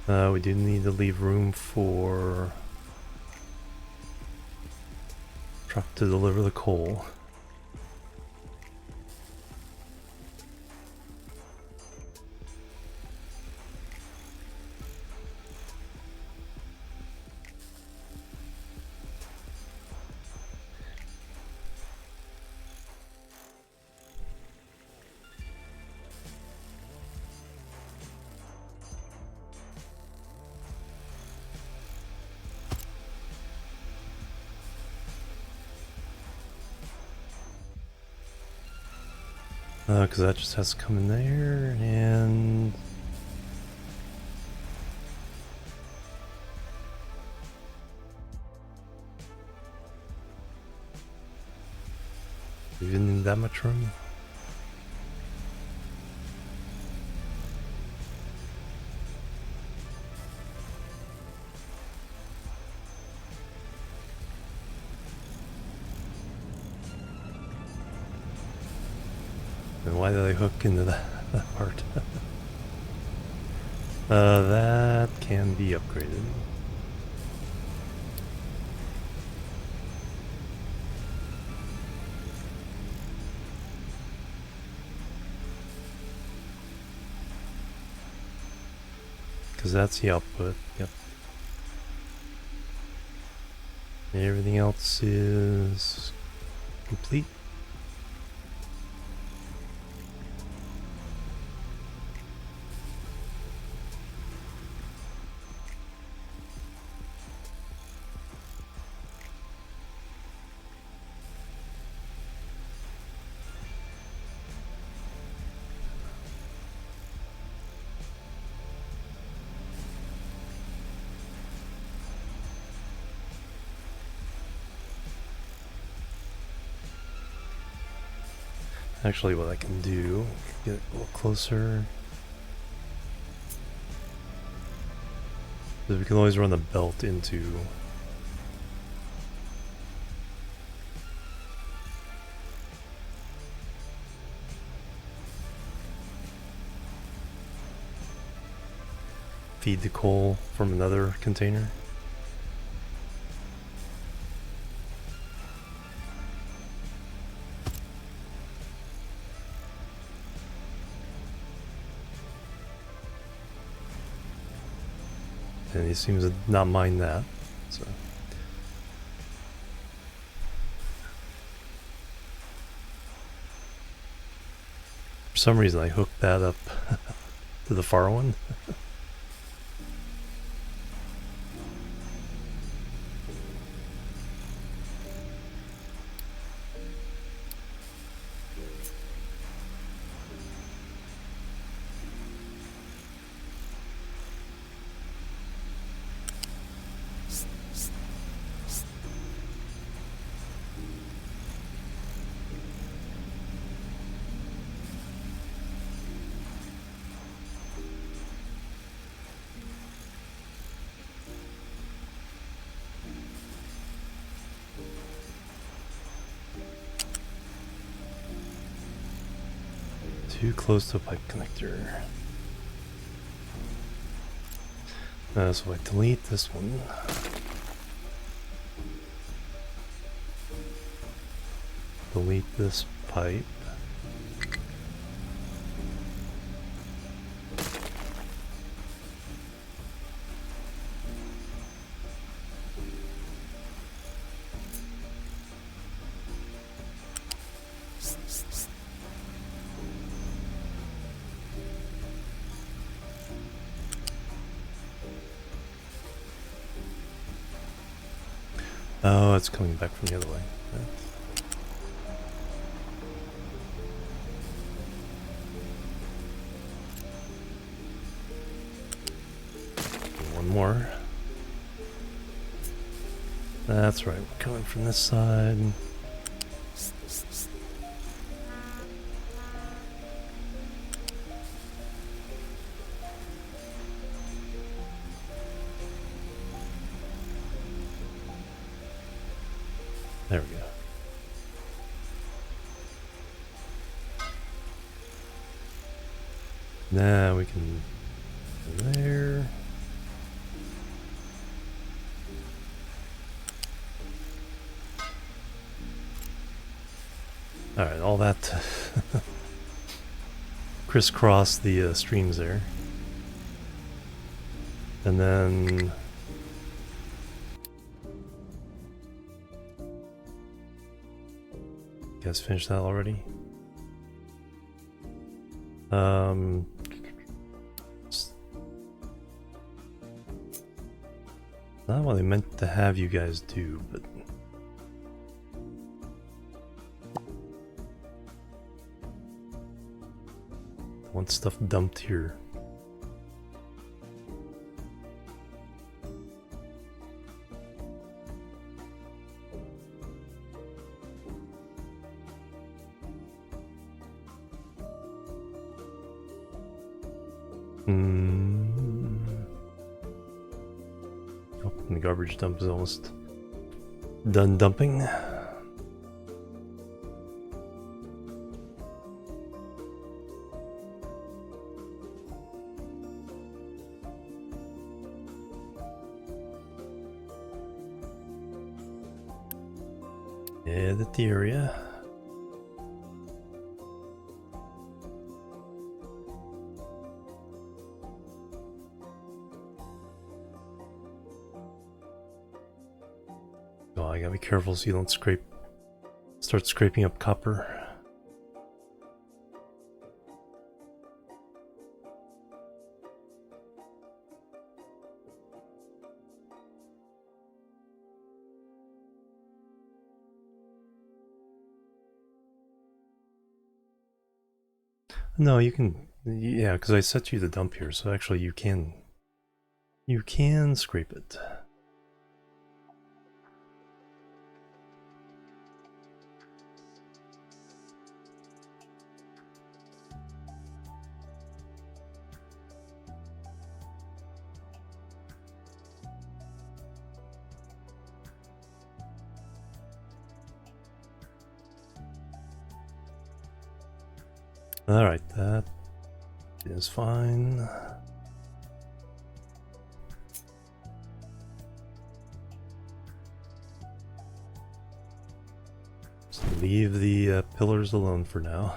We do need to leave room for truck to deliver the coal. Because that just has to come in there, and we didn't need that much room. And why did I hook into that part? That can be upgraded. Because that's the output, yep. Everything else is complete. Actually, what I can do, get a little closer, is we can always run the belt into feed the coal from another container. And he seems to not mind that, so. For some reason I hooked that up to the far one. Too close to a pipe connector. So I delete this one. Delete this pipe. Oh, it's coming back from the other way. Yeah. One more. That's right, we're coming from this side. There we go. Now we can go there. Alright, all that crisscross the streams there. And then you guys finished that already? Not what I meant to have you guys do, but I want stuff dumped here. The garbage dump is almost done dumping. Edit the area. Oh, I gotta be careful so you don't start scraping up copper. No, you can, yeah, because I set you the dump here, so actually you can scrape it. Alright, that is fine. Just leave the pillars alone for now.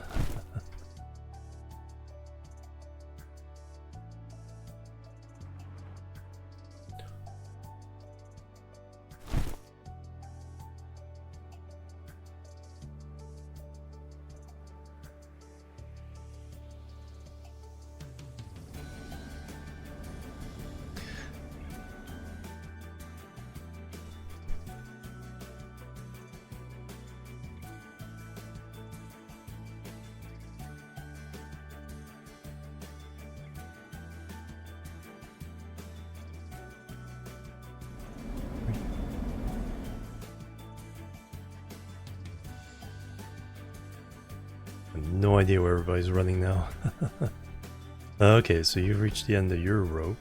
No idea where everybody's running now. Okay, so you've reached the end of your rope.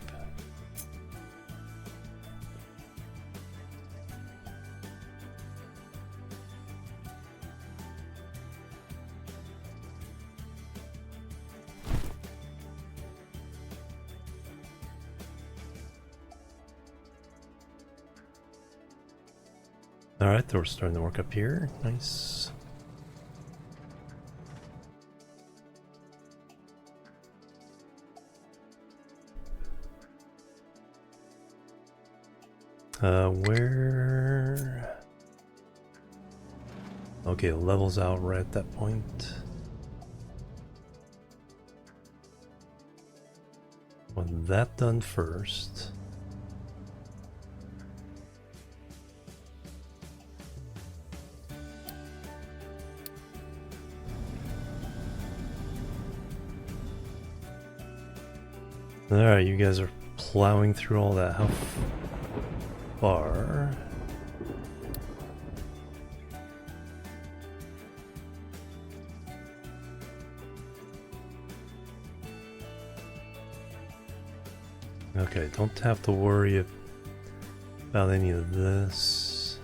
Alright, we're starting to work up here. Nice. Where? Okay, levels out right at that point. Want that done first. Alright, you guys are plowing through all that. How far? Okay, don't have to worry about any of this.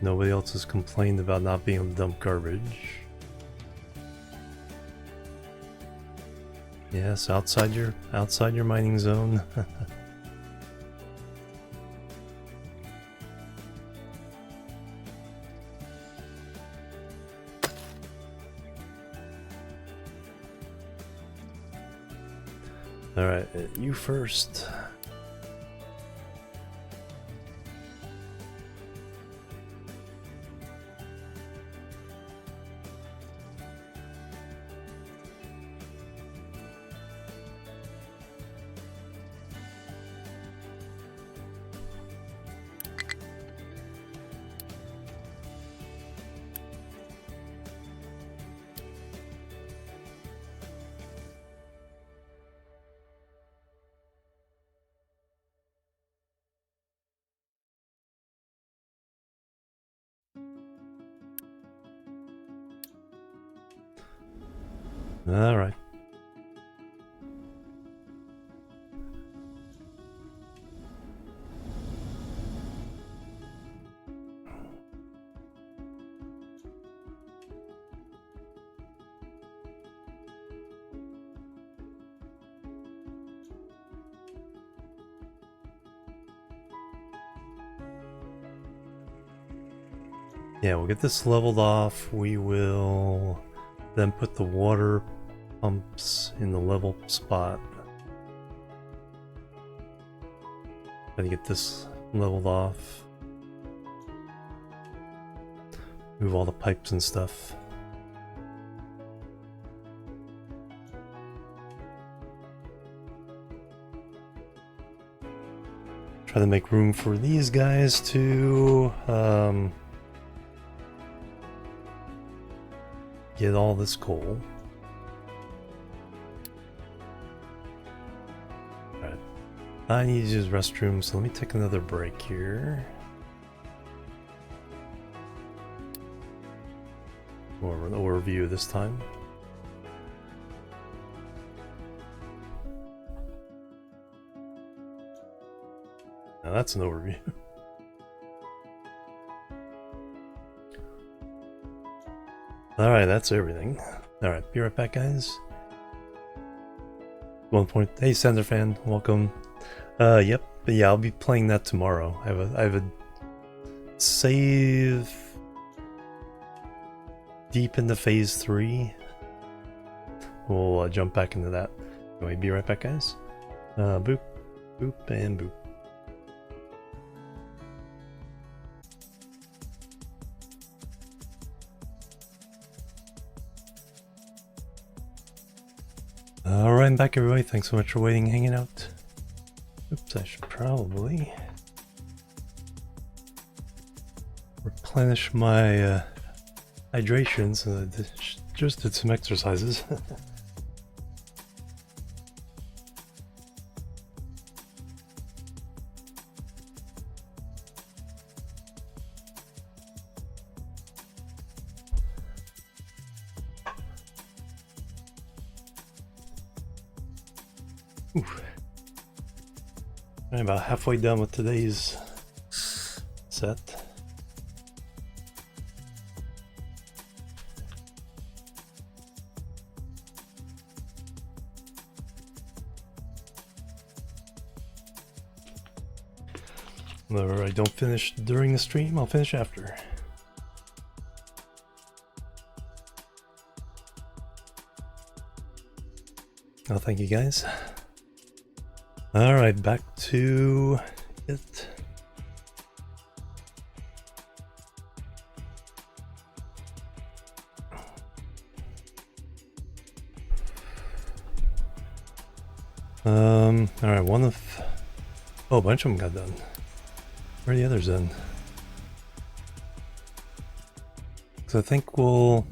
Nobody else has complained about not being able to dump garbage. Yes, outside your mining zone. All right, you first. All right. Yeah, we'll get this leveled off. We will then put the water pumps in the level spot. Gotta get this leveled off. Move all the pipes and stuff. Try to make room for these guys to get all this coal. Alright. I need to use restrooms, so let me take another break here. More of an overview this time. Now that's an overview. Alright, that's everything. Alright, be right back, guys. 1 point. Hey, Sender fan, welcome. Yep, but yeah, I'll be playing that tomorrow. I have a save deep into phase 3. We'll jump back into that. Anyway, be right back, guys. Boop, boop, and boop. Alright, I'm back, everybody. Thanks so much for waiting and hanging out. Oops, I should probably replenish my hydration, so I just did some exercises. I'm about halfway done with today's set. Whenever I don't finish during the stream, I'll finish after. Oh, thank you guys. Alright, back to it. Alright, one of... Oh, a bunch of them got done. Where are the others then? So I think we'll...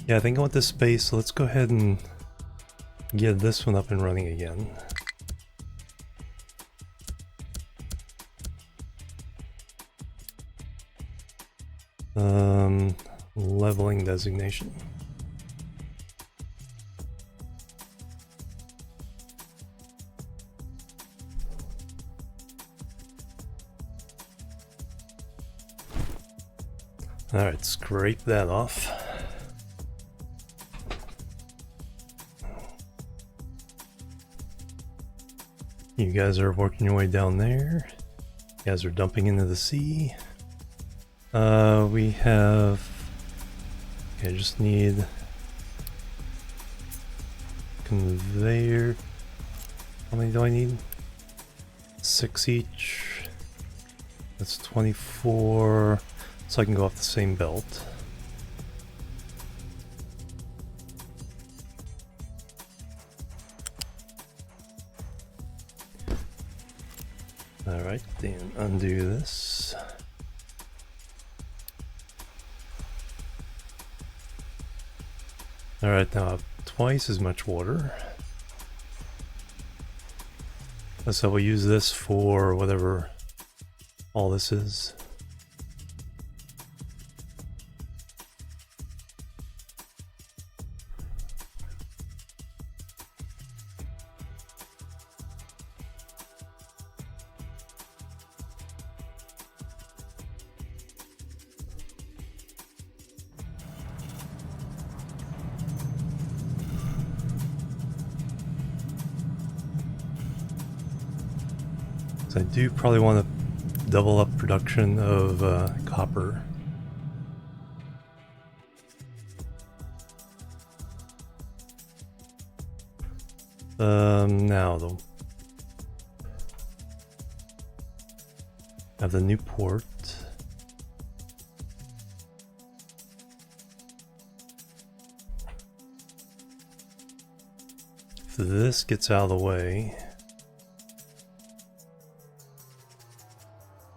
Yeah, I think I want this space, so let's go ahead and get this one up and running again. Leveling designation. Alright, scrape that off. You guys are working your way down there. You guys are dumping into the sea. We have... Okay, just need... conveyor. How many do I need? 6 each. That's 24. So I can go off the same belt. Alright, then undo this. Alright, now I have twice as much water. So we'll use this for whatever all this is. I do probably want to double up production of copper. Now though, have the new port. If this gets out of the way.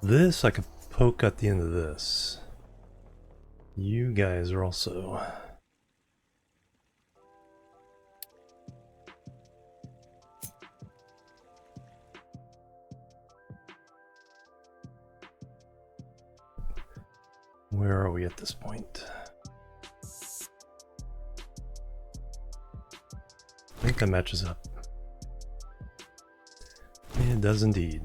This I could poke at the end of this. You guys are also... Where are we at this point? I think that matches up. It does indeed.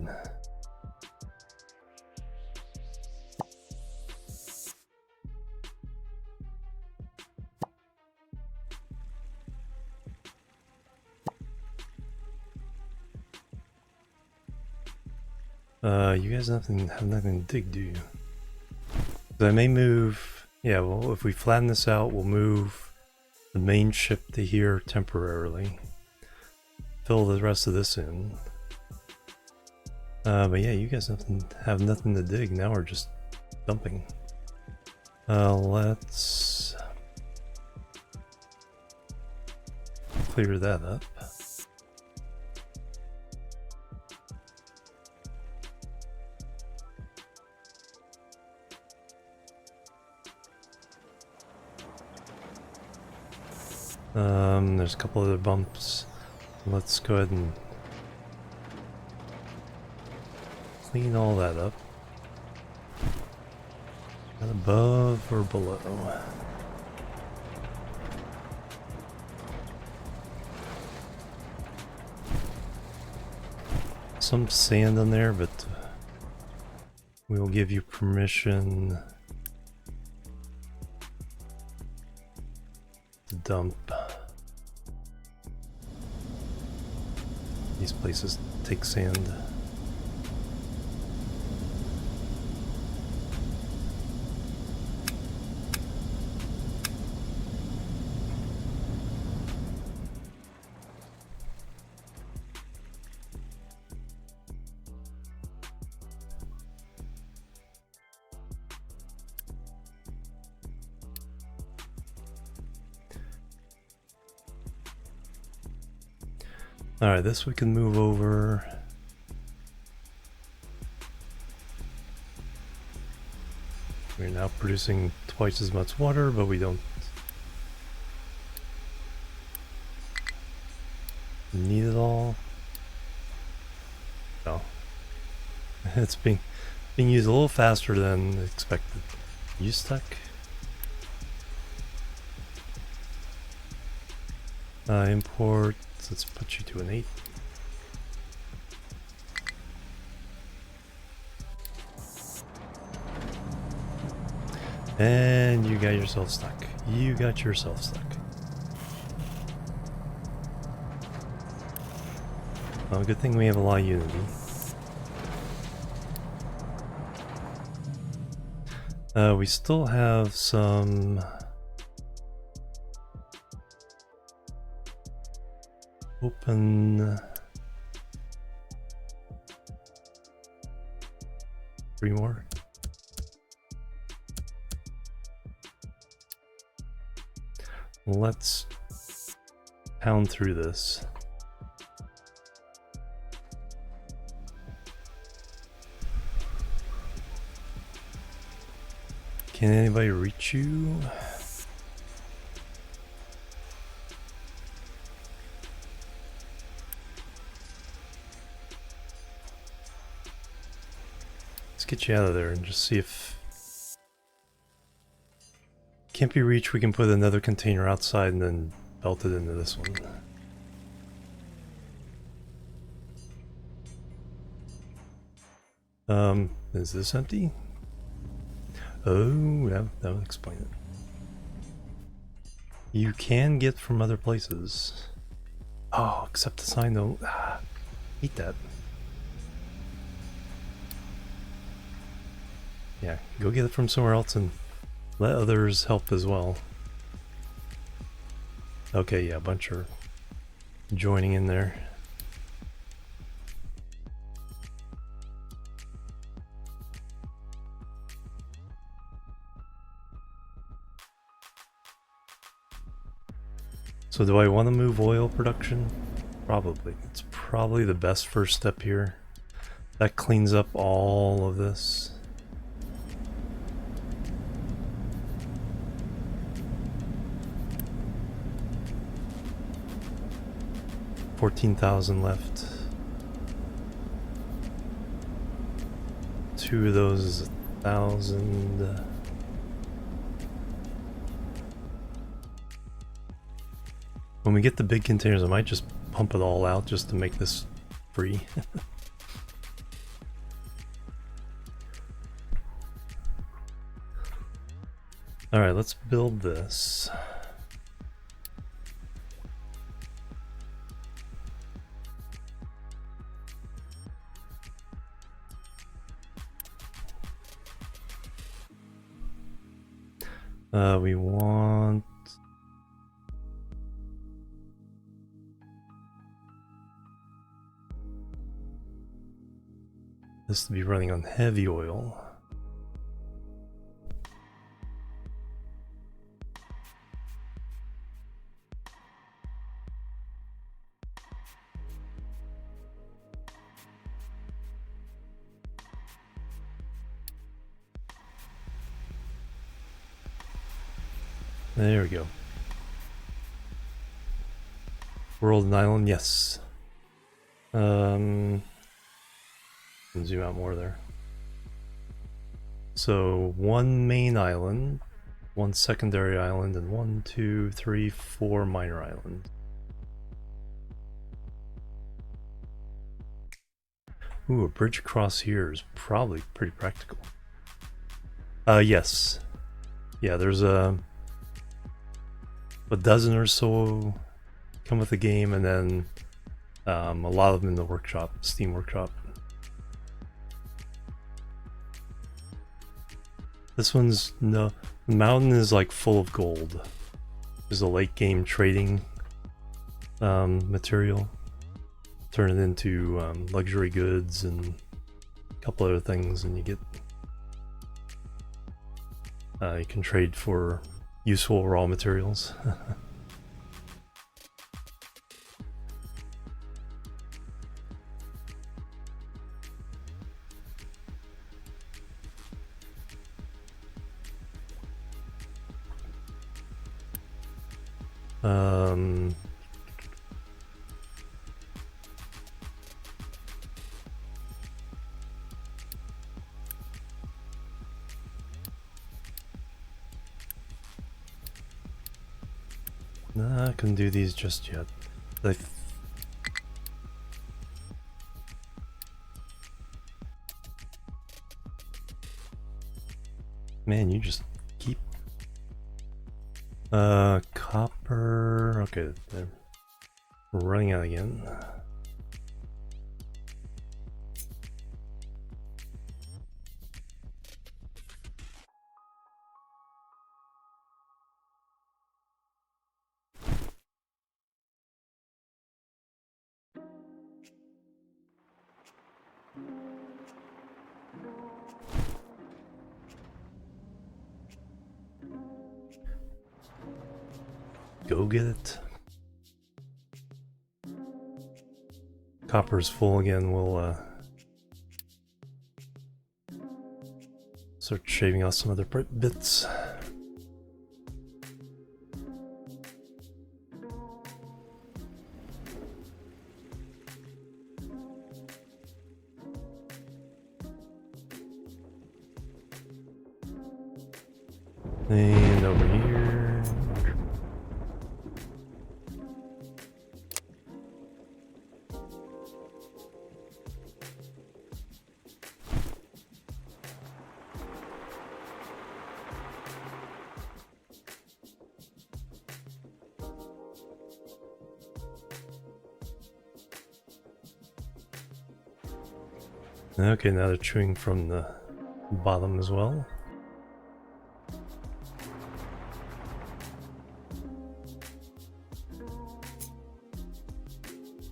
You guys have nothing to dig, do you? So I may move... Yeah, well, if we flatten this out, we'll move the main ship to here temporarily. Fill the rest of this in. But yeah, you guys have nothing to dig. Now we're just dumping. Let's... clear that up. There's a couple other bumps. Let's go ahead and clean all that up. Above or below? Some sand on there, but we will give you permission to dump. These places take sand. Alright, this we can move over. We're now producing twice as much water, but we don't need it all. No. It's being used a little faster than expected. You stuck? Import. Let's put you to an 8. And you got yourself stuck. You got yourself stuck. Well, good thing we have a lot of unity. We still have some open 3 more. Let's pound through this. Can anybody reach you? Let's get you out of there and just see if... Can't be reached, we can put another container outside and then belt it into this one. Is this empty? Oh, that would explain it. You can get from other places. Oh, except the sign though. Eat that. Yeah, go get it from somewhere else and let others help as well. Okay, yeah, a bunch are joining in there. So do I want to move oil production? Probably. It's probably the best first step here. That cleans up all of this. $14,000 left. 2 of those is 1,000. When we get the big containers, I might just pump it all out just to make this free. Alright, let's build this. We want... this to be running on heavy oil. There we go. World and island, yes. Zoom out more there. So 1 main island, 1 secondary island, and 1, 2, 3, 4 minor islands. Ooh, a bridge across here is probably pretty practical. Yes. Yeah, there's a dozen or so come with the game, and then a lot of them in the workshop, Steam workshop. This one's no, the mountain is like full of gold. There's a late game trading material. Turn it into luxury goods and a couple other things, and you get you can trade for useful raw materials. Nah, I couldn't do these just yet. Man, you just keep Copper. Okay, they're running out again. Go get it. Copper's full again. We'll start shaving off some other bits. And over here. Okay, now they're chewing from the bottom as well.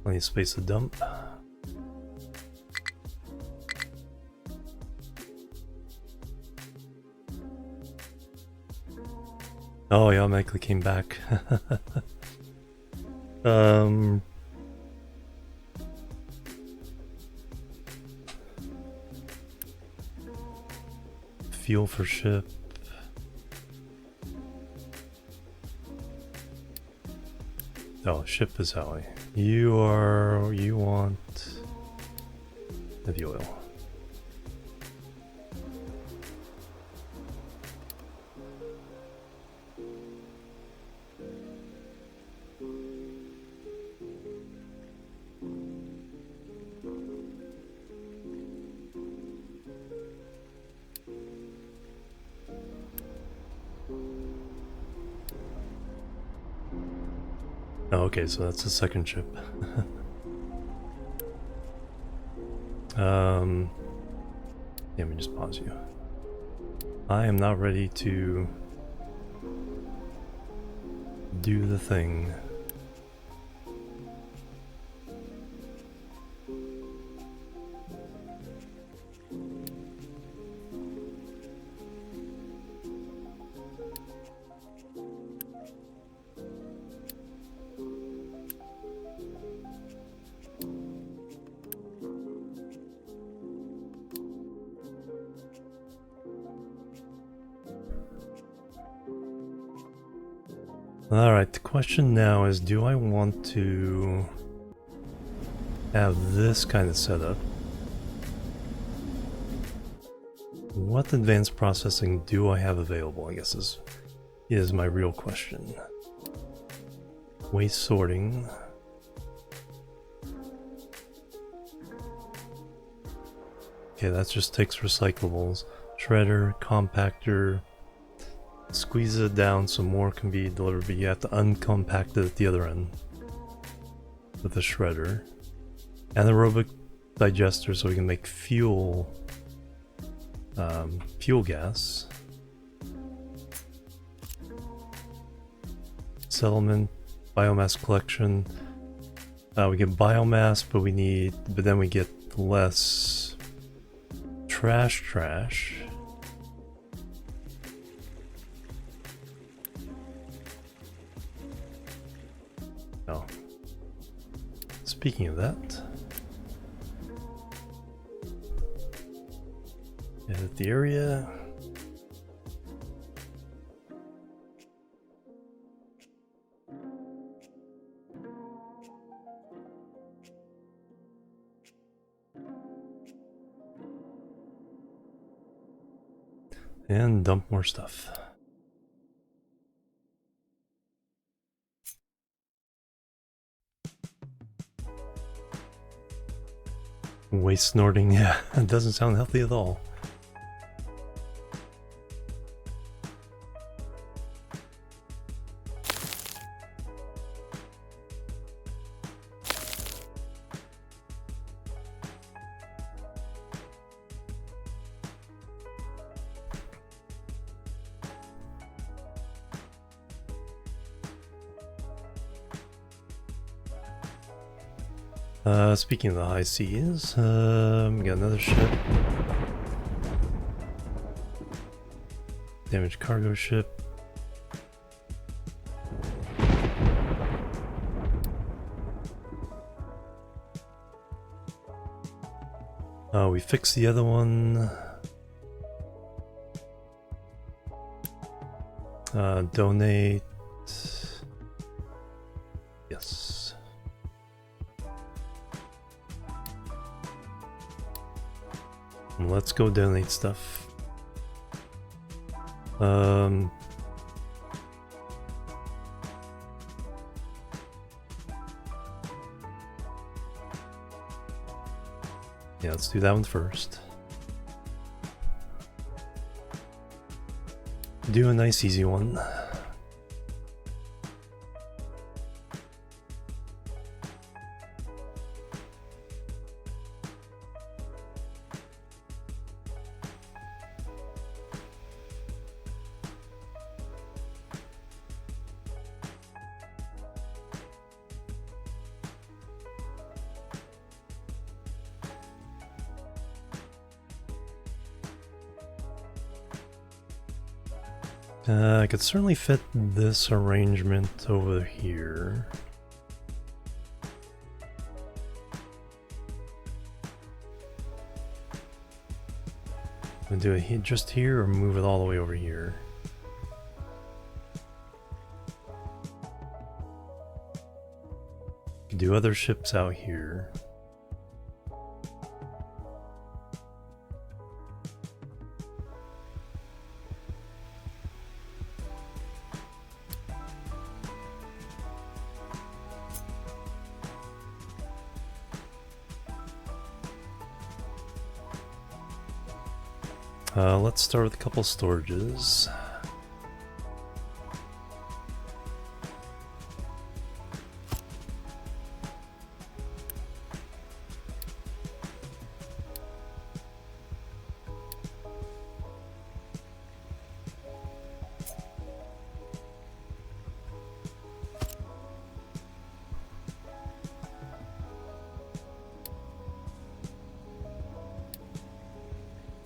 Plenty of space to dump. Oh, yeah, automatically came back. Fuel for ship. Oh, ship is how you want heavy oil. Oh, okay, so that's the second ship. Let me just pause you. I am not ready to do the thing. Alright, the question now is, do I want to have this kind of setup? What advanced processing do I have available, I guess is my real question. Waste sorting. Okay, that just takes recyclables. Shredder, compactor. Squeeze it down so more can be delivered, but you have to uncompact it at the other end with a shredder. Anaerobic digester so we can make fuel, fuel gas. Settlement, biomass collection. We get biomass, but then we get less trash. Oh. Speaking of that, edit the area. And dump more stuff. Waste snorting, yeah, it doesn't sound healthy at all. Speaking of the high seas, we got another ship. Damaged cargo ship. We fixed the other one. Donate. Yes. And let's go donate stuff. Yeah, let's do that one first. Do a nice easy one. I could certainly fit this arrangement over here. Do it just here or move it all the way over here? Do other ships out here. Let's start with a couple storages.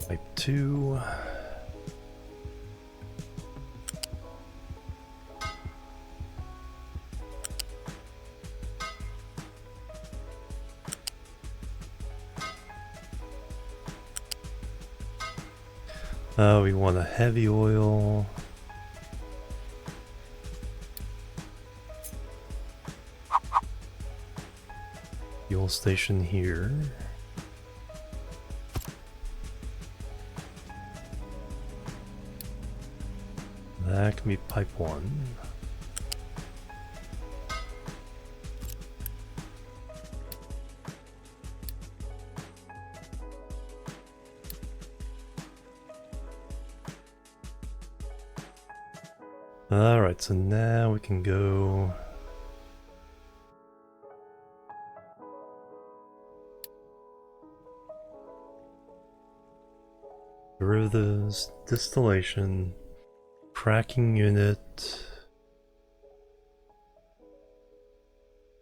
Type 2. We want a heavy oil. Fuel station here. That can be pipe 1. Alright, so now we can go derivatives, distillation, cracking unit.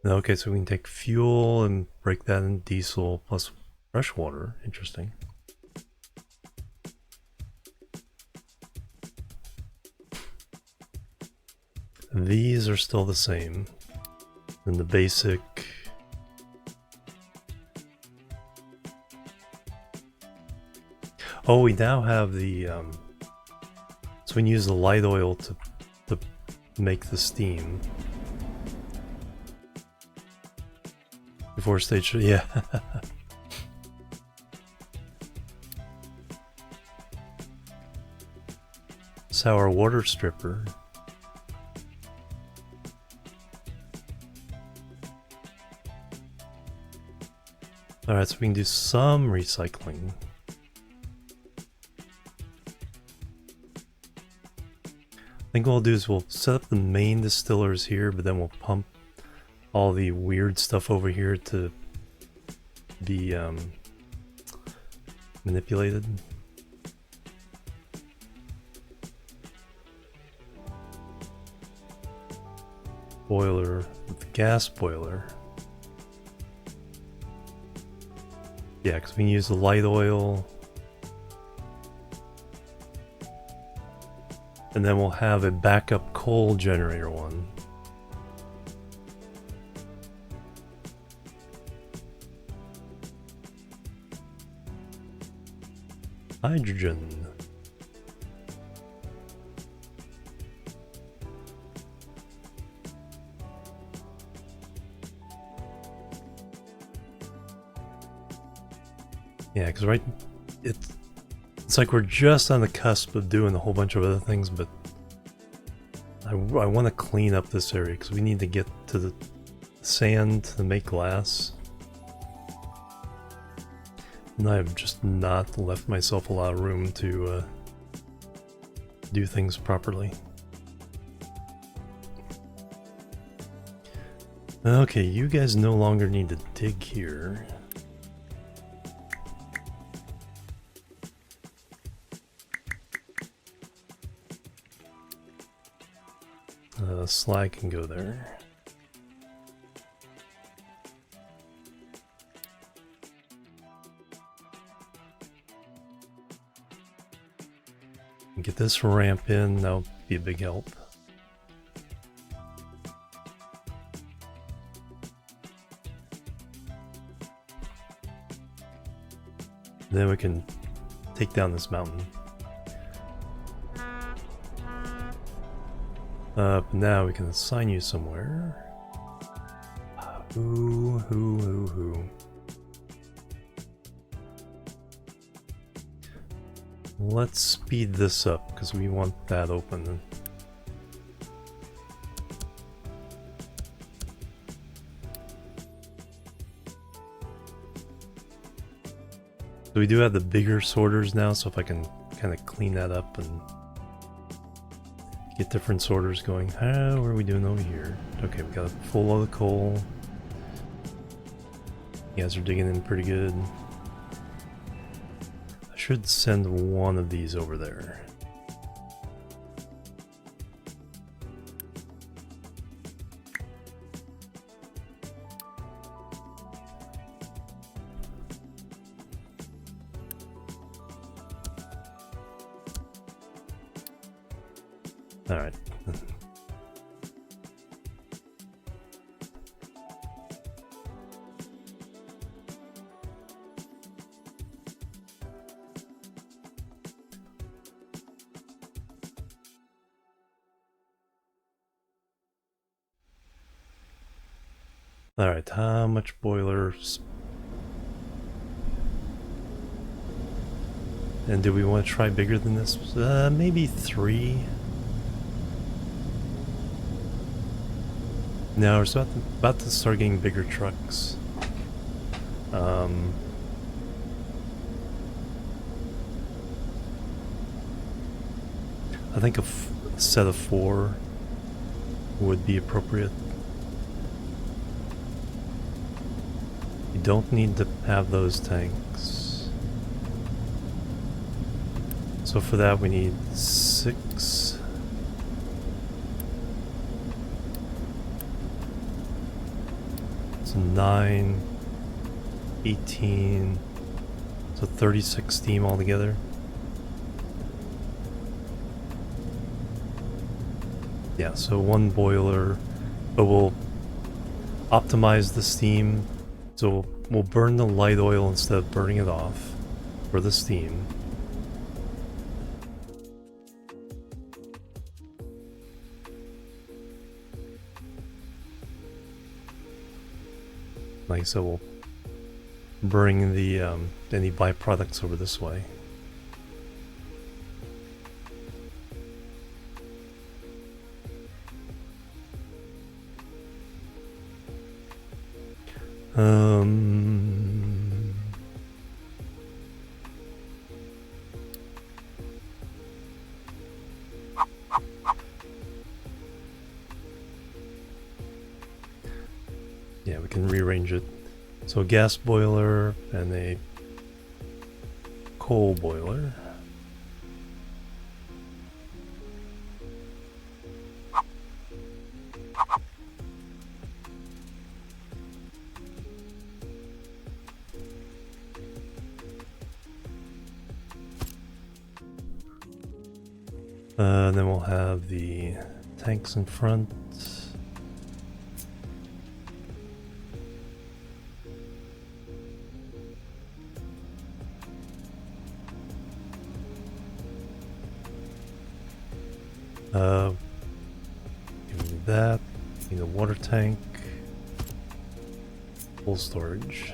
Okay, so we can take fuel and break that in diesel plus fresh water. Interesting. These are still the same. And the basic. Oh, we now have the so we can use the light oil to make the steam. Before stage, yeah. Sour water stripper. Alright, so we can do some recycling. I think what we'll do is we'll set up the main distillers here, but then we'll pump all the weird stuff over here to be manipulated. Boiler with the gas boiler. Yeah, because we can use the light oil. And then we'll have a backup coal generator one. Hydrogen. Yeah, because right, it's like we're just on the cusp of doing a whole bunch of other things, but I want to clean up this area because we need to get to the sand to make glass. And I've just not left myself a lot of room to do things properly. Okay, you guys no longer need to dig here. Slag can go there. Get this ramp in, that'll be a big help. Then we can take down this mountain. Now we can assign you somewhere. Who. Let's speed this up because we want that open. So we do have the bigger sorters now, so if I can kind of clean that up and get different sorters going. How are we doing over here? Okay, we got a full load of coal. You guys are digging in pretty good. I should send one of these over there. All right. All right, how much boilers? And do we want to try bigger than this? Maybe 3. No, we're about to start getting bigger trucks. I think a set of 4 would be appropriate. You don't need to have those tanks. So for that we need 6. So 9, 18, so 36 steam altogether. Yeah, so 1 boiler, but we'll optimize the steam. So we'll burn the light oil instead of burning it off for the steam. Like so, we'll bring the any byproducts over this way. Yeah, we can rearrange it. So a gas boiler and a coal boiler. Then we'll have the tanks in front. Give me that. Need a water tank. Full storage.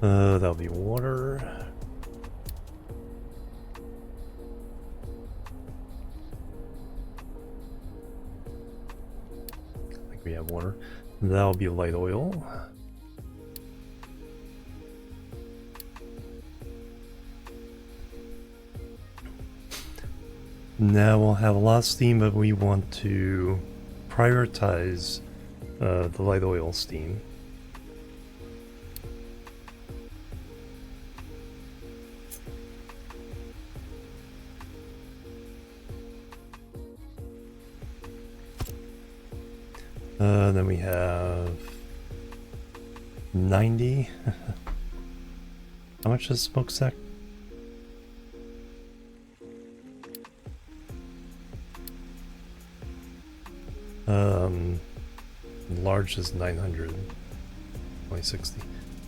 That'll be water. I think we have water. That'll be light oil. Now we'll have a lot of steam, but we want to prioritize the light oil steam. Then we have 90. How much is smokestack? Large is 900. Only 60.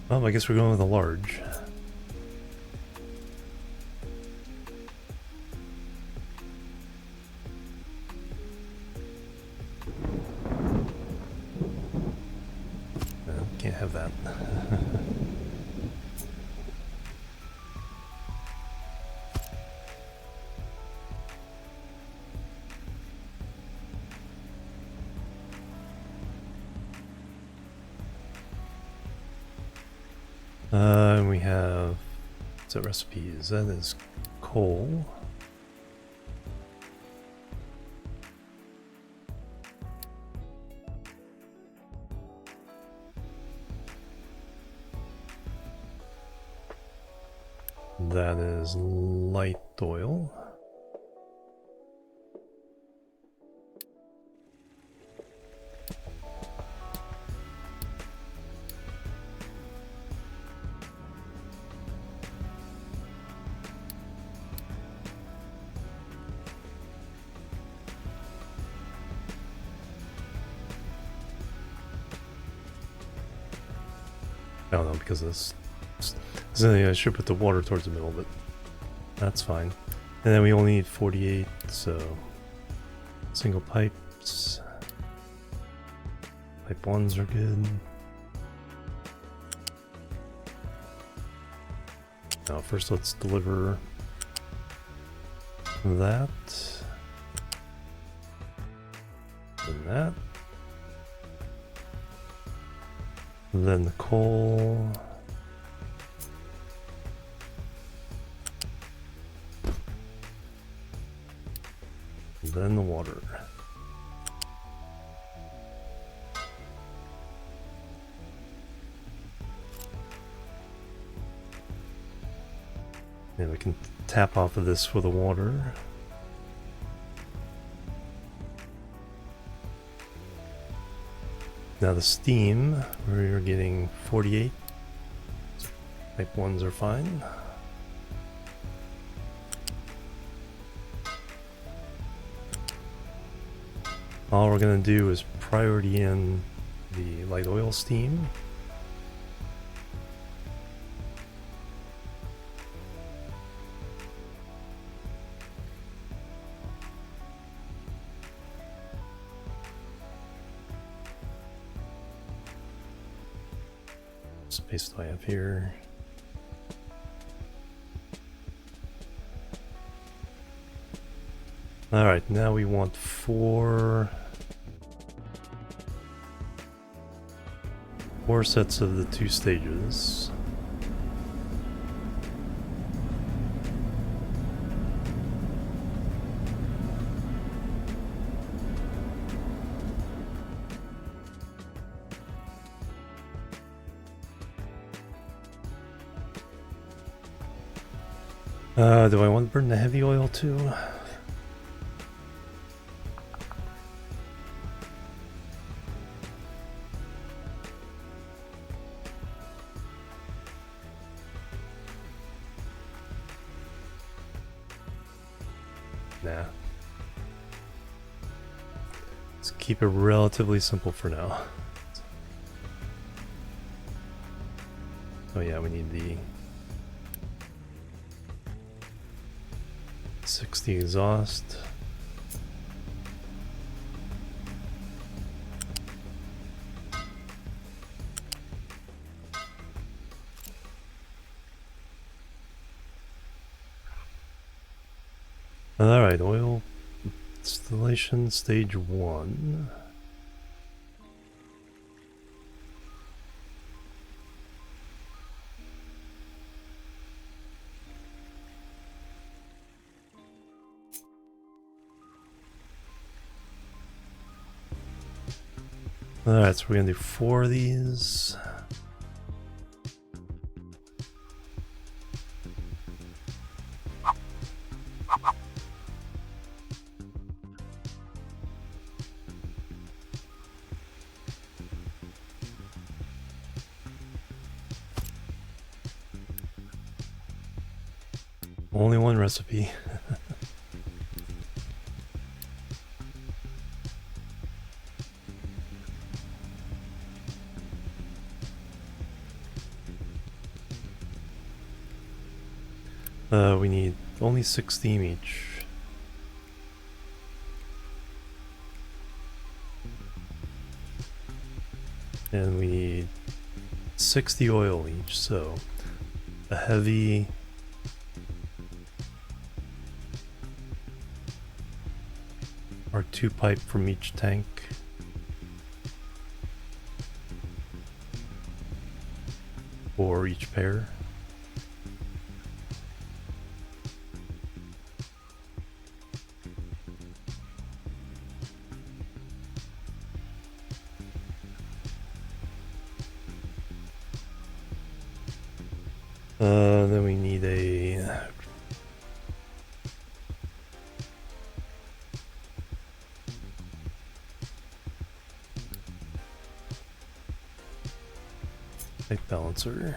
Well, I guess we're going with a large. Can't have that. We have set recipes. That is coal. That is light oil. I don't know, because this I should put the water towards the middle, but that's fine. And then we only need 48, so single pipes. Pipe 1s are good. Now first let's deliver that. And that. Then the coal. Then the water. And we can tap off of this for the water. Now the steam, we're getting 48. Type 1s are fine. All we're going to do is priority in the light oil steam. Space do I have here? Alright, now we want four sets of the 2 stages. Do I want to burn the heavy oil too? Nah. Let's keep it relatively simple for now. Oh yeah, we need the 60 exhaust. Alright, oil installation stage 1. Alright, so we're gonna do 4 of these. Only one recipe. We need only 6 steam each. And we need 60 oil each, so a heavy or 2 pipe from each tank. Or each pair. Then we need a pipe balancer.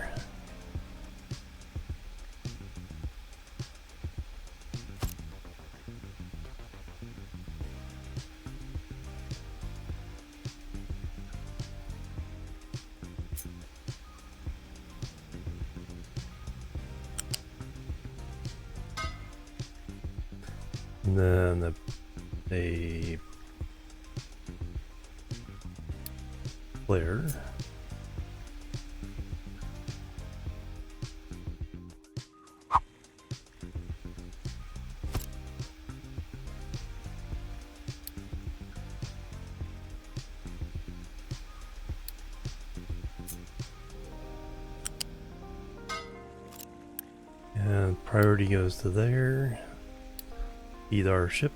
And then a flare. And priority goes to there. Feed our ship.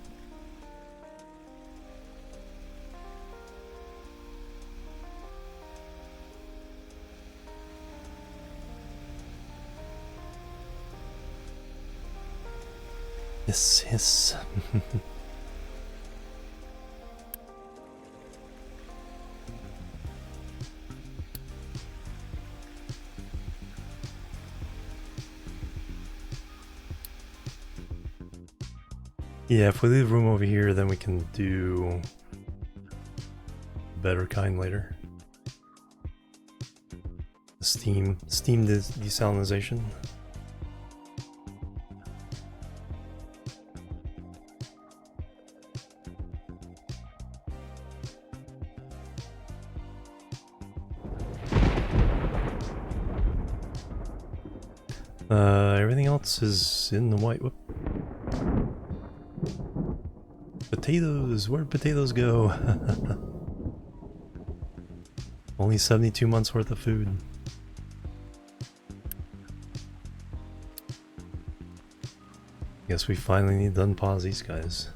Yes, yes. Yeah, if we leave room over here, then we can do better kind later. The steam desalinization. Everything else is in the white. Whoop. Potatoes! Where'd potatoes go? Only 72 months worth of food. Guess we finally need to unpause these guys.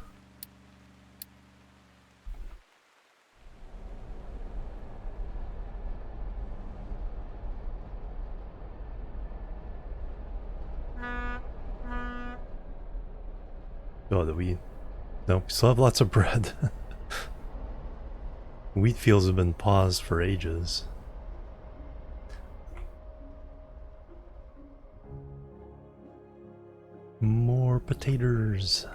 Oh, the wheat. No, we still have lots of bread. Wheat fields have been paused for ages. More potatoes.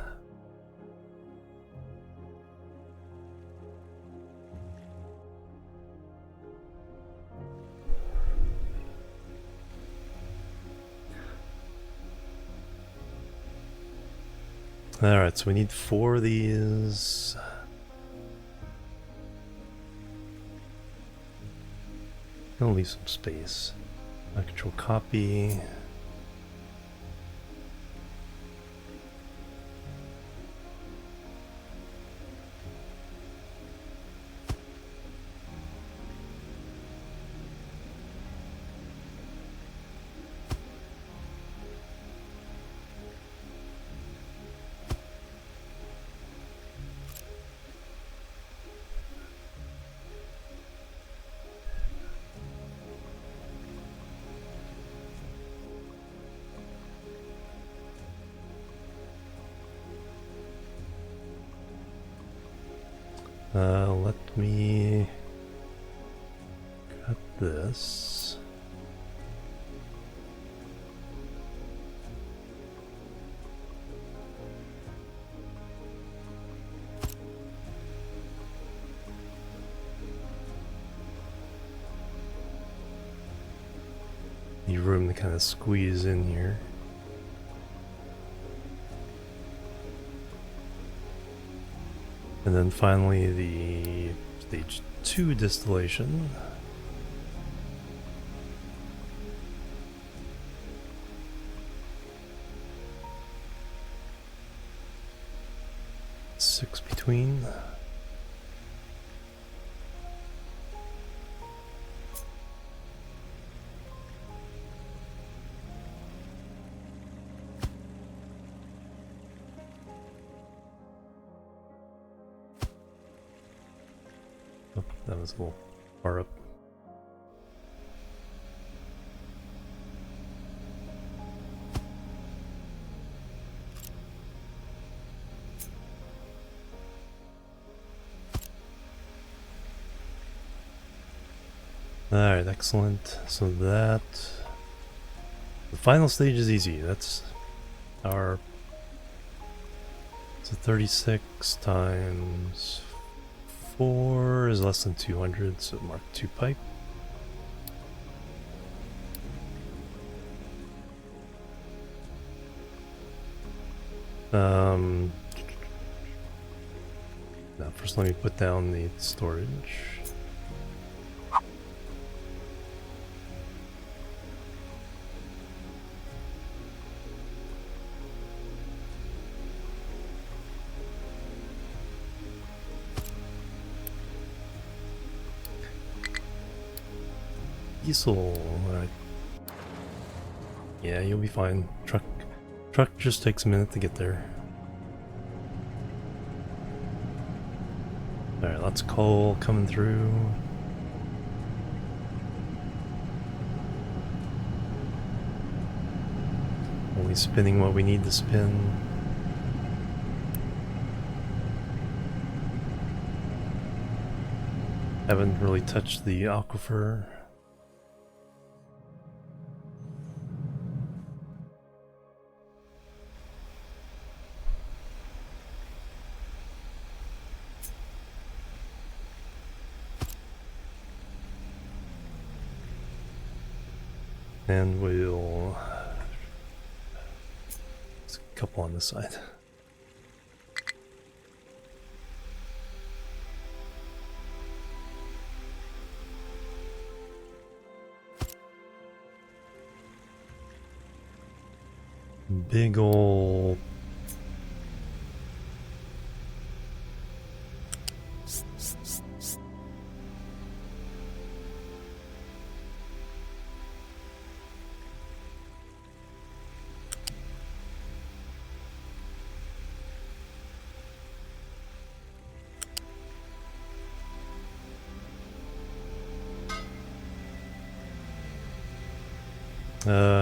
Alright, so we need 4 of these. Gonna leave some space. Control copy. Let me cut this. Need room to kind of squeeze in here. And then finally the stage 2 distillation. Six between. That was a little far up. Alright, excellent. So that... the final stage is easy. That's our... so 36 times 4 is less than 200, so mark 2 pipe. Now first let me put down the storage. Diesel, alright. Yeah, you'll be fine. Truck just takes a minute to get there. Alright, lots of coal coming through. Only spinning what we need to spin. Haven't really touched the aquifer. And we'll... there's a couple on this side. Big ol'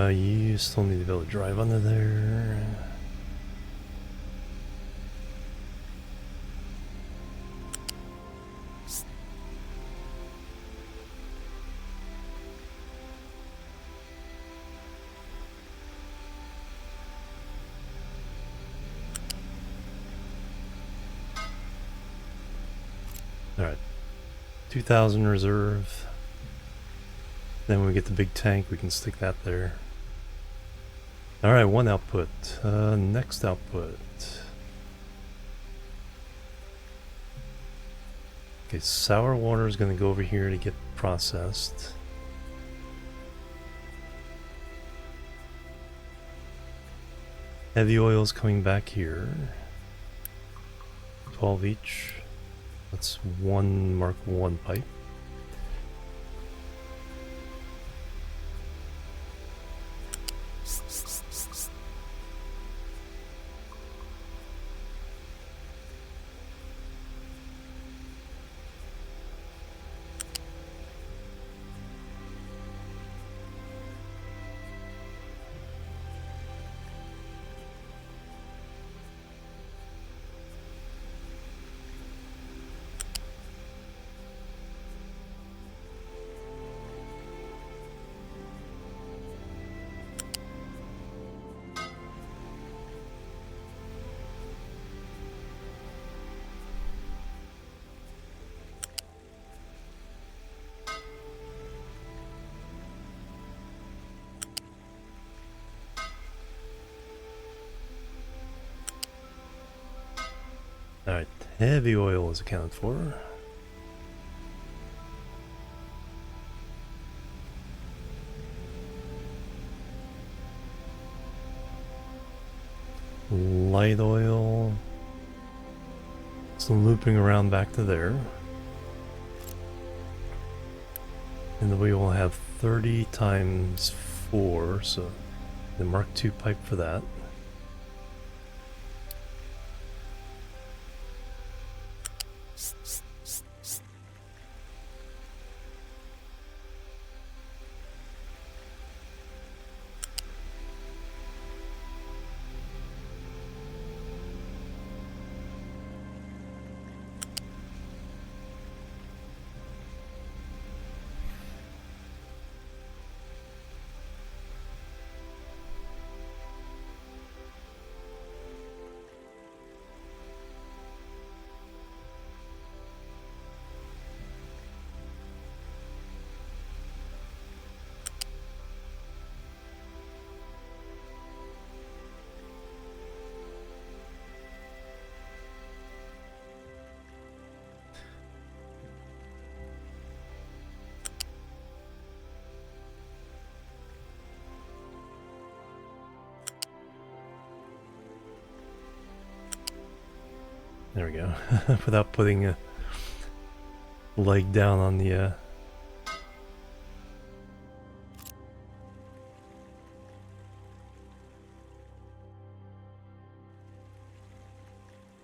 you still need to be able to drive under there. Alright, 2,000 reserve. Then when we get the big tank, we can stick that there. Alright, one output. Next output. Okay, sour water is going to go over here to get processed. Heavy oil is coming back here. 12 each. That's one Mark 1 pipe. Alright, heavy oil is accounted for. Light oil. So looping around back to there. And then we will have 30 times 4, so the Mark II pipe for that. There we go. Without putting a leg down on the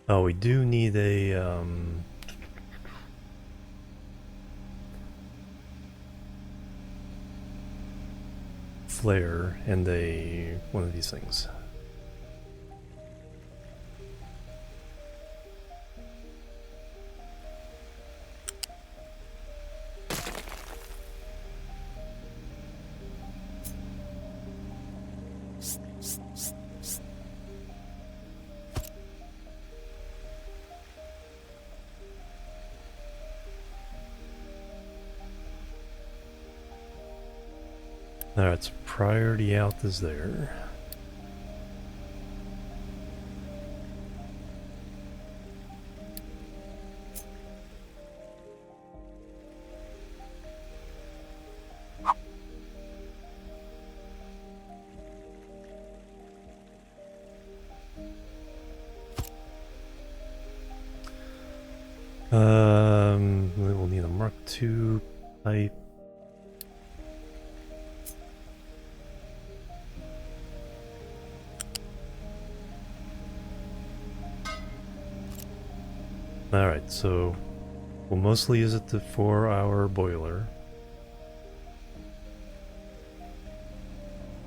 Oh, we do need a flare and a one of these things. Alright, so priority out is there. We'll need a Mark II pipe. Alright, so we'll mostly use it for our boiler.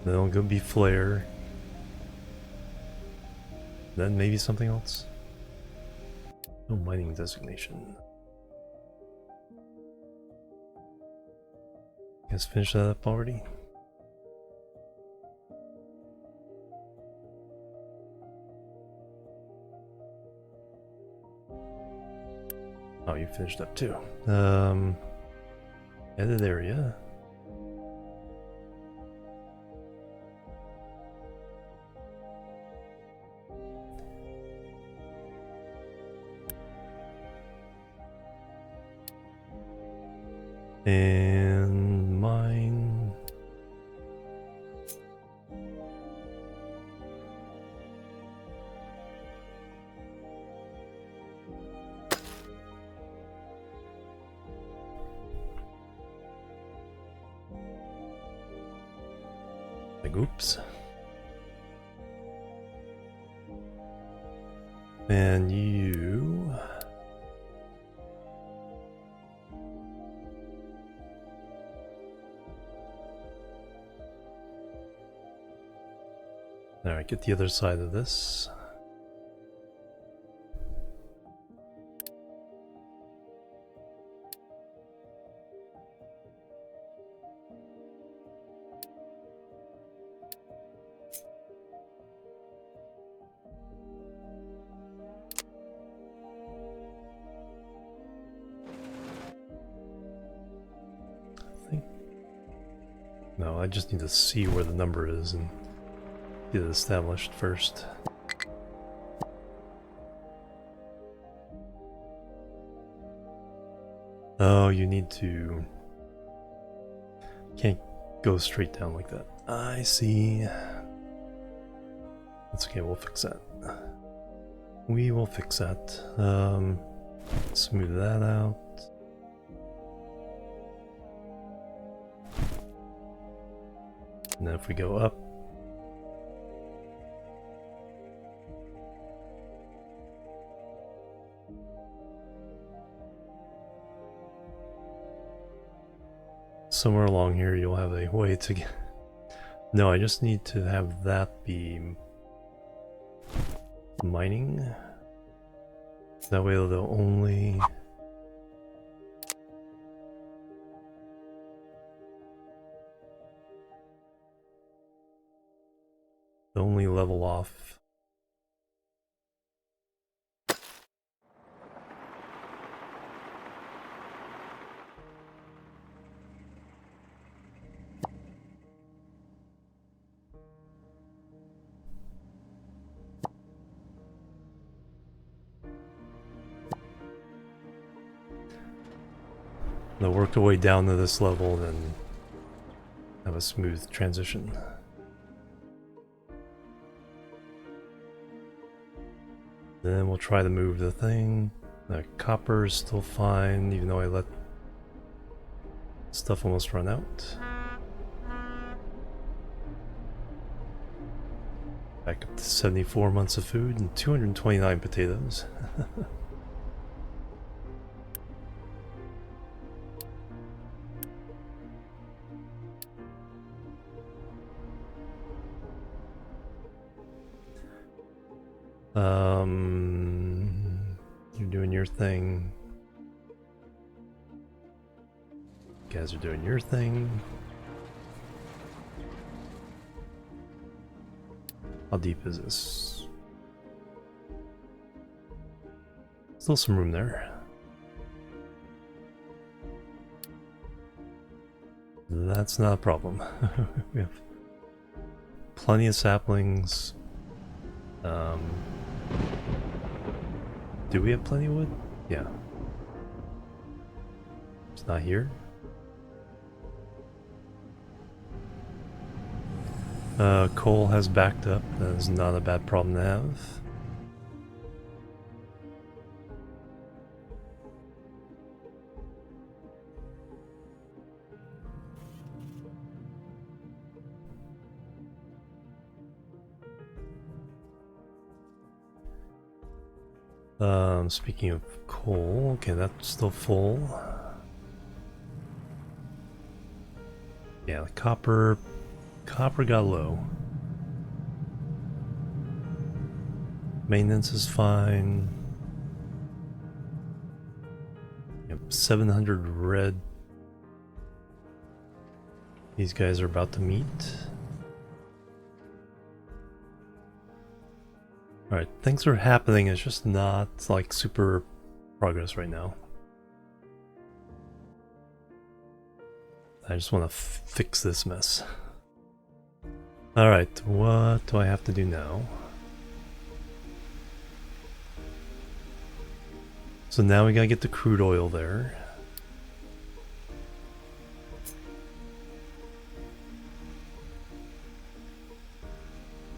Then it'll go be flare. Then maybe something else. No mining designation. Guys, finish that up already? Oh, you finished up too. Edit area. And mine. Like, oops. And you. Alright, get the other side of this. No, I just need to see where the number is and get it established first. Oh, you need to... Can't go straight down like that. I see. That's okay, we'll fix that. We will fix that. Smooth that out. And then if we go up, somewhere along here you'll have a way to get... No, I just need to have that be mining. That way they'll only... only level off. They'll work their way down to this level and have a smooth transition. Then we'll try to move the thing. The copper is still fine, even though I let stuff almost run out. Back up to 74 months of food and 229 potatoes. You're doing your thing. You guys are doing your thing. How deep is this? Still some room there. That's not a problem. We have plenty of saplings. Do we have plenty of wood? Yeah. It's not here. Coal has backed up. That is not a bad problem to have. Speaking of coal, okay, that's still full. Yeah, the copper got low. Maintenance is fine. Yep, 700 red. These guys are about to meet. Alright, things are happening, it's just not like super progress right now. I just want to fix this mess. Alright, what do I have to do now? So now we gotta get the crude oil there.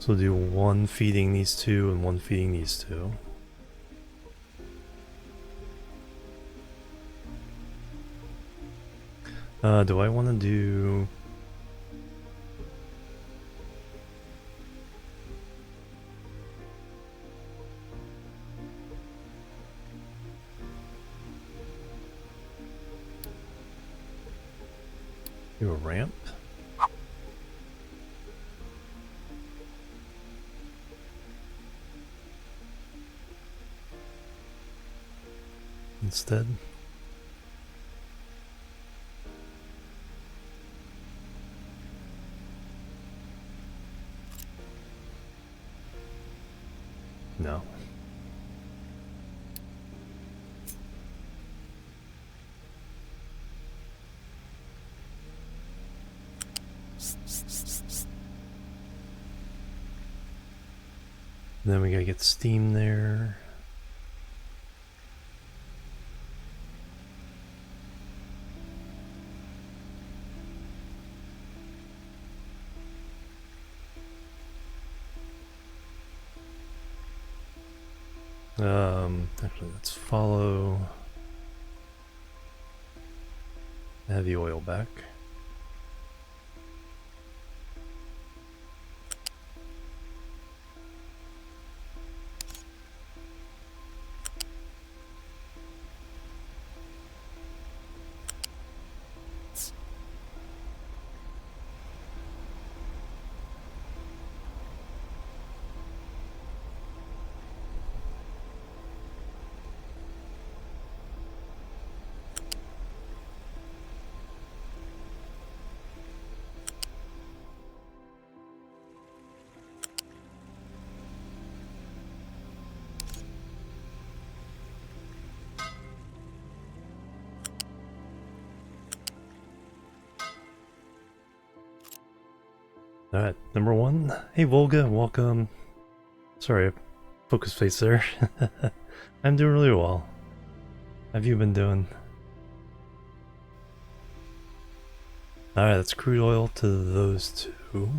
So do one feeding these two and one feeding these two. Do I want to do... do a ramp? Instead? No. Then we gotta get steam there. Actually, let's follow. Have the oil back. Alright, number one. Hey Volga, welcome. Sorry, focus face there. I'm doing really well. How have you been doing? Alright, that's crude oil to those two.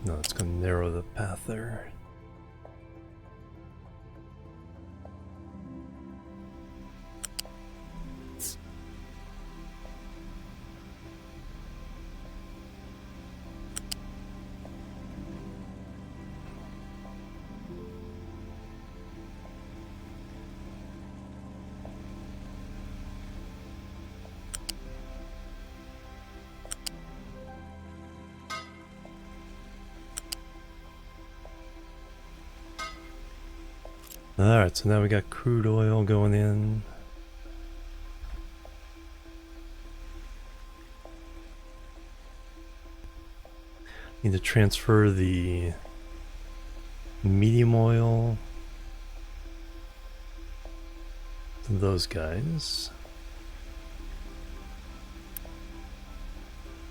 No, it's going to narrow the path there. Alright, so now we got crude oil going in. Need to transfer the medium oil to those guys.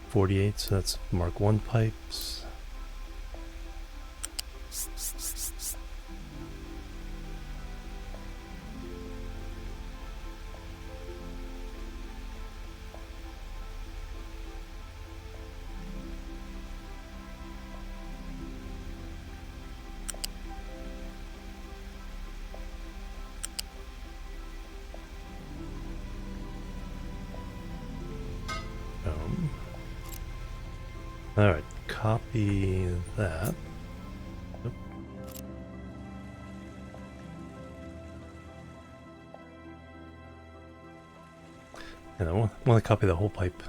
48, so that's Mark 1 pipes. Alright, copy that. Nope. And I want to copy the whole pipe.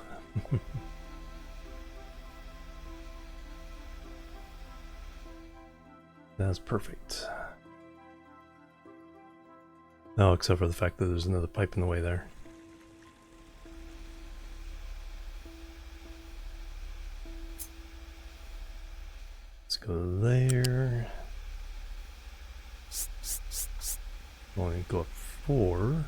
That's perfect. No, except for the fact that there's another pipe in the way there. Let's go there. Only go up 4.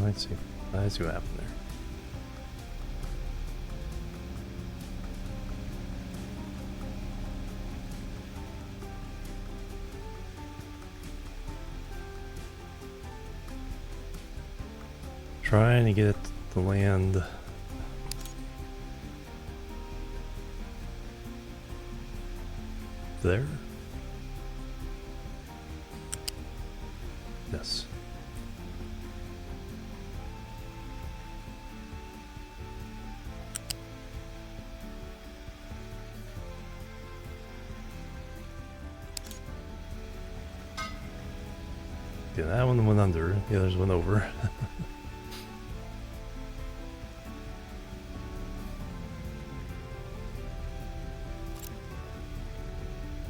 Let's see. Let's see what happened there. Trying to get the land there. Yes. Yeah, that one went under, the others went over.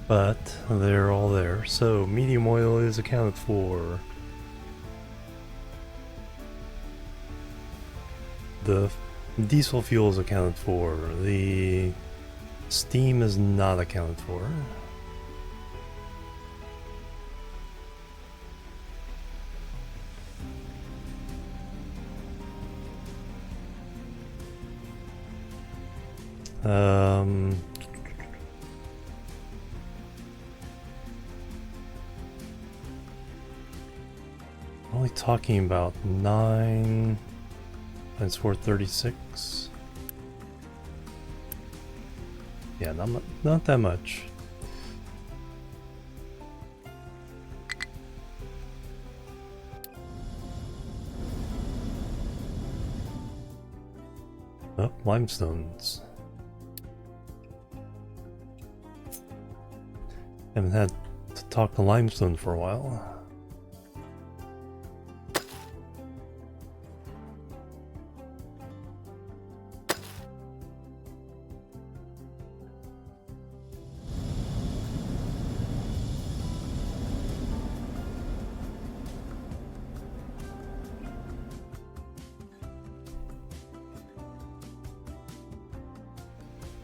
But they're all there. So medium oil is accounted for. The diesel fuel is accounted for. The steam is not accounted for. Only talking about 9 times 436. Yeah, not that much. Oh, limestones. Haven't had to talk to limestone for a while.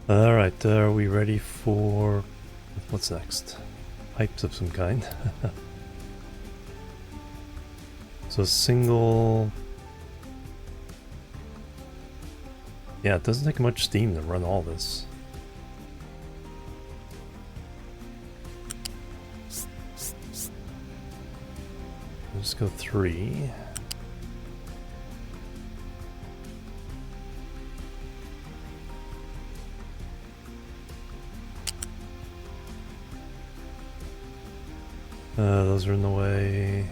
Alright, are we ready for... what's next? Pipes of some kind. So single... yeah, it doesn't take much steam to run all this. Let's go 3. Those are in the way.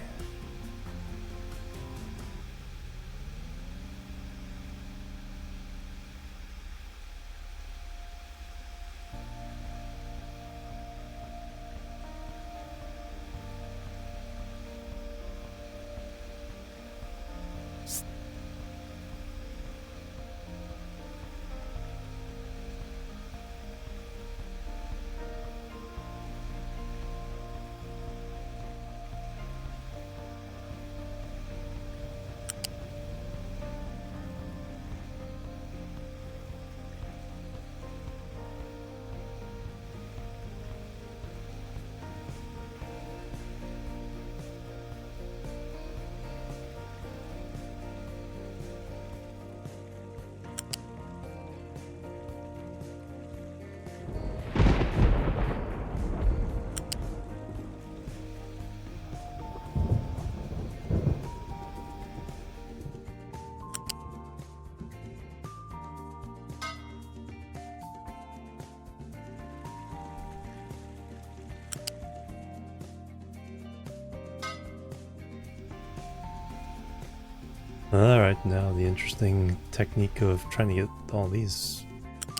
Alright, now the interesting technique of trying to get all these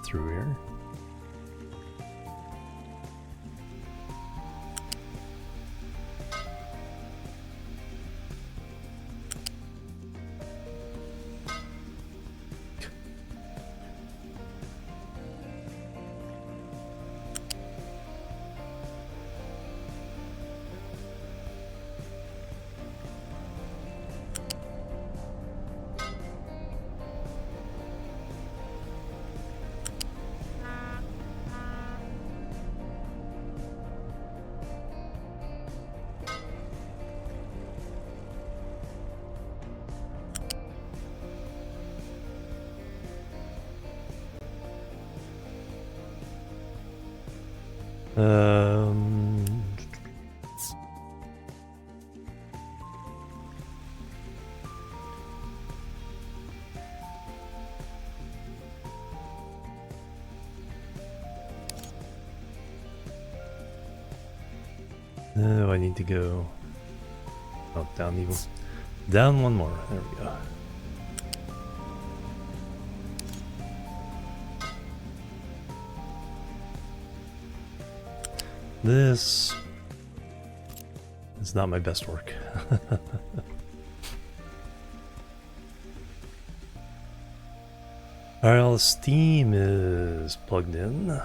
through here. No, I need to go. Oh, down even. Down one more. There we go. This is not my best work. Alright, all the steam is plugged in.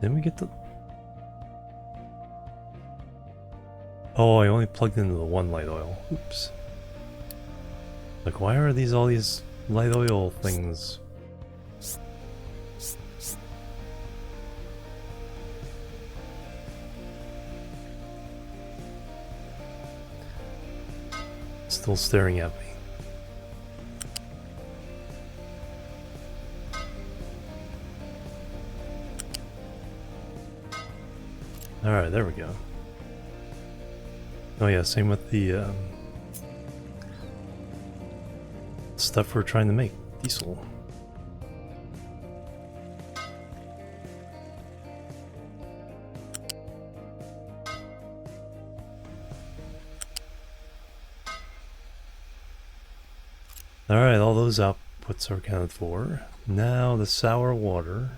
Then we get the... Oh, I only plugged into the one light oil. Oops. Like, why are these all these light oil things? Still staring at me. Alright, there we go. Oh yeah, same with the stuff we're trying to make. Diesel. Alright, all those outputs are accounted for. Now the sour water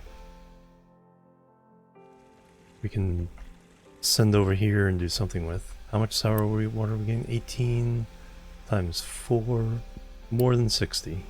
we can send over here and do something with. How much sour water are we getting? 18 times 4, more than 60.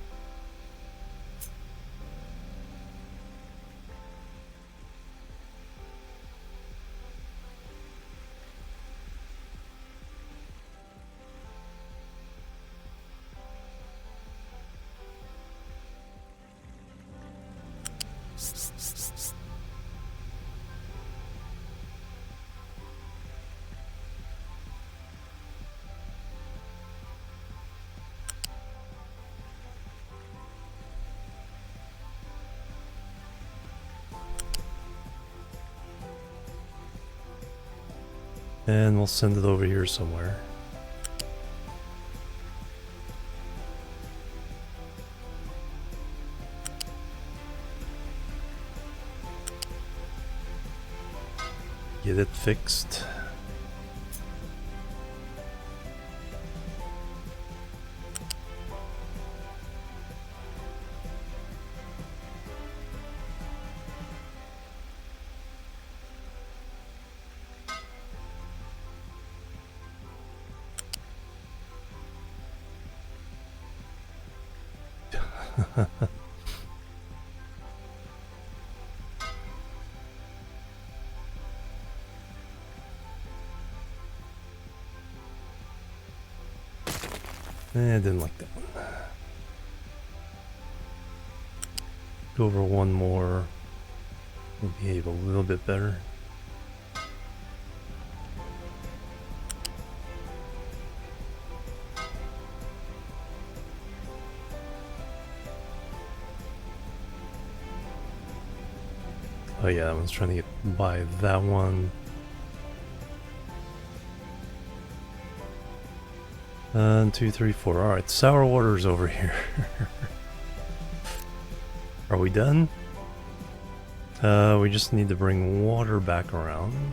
And we'll send it over here somewhere. Get it fixed. I didn't like that one. Go over one more. We'll behave a little bit better. Oh yeah, I was trying to get by that one. 1, 2, 3, 4. Alright, sour water's over here. Are we done? We just need to bring water back around.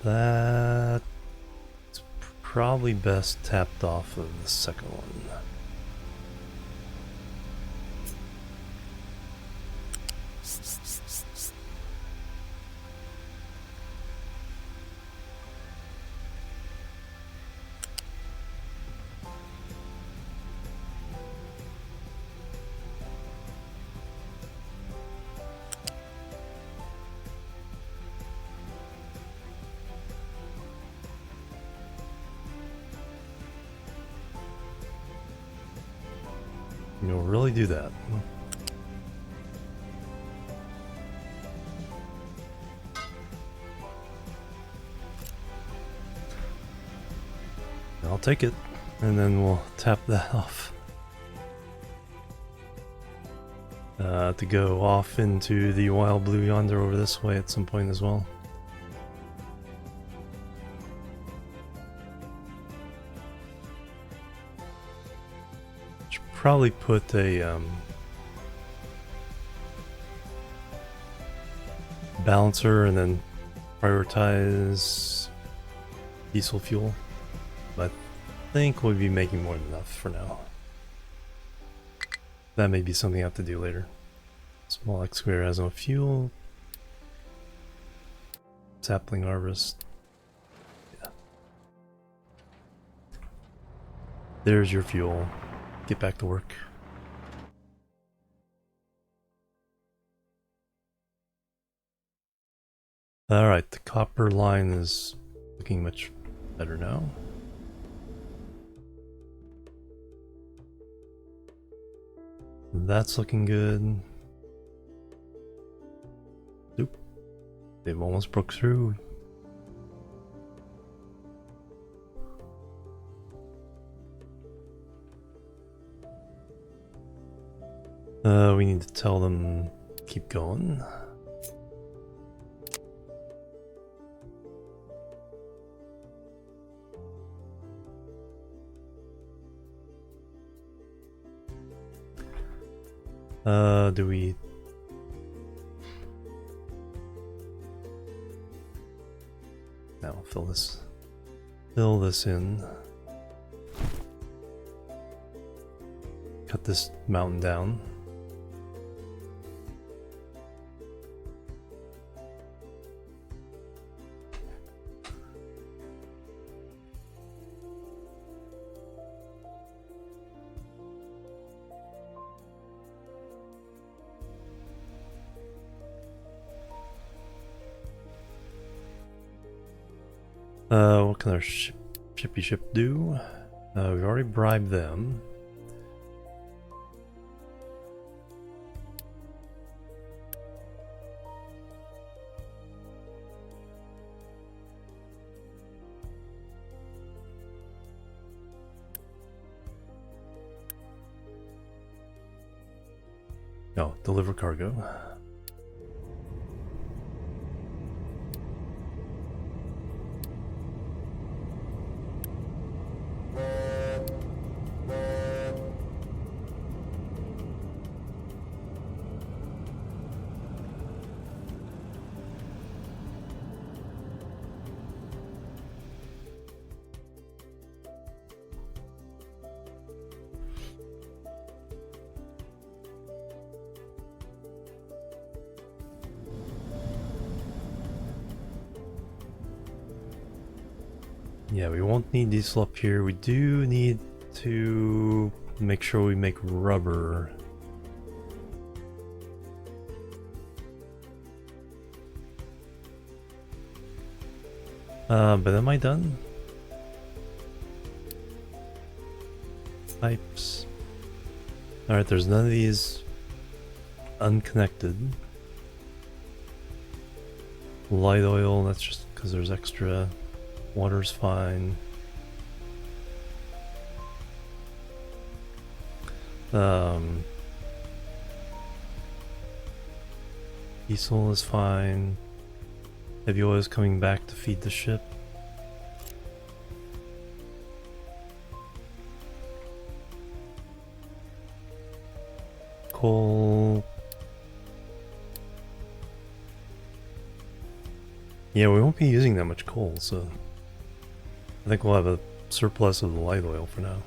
That's probably best tapped off of the second one. You'll really do that. I'll take it, and then we'll tap that off. To go off into the wild blue yonder over this way at some point as well. Should probably put a balancer and then prioritize diesel fuel. But I think we'll be making more than enough for now. That may be something I have to do later. Small excavator has no fuel. Sapling harvest. Yeah. There's your fuel. Get back to work. Alright, the copper line is looking much better now. That's looking good. Oop. They've almost broke through. We need to tell them keep going. Do we... Now fill this in. Cut this mountain down. What can our shippy ship do? We've already bribed them. No, deliver cargo. Yeah, we won't need diesel up here. We do need to make sure we make rubber. But am I done? Pipes. Alright, there's none of these unconnected. Light oil, that's just because there's extra. Water's fine. Diesel is fine. Heavy oil is coming back to feed the ship. Coal. Yeah, we won't be using that much coal, so I think we'll have a surplus of the light oil for now.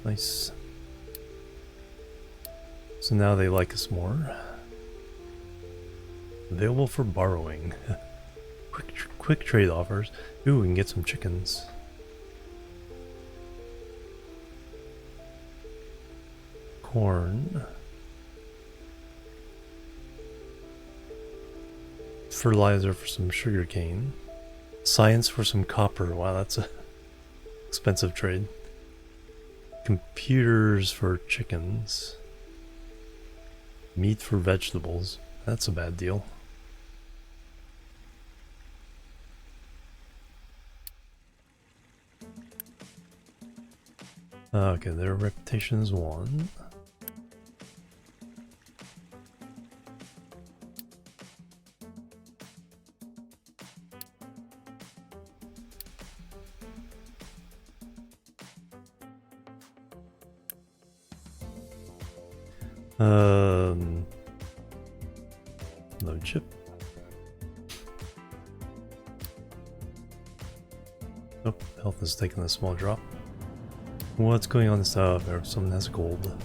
Nice. So now they like us more. Available for borrowing. Quick trade offers. Ooh, we can get some chickens. Corn. Fertilizer for some sugarcane. Science for some copper. Wow, that's a expensive trade. Computers for chickens. Meat for vegetables. That's a bad deal. Okay, their reputation is 1. Load chip. Oh, health is taking a small drop. What's going on this stuff? Someone has gold.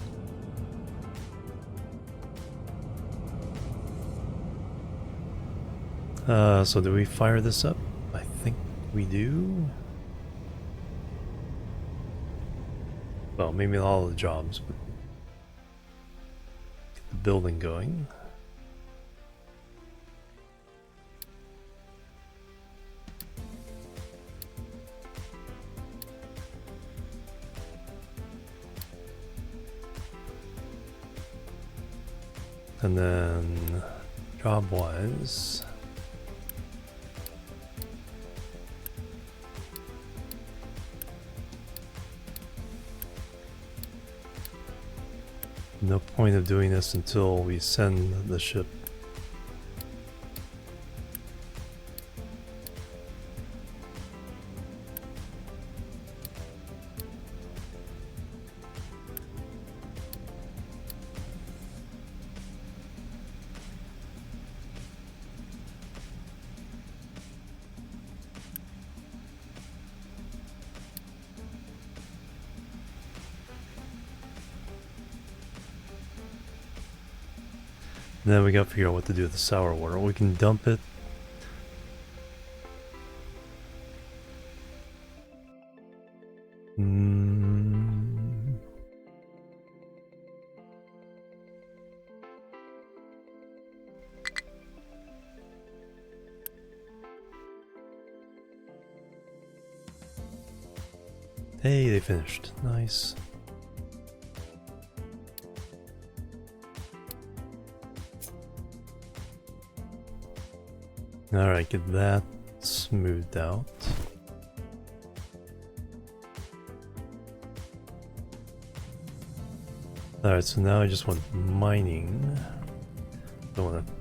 So do we fire this up? I think we do. Well, maybe not all the jobs, but get the building going. And then, job-wise, no point of doing this until we send the ship. Then we gotta figure out what to do with the sour water. We can dump it. Hey, they finished. Nice. Alright, get that smoothed out. Alright, so now I just want mining. I want to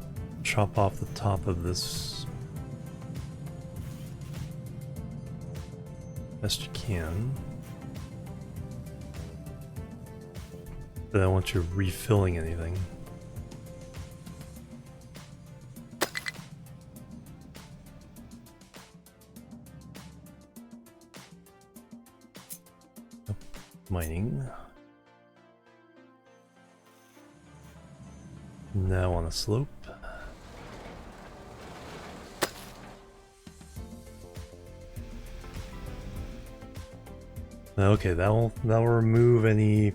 chop off the top of this best you can. But I don't want you refilling anything. Mining. Now on a slope. Okay, that'll remove any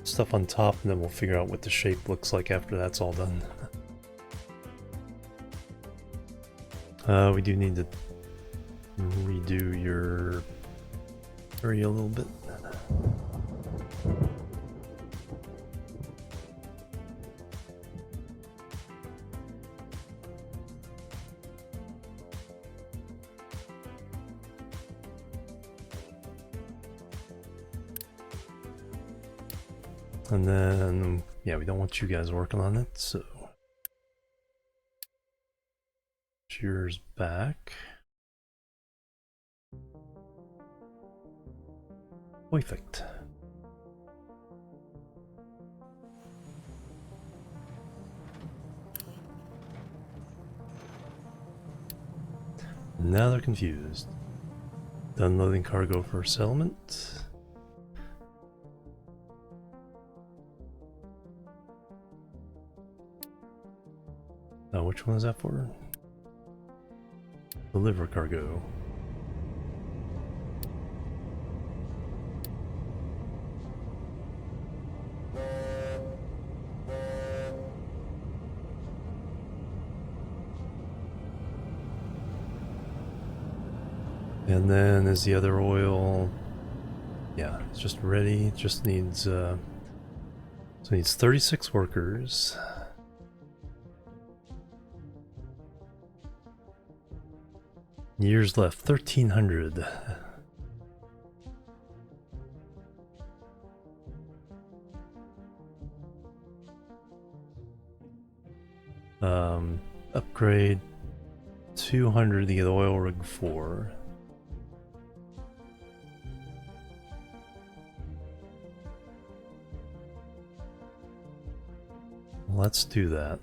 stuff on top, and then we'll figure out what the shape looks like after that's all done. We do need to redo your area a little bit. And then yeah, we don't want you guys working on it, so yours back. Perfect. Now they're confused. Done loading cargo for settlement. Now, which one is that for? Deliver cargo. And then is the other oil? Yeah, it's just ready. It just needs so it needs 36 workers. Years left, 1,300. Upgrade 200 to get oil rig 4. Let's do that.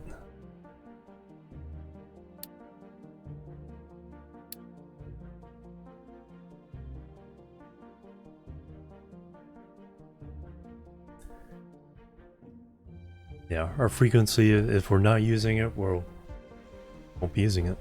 Yeah, our frequency, if we're not using it, won't be using it.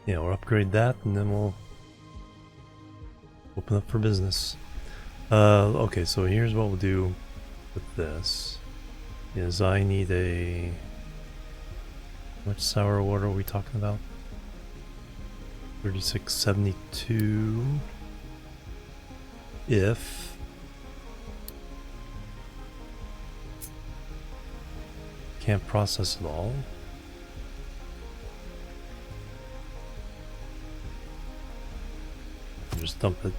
Yeah, we'll upgrade that and then we'll open up for business. Okay, so here's what we'll do with this. Is I need a... How much sour water are we talking about? 3672. If... Can't process it all. Just dump it.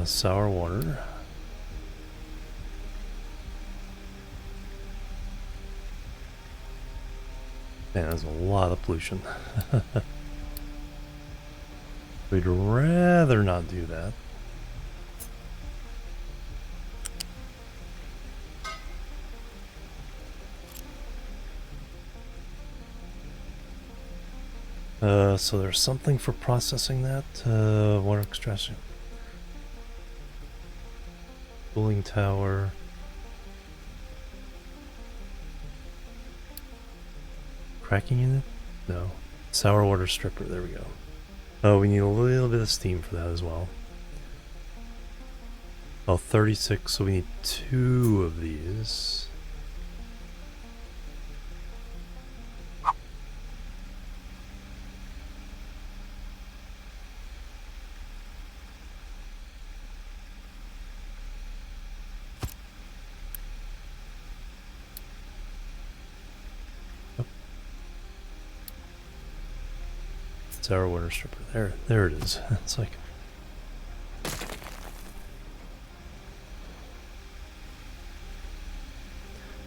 Sour water. Man, there's a lot of pollution. We'd rather not do that. So there's something for processing that. Water extraction. Cooling tower. Cracking unit? No. Sour water stripper, there we go. Oh, we need a little bit of steam for that as well. Oh, 36, so we need 2 of these. Sour water stripper. There it is. It's like...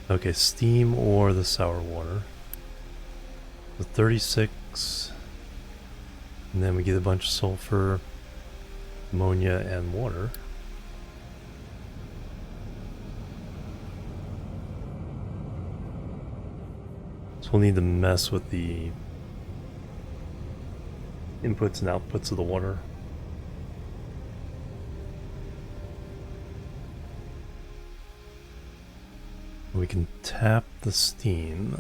Okay, steam or the sour water. The 36. And then we get a bunch of sulfur, ammonia, and water. So we'll need to mess with the inputs and outputs of the water. We can tap the steam.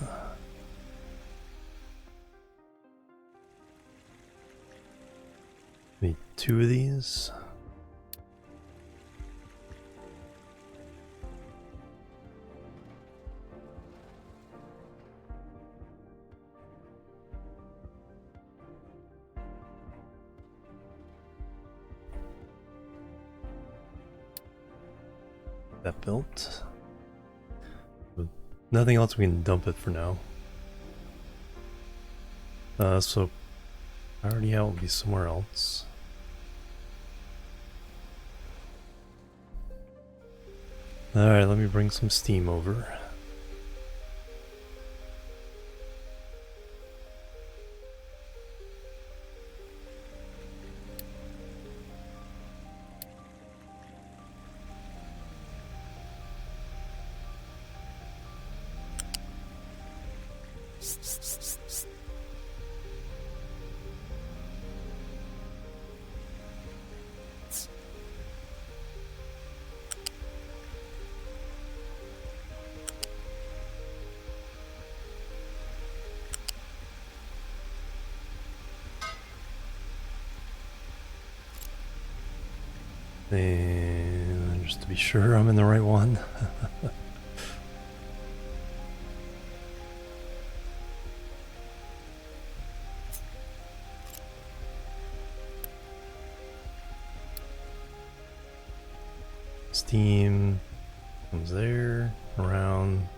Need 2 of these. That built. With nothing else, we can dump it for now. So already out will be somewhere else. Alright, let me bring some steam over. And just to be sure I'm in the right one. Steam comes there, around.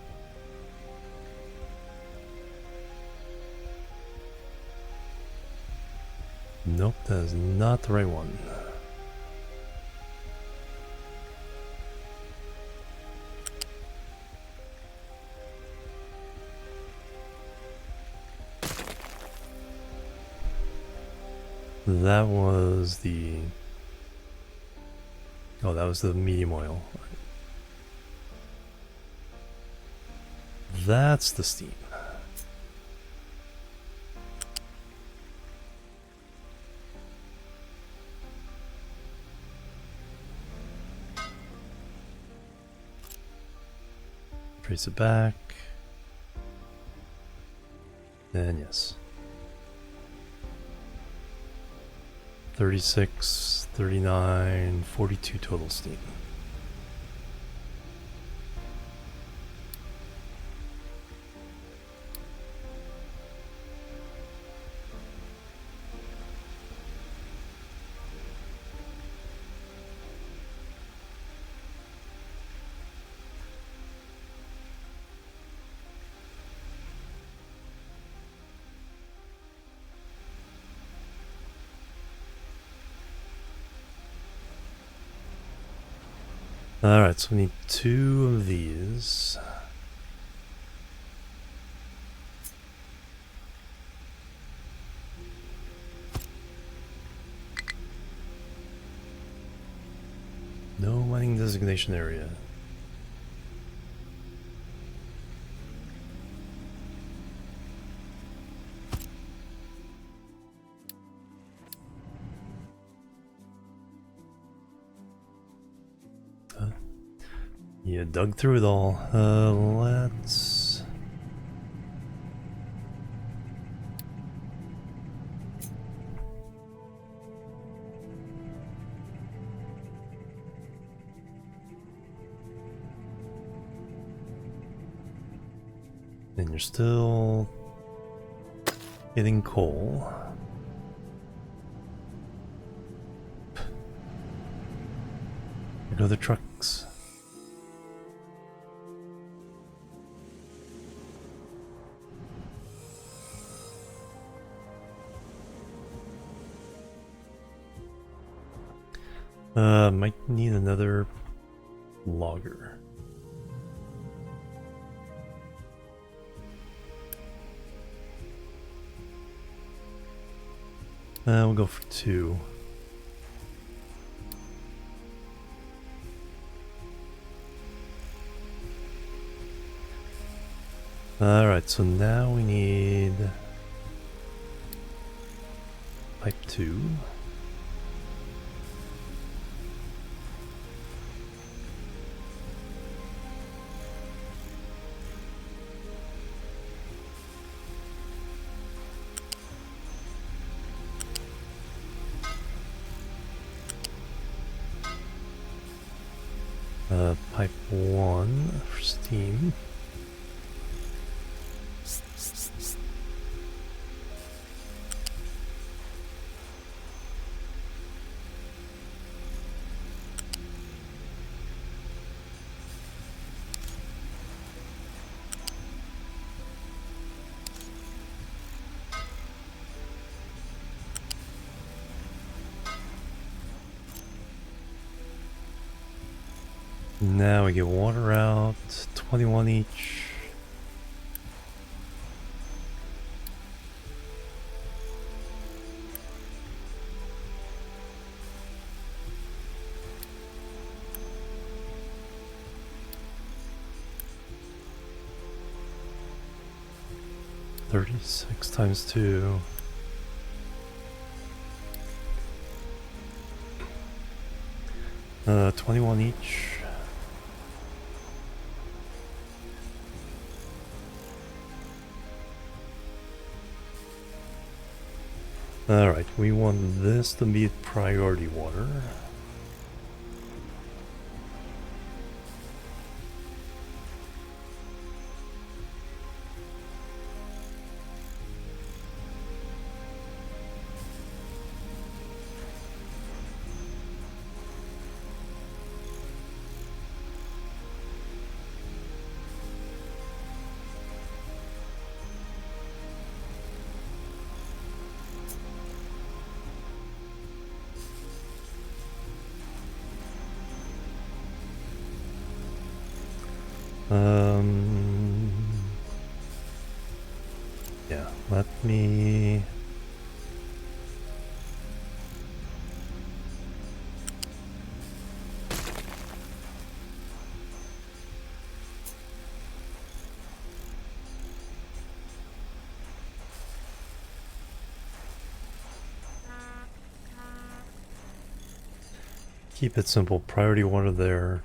Nope, that is not the right one. That was the... Oh, that was the medium oil. That's the steam. Trace it back. And yes. 36, 39, 42 total steam. Alright, so we need 2 of these. No mining designation area. You dug through it all. Let's... And you're still getting coal. There go the trucks. Might need another logger. We'll go for 2. Alright, so now we need pipe 2. pipe 1 for steam. Now we get water out, 21 each. $36 times 2. $21 each. Alright, we want this to be priority water. Yeah, let me... keep it simple, priority water there.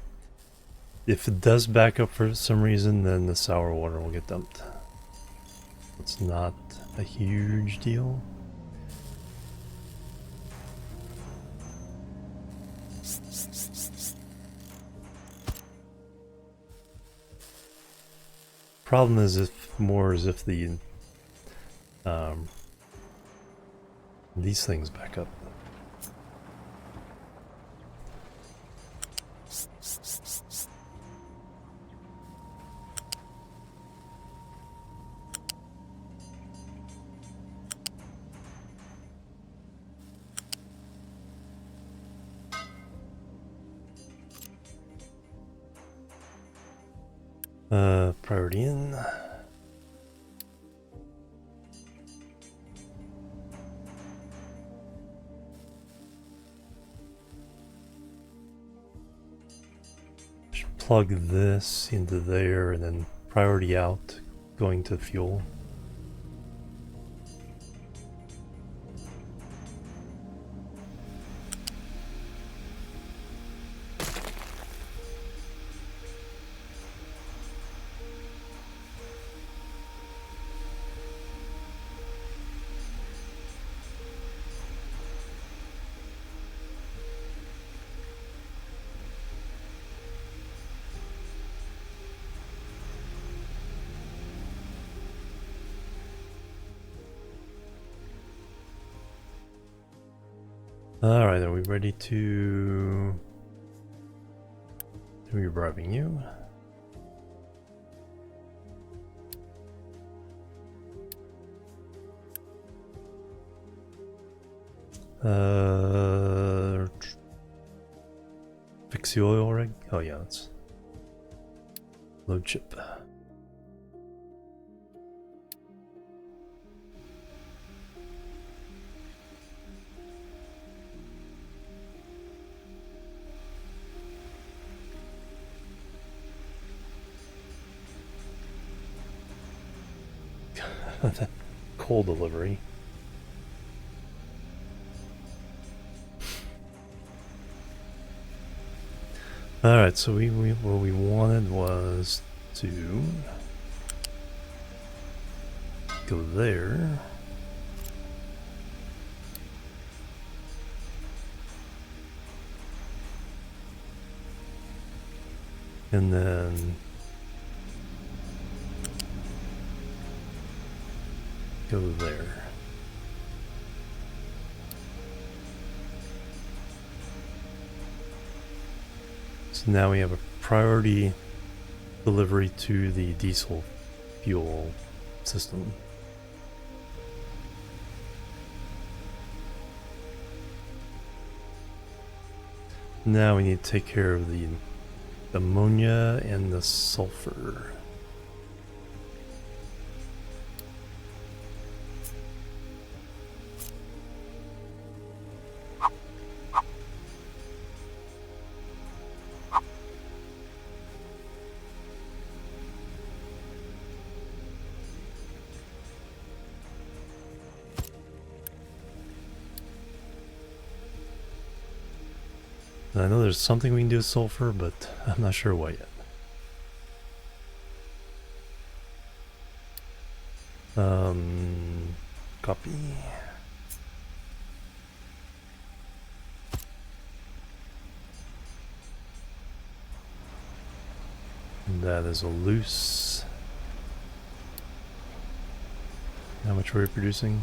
If it does back up for some reason, then the sour water will get dumped. It's not a huge deal. Problem is if the these things back up. Priority in. Just plug this into there and then priority out, going to fuel. Alright, are we ready to... We're bribing you. Fix the oil rig? Oh yeah, that's... Load chip. Coal delivery. Alright, so what we wanted was to go there. And then go there. So now we have a priority delivery to the diesel fuel system. Now we need to take care of the ammonia and the sulfur. I know there's something we can do with sulfur, but I'm not sure what yet. Copy. And that is a loose. How much were we producing?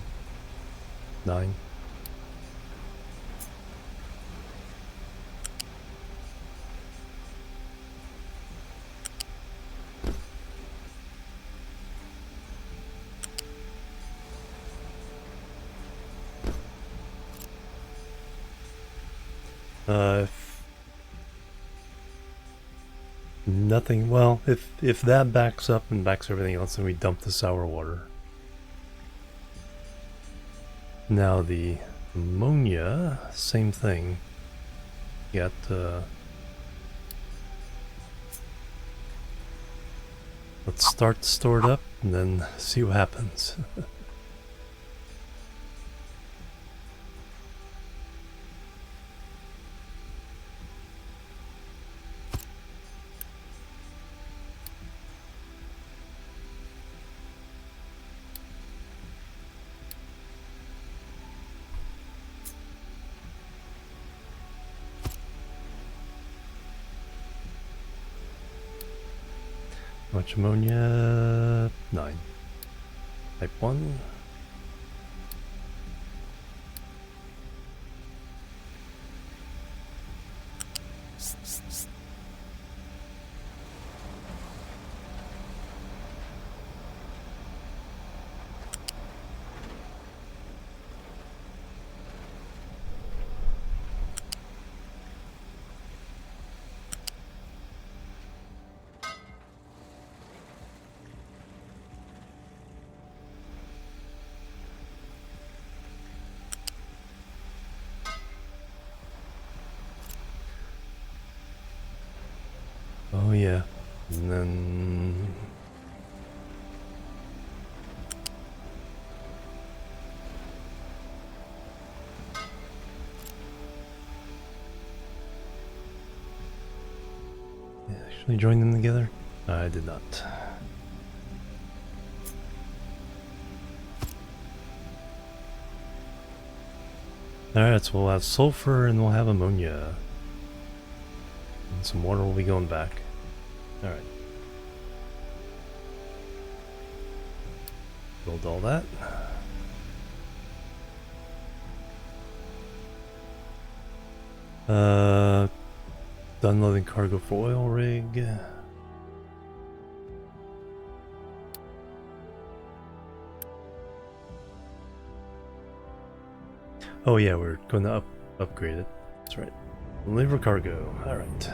9. If nothing, well, if that backs up and backs everything else, then we dump the sour water. Now the ammonia, same thing. You got, let's start stored up and then see what happens. How much ammonia? 9. Type 1. Oh yeah, and then actually join them together? I did not. Alright, so we'll have sulfur and we'll have ammonia. And some water will be going back. Alright. Build all that. Done loading cargo for oil rig. Oh yeah, we're going to upgrade it. That's right. Deliver cargo. Alright.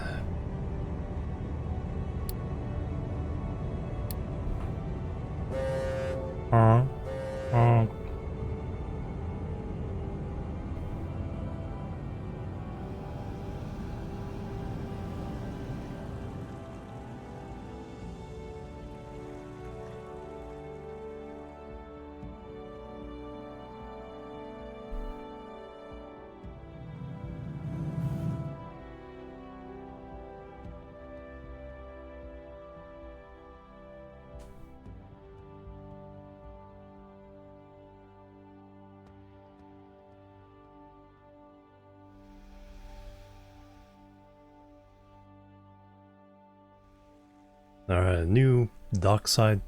Alright, a new dockside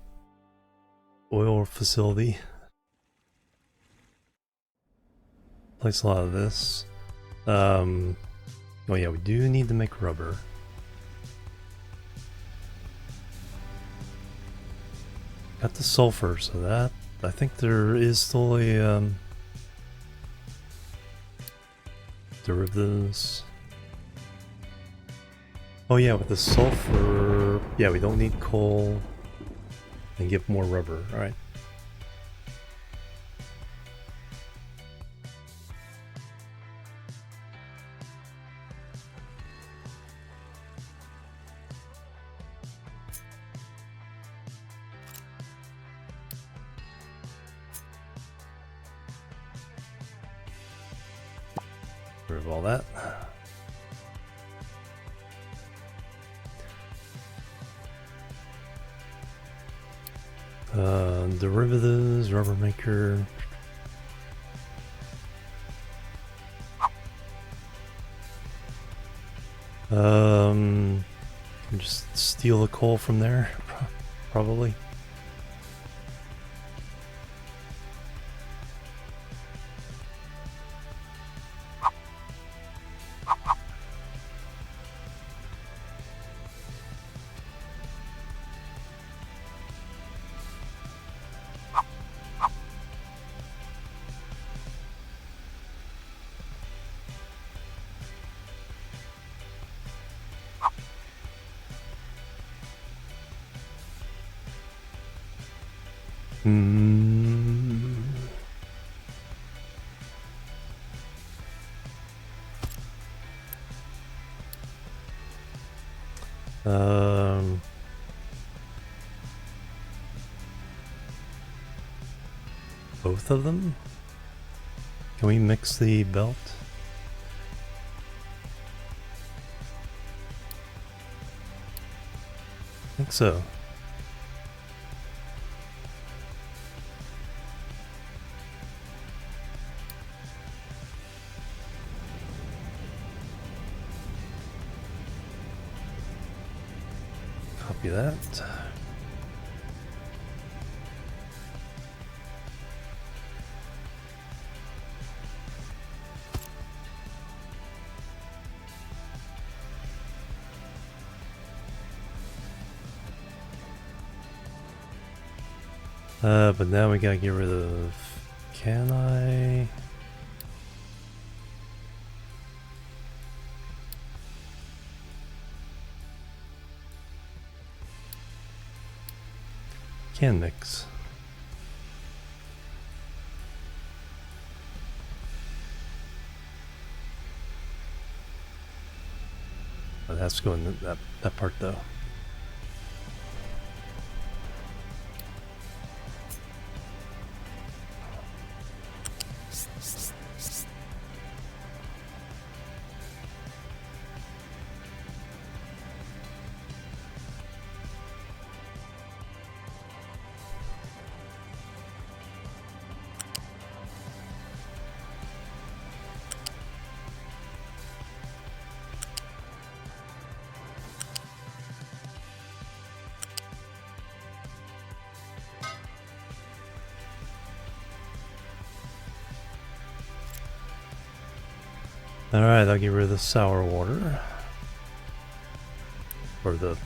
oil facility. Place a lot of this. Oh yeah, we do need to make rubber. Got the sulfur, so that I think there is still a derivatives. Oh yeah, with the sulfur, yeah, we don't need coal and get more rubber. All right. Remove all that. Derivatives, rubber maker. Just steal the coal from there, probably. Both of them? Can we mix the belt? I think so. Copy that. But now we gotta get rid of... Can I? Can mix. It has to go in that part though. Alright, I'll get rid of the sour water. Or the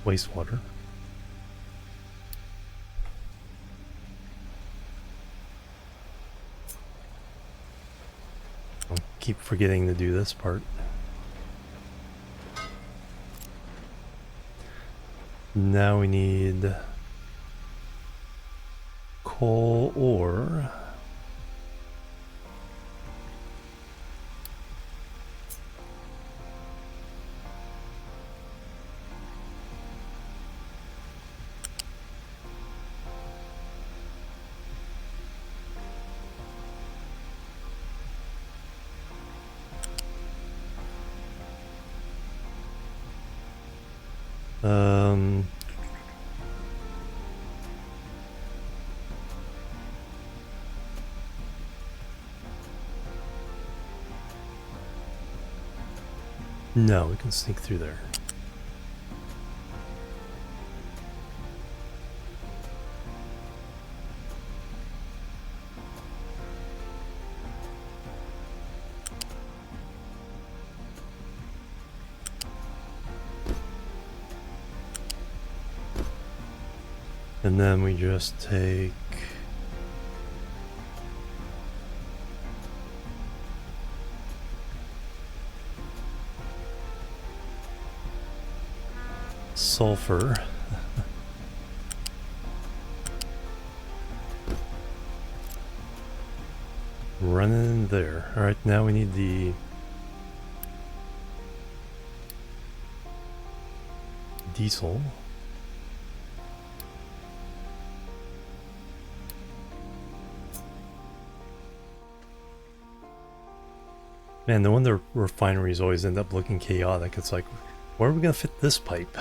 wastewater. I'll keep forgetting to do this part. Now we need coal ore. No, we can sneak through there. And then we just take sulfur. Run it in there. Alright, now we need the diesel. Man, no wonder refineries always end up looking chaotic. It's like, where are we gonna fit this pipe?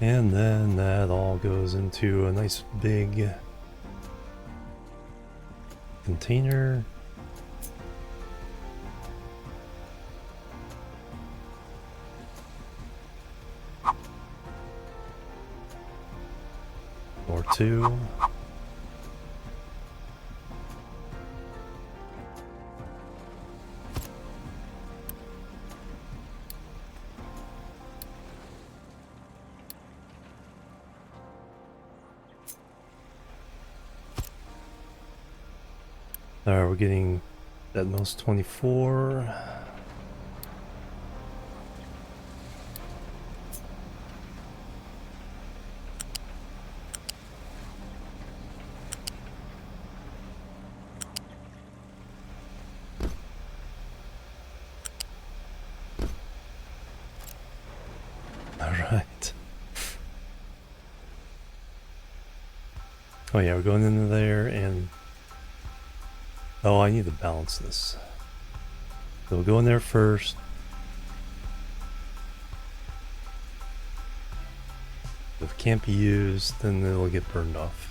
And then that all goes into a nice big container. Or two. Alright, we're getting at most 24. Alright. Oh yeah, we're going into there and... Oh, I need to balance this. So we'll go in there first. If it can't be used, then it'll get burned off.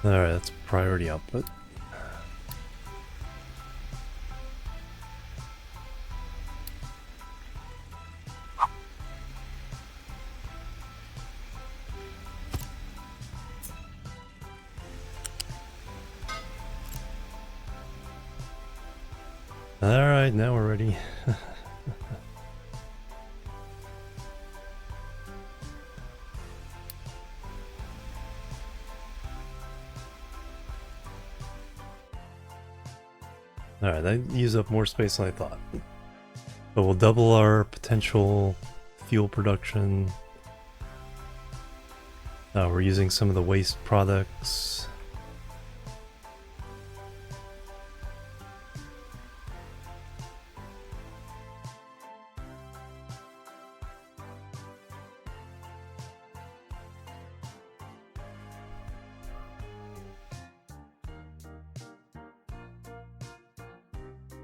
Alright, that's priority output. Alright, now we're ready. Alright, that used up more space than I thought. But we'll double our potential fuel production. We're using some of the waste products.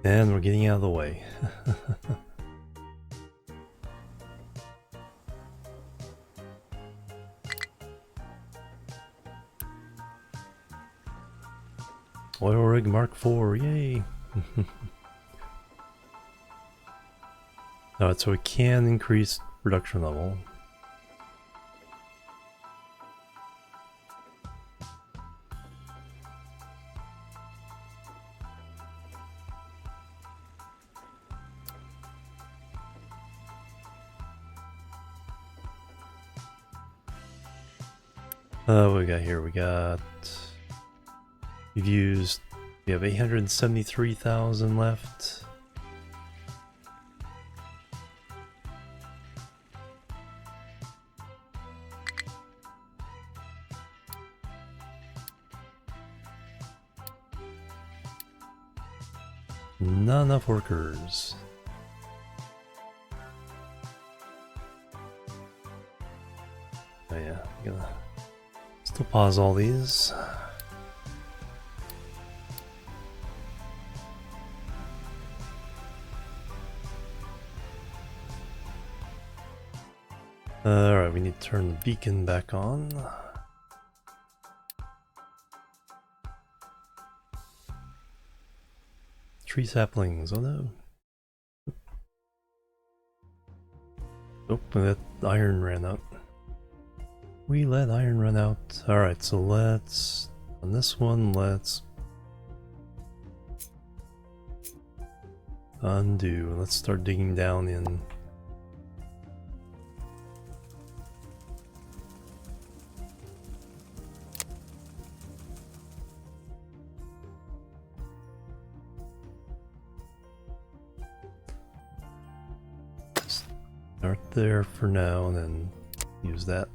And we're getting out of the way. Oil rig Mark IV, yay! Alright, so we can increase production level. What we got here? We have 873,000 left. Not enough workers. Oh yeah, I'm gonna still pause all these. Alright, we need to turn the beacon back on. Tree saplings, oh no. Oh, that iron ran out. We let iron run out. Alright, so let's... on this one, let's... undo. Let's start digging down in... start there for now, and then use that.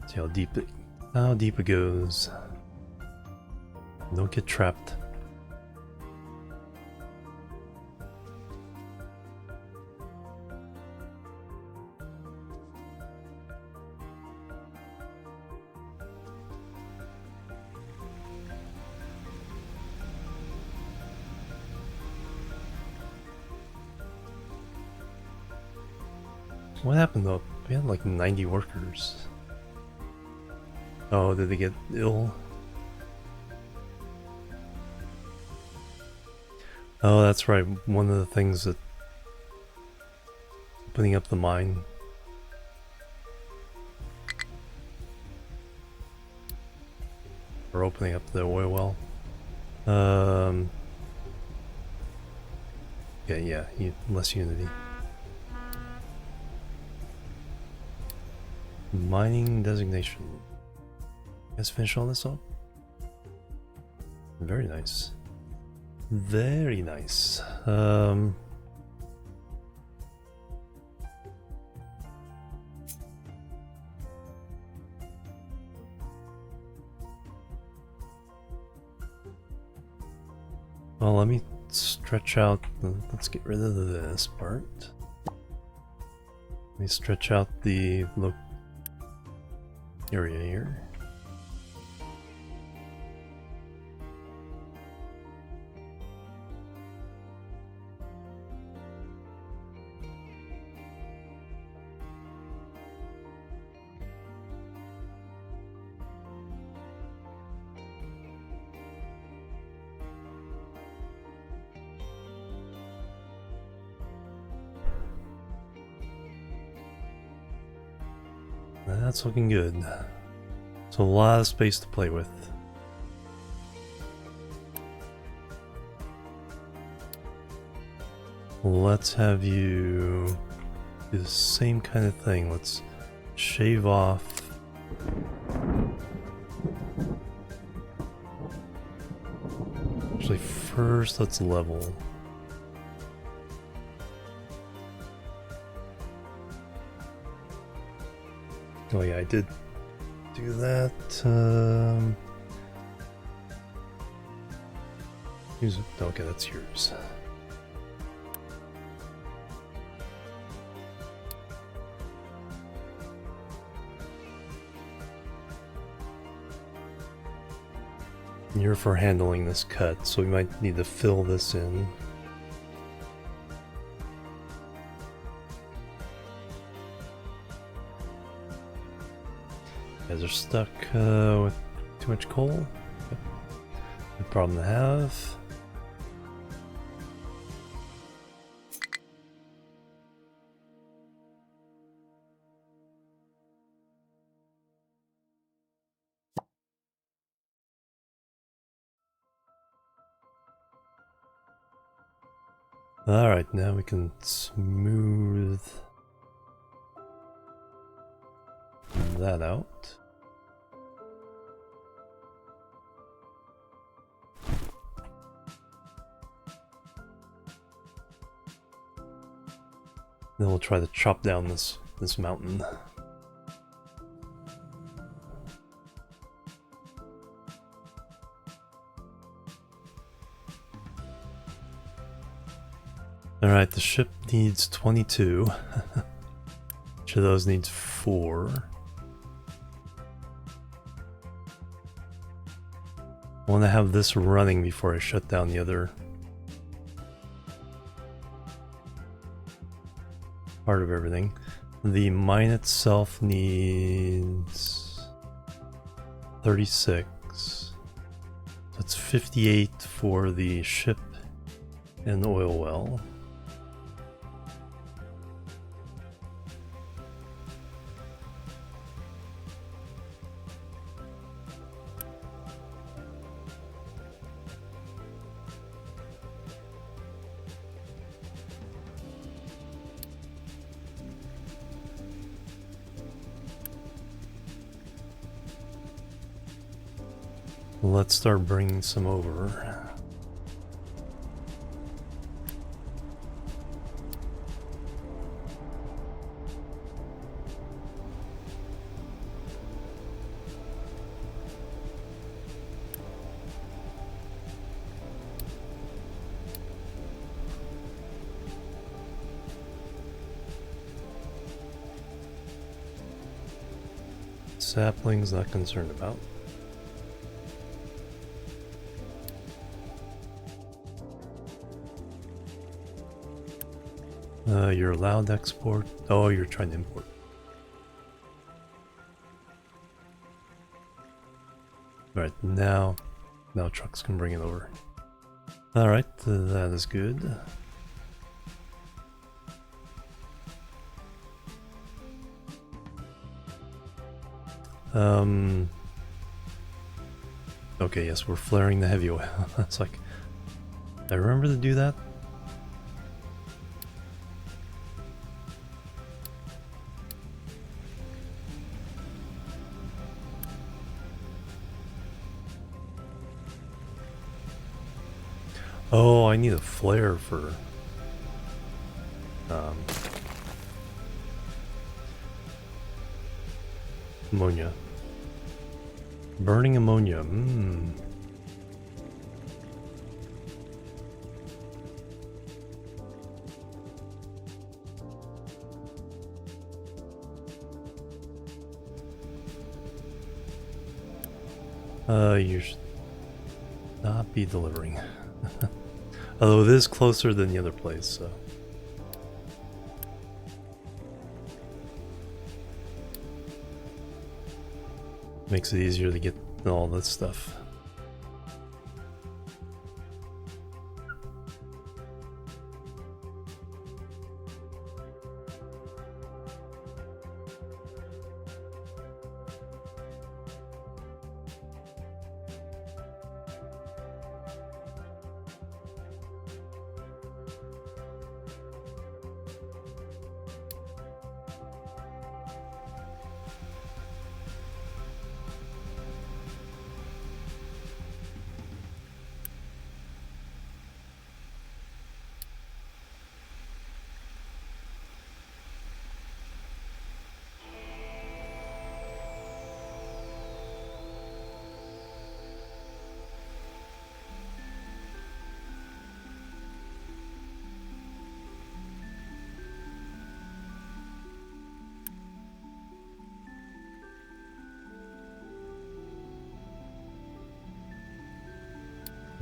See how deep it goes. Don't get trapped. What happened though? We had like 90 workers. Oh, did they get ill? Oh, that's right. One of the things that... opening up the mine. Or opening up the oil well. Yeah, less unity. Mining designation. Let's finish all this up. Very nice. Very nice. Well, let me stretch out. Let's get rid of this part. Let me stretch out the area here. That's looking good. So a lot of space to play with. Let's have you do the same kind of thing. Let's shave off. Actually, first let's level. Oh yeah, I did do that. Okay, that's yours. you're for handling this cut, so we might need to fill this in. You guys are stuck with too much coal. Yep. Good problem to have. Alright, now we can smooth that out. Then we'll try to chop down this mountain. Alright, the ship needs 22. Each of those needs 4. I want to have this running before I shut down the other part of everything. The mine itself needs 36. So it's 58 for the ship and the oil well. Let's start bringing some over. Saplings, not concerned about. You're allowed to export. Oh, you're trying to import. Alright, now trucks can bring it over. Alright, that is good. Okay, yes, we're flaring the heavy oil. That's like, I remember to do that. Oh, I need a flare for ammonia. Burning ammonia. You should not be delivering. Although it is closer than the other place, so. Makes it easier to get all this stuff.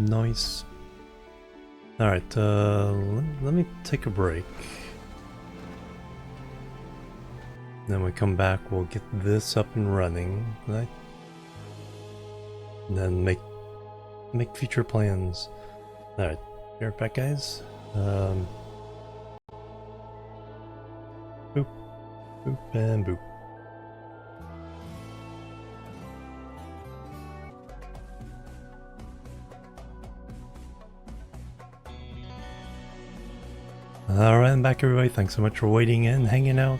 Nice. Alright, let me take a break. Then when we come back, we'll get this up and running, right? And then make future plans. Alright, be right back, guys. Boop, boop, and boop. Alright, I'm back, everybody. Thanks so much for waiting and hanging out.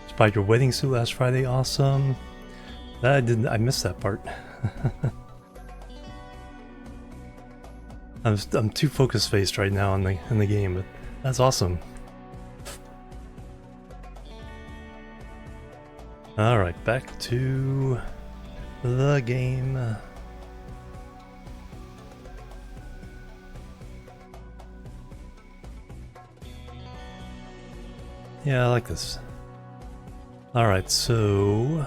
Spied your wedding suit last Friday. Awesome. I missed that part. I'm too focus faced right now in the game, but that's awesome. All right, back to the game. Yeah, I like this. All right, so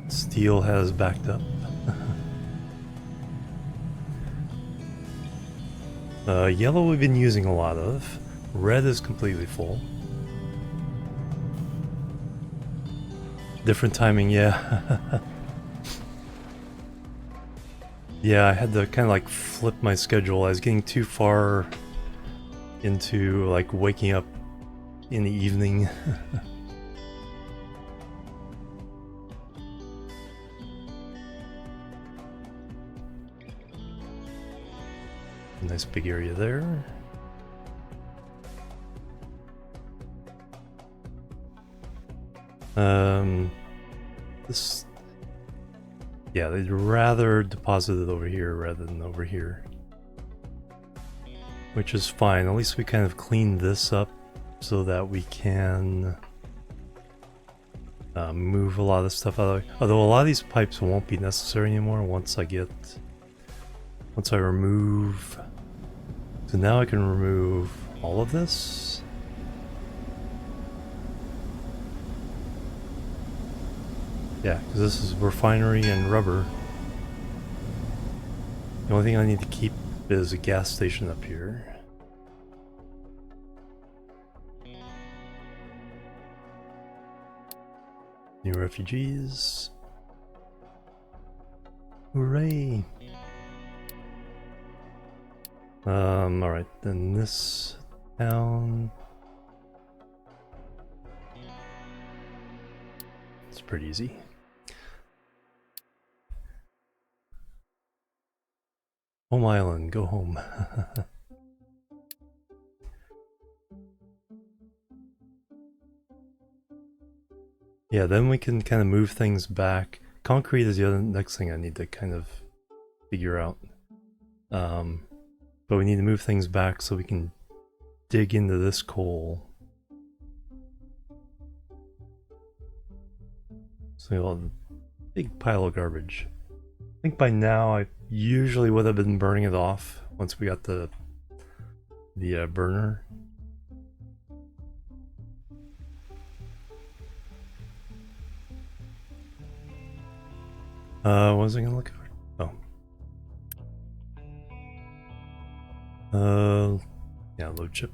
steel has backed up. Yellow we've been using a lot of. Red is completely full. Different timing, yeah. Yeah, I had to kind of like flip my schedule. I was getting too far into like waking up in the evening. Nice big area there. This, yeah, they'd rather deposit it over here rather than over here, which is fine. At least we kind of cleaned this up so that we can move a lot of stuff out of the way. Although a lot of these pipes won't be necessary anymore once I remove. So now I can remove all of this. Yeah, because this is refinery and rubber. The only thing I need to keep is a gas station up here. New refugees. Hooray! Alright, then this town. It's pretty easy. Home Island, go home. Yeah, then we can kind of move things back. Concrete is the other next thing I need to kind of figure out. But we need to move things back so we can dig into this coal. So we have a big pile of garbage. I think by now I usually would have been burning it off once we got the burner. What was I gonna look for? Oh. Yeah, load chip.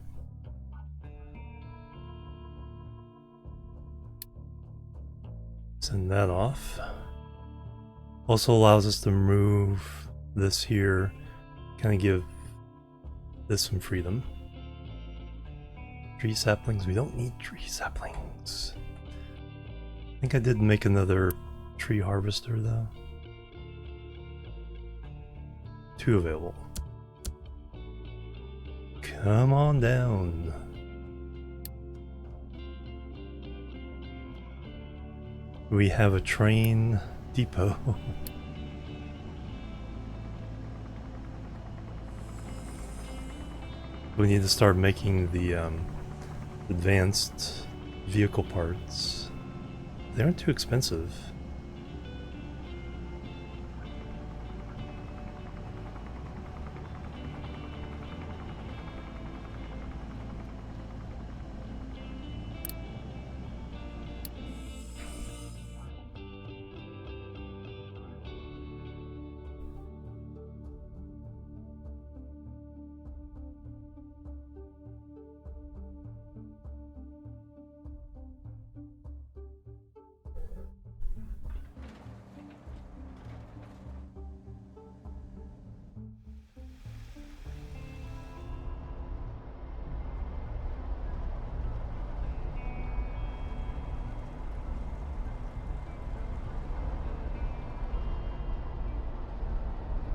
Send that off. Also allows us to move this here, kind of give this some freedom. Tree saplings, we don't need tree saplings. I think I did make another tree harvester though. 2 available. Come on down. We have a train depot. We need to start making the advanced vehicle parts. They aren't too expensive.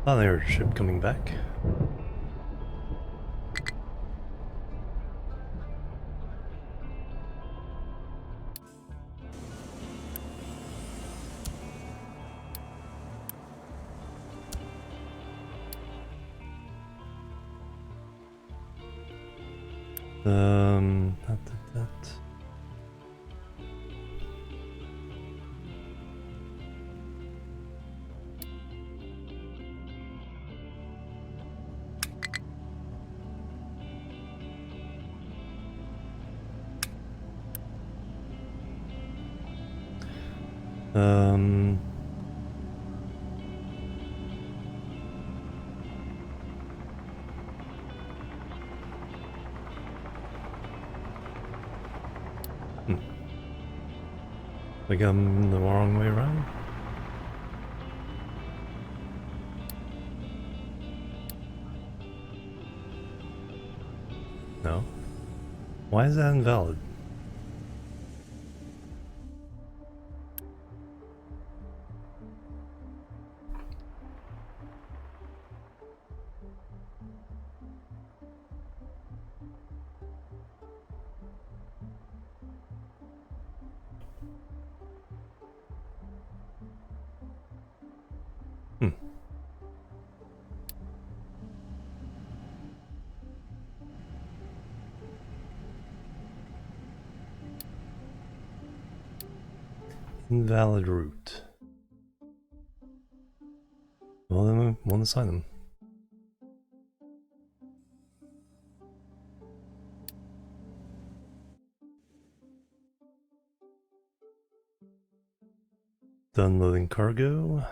Oh, there's a ship coming back. Not that. Um, Like I'm the wrong way around? No. Why is that invalid? Hmm. Invalid route. Well, then we won't assign them. Done loading cargo.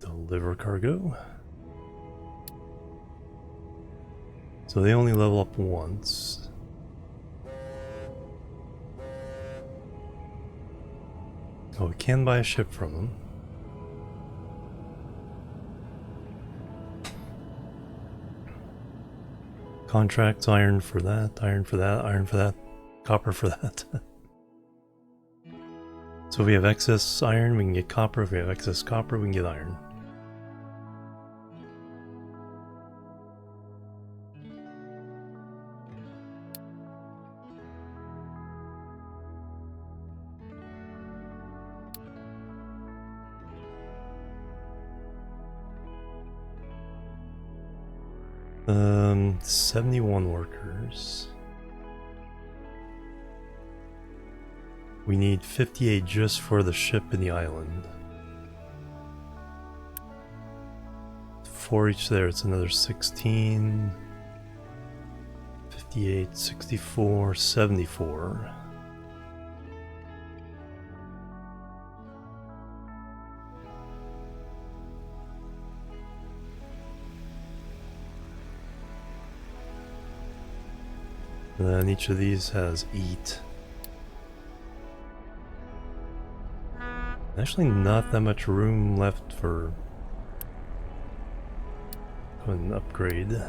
Deliver cargo. So they only level up once. Oh, we can buy a ship from them. Contracts, iron for that, iron for that, iron for that, copper for that. So if we have excess iron, we can get copper. If we have excess copper, we can get iron. Um, 71 workers. We need 58 just for the ship in the island. 4 each there, it's another 16. 58, 64, 74. And then each of these has eat. Actually not that much room left for an upgrade.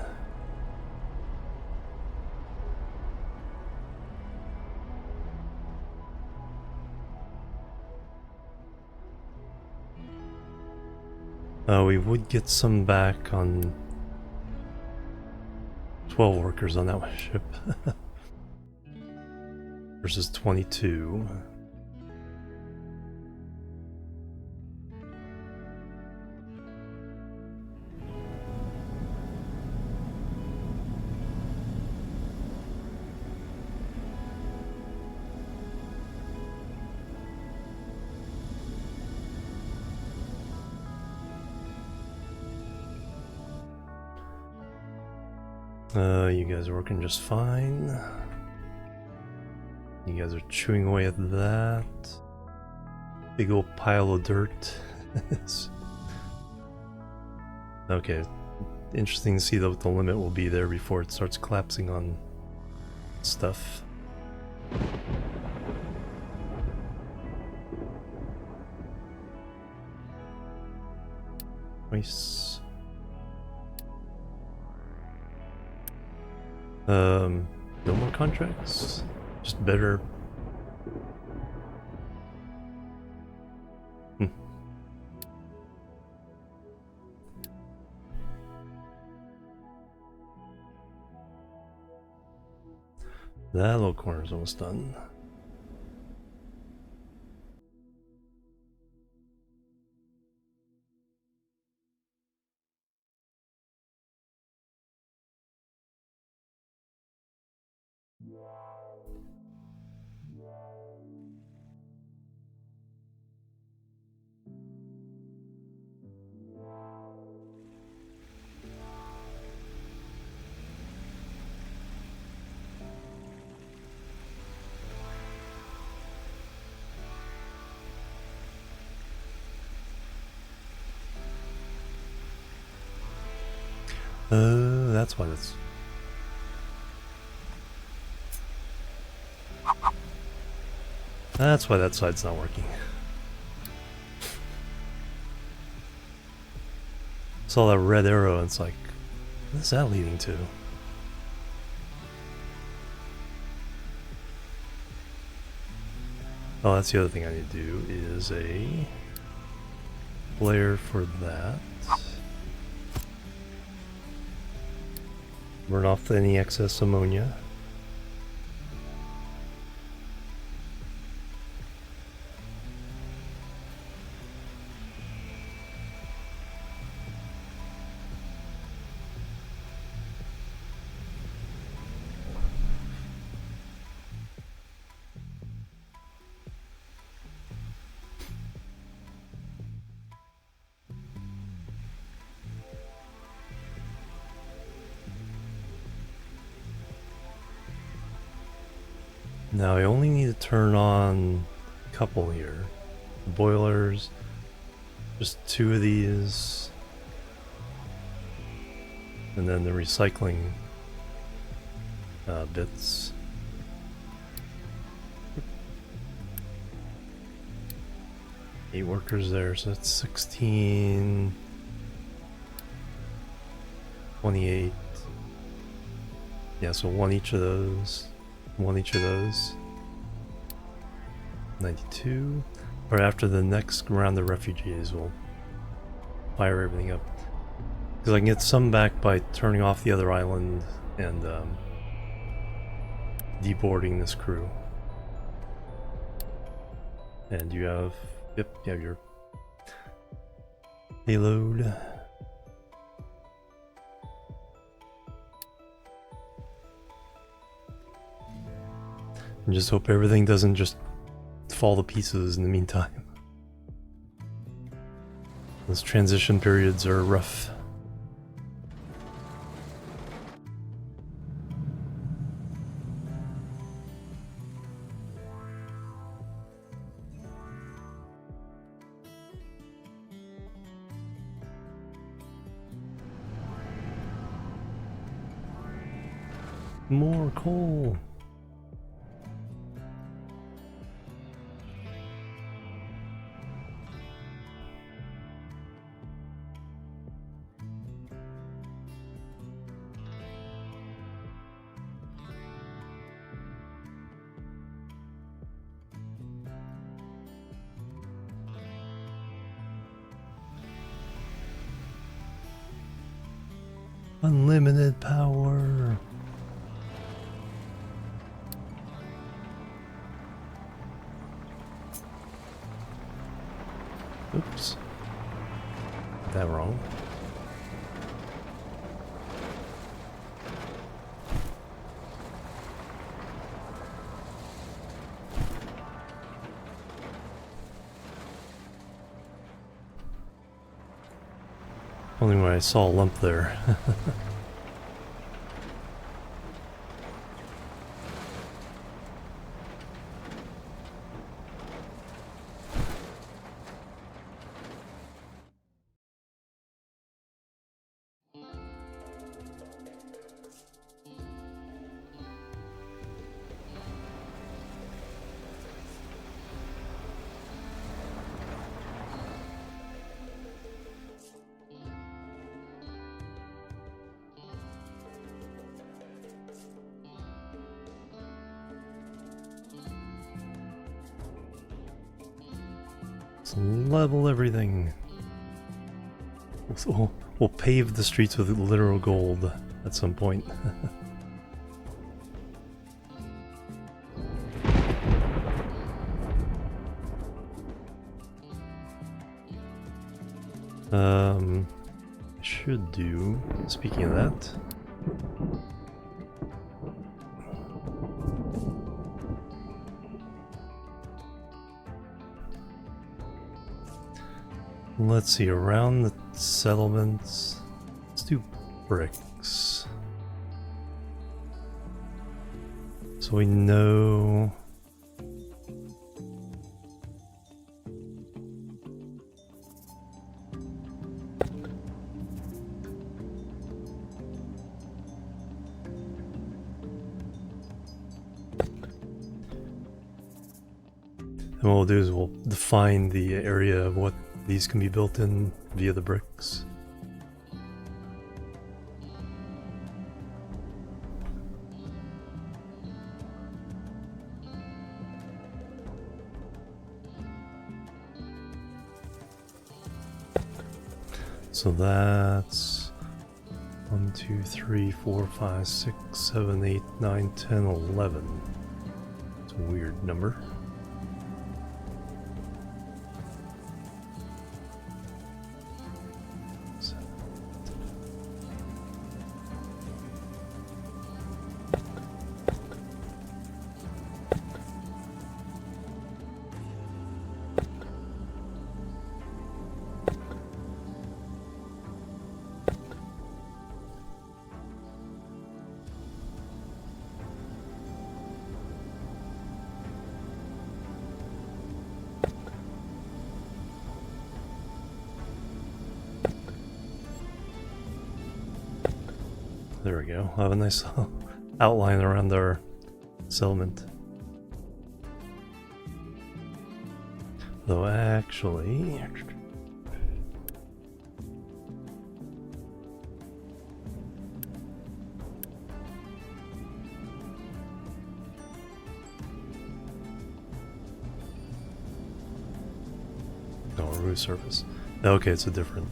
We would get some back on 12 workers on that one ship versus 22. You guys are working just fine. You guys are chewing away at that. Big old pile of dirt. Okay. Interesting to see what the limit will be there before it starts collapsing on stuff. Nice. No more contracts. Just better That little corner's almost done. That's why that's... That's why that side's not working. Saw that red arrow and it's like, what is that leading to? Oh, that's the other thing I need to do is a flare for that. Burn off any excess ammonia. Now I only need to turn on a couple here. The boilers, just 2 of these, and then the recycling bits. Eight workers there, so that's 16, 28. Yeah, so one each of those. One each of those. 92. Or after the next round of refugees, we'll fire everything up. Because I can get some back by turning off the other island and deboarding this crew. And you have, yep, you have your payload. And just hope everything doesn't just fall to pieces in the meantime. Those transition periods are rough. More coal. Unlimited power. Oops. Got that wrong. Only when I saw a lump there. Let's level everything. We'll pave the streets with literal gold at some point. I should do, speaking of that, let's see, around the settlements, let's do bricks. So we know... And what we'll do is we'll define the area of what these can be built in via the bricks. So that's 1, 2, 3, 4, 5, 6, 7, 8, 9, 10, 11. It's a weird number. There we go. I'll have a nice outline around our settlement. Though actually... Oh, roof surface. Okay, it's a different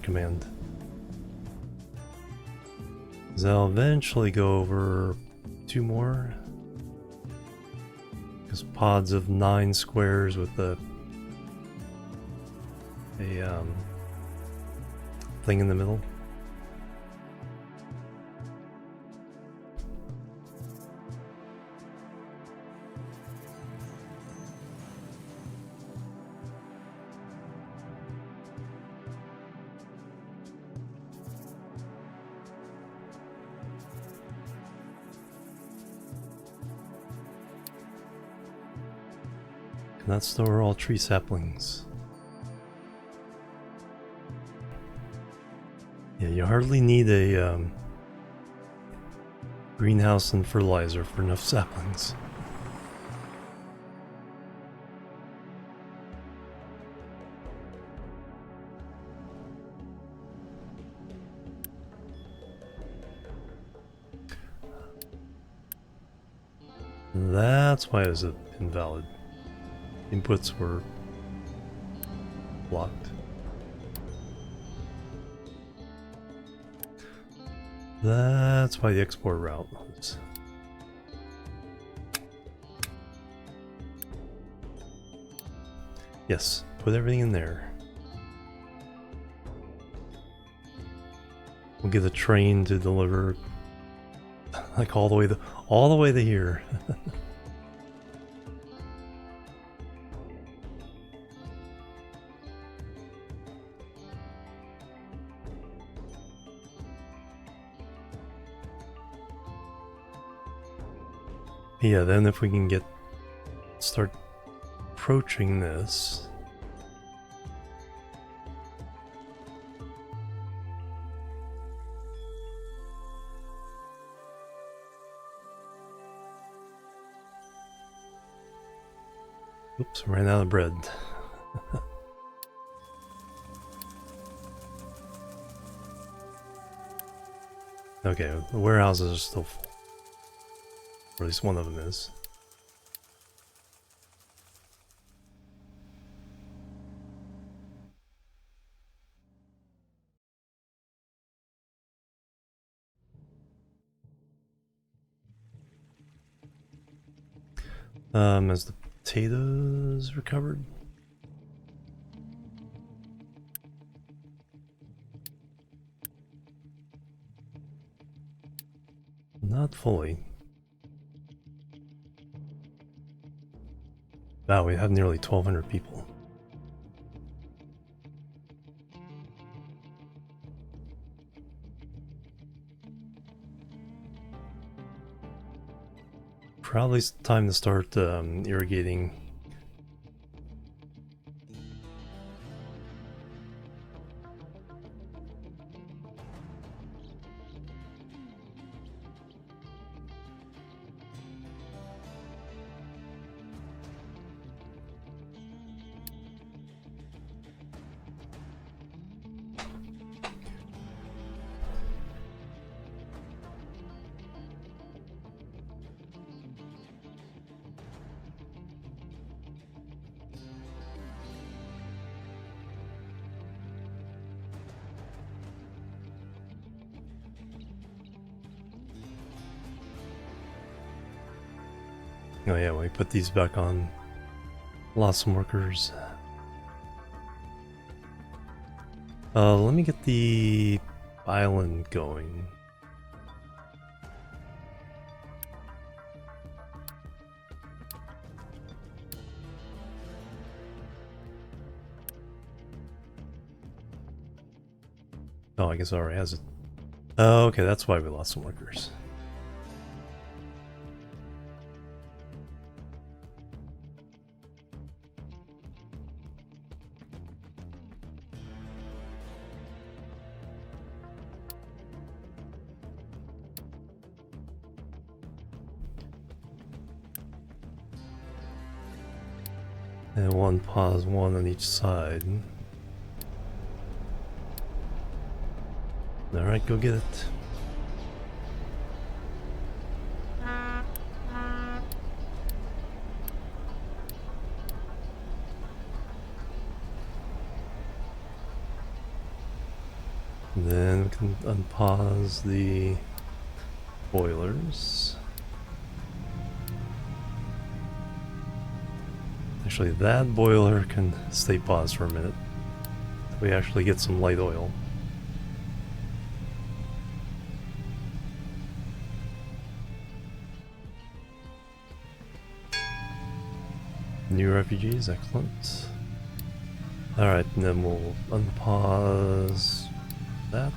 command. I'll eventually go over 2 more. Because pods of 9 squares with a thing in the middle. And that's where all tree saplings. Yeah, you hardly need a greenhouse and fertilizer for enough saplings. That's why it was invalid. Inputs were blocked. That's why the export route was. Yes, put everything in there. We'll get a train to deliver like all the way to here. Yeah, then if we can start approaching this. Oops, ran out of bread. Okay, the warehouses are still full. Or at least one of them is. As the potatoes recovered. not fully. Wow, we have nearly 1,200 people. Probably time to start irrigating. Oh yeah, we put these back on. Lost some workers. Let me get the island going. Oh, I guess it already has it. Oh, okay, that's why we lost some workers. And one pause, one on each side. Alright, go get it. Then we can unpause the boilers. Actually, that boiler can stay paused for a minute. We actually get some light oil. New refugees, excellent. Alright, and then we'll unpause that.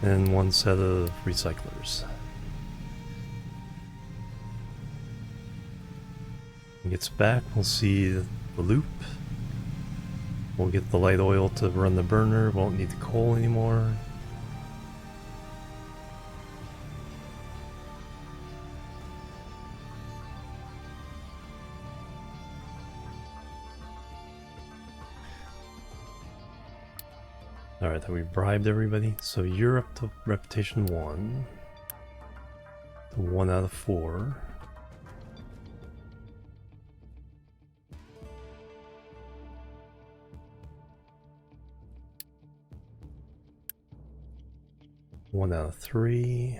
And one set of recyclers. When it gets back, we'll see the loop. We'll get the light oil to run the burner, won't need the coal anymore. Alright, we bribed everybody. So you're up to reputation 1. To 1 out of 4. One out of 3.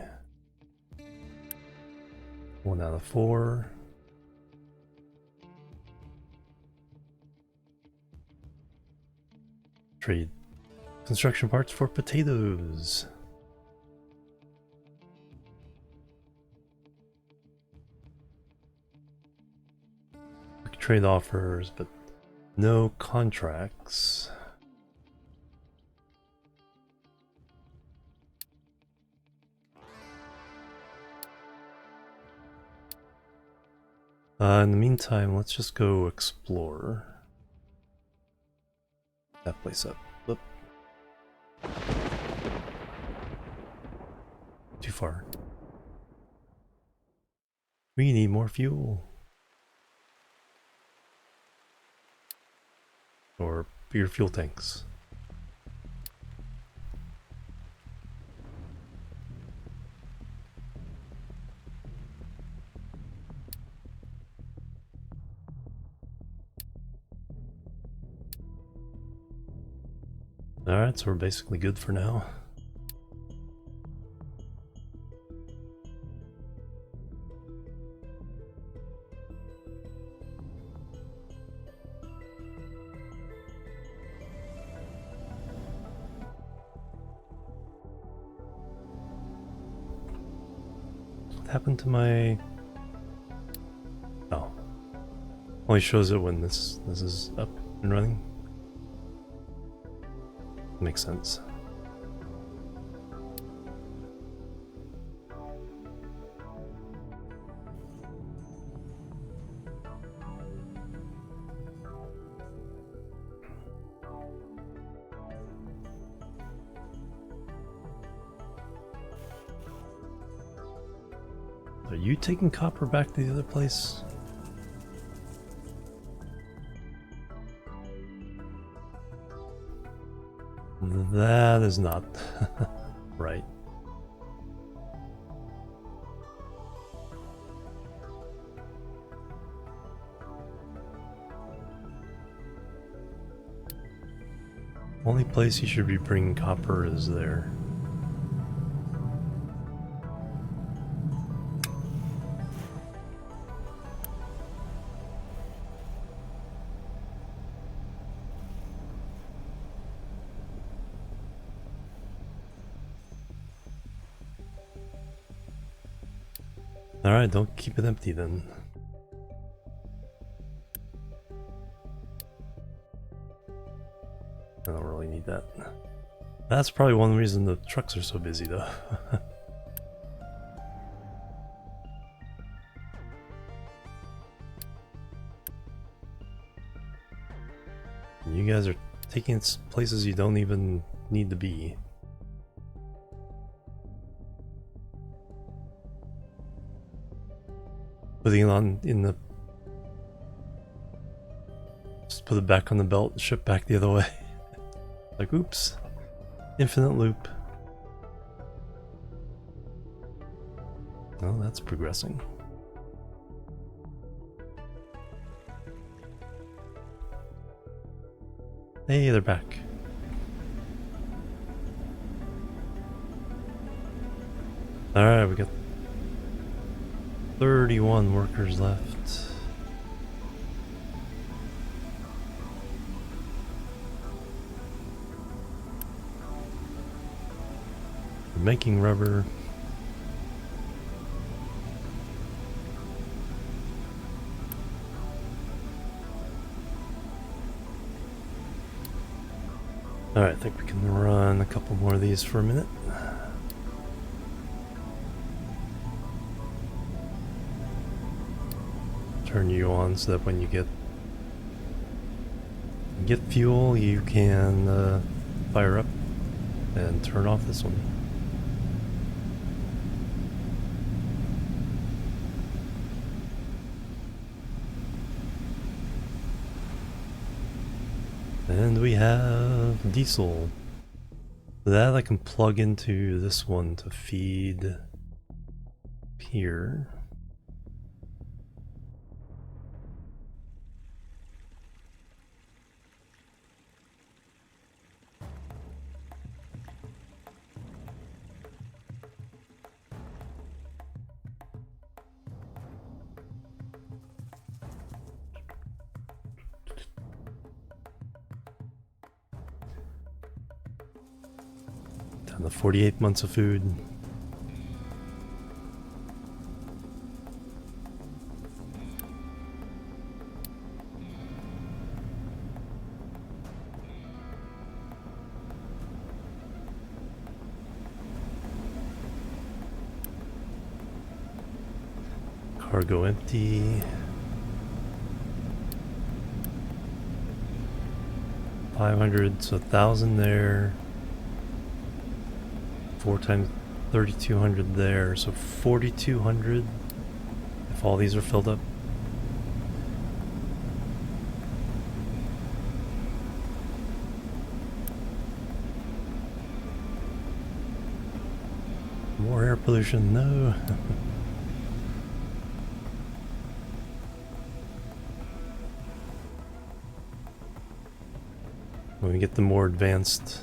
1 out of 4. Trade construction parts for potatoes. Trade offers, but no contracts. In the meantime, let's just go explore that place up. Oop. Too far. We need more fuel. Or bigger fuel tanks. Alright, so we're basically good for now. happened to my... Oh. Only shows it when this is up and running. Makes sense. Are you taking copper back to the other place? That is not right. Only place you should be bringing copper is there. Alright, don't keep it empty then. I don't really need that. That's probably one reason the trucks are so busy though. You guys are taking it places you don't even need to be. Putting it on in the... Just put it back on the belt, ship back the other way. Like, oops. Infinite loop. Oh, that's progressing. Hey, they're back. Alright, we got 31 workers left. We're making rubber. Alright, I think we can run a couple more of these for a minute. Turn you on so that when you get fuel, you can fire up and turn off this one. And we have diesel. That I can plug into this one to feed here. Down to 48 months of food. Cargo empty. 500, so 1,000 there. 4 times 3,200 there, so 4,200 if all these are filled up. More air pollution, no. When we get the more advanced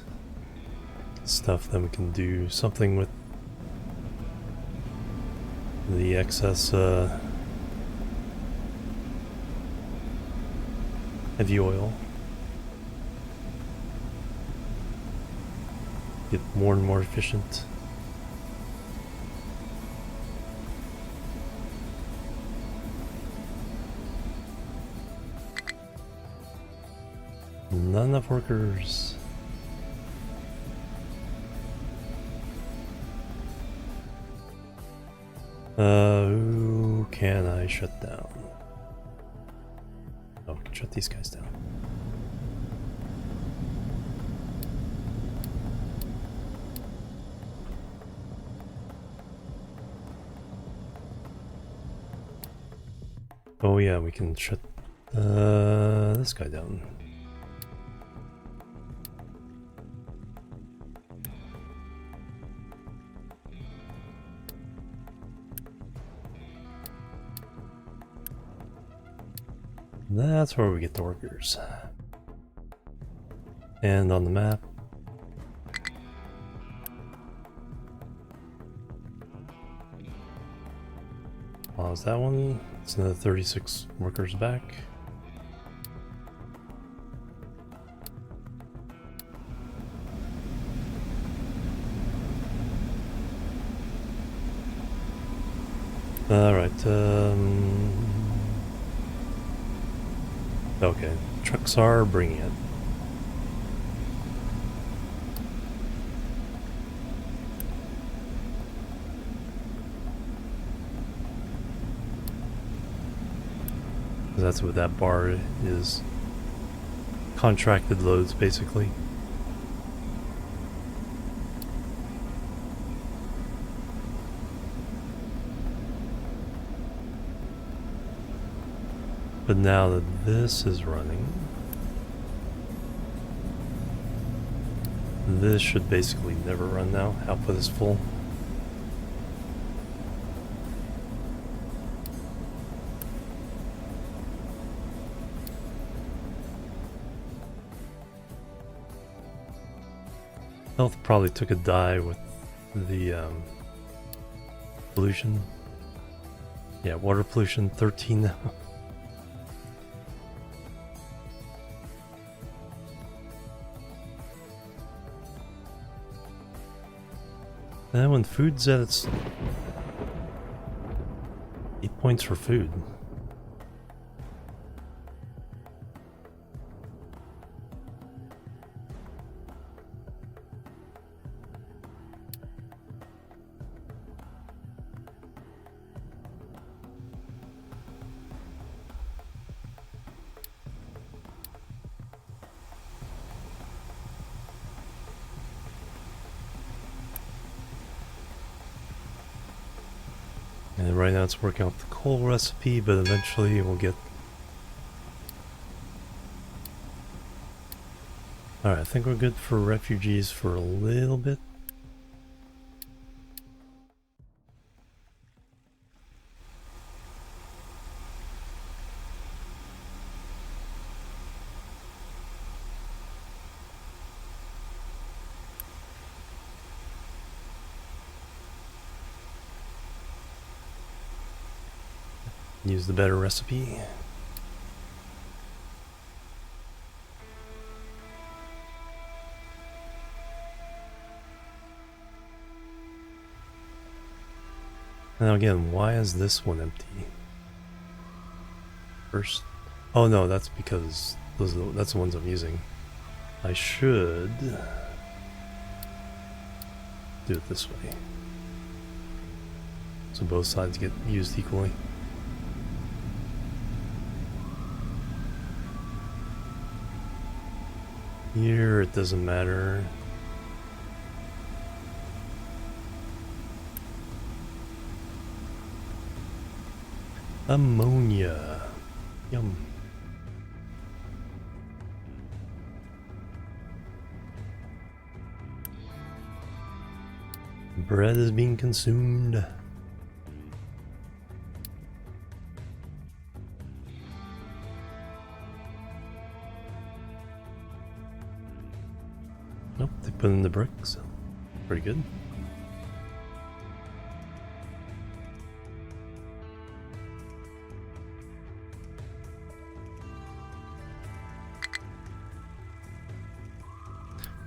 stuff, then we can do something with the excess heavy oil. Get more and more efficient. Not enough workers. Who can I shut down? Oh, I can shut these guys down. Oh yeah, we can shut this guy down. That's where we get the workers. And on the map. Pause that one. It's another 36 workers back. Alright, okay, trucks are bringing it. That's what that bar is. Contracted loads, basically. But now that this is running, this should basically never run now. Output is full. Health probably took a dive with the pollution. Yeah, water pollution 13 now. And when food's at its 8 points for food. And right now it's working off the coal recipe, but eventually we'll get... Alright, I think we're good for refugees for a little bit. Use the better recipe. Now again, why is this one empty? First, oh no, that's because that's the ones I'm using. I should do it this way, so both sides get used equally. Here it doesn't matter. Ammonia. Yum. Bread is being consumed. Nope, they put in the bricks. Pretty good.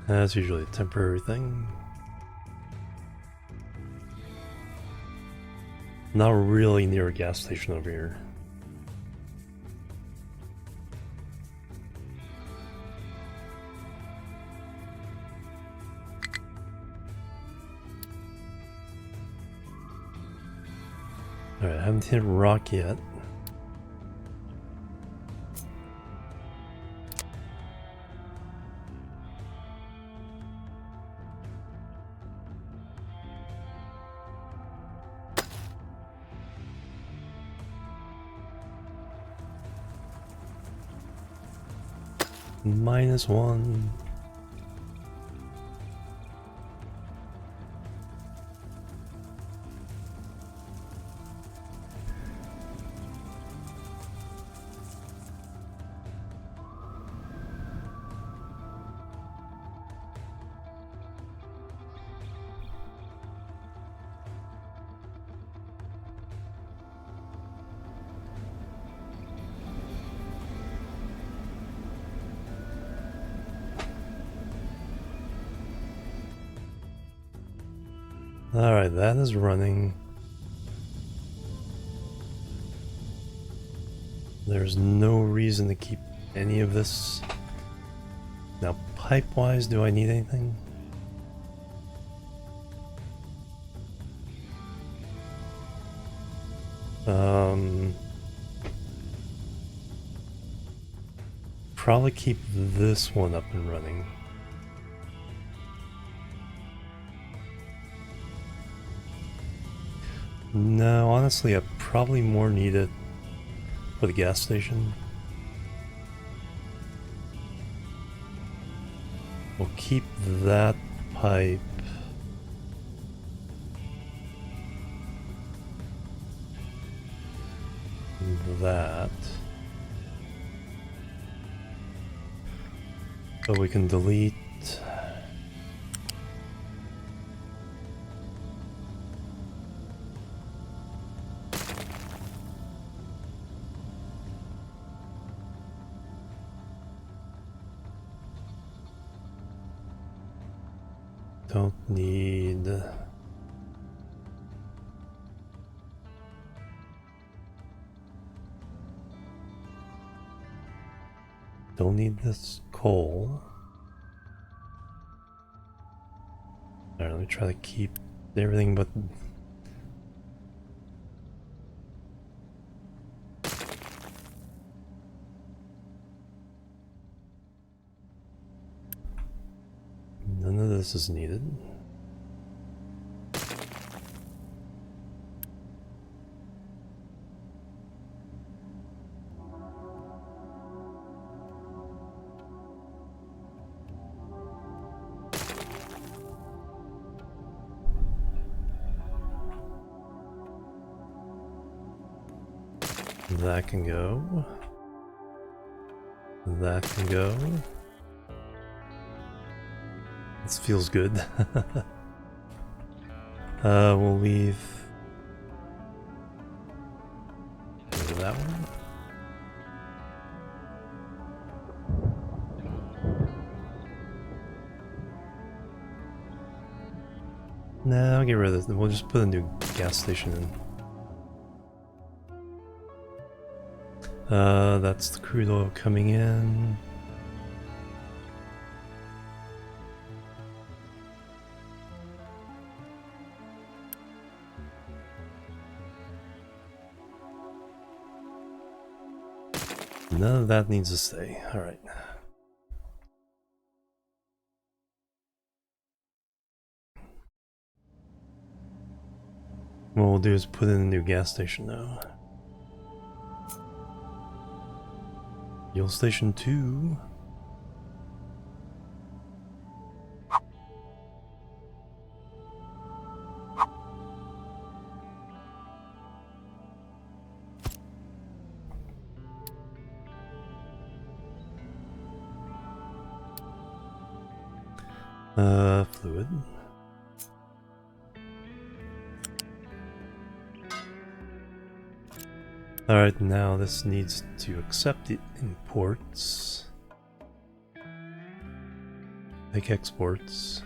That's usually a temporary thing. Not really near a gas station over here. Alright, I haven't hit rock yet. -1. Alright, that is running. There's no reason to keep any of this. Now, pipe-wise, do I need anything? Probably keep this one up and running. No, honestly, I probably more need it for the gas station. We'll keep that pipe. That. So we can delete. Don't need. Don't need this coal. Alright, let me try to keep everything but. None of this is needed. That can go. That can go. This feels good. We'll leave that one. No, I'll get rid of this. We'll just put a new gas station in. That's the crude oil coming in. None of that needs to stay. Alright. What we'll do is put in a new gas station now. Fuel station 2. Fluid. Alright, now this needs to accept the imports. Make exports.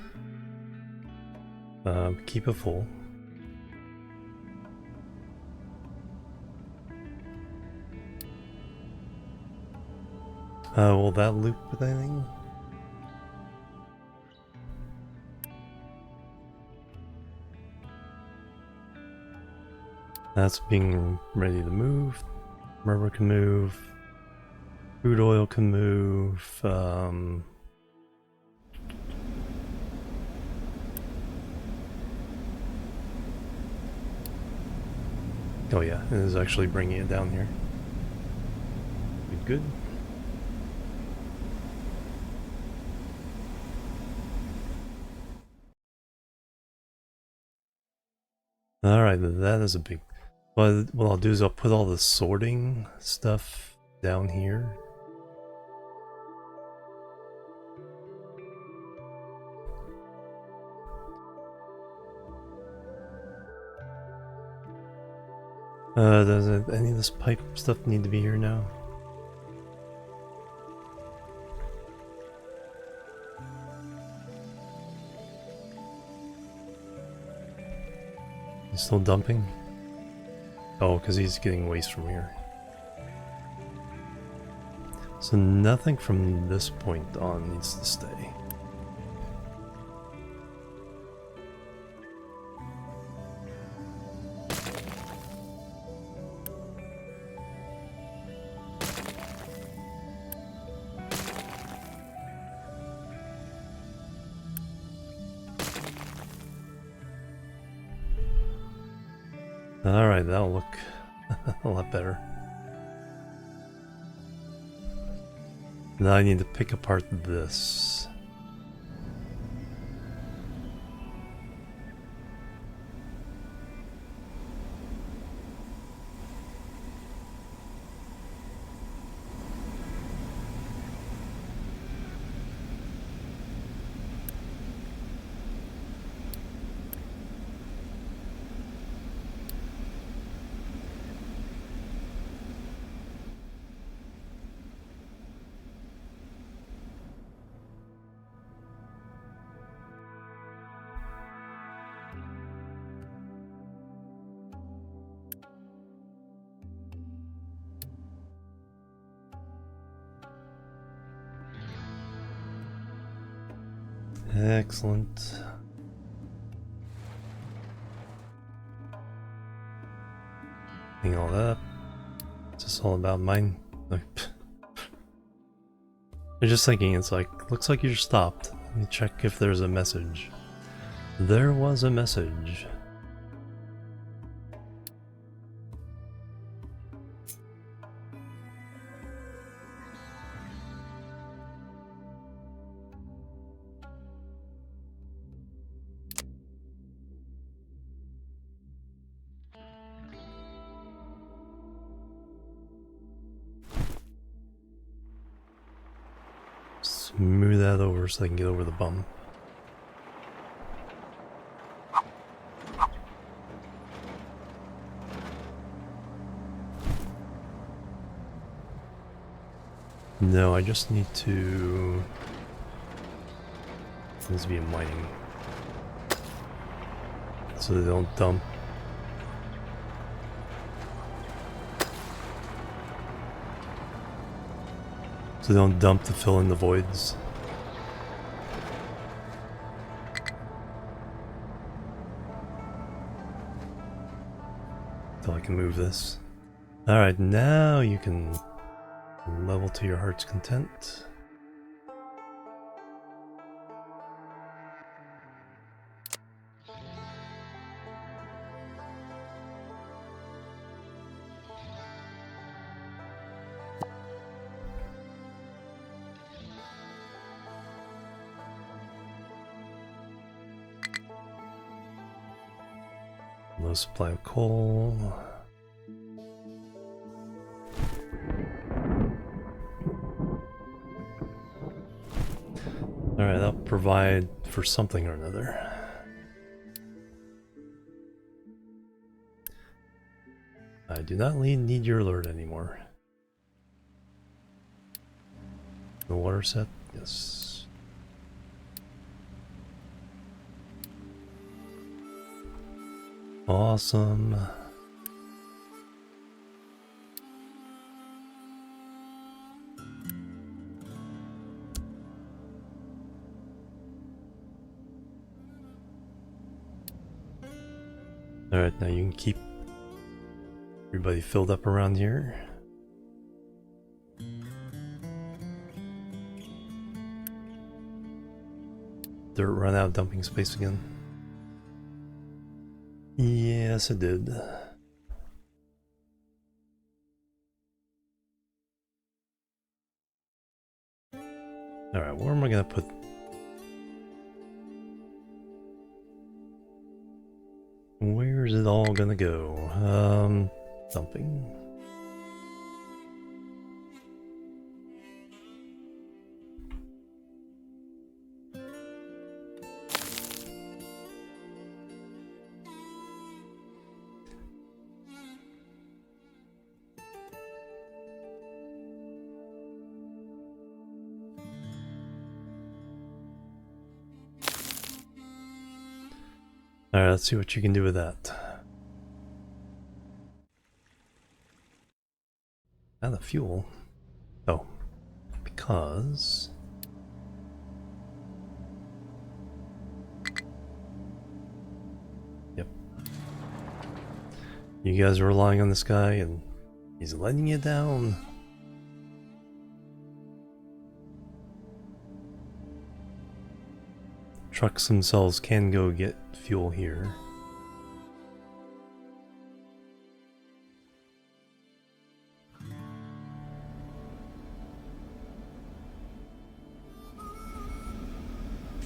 Keep it full. Will that loop with anything? That's being ready to move. Rubber can move. Crude oil can move. Oh yeah, it is actually bringing it down here. Good. Alright, that is a big... But what I'll do is I'll put all the sorting stuff down here. Does any of this pipe stuff need to be here now? He's still dumping? Oh, because he's getting waste from here. So nothing from this point on needs to stay. Alright, that'll look a lot better. Now I need to pick apart this. Excellent. Clean all that up. It's just all about mine. Like, I'm just thinking, it's like, looks like you just stopped. Let me check if there's a message. There was a message. Smooth that over so I can get over the bump. No, I just need to... It needs to be a mining. So they don't dump. So they don't dump to fill in the voids. Until I can move this. Alright, now you can level to your heart's content. Low supply of coal. Alright, that'll provide for something or another. I do not need your alert anymore. The water set? Yes. Awesome. Alright, now you can keep Everybody filled up around here. Dirt run out of dumping space again. Yes, it did. Alright, where am I gonna put... Where's it all gonna go? Dumping. Alright, let's see what you can do with that. And the fuel. Oh. Because... Yep. You guys are relying on this guy and he's letting you down. Trucks themselves can go get fuel here.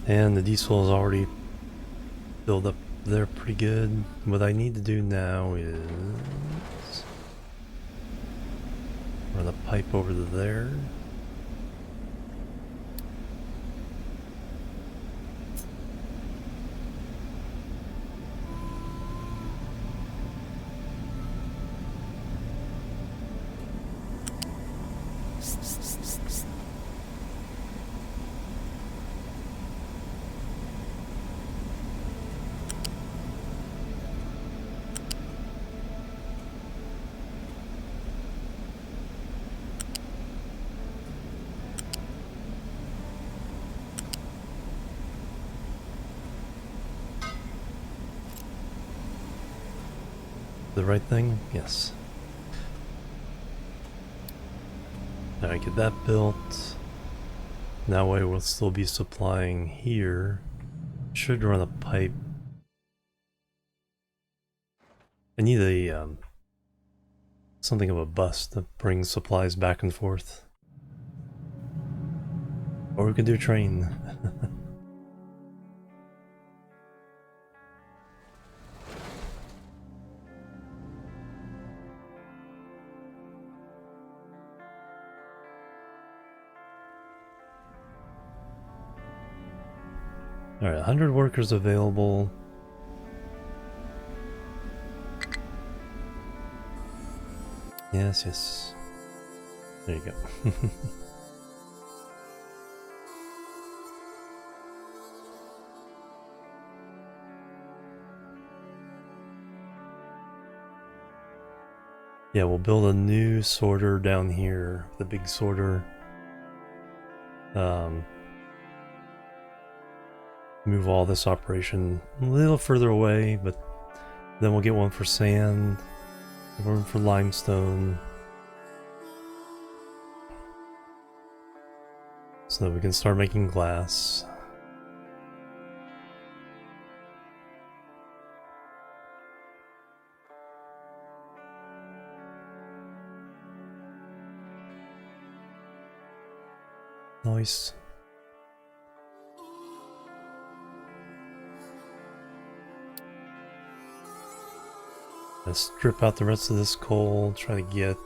And the diesel is already filled up there pretty good. What I need to do now is run a pipe over to there. The right thing? Yes. Alright, get that built. That way we'll still be supplying here. Should run a pipe. I need a something of a bus that brings supplies back and forth. Or we could do a train. Alright, 100 workers available. Yes, yes. There you go. Yeah, we'll build a new sorter down here, the big sorter. Move all this operation a little further away, but then we'll get one for sand, one for limestone, so that we can start making glass. Nice. Let's strip out the rest of this coal, try to get...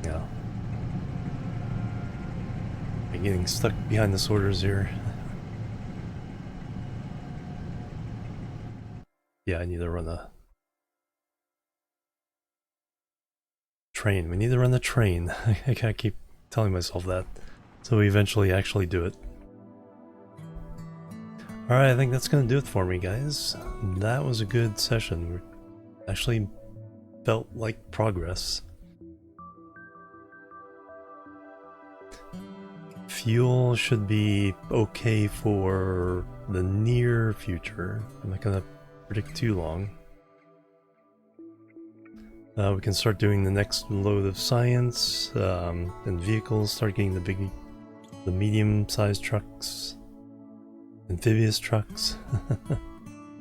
Yeah. I'm getting stuck behind the sorters here. Yeah, I need to run a train. We need to run the train. I can't keep telling myself that. So we eventually actually do it. Alright, I think that's gonna do it for me, guys. That was a good session. We actually felt like progress. fuel should be okay for the near future. I'm not gonna predict too long. We can start doing the next load of science, and vehicles, start getting the medium-sized trucks, amphibious trucks.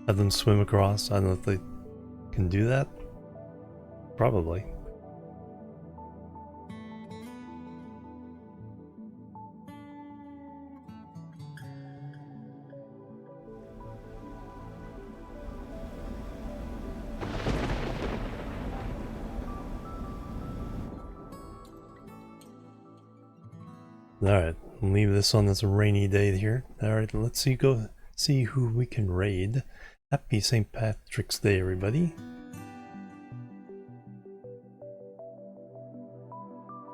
Have them swim across. I don't know if they can do that. Probably. Alright, leave this on this rainy day here. Alright, let's go see who we can raid. Happy St. Patrick's Day, everybody.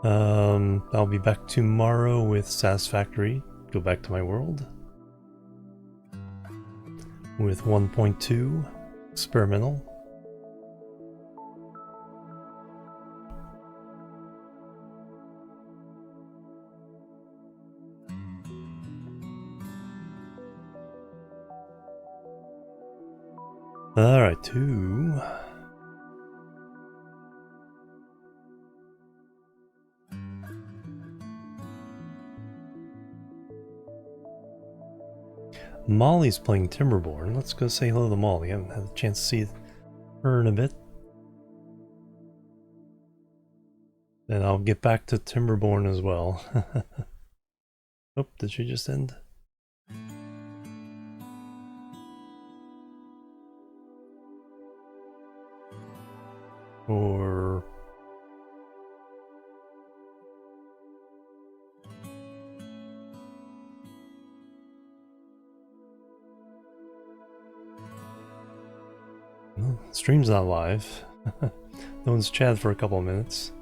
I'll be back tomorrow with Satisfactory. Go back to my world. With 1.2 experimental. Alright, 2. Molly's playing Timberborn. Let's go say hello to Molly. I haven't had a chance to see her in a bit. And I'll get back to Timberborn as well. Oh, did she just end? Or... well, stream's not live. No one's chatted for a couple of minutes.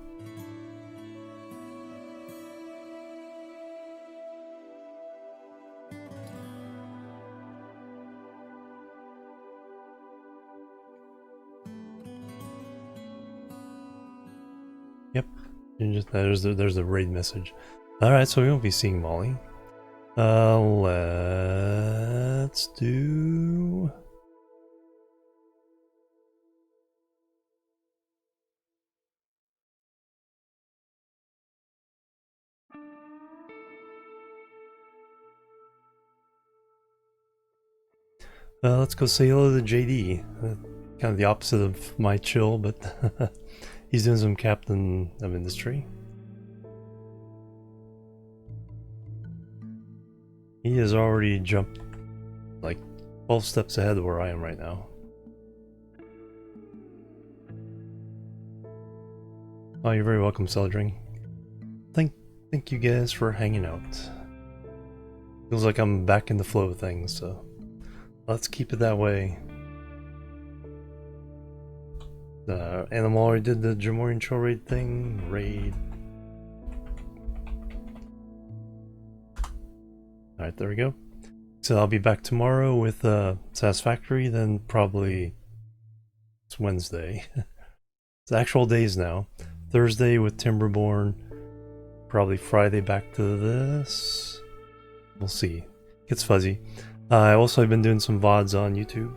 Yep, there's the raid message. Alright, so we won't be seeing Molly. Let's do... let's go say hello to JD. Kind of the opposite of my chill, but he's doing some captain of industry. He has already jumped like 12 steps ahead of where I am right now. Oh, you're very welcome, Celdring. Thank you guys for hanging out. Feels like I'm back in the flow of things, so let's keep it that way. Animal already did the Jimorian Troll Raid thing. Raid. Alright, there we go. So I'll be back tomorrow with Satisfactory, then probably it's Wednesday. It's actual days now. Thursday with Timberborn. Probably Friday back to this. We'll see. Gets fuzzy. I also have been doing some VODs on YouTube.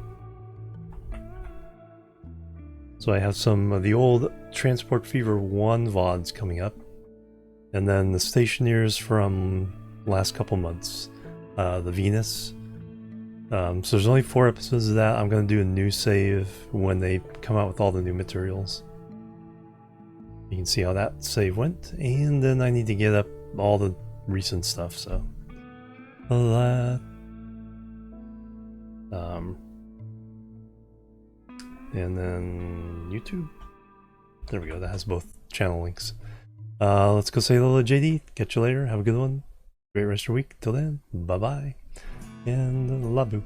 So I have some of the old Transport Fever 1 VODs coming up. And then the Stationeers from last couple months. The Venus. So there's only 4 episodes of that. I'm going to do a new save when they come out with all the new materials. You can see how that save went. And then I need to get up all the recent stuff, so... that... and then YouTube. There we go, that has both channel links. Let's go say hello to JD. Catch you later. Have a good one. Great rest of your week. Till then, bye bye. And labu.